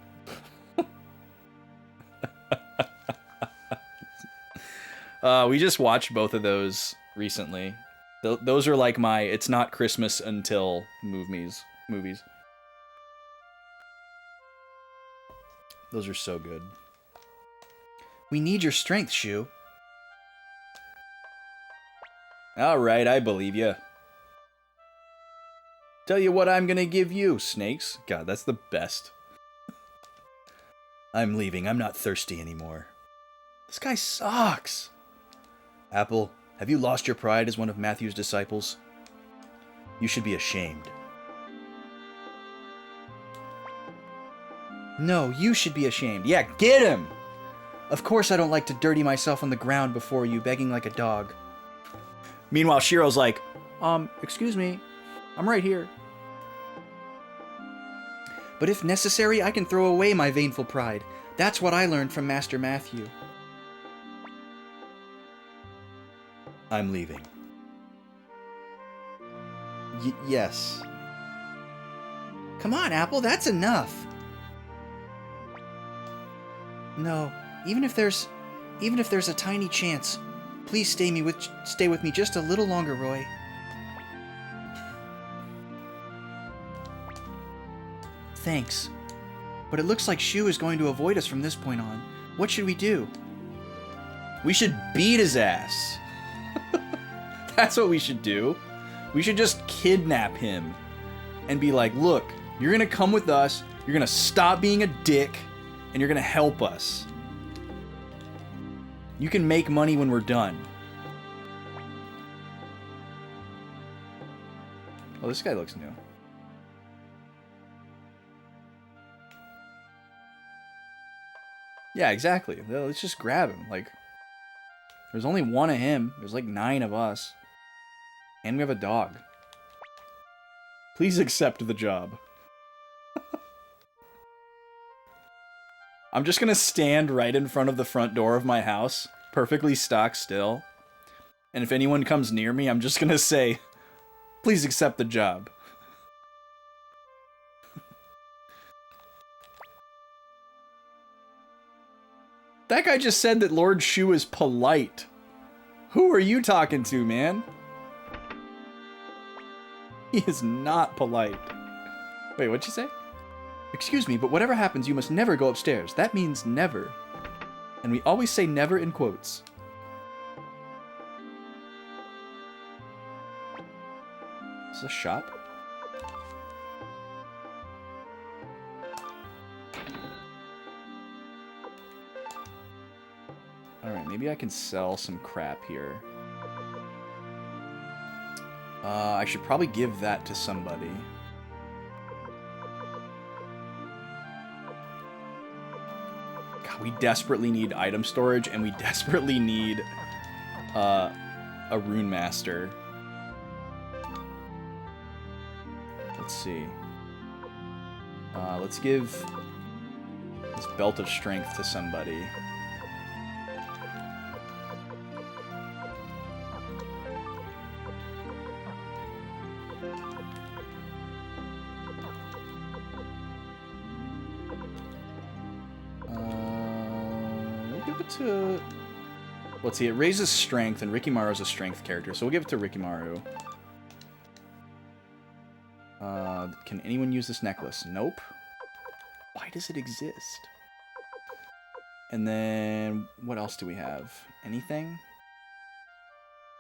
S1: We just watched both of those recently. Those are like my it's not Christmas until movies. Those are so good.
S4: We need your strength, Shu.
S1: Alright, I believe you. Tell you what I'm gonna give you, snakes. God, that's the best.
S4: I'm leaving. I'm not thirsty anymore. This guy sucks. Apple, have you lost your pride as one of Matthew's disciples? You should be ashamed.
S2: No, you should be ashamed.
S1: Yeah, get him!
S2: Of course I don't like to dirty myself on the ground before you, begging like a dog.
S1: Meanwhile, Shiro's like,
S2: Excuse me. I'm right here. But if necessary, I can throw away my vainful pride. That's what I learned from Master Matthew.
S4: I'm leaving.
S2: Yes. Come on, Apple, that's enough. No, even if there's a tiny chance, please stay with me just a little longer, Roy. Thanks. But it looks like Shu is going to avoid us from this point on. What should we do?
S1: we should beat his ass. That's what we should do. We should just kidnap him and be like, look, you're gonna come with us, you're gonna stop being a dick, and you're gonna help us. You can make money when we're done. Oh, this guy looks new. Yeah, exactly. Let's just grab him. Like, there's only one of him. There's like 9 of us. And we have a dog. Please accept the job. I'm just gonna stand right in front of the front door of my house, perfectly stock still. And if anyone comes near me, I'm just gonna say, please accept the job. That guy just said that Lord Shu is polite. Who are you talking to, man? He is not polite. Wait, what'd you say?
S2: Excuse me, but whatever happens, you must never go upstairs. That means never.
S1: And we always say never in quotes. Is this a shop? Alright, maybe I can sell some crap here. I should probably give that to somebody. God, we desperately need item storage, and we desperately need a rune master. Let's see. Let's give this belt of strength to somebody. give it to... Let's see, it raises strength, and Rikimaru's a strength character, so we'll give it to Rikimaru. Can anyone use this necklace? Nope. Why does it exist? And then, what else do we have? Anything?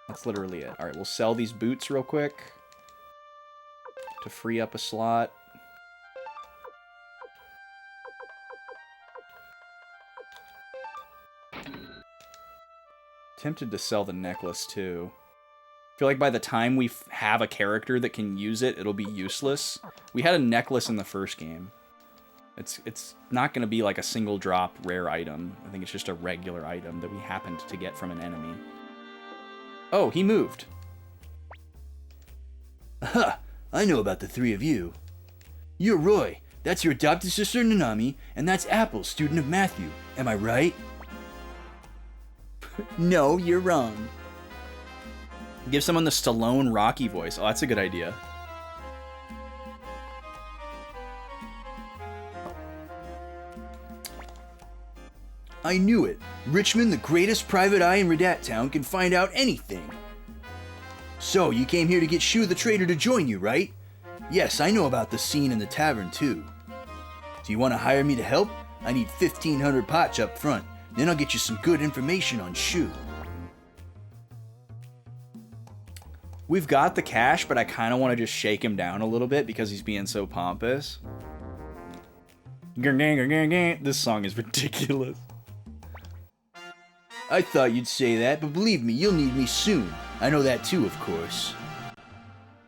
S1: That's literally it. Alright, we'll sell these boots real quick to free up a slot. Tempted to sell the necklace, too. I feel like by the time we have a character that can use it, it'll be useless. We had a necklace in the first game. It's not going to be like a single drop rare item. I think it's just a regular item that we happened to get from an enemy. Oh, he moved.
S3: Aha! I know about the three of you. You're Roy. That's your adopted sister Nanami, and that's Apple, student of Matthew. Am I right?
S1: No, you're wrong. Give someone the Stallone Rocky voice. Oh, that's a good idea.
S3: I knew it. Richmond, the greatest private eye in Redat Town, can find out anything. So, you came here to get Shu the Trader to join you, right? Yes, I know about the scene in the tavern, too. Do you want to hire me to help? I need 1,500 potch up front. Then I'll get you some good information on Shu.
S1: We've got the cash, but I kind of want to just shake him down a little bit because he's being so pompous. This song is ridiculous.
S3: I thought you'd say that, but believe me, you'll need me soon. I know that too, of course.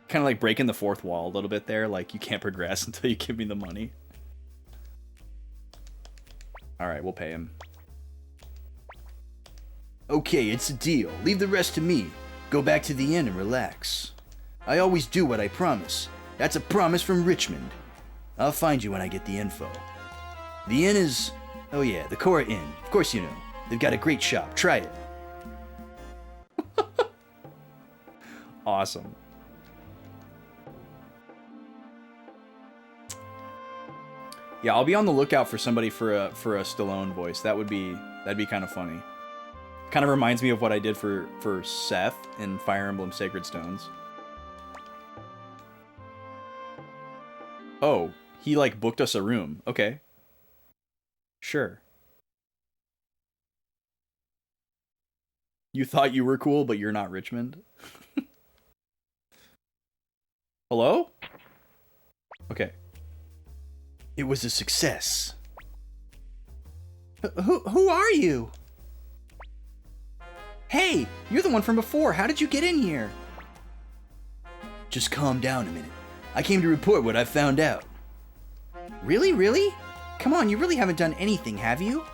S1: Kind of like breaking the fourth wall a little bit there. Like, you can't progress until you give me the money. Alright, we'll pay him.
S3: Okay, it's a deal. Leave the rest to me. Go back to the inn and relax. I always do what I promise. That's a promise from Richmond. I'll find you when I get the info. The inn is... oh yeah, the Cora Inn. Of course you know. They've got a great shop. Try it.
S1: Awesome. Yeah, I'll be on the lookout for somebody for a Stallone voice. That'd be kind of funny. Kind of reminds me of what I did for Seth in Fire Emblem Sacred Stones. Oh, he like booked us a room. Okay. Sure. You thought you were cool, but you're not Richmond? Hello? Okay.
S3: It was a success.
S2: Who are you? Hey, you're the one from before. How did you get in here?
S3: Just calm down a minute. I came to report what I found out.
S2: Really, really? Come on, you really haven't done anything, have you?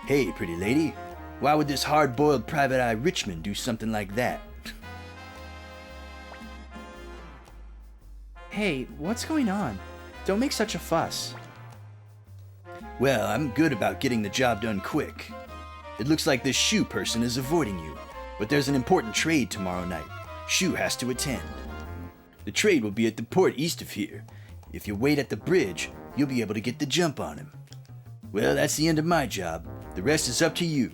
S3: Hey, pretty lady. Why would this hard-boiled private eye Richmond do something like that?
S2: Hey, what's going on? Don't make such a fuss.
S3: Well, I'm good about getting the job done quick. It looks like this Shu person is avoiding you, but there's an important trade tomorrow night. Shu has to attend. The trade will be at the port east of here. If you wait at the bridge, you'll be able to get the jump on him. Well, that's the end of my job. The rest is up to you.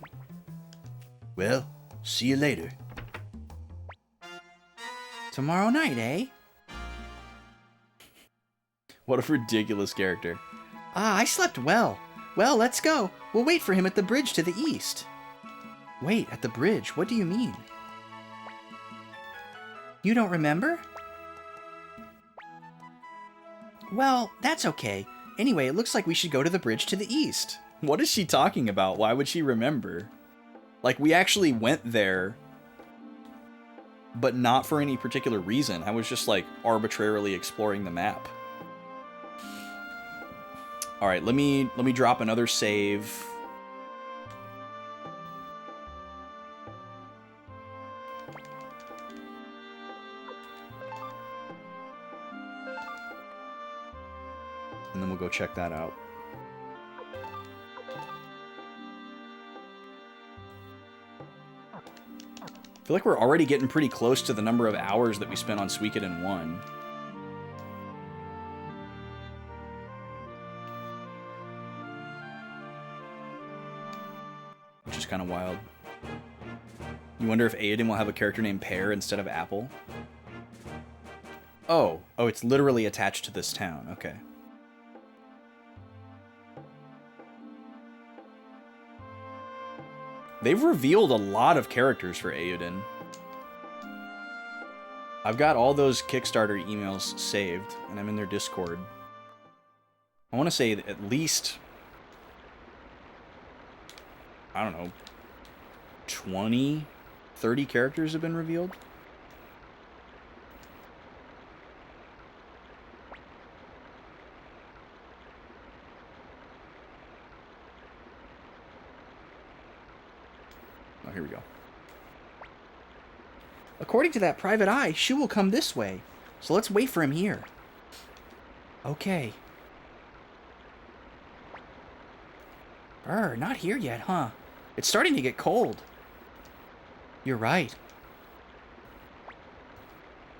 S3: Well, see you later.
S2: Tomorrow night, eh?
S1: What a ridiculous character.
S2: Ah, I slept well. Well, let's go. We'll wait for him at the bridge to the east. Wait, at the bridge? What do you mean? You don't remember? Well, that's okay. Anyway, it looks like we should go to the bridge to the east.
S1: What is she talking about? Why would she remember? Like, we actually went there, but not for any particular reason. I was just, like, arbitrarily exploring the map. Alright, let me drop another save. And then we'll go check that out. I feel like we're already getting pretty close to the number of hours that we spent on Suikoden 1. which is kind of wild. You wonder if Aiden will have a character named Pear instead of Apple? Oh, it's literally attached to this town. Okay. They've revealed a lot of characters for Aiden. I've got all those Kickstarter emails saved, and I'm in their Discord. I want to say that at least, I don't know, 20, 30 characters have been revealed. Oh, here we go.
S2: According to that private eye, Shu will come this way. So let's wait for him here. Okay. Not here yet, huh? It's starting to get cold. You're right.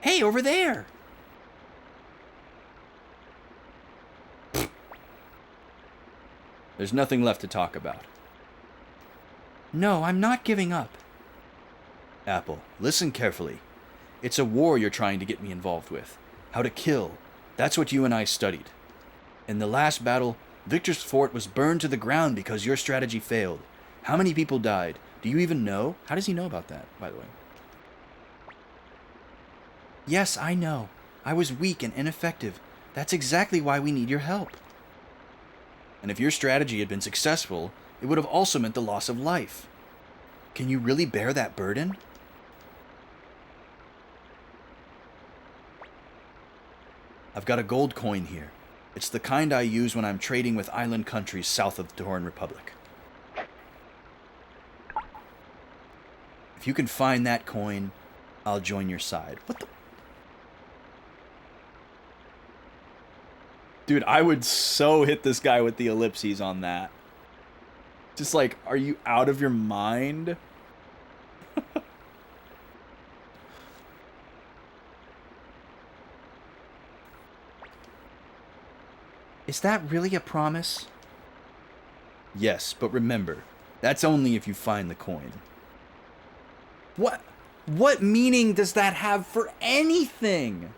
S2: Hey, over there!
S1: There's nothing left to talk about.
S2: No, I'm not giving up.
S3: Apple, listen carefully. It's a war you're trying to get me involved with. How to kill. That's what you and I studied. In the last battle, Victor's fort was burned to the ground because your strategy failed. How many people died? Do you even know?
S1: How does he know about that, by the way?
S2: Yes, I know. I was weak and ineffective. That's exactly why we need your help.
S3: And if your strategy had been successful, it would have also meant the loss of life. Can you really bear that burden? I've got a gold coin here. It's the kind I use when I'm trading with island countries south of the Doran Republic. If you can find that coin, I'll join your side. What the?
S1: Dude, I would so hit this guy with the ellipses on that. Just like, are you out of your mind?
S2: Is that really a promise?
S3: Yes, but remember, that's only if you find the coin.
S2: What meaning does that have for anything?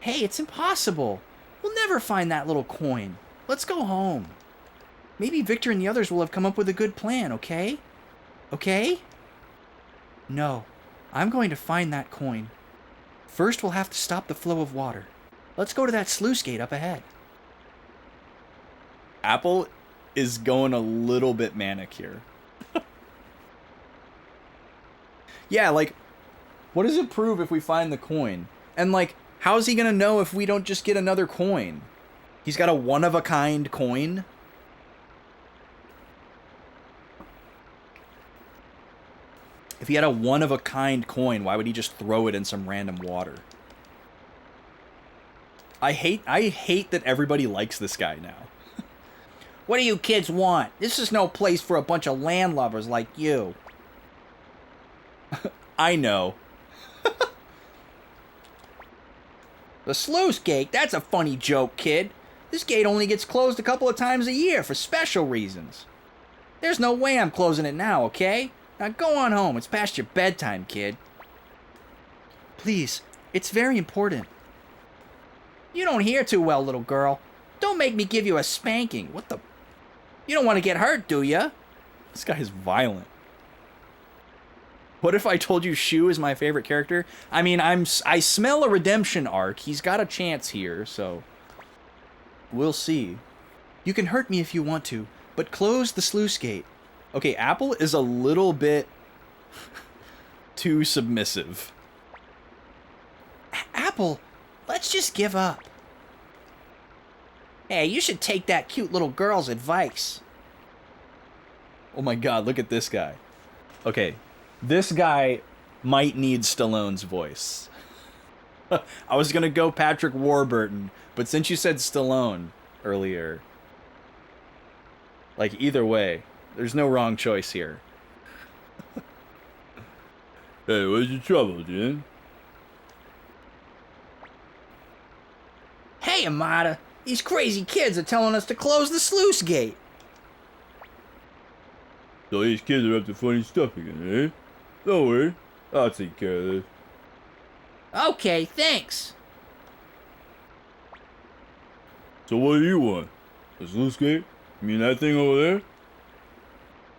S2: Hey, it's impossible. We'll never find that little coin. Let's go home. Maybe Victor and the others will have come up with a good plan, okay? Okay? No, I'm going to find that coin. First, we'll have to stop the flow of water. Let's go to that sluice gate up ahead.
S1: Apple is going a little bit manic here. Yeah, like, what does it prove if we find the coin? And, like, how's he gonna know if we don't just get another coin? He's got a one-of-a-kind coin? If he had a one-of-a-kind coin, why would he just throw it in some random water? I hate that everybody likes this guy now.
S2: What do you kids want? This is no place for a bunch of landlubbers like you.
S1: I know.
S2: The sluice gate? That's a funny joke, kid. This gate only gets closed a couple of times a year for special reasons. There's no way I'm closing it now, okay? Now go on home. It's past your bedtime, kid. Please, it's very important. You don't hear too well, little girl. Don't make me give you a spanking. What the? You don't want to get hurt, do ya?
S1: This guy is violent. What if I told you Shu is my favorite character? I mean, I smell a redemption arc. He's got a chance here, so we'll see.
S2: You can hurt me if you want to, but close the sluice gate.
S1: Okay, Apple is a little bit too submissive.
S2: Apple, let's just give up. Hey, you should take that cute little girl's advice.
S1: Oh my god, look at this guy. Okay, this guy might need Stallone's voice. I was gonna go Patrick Warburton, but since you said Stallone earlier, like, either way, there's no wrong choice here. Hey, what's your trouble, dude?
S2: Hey, Amada, these crazy kids are telling us to close the sluice gate.
S6: So these kids are up to funny stuff again, eh? Don't worry, I'll take care of this.
S2: Okay, thanks.
S6: So what do you want? A sluice gate? You mean that thing over there?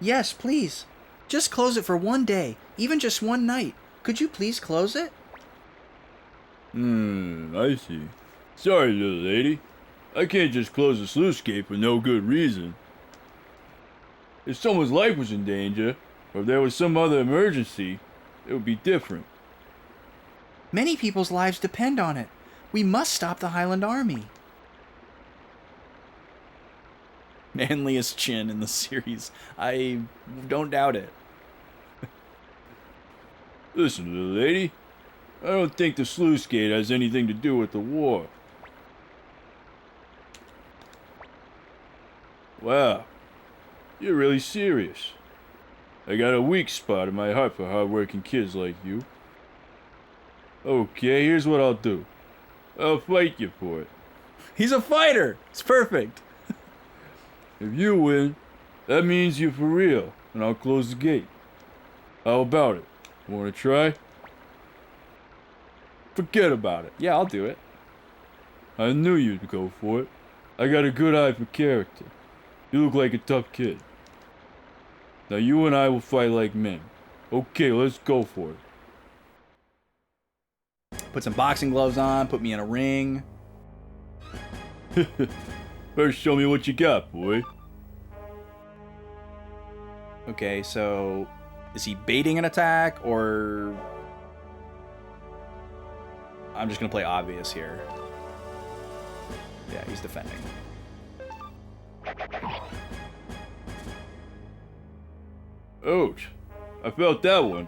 S2: Yes, please. Just close it for one day, even just one night. Could you please close it?
S6: I see. Sorry, little lady. I can't just close the sluice gate for no good reason. If someone's life was in danger, or if there was some other emergency, it would be different.
S2: Many people's lives depend on it. We must stop the Highland Army.
S1: Manliest chin in the series. I don't doubt it.
S6: Listen, little lady. I don't think the sluice gate has anything to do with the war. Wow. You're really serious. I got a weak spot in my heart for hard-working kids like you. Okay, here's what I'll do. I'll fight you for it.
S1: He's a fighter. It's perfect.
S6: If you win, that means you're for real, and I'll close the gate. How about it? Want to try? Forget about it.
S1: Yeah, I'll do it.
S6: I knew you'd go for it. I got a good eye for character. You look like a tough kid. Now you and I will fight like men. Okay, let's go for it.
S1: Put some boxing gloves on, put me in a ring.
S6: First, show me what you got, boy.
S1: Okay, so is he baiting an attack, or I'm just gonna play obvious here? Yeah, he's defending.
S6: Ouch. I felt that one.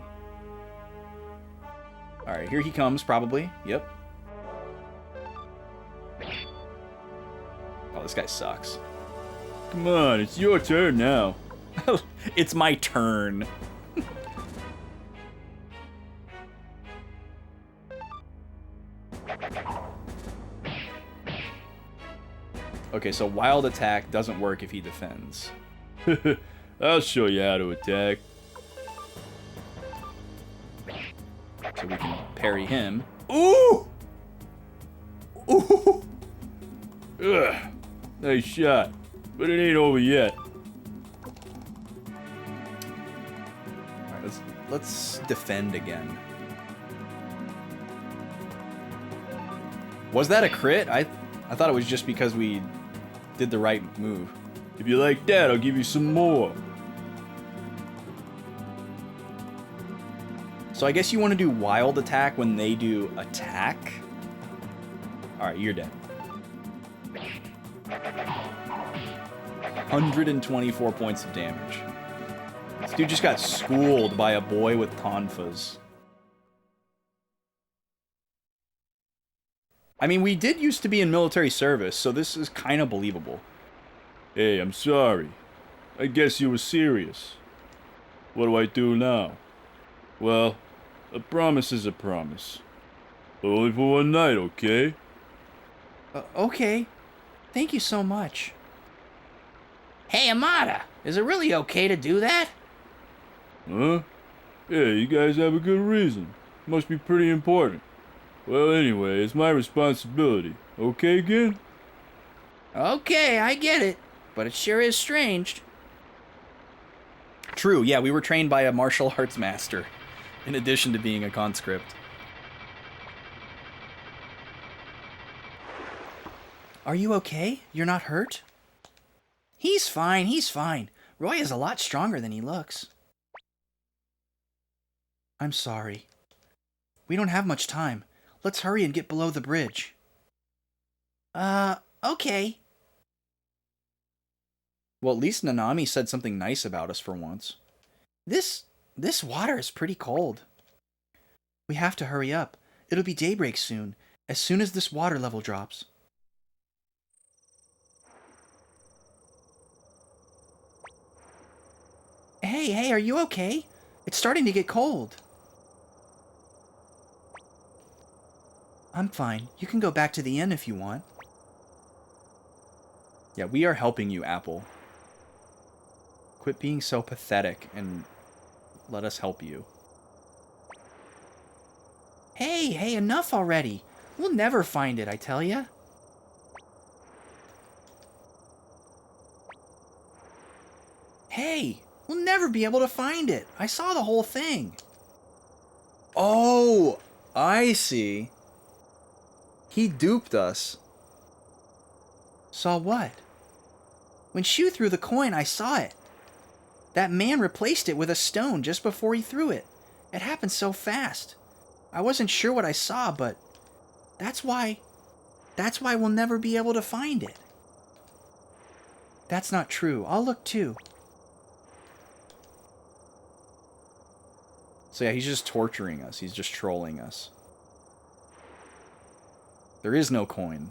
S1: Alright, here he comes, probably. Yep. Oh, this guy sucks.
S6: Come on, it's your turn now.
S1: It's my turn. Okay, so wild attack doesn't work if he defends.
S6: I'll show you how to attack.
S1: So we can parry him. Ooh! Ooh!
S6: Ugh. Nice shot. But it ain't over yet.
S1: Alright, let's defend again. Was that a crit? I thought it was just because we did the right move.
S6: If you like that, I'll give you some more.
S1: So I guess you want to do wild attack when they do attack? Alright, you're dead. 124 points of damage. This dude just got schooled by a boy with tonfas. I mean, we did used to be in military service, so this is kind of believable.
S6: Hey, I'm sorry. I guess you were serious. What do I do now? Well, a promise is a promise. But only for one night, okay?
S2: Okay. Thank you so much. Hey, Amada, is it really okay to do that?
S6: Huh? Yeah, you guys have a good reason. Must be pretty important. Well, anyway, it's my responsibility. Okay, again?
S2: Okay, I get it. But it sure is strange.
S1: True, yeah, we were trained by a martial arts master, in addition to being a conscript.
S2: Are you okay? You're not hurt? He's fine, he's fine. Roy is a lot stronger than he looks. I'm sorry. We don't have much time. Let's hurry and get below the bridge. Okay.
S1: Well, at least Nanami said something nice about us for once.
S2: This water is pretty cold. We have to hurry up. It'll be daybreak soon, as soon as this water level drops. Hey, are you okay? It's starting to get cold. I'm fine. You can go back to the inn if you want.
S1: Yeah, we are helping you, Apple. Quit being so pathetic and let us help you.
S2: Hey, enough already. We'll never find it, I tell ya. Hey, we'll never be able to find it. I saw the whole thing.
S1: Oh, I see. He duped us.
S2: Saw what? When Shu threw the coin, I saw it. That man replaced it with a stone just before he threw it. It happened so fast. I wasn't sure what I saw, but that's why we'll never be able to find it. That's not true. I'll look too.
S1: So yeah, he's just torturing us. He's just trolling us. There is no coin.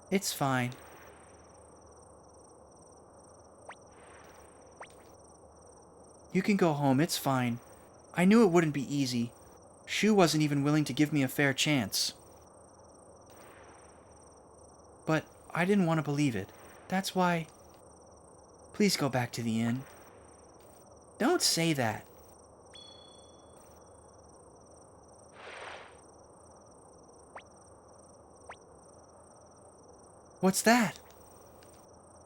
S2: It's fine. You can go home, it's fine. I knew it wouldn't be easy. Shu wasn't even willing to give me a fair chance. But I didn't want to believe it. That's why... Please go back to the inn. Don't say that. What's that?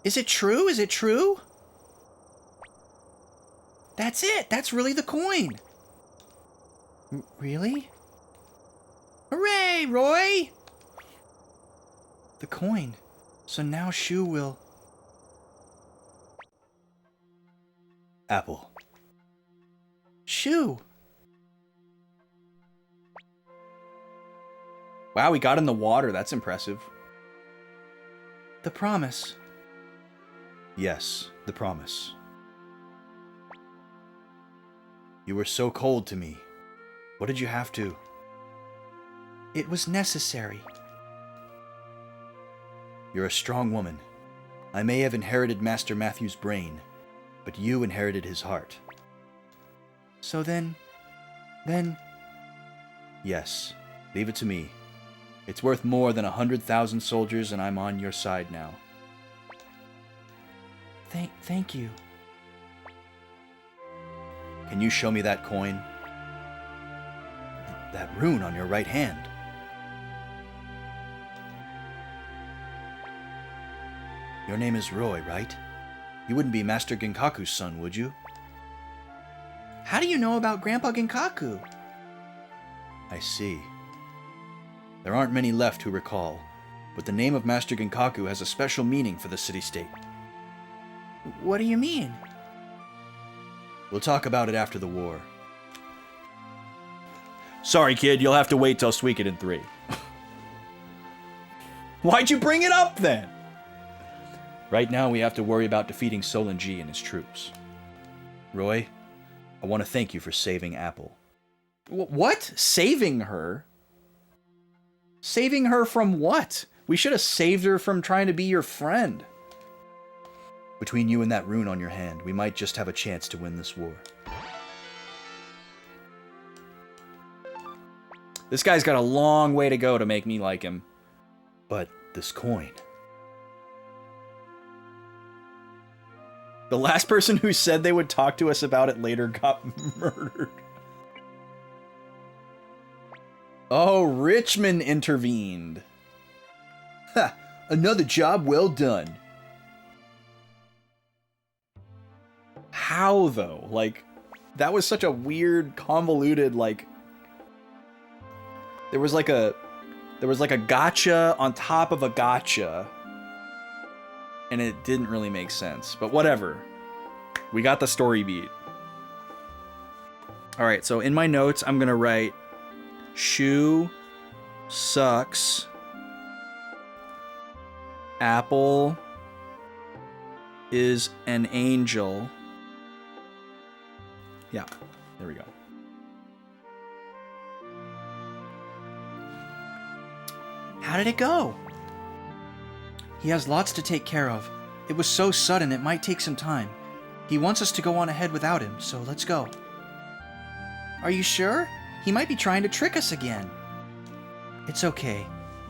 S2: Is it true? Is it true? That's it! That's really the coin! Really? Hooray, Roy! The coin. So now Shu will...
S3: Apple.
S2: Shu!
S1: Wow, we got in the water. That's impressive.
S2: The promise.
S3: Yes, the promise. You were so cold to me. What did you have to?
S2: It was necessary.
S3: You're a strong woman. I may have inherited Master Matthew's brain, but you inherited his heart.
S2: So then...
S3: Yes, leave it to me. It's worth more than 100,000 soldiers, and I'm on your side now.
S2: Thank you.
S3: Can you show me that coin? That rune on your right hand. Your name is Roy, right? You wouldn't be Master Genkaku's son, would you?
S2: How do you know about Grandpa Genkaku?
S3: I see. There aren't many left who recall, but the name of Master Genkaku has a special meaning for the city-state.
S2: What do you mean?
S3: We'll talk about it after the war.
S1: Sorry, kid. You'll have to wait till Suikoden 3. Why'd you bring it up then?
S3: Right now, we have to worry about defeating Solon G and his troops. Roy, I want to thank you for saving Apple.
S1: What? Saving her? Saving her from what? We should have saved her from trying to be your friend.
S3: Between you and that rune on your hand, we might just have a chance to win this war.
S1: This guy's got a long way to go to make me like him.
S3: But this coin...
S1: The last person who said they would talk to us about it later got murdered. Oh, Richmond intervened.
S3: Ha! Another job well done.
S1: How, though? Like, that was such a weird, convoluted, like... There was like a gotcha on top of a gotcha. And it didn't really make sense. But whatever. We got the story beat. Alright, so in my notes, I'm going to write... Shu sucks. Apple is an angel. Yeah, there we go.
S2: How did it go? He has lots to take care of. It was so sudden it might take some time. He wants us to go on ahead without him, so let's go. Are you sure? He might be trying to trick us again. It's okay.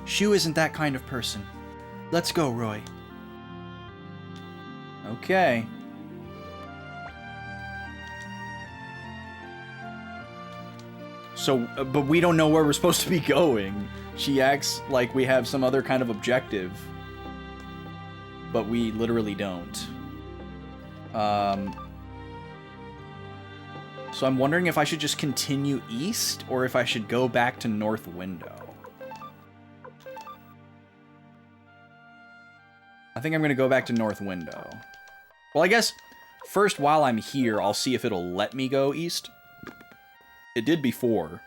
S2: Shu isn't that kind of person. Let's go, Roy. Okay. So, but we don't know where we're supposed to be going. She acts like we have some other kind of objective. But we literally don't. So I'm wondering if I should just continue east, or if I should go back to North Window. I think I'm going to go back to North Window. Well, I guess first, while I'm here, I'll see if it'll let me go east. It did before.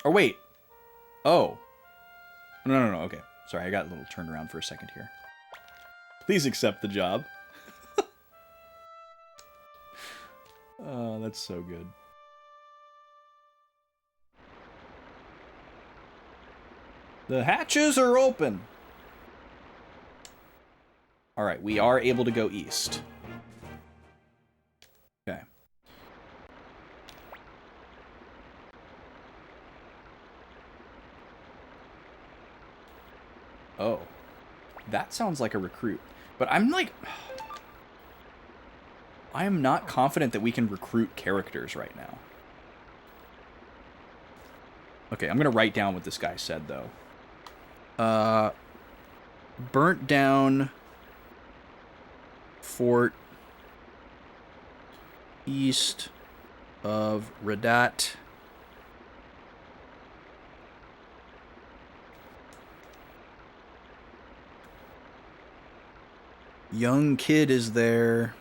S2: Or wait. Oh. No, okay. Sorry, I got a little turned around for a second here. Please accept the job. Oh, that's so good. The hatches are open. All right, we are able to go east. Okay. Oh. That sounds like a recruit. But I'm like... I am not confident that we can recruit characters right now. Okay, I'm going to write down what this guy said, though. Burnt down fort east of Radat. Young kid is there.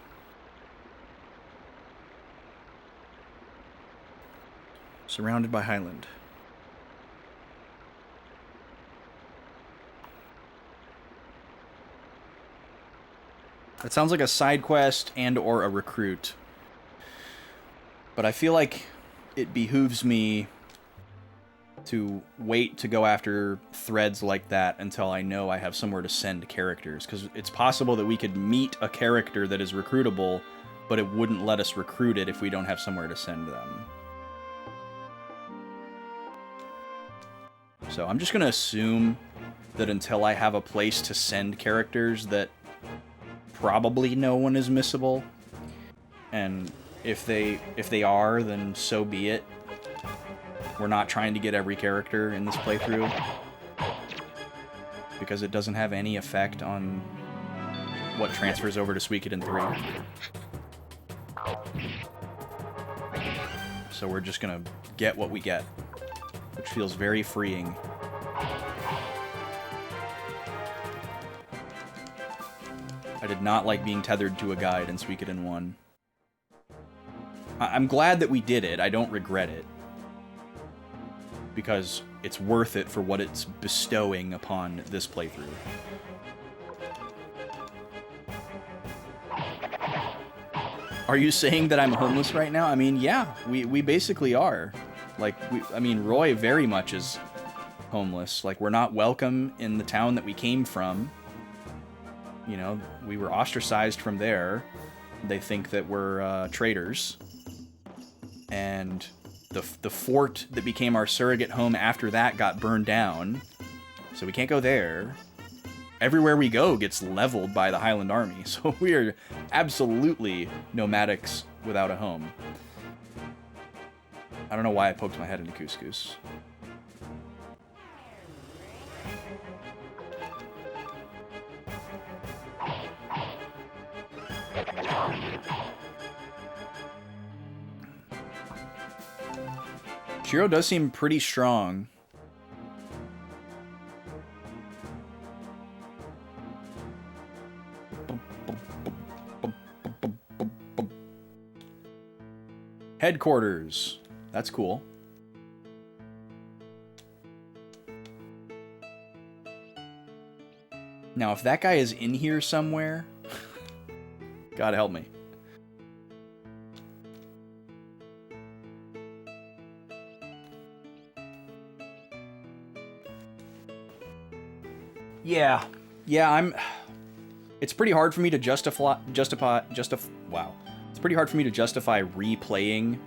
S2: Surrounded by Highland. That sounds like a side quest and or a recruit. But I feel like it behooves me to wait to go after threads like that until I know I have somewhere to send characters. Because it's possible that we could meet a character that is recruitable, but it wouldn't let us recruit it if we don't have somewhere to send them. So I'm just going to assume that until I have a place to send characters that probably no one is missable. And if they are, then so be it. We're not trying to get every character in this playthrough, because it doesn't have any effect on what transfers over to Suikoden 3. So we're just gonna get what we get, which feels very freeing. I did not like being tethered to a guide in Suikoden 1. I'm glad that we did it. I don't regret it, because it's worth it for what it's bestowing upon this playthrough. Are you saying that I'm homeless right now? I mean, yeah, we basically are. Like, I mean, Roy very much is homeless. Like, we're not welcome in the town that we came from. You know, we were ostracized from there. They think that we're traitors. And the fort that became our surrogate home after that got burned down. So we can't go there. Everywhere we go gets leveled by the Highland Army. So we are absolutely nomadics without a home. I don't know why I poked my head into couscous. Shiro does seem pretty strong. Headquarters. That's cool. Now, if that guy is in here somewhere, God help me. Yeah, it's pretty hard for me to justify, wow. It's pretty hard for me to justify replaying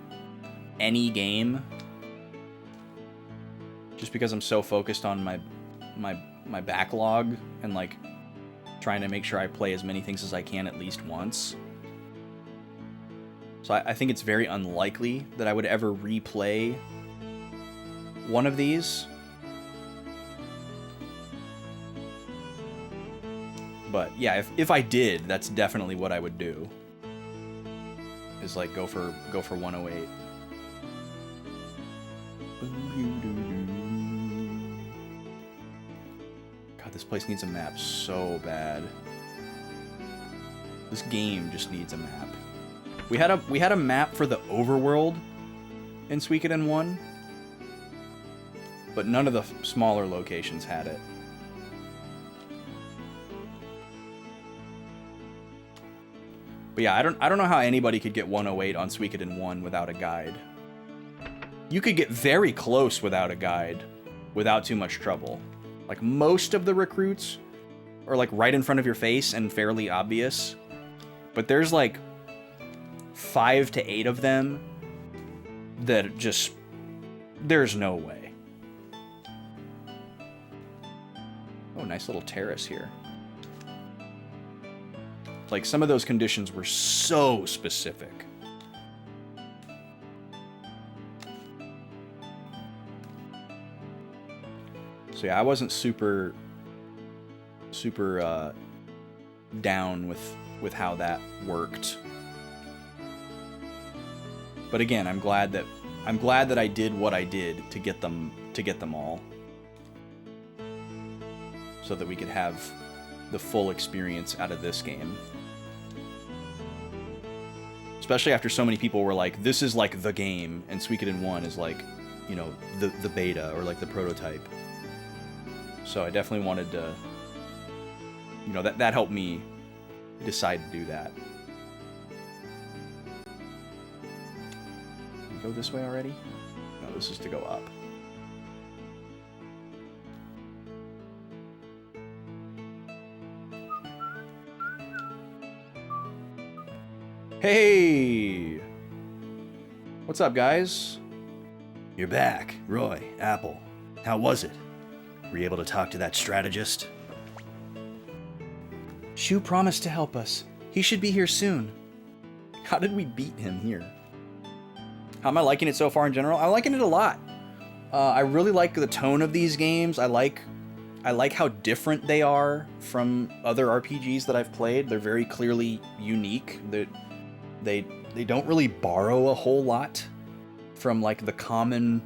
S2: any game just because I'm so focused on my
S1: my backlog and like trying to make sure I play as many things as I can at least once. So I think it's very unlikely that I would ever replay one of these. But yeah, if I did, that's definitely what I would do. Is like go for 108. God, this place needs a map so bad. This game just needs a map. We had a map for the overworld in Suikoden 1, but none of the smaller locations had it. But yeah, I don't know how anybody could get 108 on Suikoden 1 without a guide. You could get very close without a guide, without too much trouble. Like, most of the recruits are like right in front of your face and fairly obvious. But there's like 5 to 8 of them that just, there's no way. Oh, nice little terrace here. Like, some of those conditions were so specific. So yeah, I wasn't super down with how that worked. But again, I'm glad that I did what I did to get them all, so that we could have the full experience out of this game. Especially after so many people were like, this is like the game, and Suikoden 1 is like, you know, the beta or like the prototype. So I definitely wanted to, you know, that helped me decide to do that. Can we go this way already? No, this is to go up. Hey! What's up, guys?
S3: You're back, Roy, Apple. How was it? Were you able to talk to that strategist?
S2: Shu promised to help us. He should be here soon.
S1: How did we beat him here? How am I liking it so far in general? I'm liking it a lot. I really like the tone of these games. I like how different they are from other RPGs that I've played. They're very clearly unique. They don't really borrow a whole lot from like the common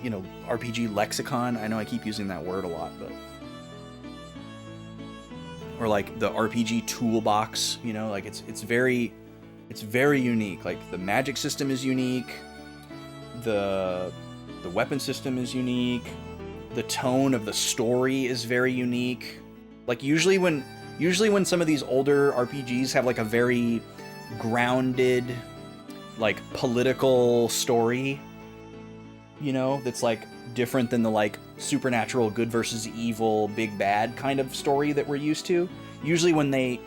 S1: you know, RPG lexicon. I know I keep using that word a lot, but or like the RPG toolbox, you know, like it's very unique. Like the magic system is unique, the weapon system is unique, the tone of the story is very unique. Like usually when some of these older RPGs have like a very grounded, like political story, you know, that's like different than the like supernatural good versus evil big bad kind of story that we're used to. Usually when they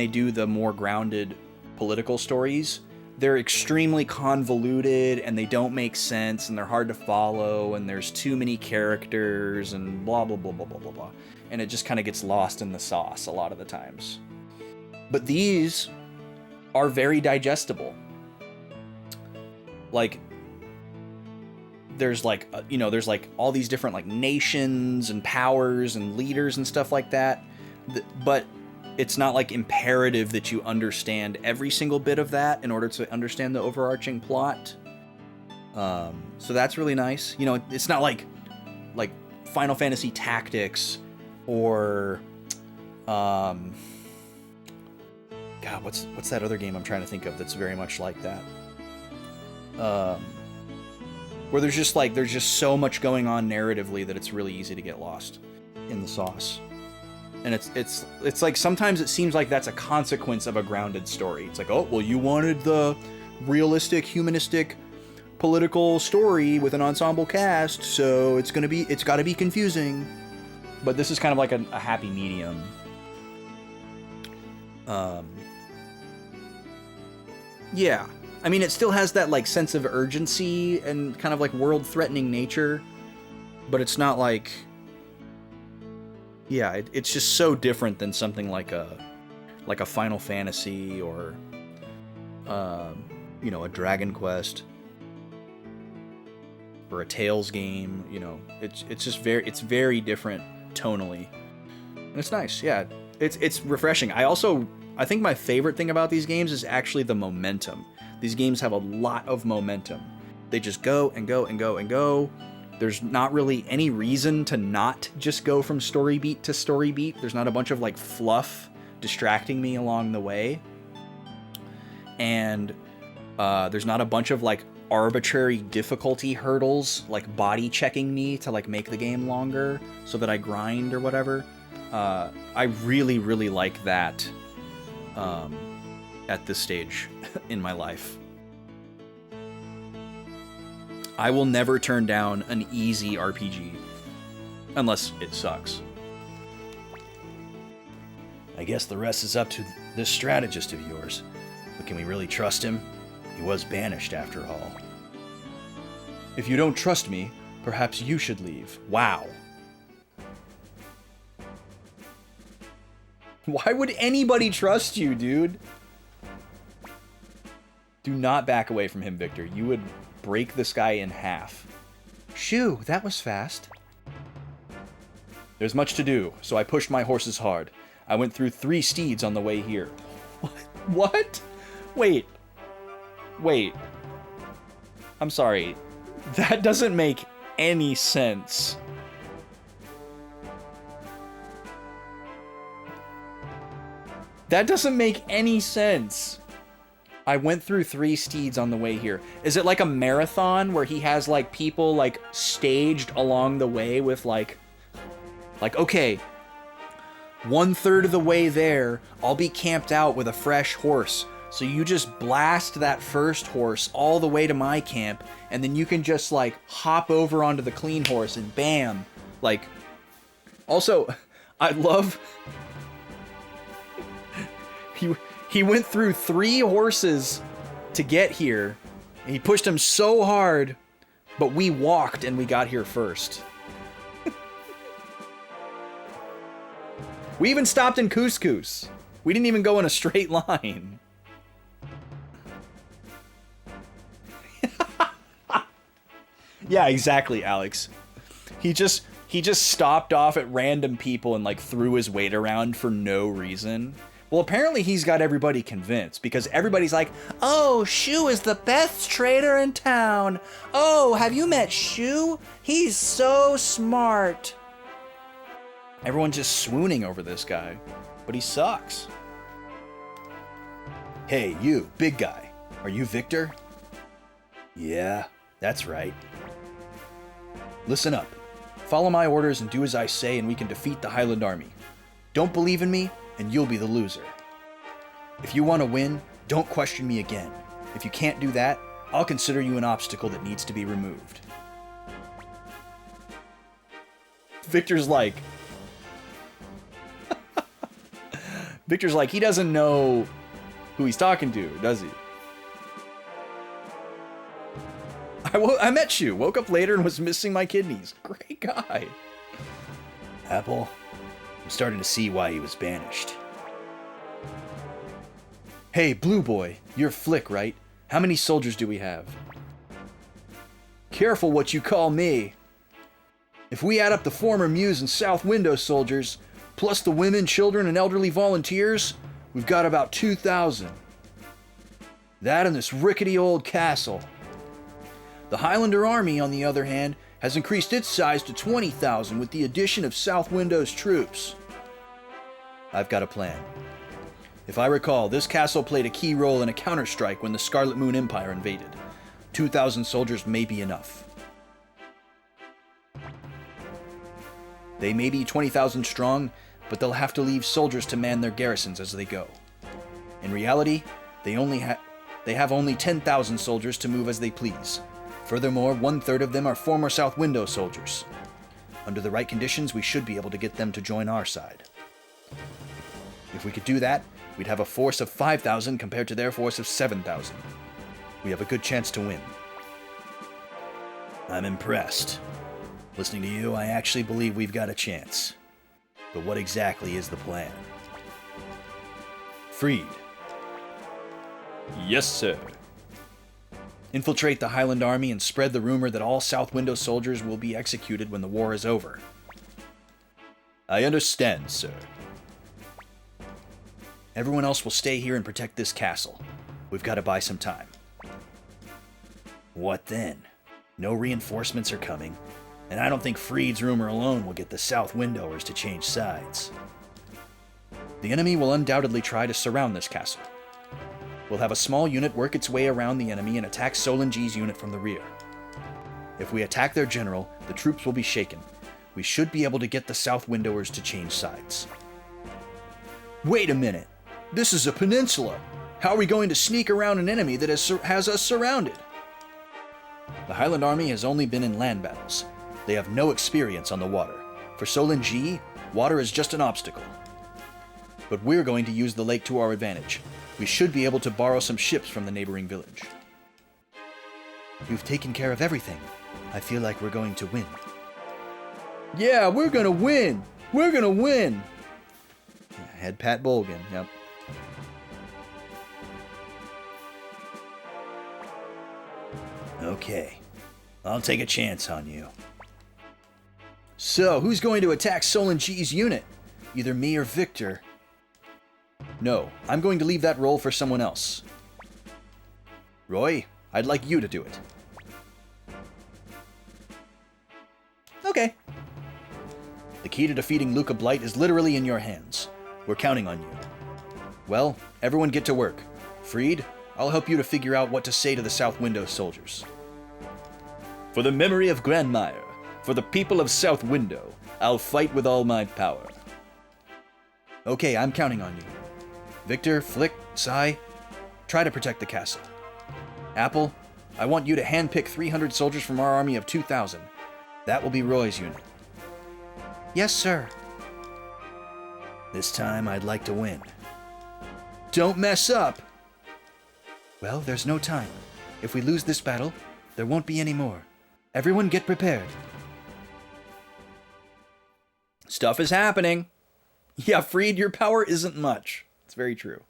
S1: do the more grounded political stories, they're extremely convoluted and they don't make sense and they're hard to follow and there's too many characters and blah blah blah blah blah blah blah, and it just kind of gets lost in the sauce a lot of the times. But these are very digestible. Like there's like you know, there's like all these different like nations and powers and leaders and stuff like that, but it's not like imperative that you understand every single bit of that in order to understand the overarching plot. So that's really nice. You know, it's not like Final Fantasy Tactics or God, what's that other game I'm trying to think of that's very much like that? Where there's just so much going on narratively that it's really easy to get lost in the sauce. And it's like sometimes it seems like that's a consequence of a grounded story. It's like, oh, well, you wanted the realistic, humanistic, political story with an ensemble cast, so it's got to be confusing. But this is kind of like a happy medium. Yeah. I mean, it still has that like sense of urgency and kind of like world-threatening nature, but it's not like... Yeah, it's just so different than something like a Final Fantasy or, you know, a Dragon Quest or a Tales game. You know, it's just very different tonally, and it's nice. Yeah, it's refreshing. I think my favorite thing about these games is actually the momentum. These games have a lot of momentum. They just go and go and go and go. There's not really any reason to not just go from story beat to story beat. There's not a bunch of like fluff distracting me along the way. And there's not a bunch of like arbitrary difficulty hurdles like body checking me to like make the game longer so that I grind or whatever. I really, really like that at this stage in my life. I will never turn down an easy RPG. Unless it sucks.
S3: I guess the rest is up to this strategist of yours. But can we really trust him? He was banished after all.
S4: If you don't trust me, perhaps you should leave.
S1: Wow. Why would anybody trust you, dude? Do not back away from him, Victor. You would break this guy in half.
S2: Shoo, that was fast.
S1: There's much to do, so I pushed my horses hard. I went through 3 steeds on the way here. What? Wait. I'm sorry. That doesn't make any sense. That doesn't make any sense. I went through 3 steeds on the way here. Is it like a marathon where he has like people like staged along the way with like okay, 1/3 of the way there, I'll be camped out with a fresh horse. So you just blast that first horse all the way to my camp, and then you can just like hop over onto the clean horse and bam. Like, also, I love... He went through 3 horses to get here. He pushed him so hard, but we walked and we got here first. We even stopped in Couscous. We didn't even go in a straight line. Yeah, exactly, Alex. He just stopped off at random people and like threw his weight around for no reason. Well, apparently he's got everybody convinced because everybody's like, "Oh, Shu is the best trader in town. Oh, have you met Shu? He's so smart." Everyone's just swooning over this guy, but he sucks.
S3: Hey, you, big guy. Are you Victor? Yeah, that's right.
S4: Listen up. Follow my orders and do as I say, and we can defeat the Highland Army. Don't believe in me, and you'll be the loser. If you want to win, don't question me again. If you can't do that, I'll consider you an obstacle that needs to be removed.
S1: Victor's like, he doesn't know who he's talking to, does he? I met you, woke up later and was missing my kidneys. Great guy.
S3: Apple, I'm starting to see why he was banished.
S4: Hey, Blue Boy, you're Flick, right? How many soldiers do we have?
S2: Careful what you call me. If we add up the former Muse and South Window soldiers, plus the women, children, and elderly volunteers, we've got about 2,000. That and this rickety old castle. The Highlander army, on the other hand, has increased its size to 20,000 with the addition of South Window's troops. I've got a plan. If I recall, this castle played a key role in a counterstrike when the Scarlet Moon Empire invaded. 2,000 soldiers may be enough. They may be 20,000 strong, but they'll have to leave soldiers to man their garrisons as they go. In reality, they have only 10,000 soldiers to move as they please. Furthermore, 1/3 of them are former South Window soldiers. Under the right conditions, we should be able to get them to join our side. If we could do that, we'd have a force of 5,000 compared to their force of 7,000. We have a good chance to win.
S3: I'm impressed. Listening to you, I actually believe we've got a chance. But what exactly is the plan? Freed.
S4: Yes, sir. Infiltrate the Highland Army and spread the rumor that all South Window soldiers will be executed when the war is over.
S3: I understand, sir.
S4: Everyone else will stay here and protect this castle. We've got to buy some time.
S3: What then? No reinforcements are coming, and I don't think Freed's rumor alone will get the South Windowers to change sides.
S4: The enemy will undoubtedly try to surround this castle. We'll have a small unit work its way around the enemy and attack Solange's unit from the rear. If we attack their general, the troops will be shaken. We should be able to get the South Windowers to change sides.
S2: Wait a minute. This is a peninsula. How are we going to sneak around an enemy that has us surrounded?
S4: The Highland Army has only been in land battles. They have no experience on the water. For Solange, water is just an obstacle. But we're going to use the lake to our advantage. We should be able to borrow some ships from the neighboring village.
S3: You've taken care of everything. I feel like we're going to win.
S2: Yeah, we're gonna win! We're gonna win!
S4: Head Pat Bolgan, yep.
S3: Okay. I'll take a chance on you.
S2: So, who's going to attack Solange's unit?
S4: Either me or Victor. No, I'm going to leave that role for someone else. Roy, I'd like you to do it.
S2: Okay.
S4: The key to defeating Luca Blight is literally in your hands. We're counting on you. Well, everyone get to work. Freed, I'll help you to figure out what to say to the South Window soldiers. For the memory of Grandmire, for the people of South Window, I'll fight with all my power. Okay, I'm counting on you. Victor, Flick, Sai, try to protect the castle. Apple, I want you to handpick 300 soldiers from our army of 2,000. That will be Roy's unit.
S2: Yes, sir.
S3: This time I'd like to win.
S2: Don't mess up!
S4: Well, there's no time. If we lose this battle, there won't be any more. Everyone get prepared.
S2: Stuff is happening. Yeah, Freed, your power isn't much. It's very true.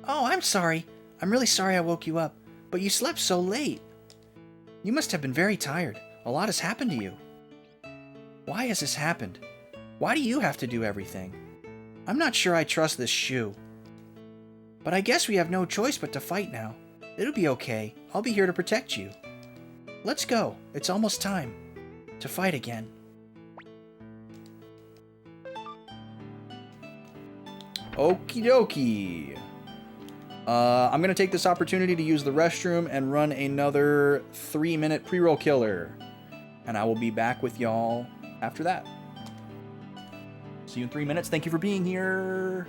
S2: Oh, I'm sorry. I'm really sorry I woke you up. But you slept so late. You must have been very tired. A lot has happened to you. Why has this happened? Why do you have to do everything? I'm not sure I trust this shoe. But I guess we have no choice but to fight now. It'll be okay. I'll be here to protect you. Let's go. It's almost time to fight again. Okie dokie. I'm going to take this opportunity to use the restroom and run another 3-minute pre-roll killer. And I will be back with y'all after that. See you in 3 minutes. Thank you for being here.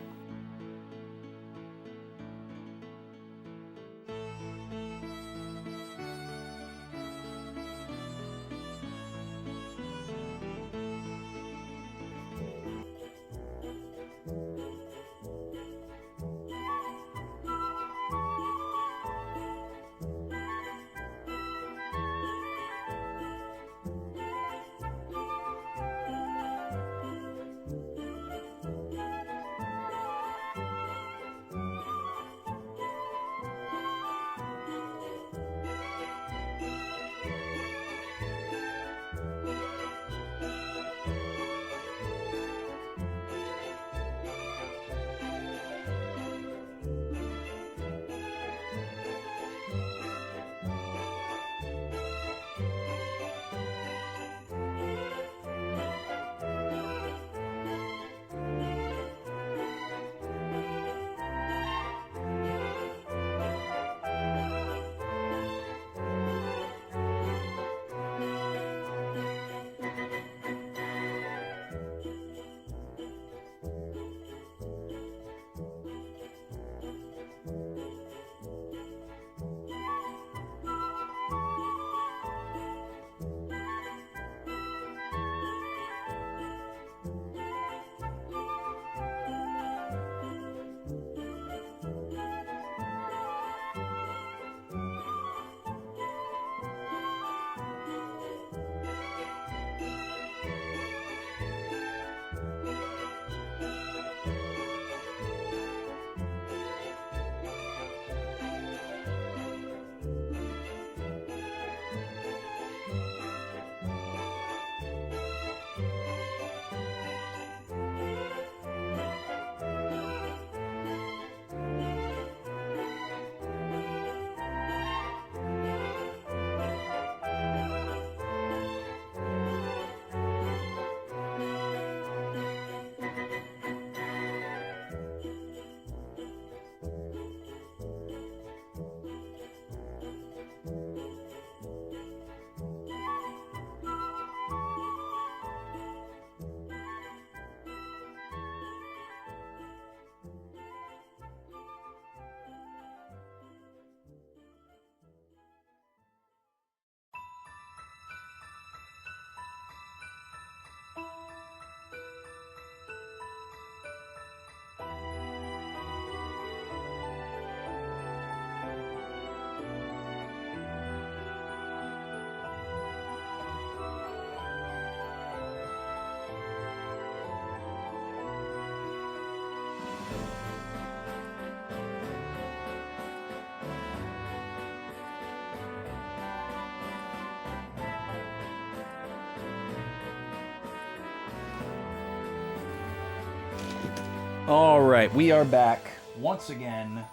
S2: All right, we are back once again.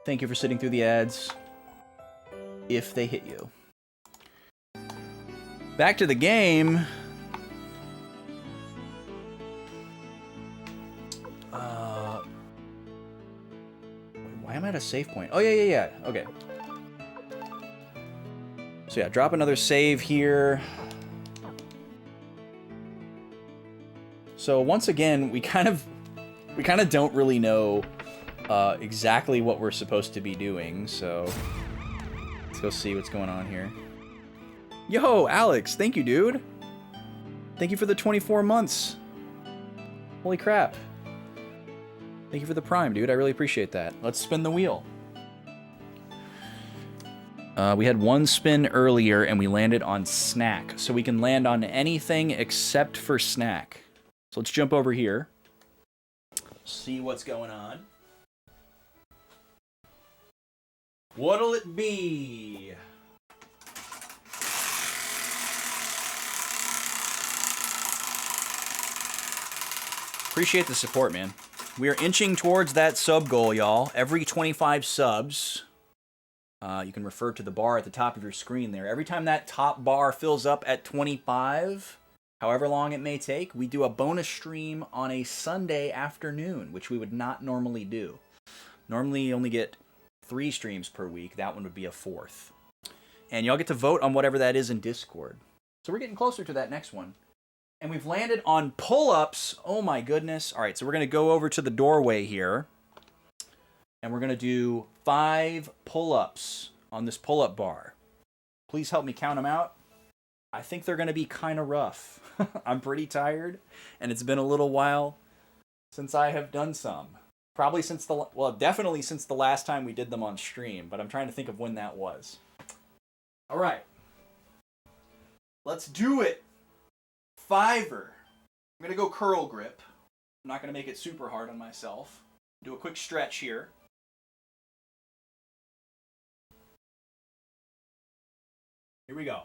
S2: Thank you for sitting through the ads. If they hit you. Back to the game. Why am I at a save point? Oh, yeah. Okay. So yeah, drop another save here. So once again, we kind of don't really know exactly what we're supposed to be doing, so let's go see what's going on here. Yo, Alex, thank you, dude. Thank you for the 24 months. Holy crap. Thank you for the Prime, dude. I really appreciate that. Let's spin the wheel. We had one spin earlier, and we landed on snack. So we can land on anything except for snack. So let's jump over here. See what's going on. What'll it be? Appreciate the support, man. We are inching towards that sub goal, y'all. Every 25 subs, you can refer to the bar at the top of your screen there. Every time that top bar fills up at 25, however long it may take, we do a bonus stream on a Sunday afternoon, which we would not normally do. Normally, you only get 3 streams per week. That one would be a 4th. And y'all get to vote on whatever that is in Discord. So we're getting closer to that next one. And we've landed on pull-ups. Oh my goodness. All right, so we're going to go over to the doorway here. And we're going to do 5 pull-ups on this pull-up bar. Please help me count them out. I think they're going to be kind of rough. I'm pretty tired, and it's been a little while since I have done some. Probably since definitely since the last time we did them on stream, but I'm trying to think of when that was. All right. Let's do it. 5er. I'm going to go curl grip. I'm not going to make it super hard on myself. Do a quick stretch here. Here we go.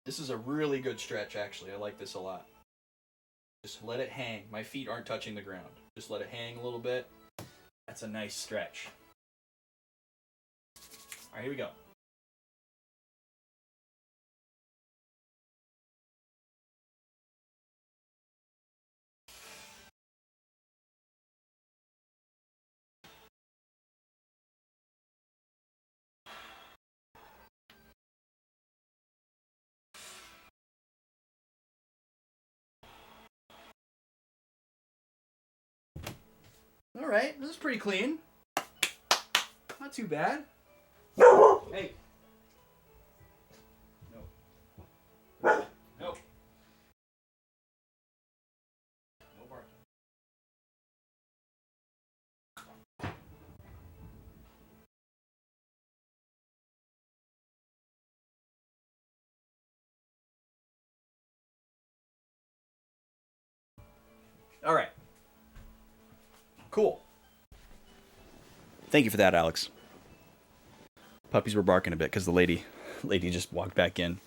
S2: This is a really good stretch, actually. I like this a lot. Just let it hang. My feet aren't touching the ground. Just let it hang a little bit. That's a nice stretch. All right, here we go. All right, this is pretty clean. Not too bad. Hey. No. No. No barking. All right. Cool. Thank you for that, Alex. Puppies were barking a bit because the lady just walked back in.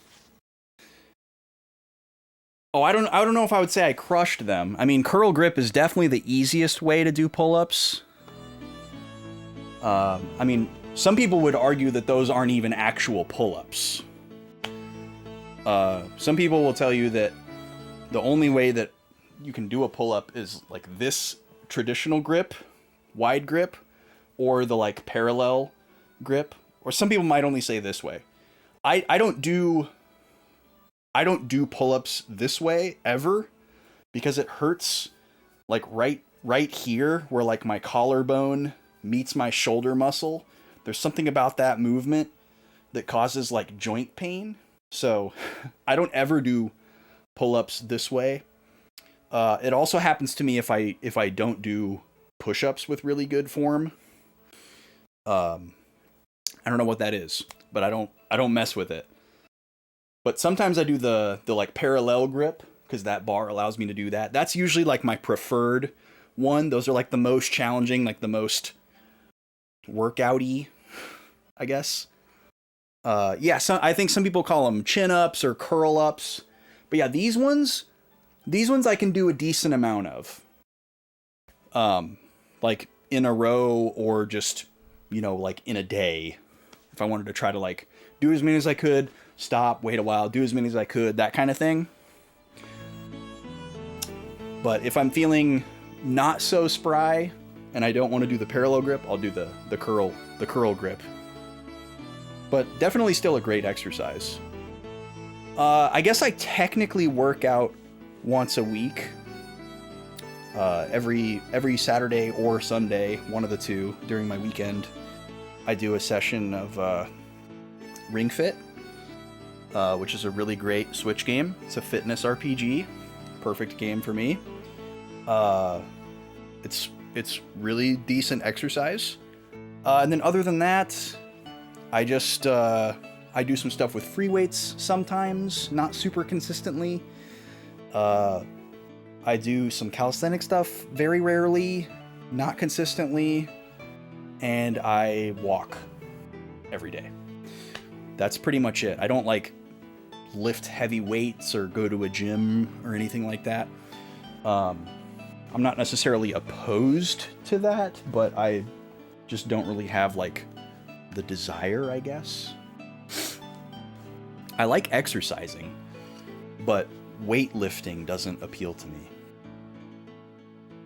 S2: Oh, I don't know if I would say I crushed them. I mean, curl grip is definitely the easiest way to do pull-ups. I mean, some people would argue that those aren't even actual pull-ups. Some people will tell you that the only way that you can do a pull-up is like this traditional grip, wide grip, or the like parallel grip, or some people might only say this way. I don't do pull-ups this way ever because it hurts like right here where like my collarbone meets my shoulder muscle. There's something about that movement that causes like joint pain. So I don't ever do pull-ups this way. It also happens to me if I don't do push-ups with really good form. I don't know what that is, but I don't mess with it. But sometimes I do the like parallel grip because that bar allows me to do that. That's usually like my preferred one. Those are like the most challenging, like the most workout-y, I guess. Yeah, so I think some people call them chin-ups or curl-ups.
S1: But yeah, these ones I can do a decent amount of. Like in a row or just, you know, like in a day. If I wanted to try to like do as many as I could, stop, wait a while, do as many as I could, that kind of thing. But if I'm feeling not so spry and I don't want to do the parallel grip, I'll do the curl grip. But definitely still a great exercise. I guess I technically work out once a week. Every Saturday or Sunday, one of the two, during my weekend, I do a session of Ring Fit, which is a really great Switch game. It's a fitness RPG, perfect game for me. It's really decent exercise. And then other than that, I just I do some stuff with free weights sometimes, not super consistently. I do some calisthenic stuff very rarely, not consistently, and I walk every day. That's pretty much it. I don't like lift heavy weights or go to a gym or anything like that. I'm not necessarily opposed to that, but I just don't really have like the desire, I guess. I like exercising, but weightlifting doesn't appeal to me.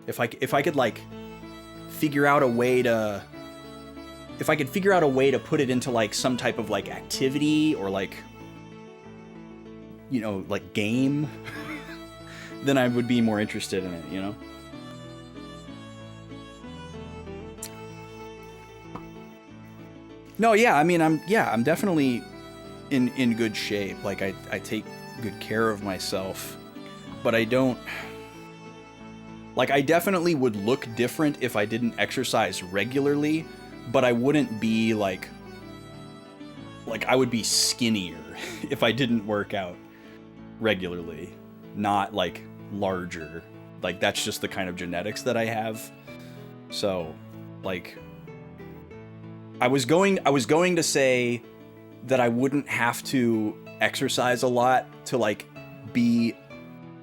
S1: If I could like figure out a way to, if I could figure out a way to put it into like some type of like activity or like, you know, like game, then I would be more interested in it, you know? No, yeah, I mean, I'm definitely in good shape. Like I take good care of myself, but I don't, like I definitely would look different if I didn't exercise regularly, but I wouldn't be like I would be skinnier if I didn't work out regularly, not like larger. Like that's just the kind of genetics that I have. So, like I was going to say that I wouldn't have to exercise a lot to like be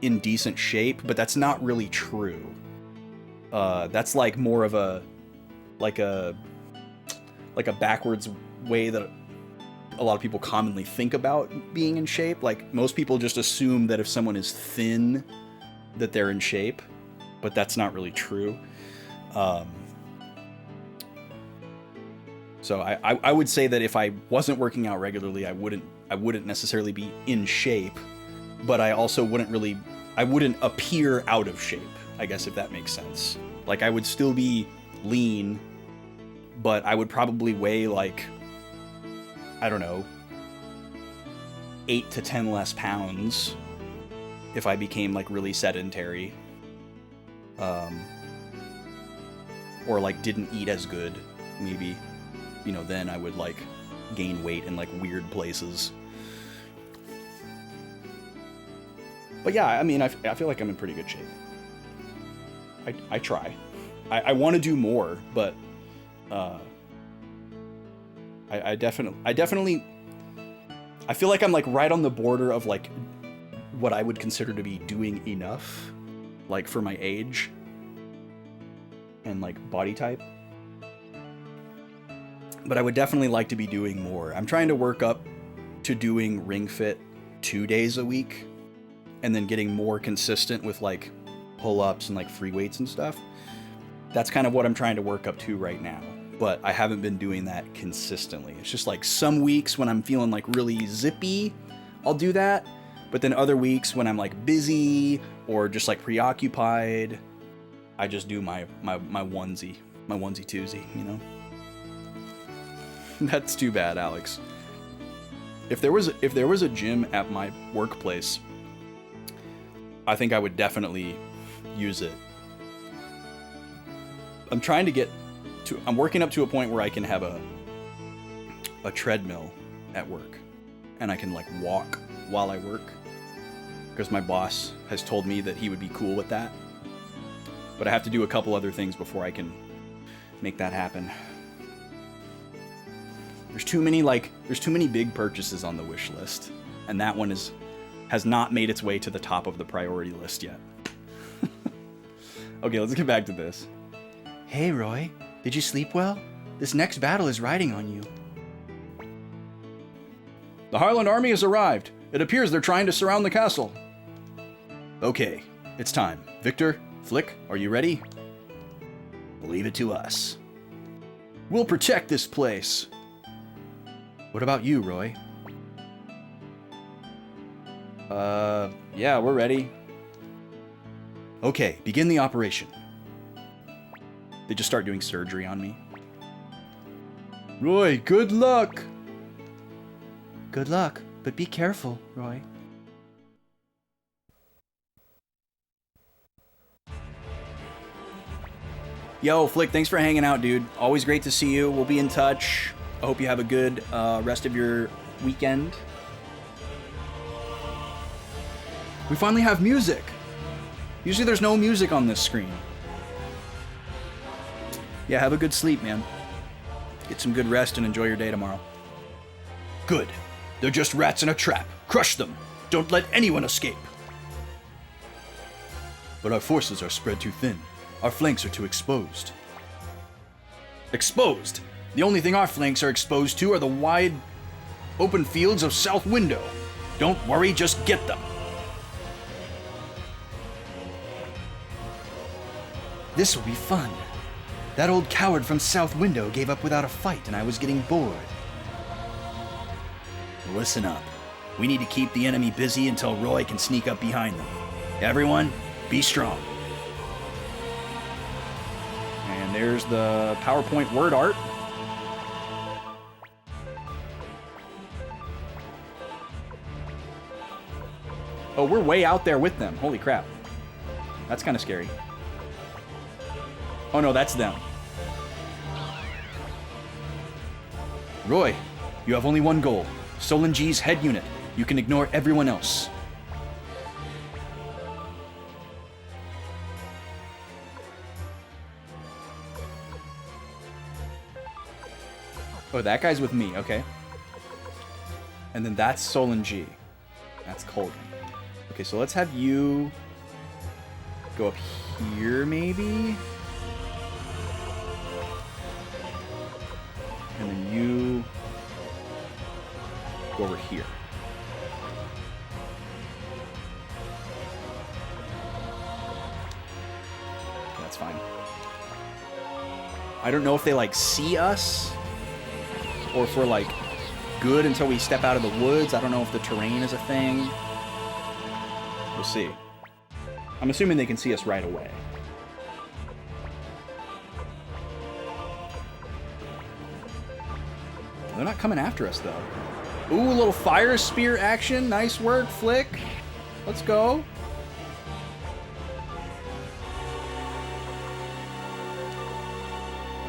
S1: in decent shape, but that's not really true. That's like more of a backwards way that a lot of people commonly think about being in shape. Like most people just assume that if someone is thin that they're in shape, but that's not really true. So I would say that if I wasn't working out regularly, I wouldn't necessarily be in shape, but I also I wouldn't appear out of shape, I guess, if that makes sense. Like I would still be lean, but I would probably weigh like, I don't know, 8 to 10 less pounds if I became like really sedentary. Or like didn't eat as good, maybe. You know, then I would like gain weight in like weird places. But yeah, I mean, I feel like I'm in pretty good shape. I try. I want to do more, but I definitely I feel like I'm like right on the border of like what I would consider to be doing enough, like for my age and like body type. But I would definitely like to be doing more. I'm trying to work up to doing Ring Fit 2 days a week and then getting more consistent with like pull-ups and like free weights and stuff. That's kind of what I'm trying to work up to right now. But I haven't been doing that consistently. It's just like some weeks when I'm feeling like really zippy, I'll do that. But then other weeks when I'm like busy or just like preoccupied, I just do my onesie twosie, you know? That's too bad, Alex. If there was a gym at my workplace, I think I would definitely use it. I'm working up to a point where I can have a treadmill at work and I can like walk while I work, because my boss has told me that he would be cool with that. But I have to do a couple other things before I can make that happen. There's too many big purchases on the wish list, and that one has not made its way to the top of the priority list yet. Okay, let's get back to this.
S2: Hey, Roy. Did you sleep well? This next battle is riding on you.
S1: The Highland army has arrived. It appears they're trying to surround the castle. Okay, it's time. Victor, Flick, are you ready?
S3: Leave it to us.
S1: We'll protect this place.
S2: What about you, Roy?
S1: Yeah, we're ready. Okay, begin the operation. They just start doing surgery on me.
S6: Roy, good luck.
S2: Good luck, but be careful, Roy.
S1: Yo, Flick, thanks for hanging out, dude. Always great to see you. We'll be in touch. I hope you have a good rest of your weekend. We finally have music. Usually there's no music on this screen. Yeah, have a good sleep, man. Get some good rest and enjoy your day tomorrow.
S3: Good. They're just rats in a trap. Crush them. Don't let anyone escape.
S4: But our forces are spread too thin. Our flanks are too exposed.
S1: Exposed? The only thing our flanks are exposed to are the wide, open fields of South Window.
S3: Don't worry, just get them.
S2: This will be fun. That old coward from South Window gave up without a fight, and I was getting bored.
S3: Listen up. We need to keep the enemy busy until Roy can sneak up behind them. Everyone, be strong.
S1: And there's the PowerPoint word art. Oh, we're way out there with them. Holy crap. That's kind of scary. Oh no, that's them.
S4: Roy, you have only one goal. Solange's head unit. You can ignore everyone else.
S1: Oh, that guy's with me, okay. And then that's Solange. That's Colgan. Okay, so let's have you go up here, maybe? And then you go over here. Okay, that's fine. I don't know if they, like, see us, or if we're, like, good until we step out of the woods. I don't know if the terrain is a thing. We'll see. I'm assuming they can see us right away. They're not coming after us, though. Ooh, a little fire spear action. Nice work, Flick. Let's go.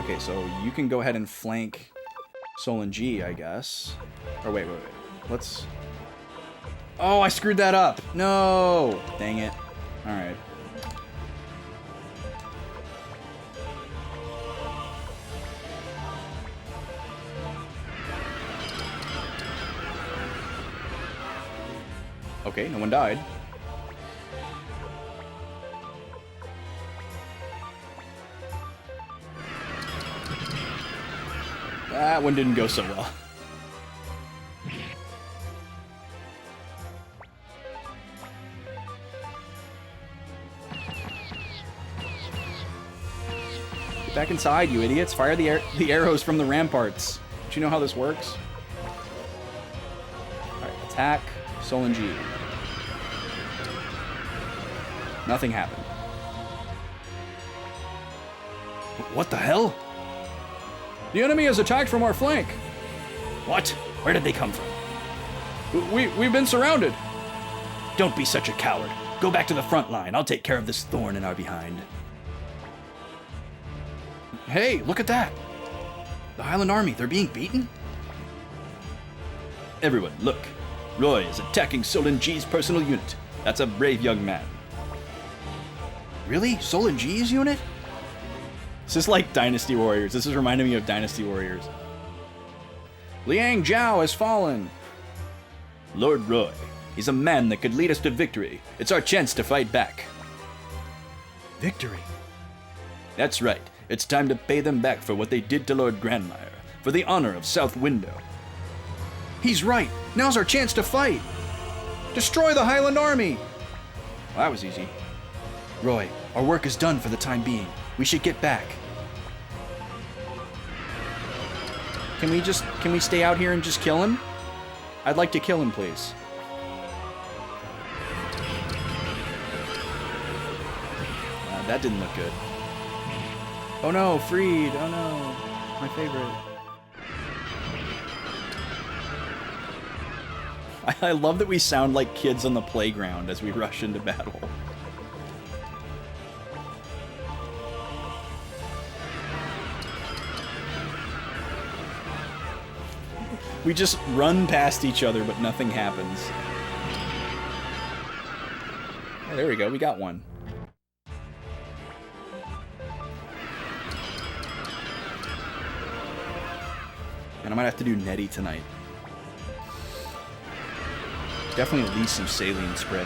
S1: Okay, so you can go ahead and flank Solange, I guess. Or wait. Let's... Oh, I screwed that up. No. Dang it. All right. Okay, no one died. That one didn't go so well. Get back inside, you idiots. Fire the arrows from the ramparts. Do you know how this works? Alright, attack Solange. Nothing happened.
S3: What the hell?
S1: The enemy has attacked from our flank.
S3: What? Where did they come from?
S1: We've been surrounded.
S3: Don't be such a coward. Go back to the front line. I'll take care of this thorn in our behind.
S1: Hey, look at that. The Highland Army, they're being beaten?
S3: Everyone, look. Roy is attacking Solange's personal unit. That's a brave young man.
S1: Really? Solange's unit? This is like Dynasty Warriors. This is reminding me of Dynasty Warriors. Liang Zhao has fallen.
S3: Lord Roy,
S1: He's a man that could lead us to victory. It's our chance to fight back.
S3: Victory.
S1: That's right. It's time to pay them back for what they did to Lord Grandmire, for the honor of South Window.
S2: He's right. Now's our chance to fight. Destroy the Highland Army.
S1: Well, that was easy.
S2: Roy, our work is done for the time being. We should get back. Can we stay out here and just kill him? I'd like to kill him, please.
S1: That didn't look good.
S2: Oh no, Freed. Oh no. My favorite.
S1: I love that we sound like kids on the playground as we rush into battle. We just run past each other, but nothing happens. Oh, there we go, we got one. And I might have to do Nettie tonight. Definitely at least some saline spray.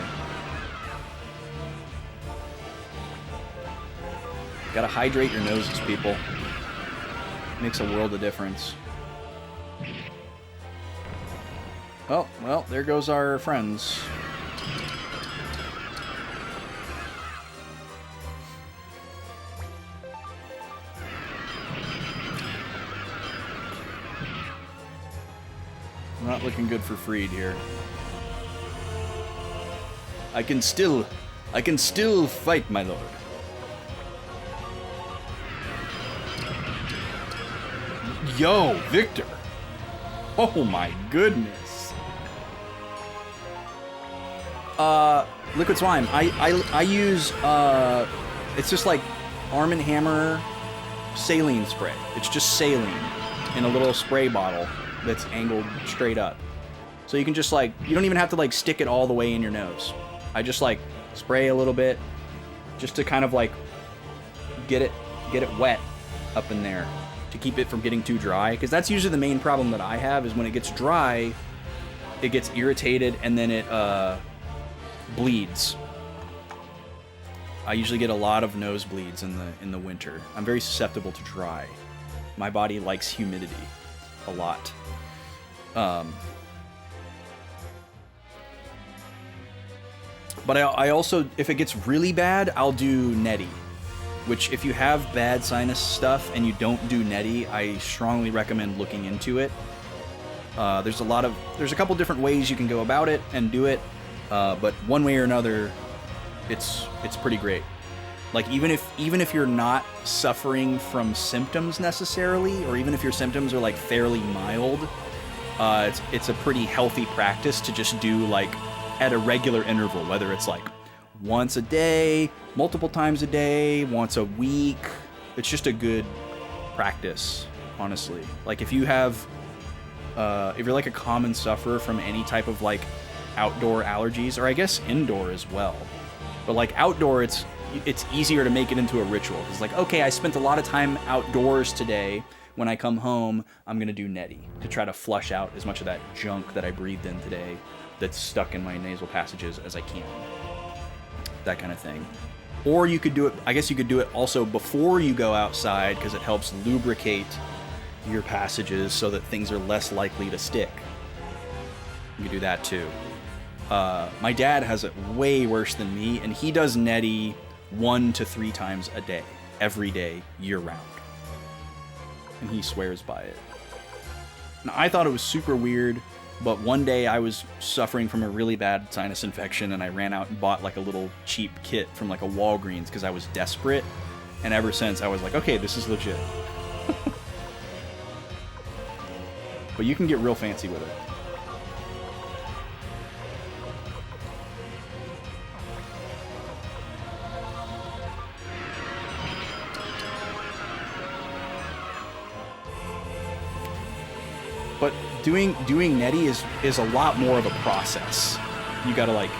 S1: Gotta hydrate your noses, people. Makes a world of difference. Oh, well, there goes our friends. Not looking good for Freed here. I can still fight, my lord. Yo, Victor. Oh my goodness. Liquid Slime. I use it's just like Arm & Hammer saline spray. It's just saline in a little spray bottle that's angled straight up. So you can just like, you don't even have to like stick it all the way in your nose. I just like spray a little bit just to kind of like get it wet up in there to keep it from getting too dry, because that's usually the main problem that I have, is when it gets dry it gets irritated and then it bleeds. I usually get a lot of nosebleeds in the winter. I'm very susceptible to dry. My body likes humidity a lot. But I also, if it gets really bad, I'll do Nettie. Which, if you have bad sinus stuff and you don't do Nettie, I strongly recommend looking into it. There's a couple different ways you can go about it and do it, but one way or another, it's pretty great. Like, even if you're not suffering from symptoms necessarily, or even if your symptoms are like fairly mild, it's a pretty healthy practice to just do like at a regular interval, whether it's like once a day, multiple times a day, once a week. It's just a good practice, honestly. Like if you have, if you're like a common sufferer from any type of like outdoor allergies, or I guess indoor as well, but like outdoor, it's easier to make it into a ritual. It's like, okay, I spent a lot of time outdoors today. When I come home, I'm gonna do Nettie to try to flush out as much of that junk that I breathed in today that's stuck in my nasal passages as I can. That kind of thing. Or you could do it, I guess you could do it also before you go outside, because it helps lubricate your passages so that things are less likely to stick. You can do that too. My dad has it way worse than me, and he does Nettie 1 to 3 times a day, every day, year round. And he swears by it. Now, I thought it was super weird, but one day I was suffering from a really bad sinus infection, and I ran out and bought like a little cheap kit from like a Walgreens because I was desperate. And ever since, I was like, okay, this is legit. But you can get real fancy with it. But doing Nettie is a lot more of a process. You gotta like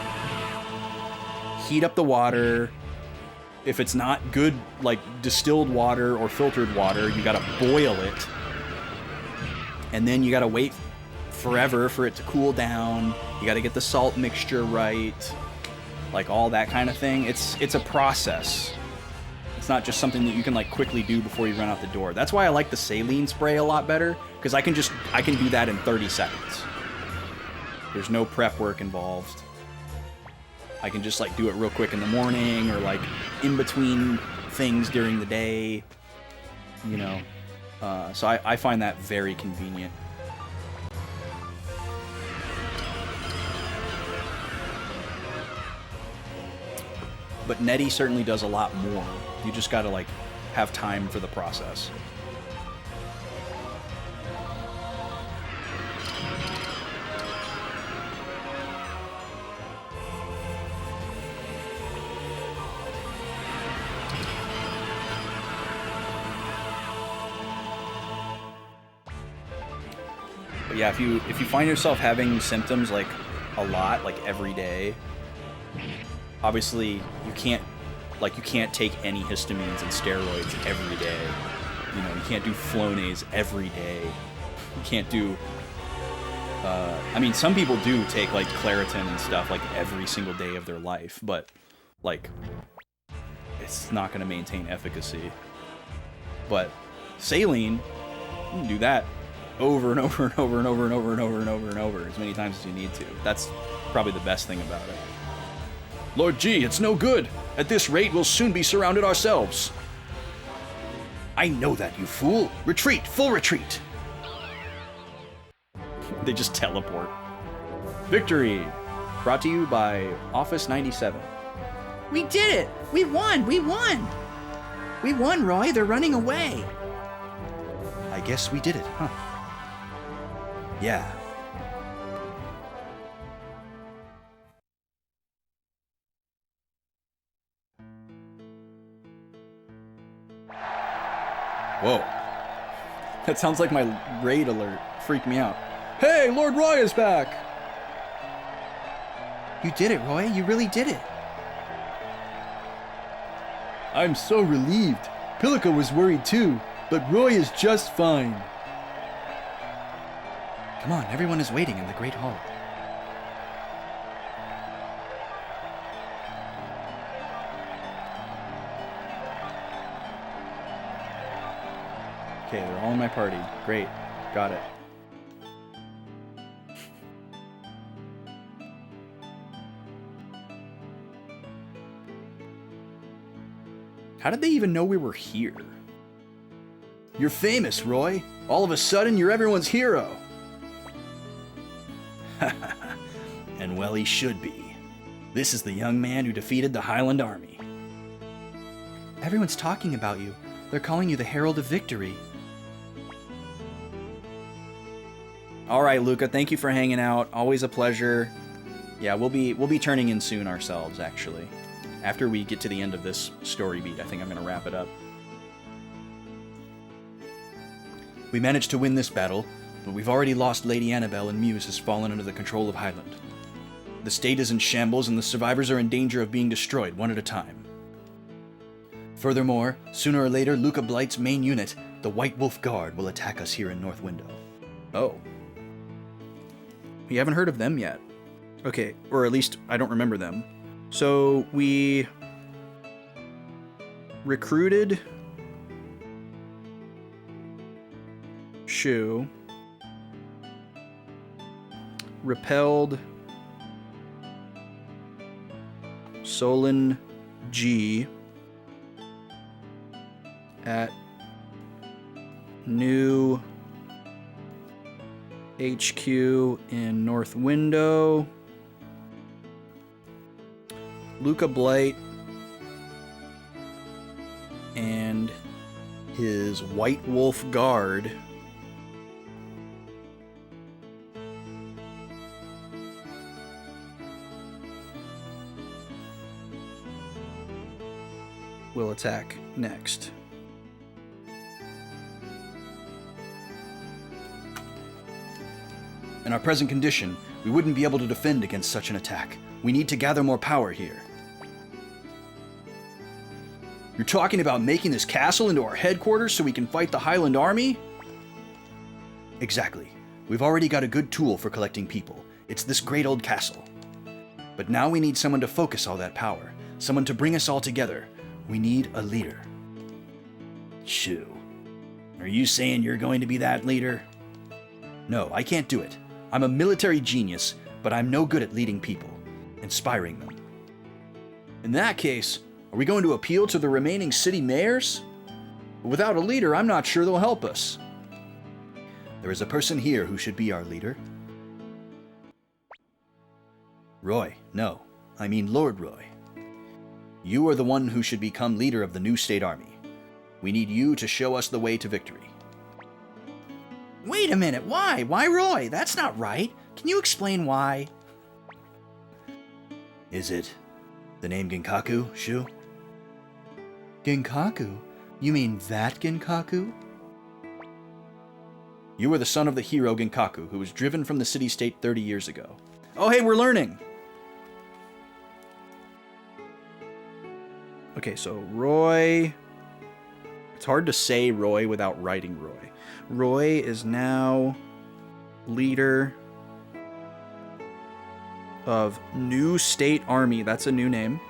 S1: heat up the water. If it's not good, like distilled water or filtered water, you gotta boil it. And then you gotta wait
S2: forever for it to cool down. You got to get the salt mixture right, like all that kind of thing. It's a process. It's not just something that you can like quickly do before you run out the door. That's why I like the saline spray a lot better, because I can do that in 30 seconds. There's no prep work involved. I can just like do it real quick in the morning or like in between things during the day, you know. So I find that very convenient. But Nettie certainly does a lot more. You just gotta like have time for the process. But yeah, if you find yourself having symptoms like a lot, like every day, obviously you can't take any histamines and steroids every day. You know, you can't do Flonase every day. You can't do I mean, some people do take like Claritin and stuff like every single day of their life, but like it's not going to maintain efficacy. But saline, you can do that over and over and over and over and over and over and over and over as many times as you need to. That's probably the best thing about it.
S4: Lord G, it's no good. At this rate, we'll soon be surrounded ourselves.
S3: I know that, you fool. Retreat, full retreat.
S2: They just teleport. Victory! Brought to you by Office 97.
S7: We did it! We won! We won! We won, Roy. They're running away.
S3: I guess we did it, huh? Yeah.
S2: Whoa. That sounds like my raid alert. Freaked me out. Hey, Lord Roy is back!
S7: You did it, Roy. You really did it.
S6: I'm so relieved. Pilica was worried too, but Roy is just fine.
S7: Come on, everyone is waiting in the Great Hall.
S2: Okay, they're all in my party. Great. Got it. How did they even know we were here?
S3: You're famous, Roy. All of a sudden, you're everyone's hero. And well, he should be. This is the young man who defeated the Highland Army.
S7: Everyone's talking about you. They're calling you the Herald of Victory.
S2: All right, Luca, thank you for hanging out. Always a pleasure. Yeah, we'll be turning in soon ourselves, actually. After we get to the end of this story beat, I think I'm going to wrap it up.
S3: We managed to win this battle, but we've already lost Lady Annabelle and Muse has fallen under the control of Highland. The state is in shambles and the survivors are in danger of being destroyed one at a time. Furthermore, sooner or later, Luca Blight's main unit, the White Wolf Guard, will attack us here in North Window.
S2: Oh. We haven't heard of them yet. Okay, or at least I don't remember them. So we recruited Shu, repelled Solon G at new HQ in North Window. Luca Blight and his White Wolf Guard will attack next.
S3: In our present condition, we wouldn't be able to defend against such an attack. We need to gather more power here. You're talking about making this castle into our headquarters so we can fight the Highland Army? Exactly. We've already got a good tool for collecting people. It's this great old castle. But now we need someone to focus all that power. Someone to bring us all together. We need a leader. Shu, are you saying you're going to be that leader? No, I can't do it. I'm a military genius, but I'm no good at leading people, inspiring them.
S2: In that case, are we going to appeal to the remaining city mayors? Without a leader, I'm not sure they'll help us.
S3: There is a person here who should be our leader. Roy, no, I mean Lord Roy. You are the one who should become leader of the new state army. We need you to show us the way to victory.
S2: Wait a minute, why? Why Roy? That's not right. Can you explain why?
S3: Is it the name Ginkaku, Shu?
S2: Ginkaku? You mean that Ginkaku?
S3: You were the son of the hero Ginkaku, who was driven from the city-state 30 years ago.
S2: Oh, hey, we're learning! Okay, so Roy... It's hard to say Roy without writing Roy. Roy is now leader of New State Army. That's a new name.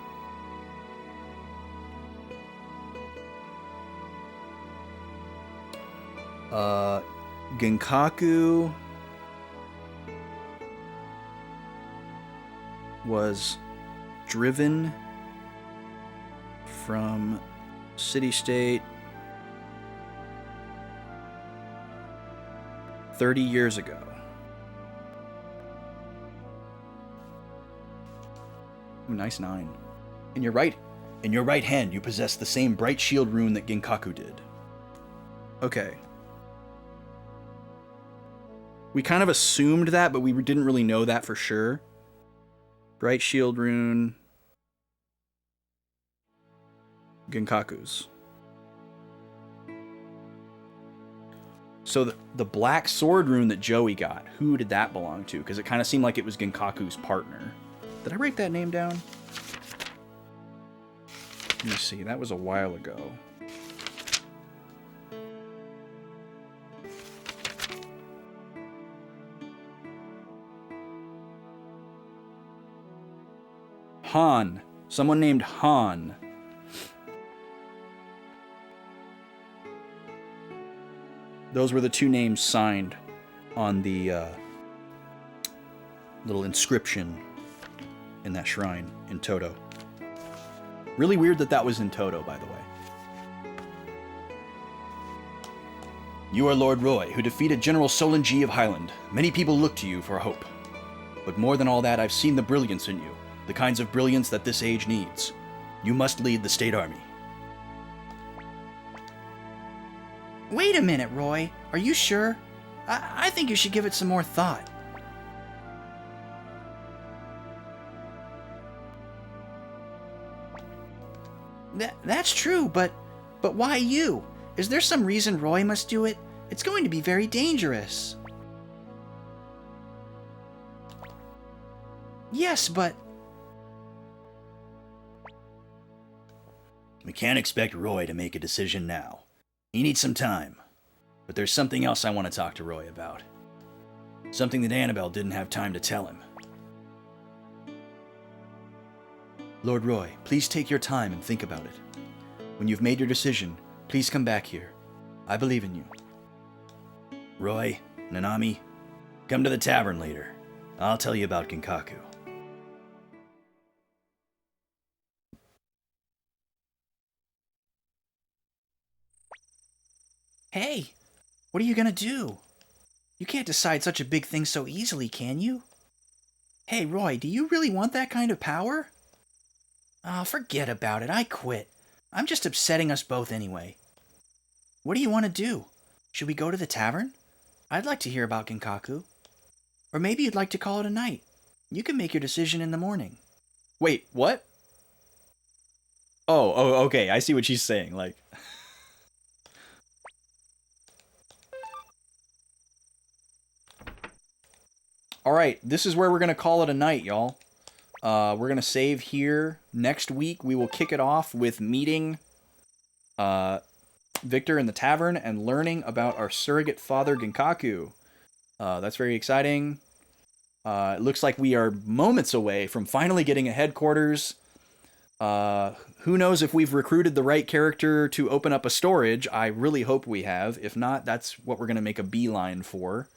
S2: Ginkaku was driven from city-state 30 years ago. Ooh, nice 9.
S3: In your right hand, you possess the same bright shield rune that Ginkaku did.
S2: Okay. We kind of assumed that, but we didn't really know that for sure. Bright shield rune. Ginkaku's. So the black sword rune that Joey got, who did that belong to? Because it kind of seemed like it was Ginkaku's partner. Did I write that name down? Let me see. That was a while ago. Han. Someone named Han. Those were the two names signed on the little inscription in that shrine in Toto. Really weird that that was in Toto, by the way.
S3: You are Lord Roy, who defeated General Solanji of Highland. Many people look to you for hope. But more than all that, I've seen the brilliance in you, the kinds of brilliance that this age needs. You must lead the state army.
S7: Wait a minute, Roy. Are you sure? I think you should give it some more thought. That's true, but why you? Is there some reason Roy must do it? It's going to be very dangerous. Yes, but...
S3: We can't expect Roy to make a decision now. He needs some time. But there's something else I want to talk to Roy about. Something that Annabelle didn't have time to tell him. Lord Roy, please take your time and think about it. When you've made your decision, please come back here. I believe in you. Roy, Nanami, come to the tavern later. I'll tell you about Ginkaku.
S7: Hey, what are you gonna do? You can't decide such a big thing so easily, can you? Hey, Roy, do you really want that kind of power? Oh, forget about it. I quit. I'm just upsetting us both anyway. What do you want to do? Should we go to the tavern? I'd like to hear about Ginkaku. Or maybe you'd like to call it a night. You can make your decision in the morning.
S2: Wait, what? Oh, okay. I see what she's saying. Like... Alright, this is where we're going to call it a night, y'all. We're going to save here. Next week, we will kick it off with meeting Victor in the tavern and learning about our surrogate father, Ginkaku. That's very exciting. It looks like we are moments away from finally getting a headquarters. Who knows if we've recruited the right character to open up a storage? I really hope we have. If not, that's what we're going to make a beeline for.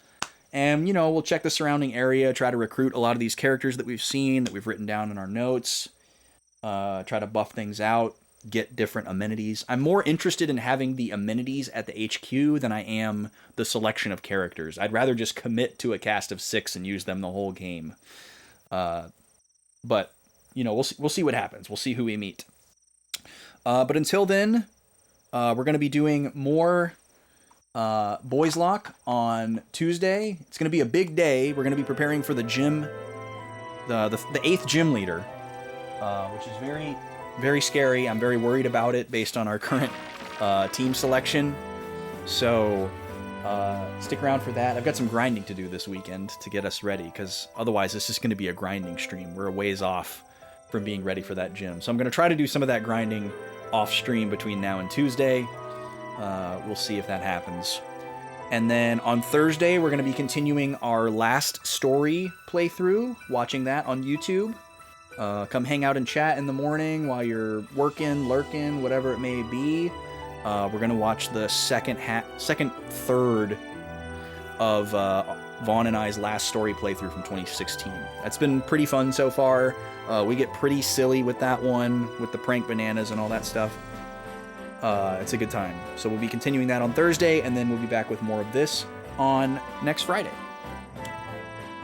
S2: And, you know, we'll check the surrounding area, try to recruit a lot of these characters that we've seen, that we've written down in our notes. Try to buff things out, get different amenities. I'm more interested in having the amenities at the HQ than I am the selection of characters. I'd rather just commit to a cast of 6 and use them the whole game. But, you know, we'll see what happens. We'll see who we meet. But until then, we're going to be doing more Boys Lock on Tuesday. It's going to be a big day. We're going to be preparing for the gym, the 8th gym leader, which is very, very scary. I'm very worried about it based on our current team selection. So stick around for that. I've got some grinding to do this weekend to get us ready, because otherwise this is going to be a grinding stream. We're a ways off from being ready for that gym. So I'm going to try to do some of that grinding off stream between now and Tuesday. We'll see if that happens. And then on Thursday, we're going to be continuing our last story playthrough, watching that on YouTube. Come hang out and chat in the morning while you're working, lurking, whatever it may be. We're going to watch the second third of Vaughn and I's last story playthrough from 2016. That's been pretty fun so far. We get pretty silly with that one, with the prank bananas and all that stuff. It's a good time. So we'll be continuing that on Thursday, and then we'll be back with more of this on next Friday.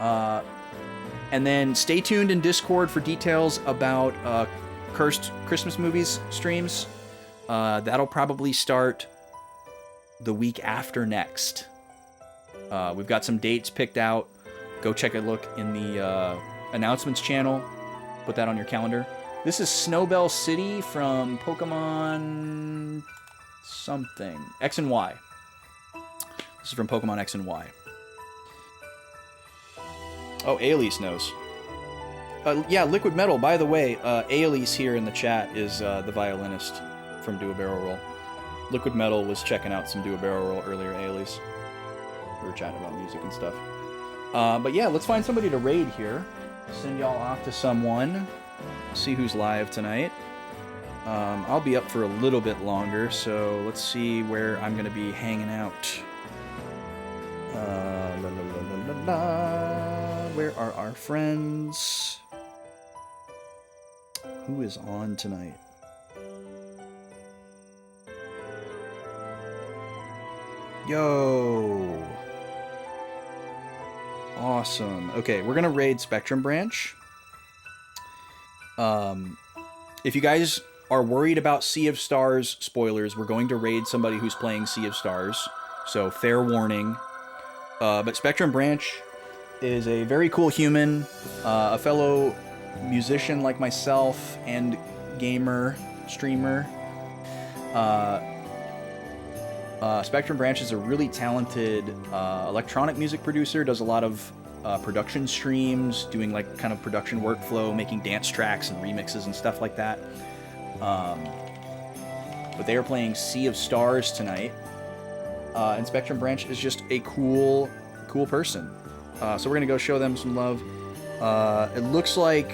S2: And then stay tuned in Discord for details about Cursed Christmas Movies streams. That'll probably start the week after next. We've got some dates picked out. Go check a look in the announcements channel. Put that on your calendar. This is Snowbell City from Pokemon something. X and Y. This is from Pokemon X and Y. Oh, Aelise knows. Yeah, Liquid Metal. By the way, Aelise here in the chat is the violinist from Do a Barrel Roll. Liquid Metal was checking out some Do a Barrel Roll earlier, Aelise. We were chatting about music and stuff. But yeah, let's find somebody to raid here. Send y'all off to someone. See who's live tonight. I'll be up for a little bit longer, so let's see where I'm going to be hanging out. Where are our friends? Who is on tonight? Yo! Awesome. Okay, we're going to raid Spectrum Branch. If you guys are worried about Sea of Stars spoilers, we're going to raid somebody who's playing Sea of Stars, so fair warning. But Spectrum Branch is a very cool human, a fellow musician like myself, and gamer, streamer. Spectrum Branch is a really talented electronic music producer, does a lot of production streams, doing like kind of production workflow, making dance tracks and remixes and stuff like that. But they are playing Sea of Stars tonight, and Spectrum Branch is just a cool person. So we're gonna go show them some love. It looks like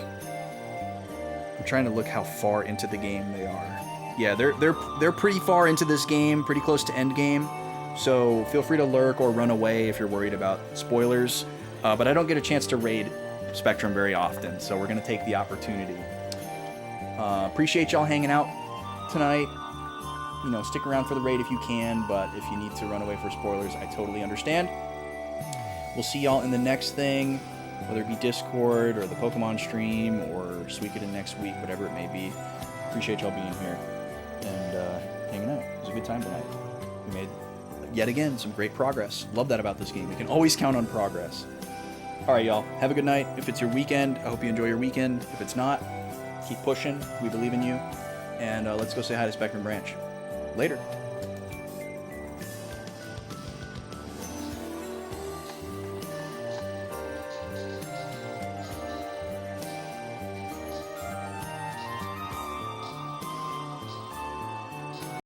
S2: I'm trying to look how far into the game they are. Yeah, they're pretty far into this game, pretty close to end game. So feel free to lurk or run away if you're worried about spoilers. But I don't get a chance to raid Spectrum very often, so we're going to take the opportunity. Appreciate y'all hanging out tonight. You know, stick around for the raid if you can, but if you need to run away for spoilers, I totally understand. We'll see y'all in the next thing, whether it be Discord or the Pokemon stream or Suikoden next week, whatever it may be. Appreciate y'all being here and hanging out. It was a good time tonight. We made, yet again, some great progress. Love that about this game. We can always count on progress. All right, y'all. Have a good night. If it's your weekend, I hope you enjoy your weekend. If it's not, keep pushing. We believe in you. And let's go say hi to Spectrum Branch. Later.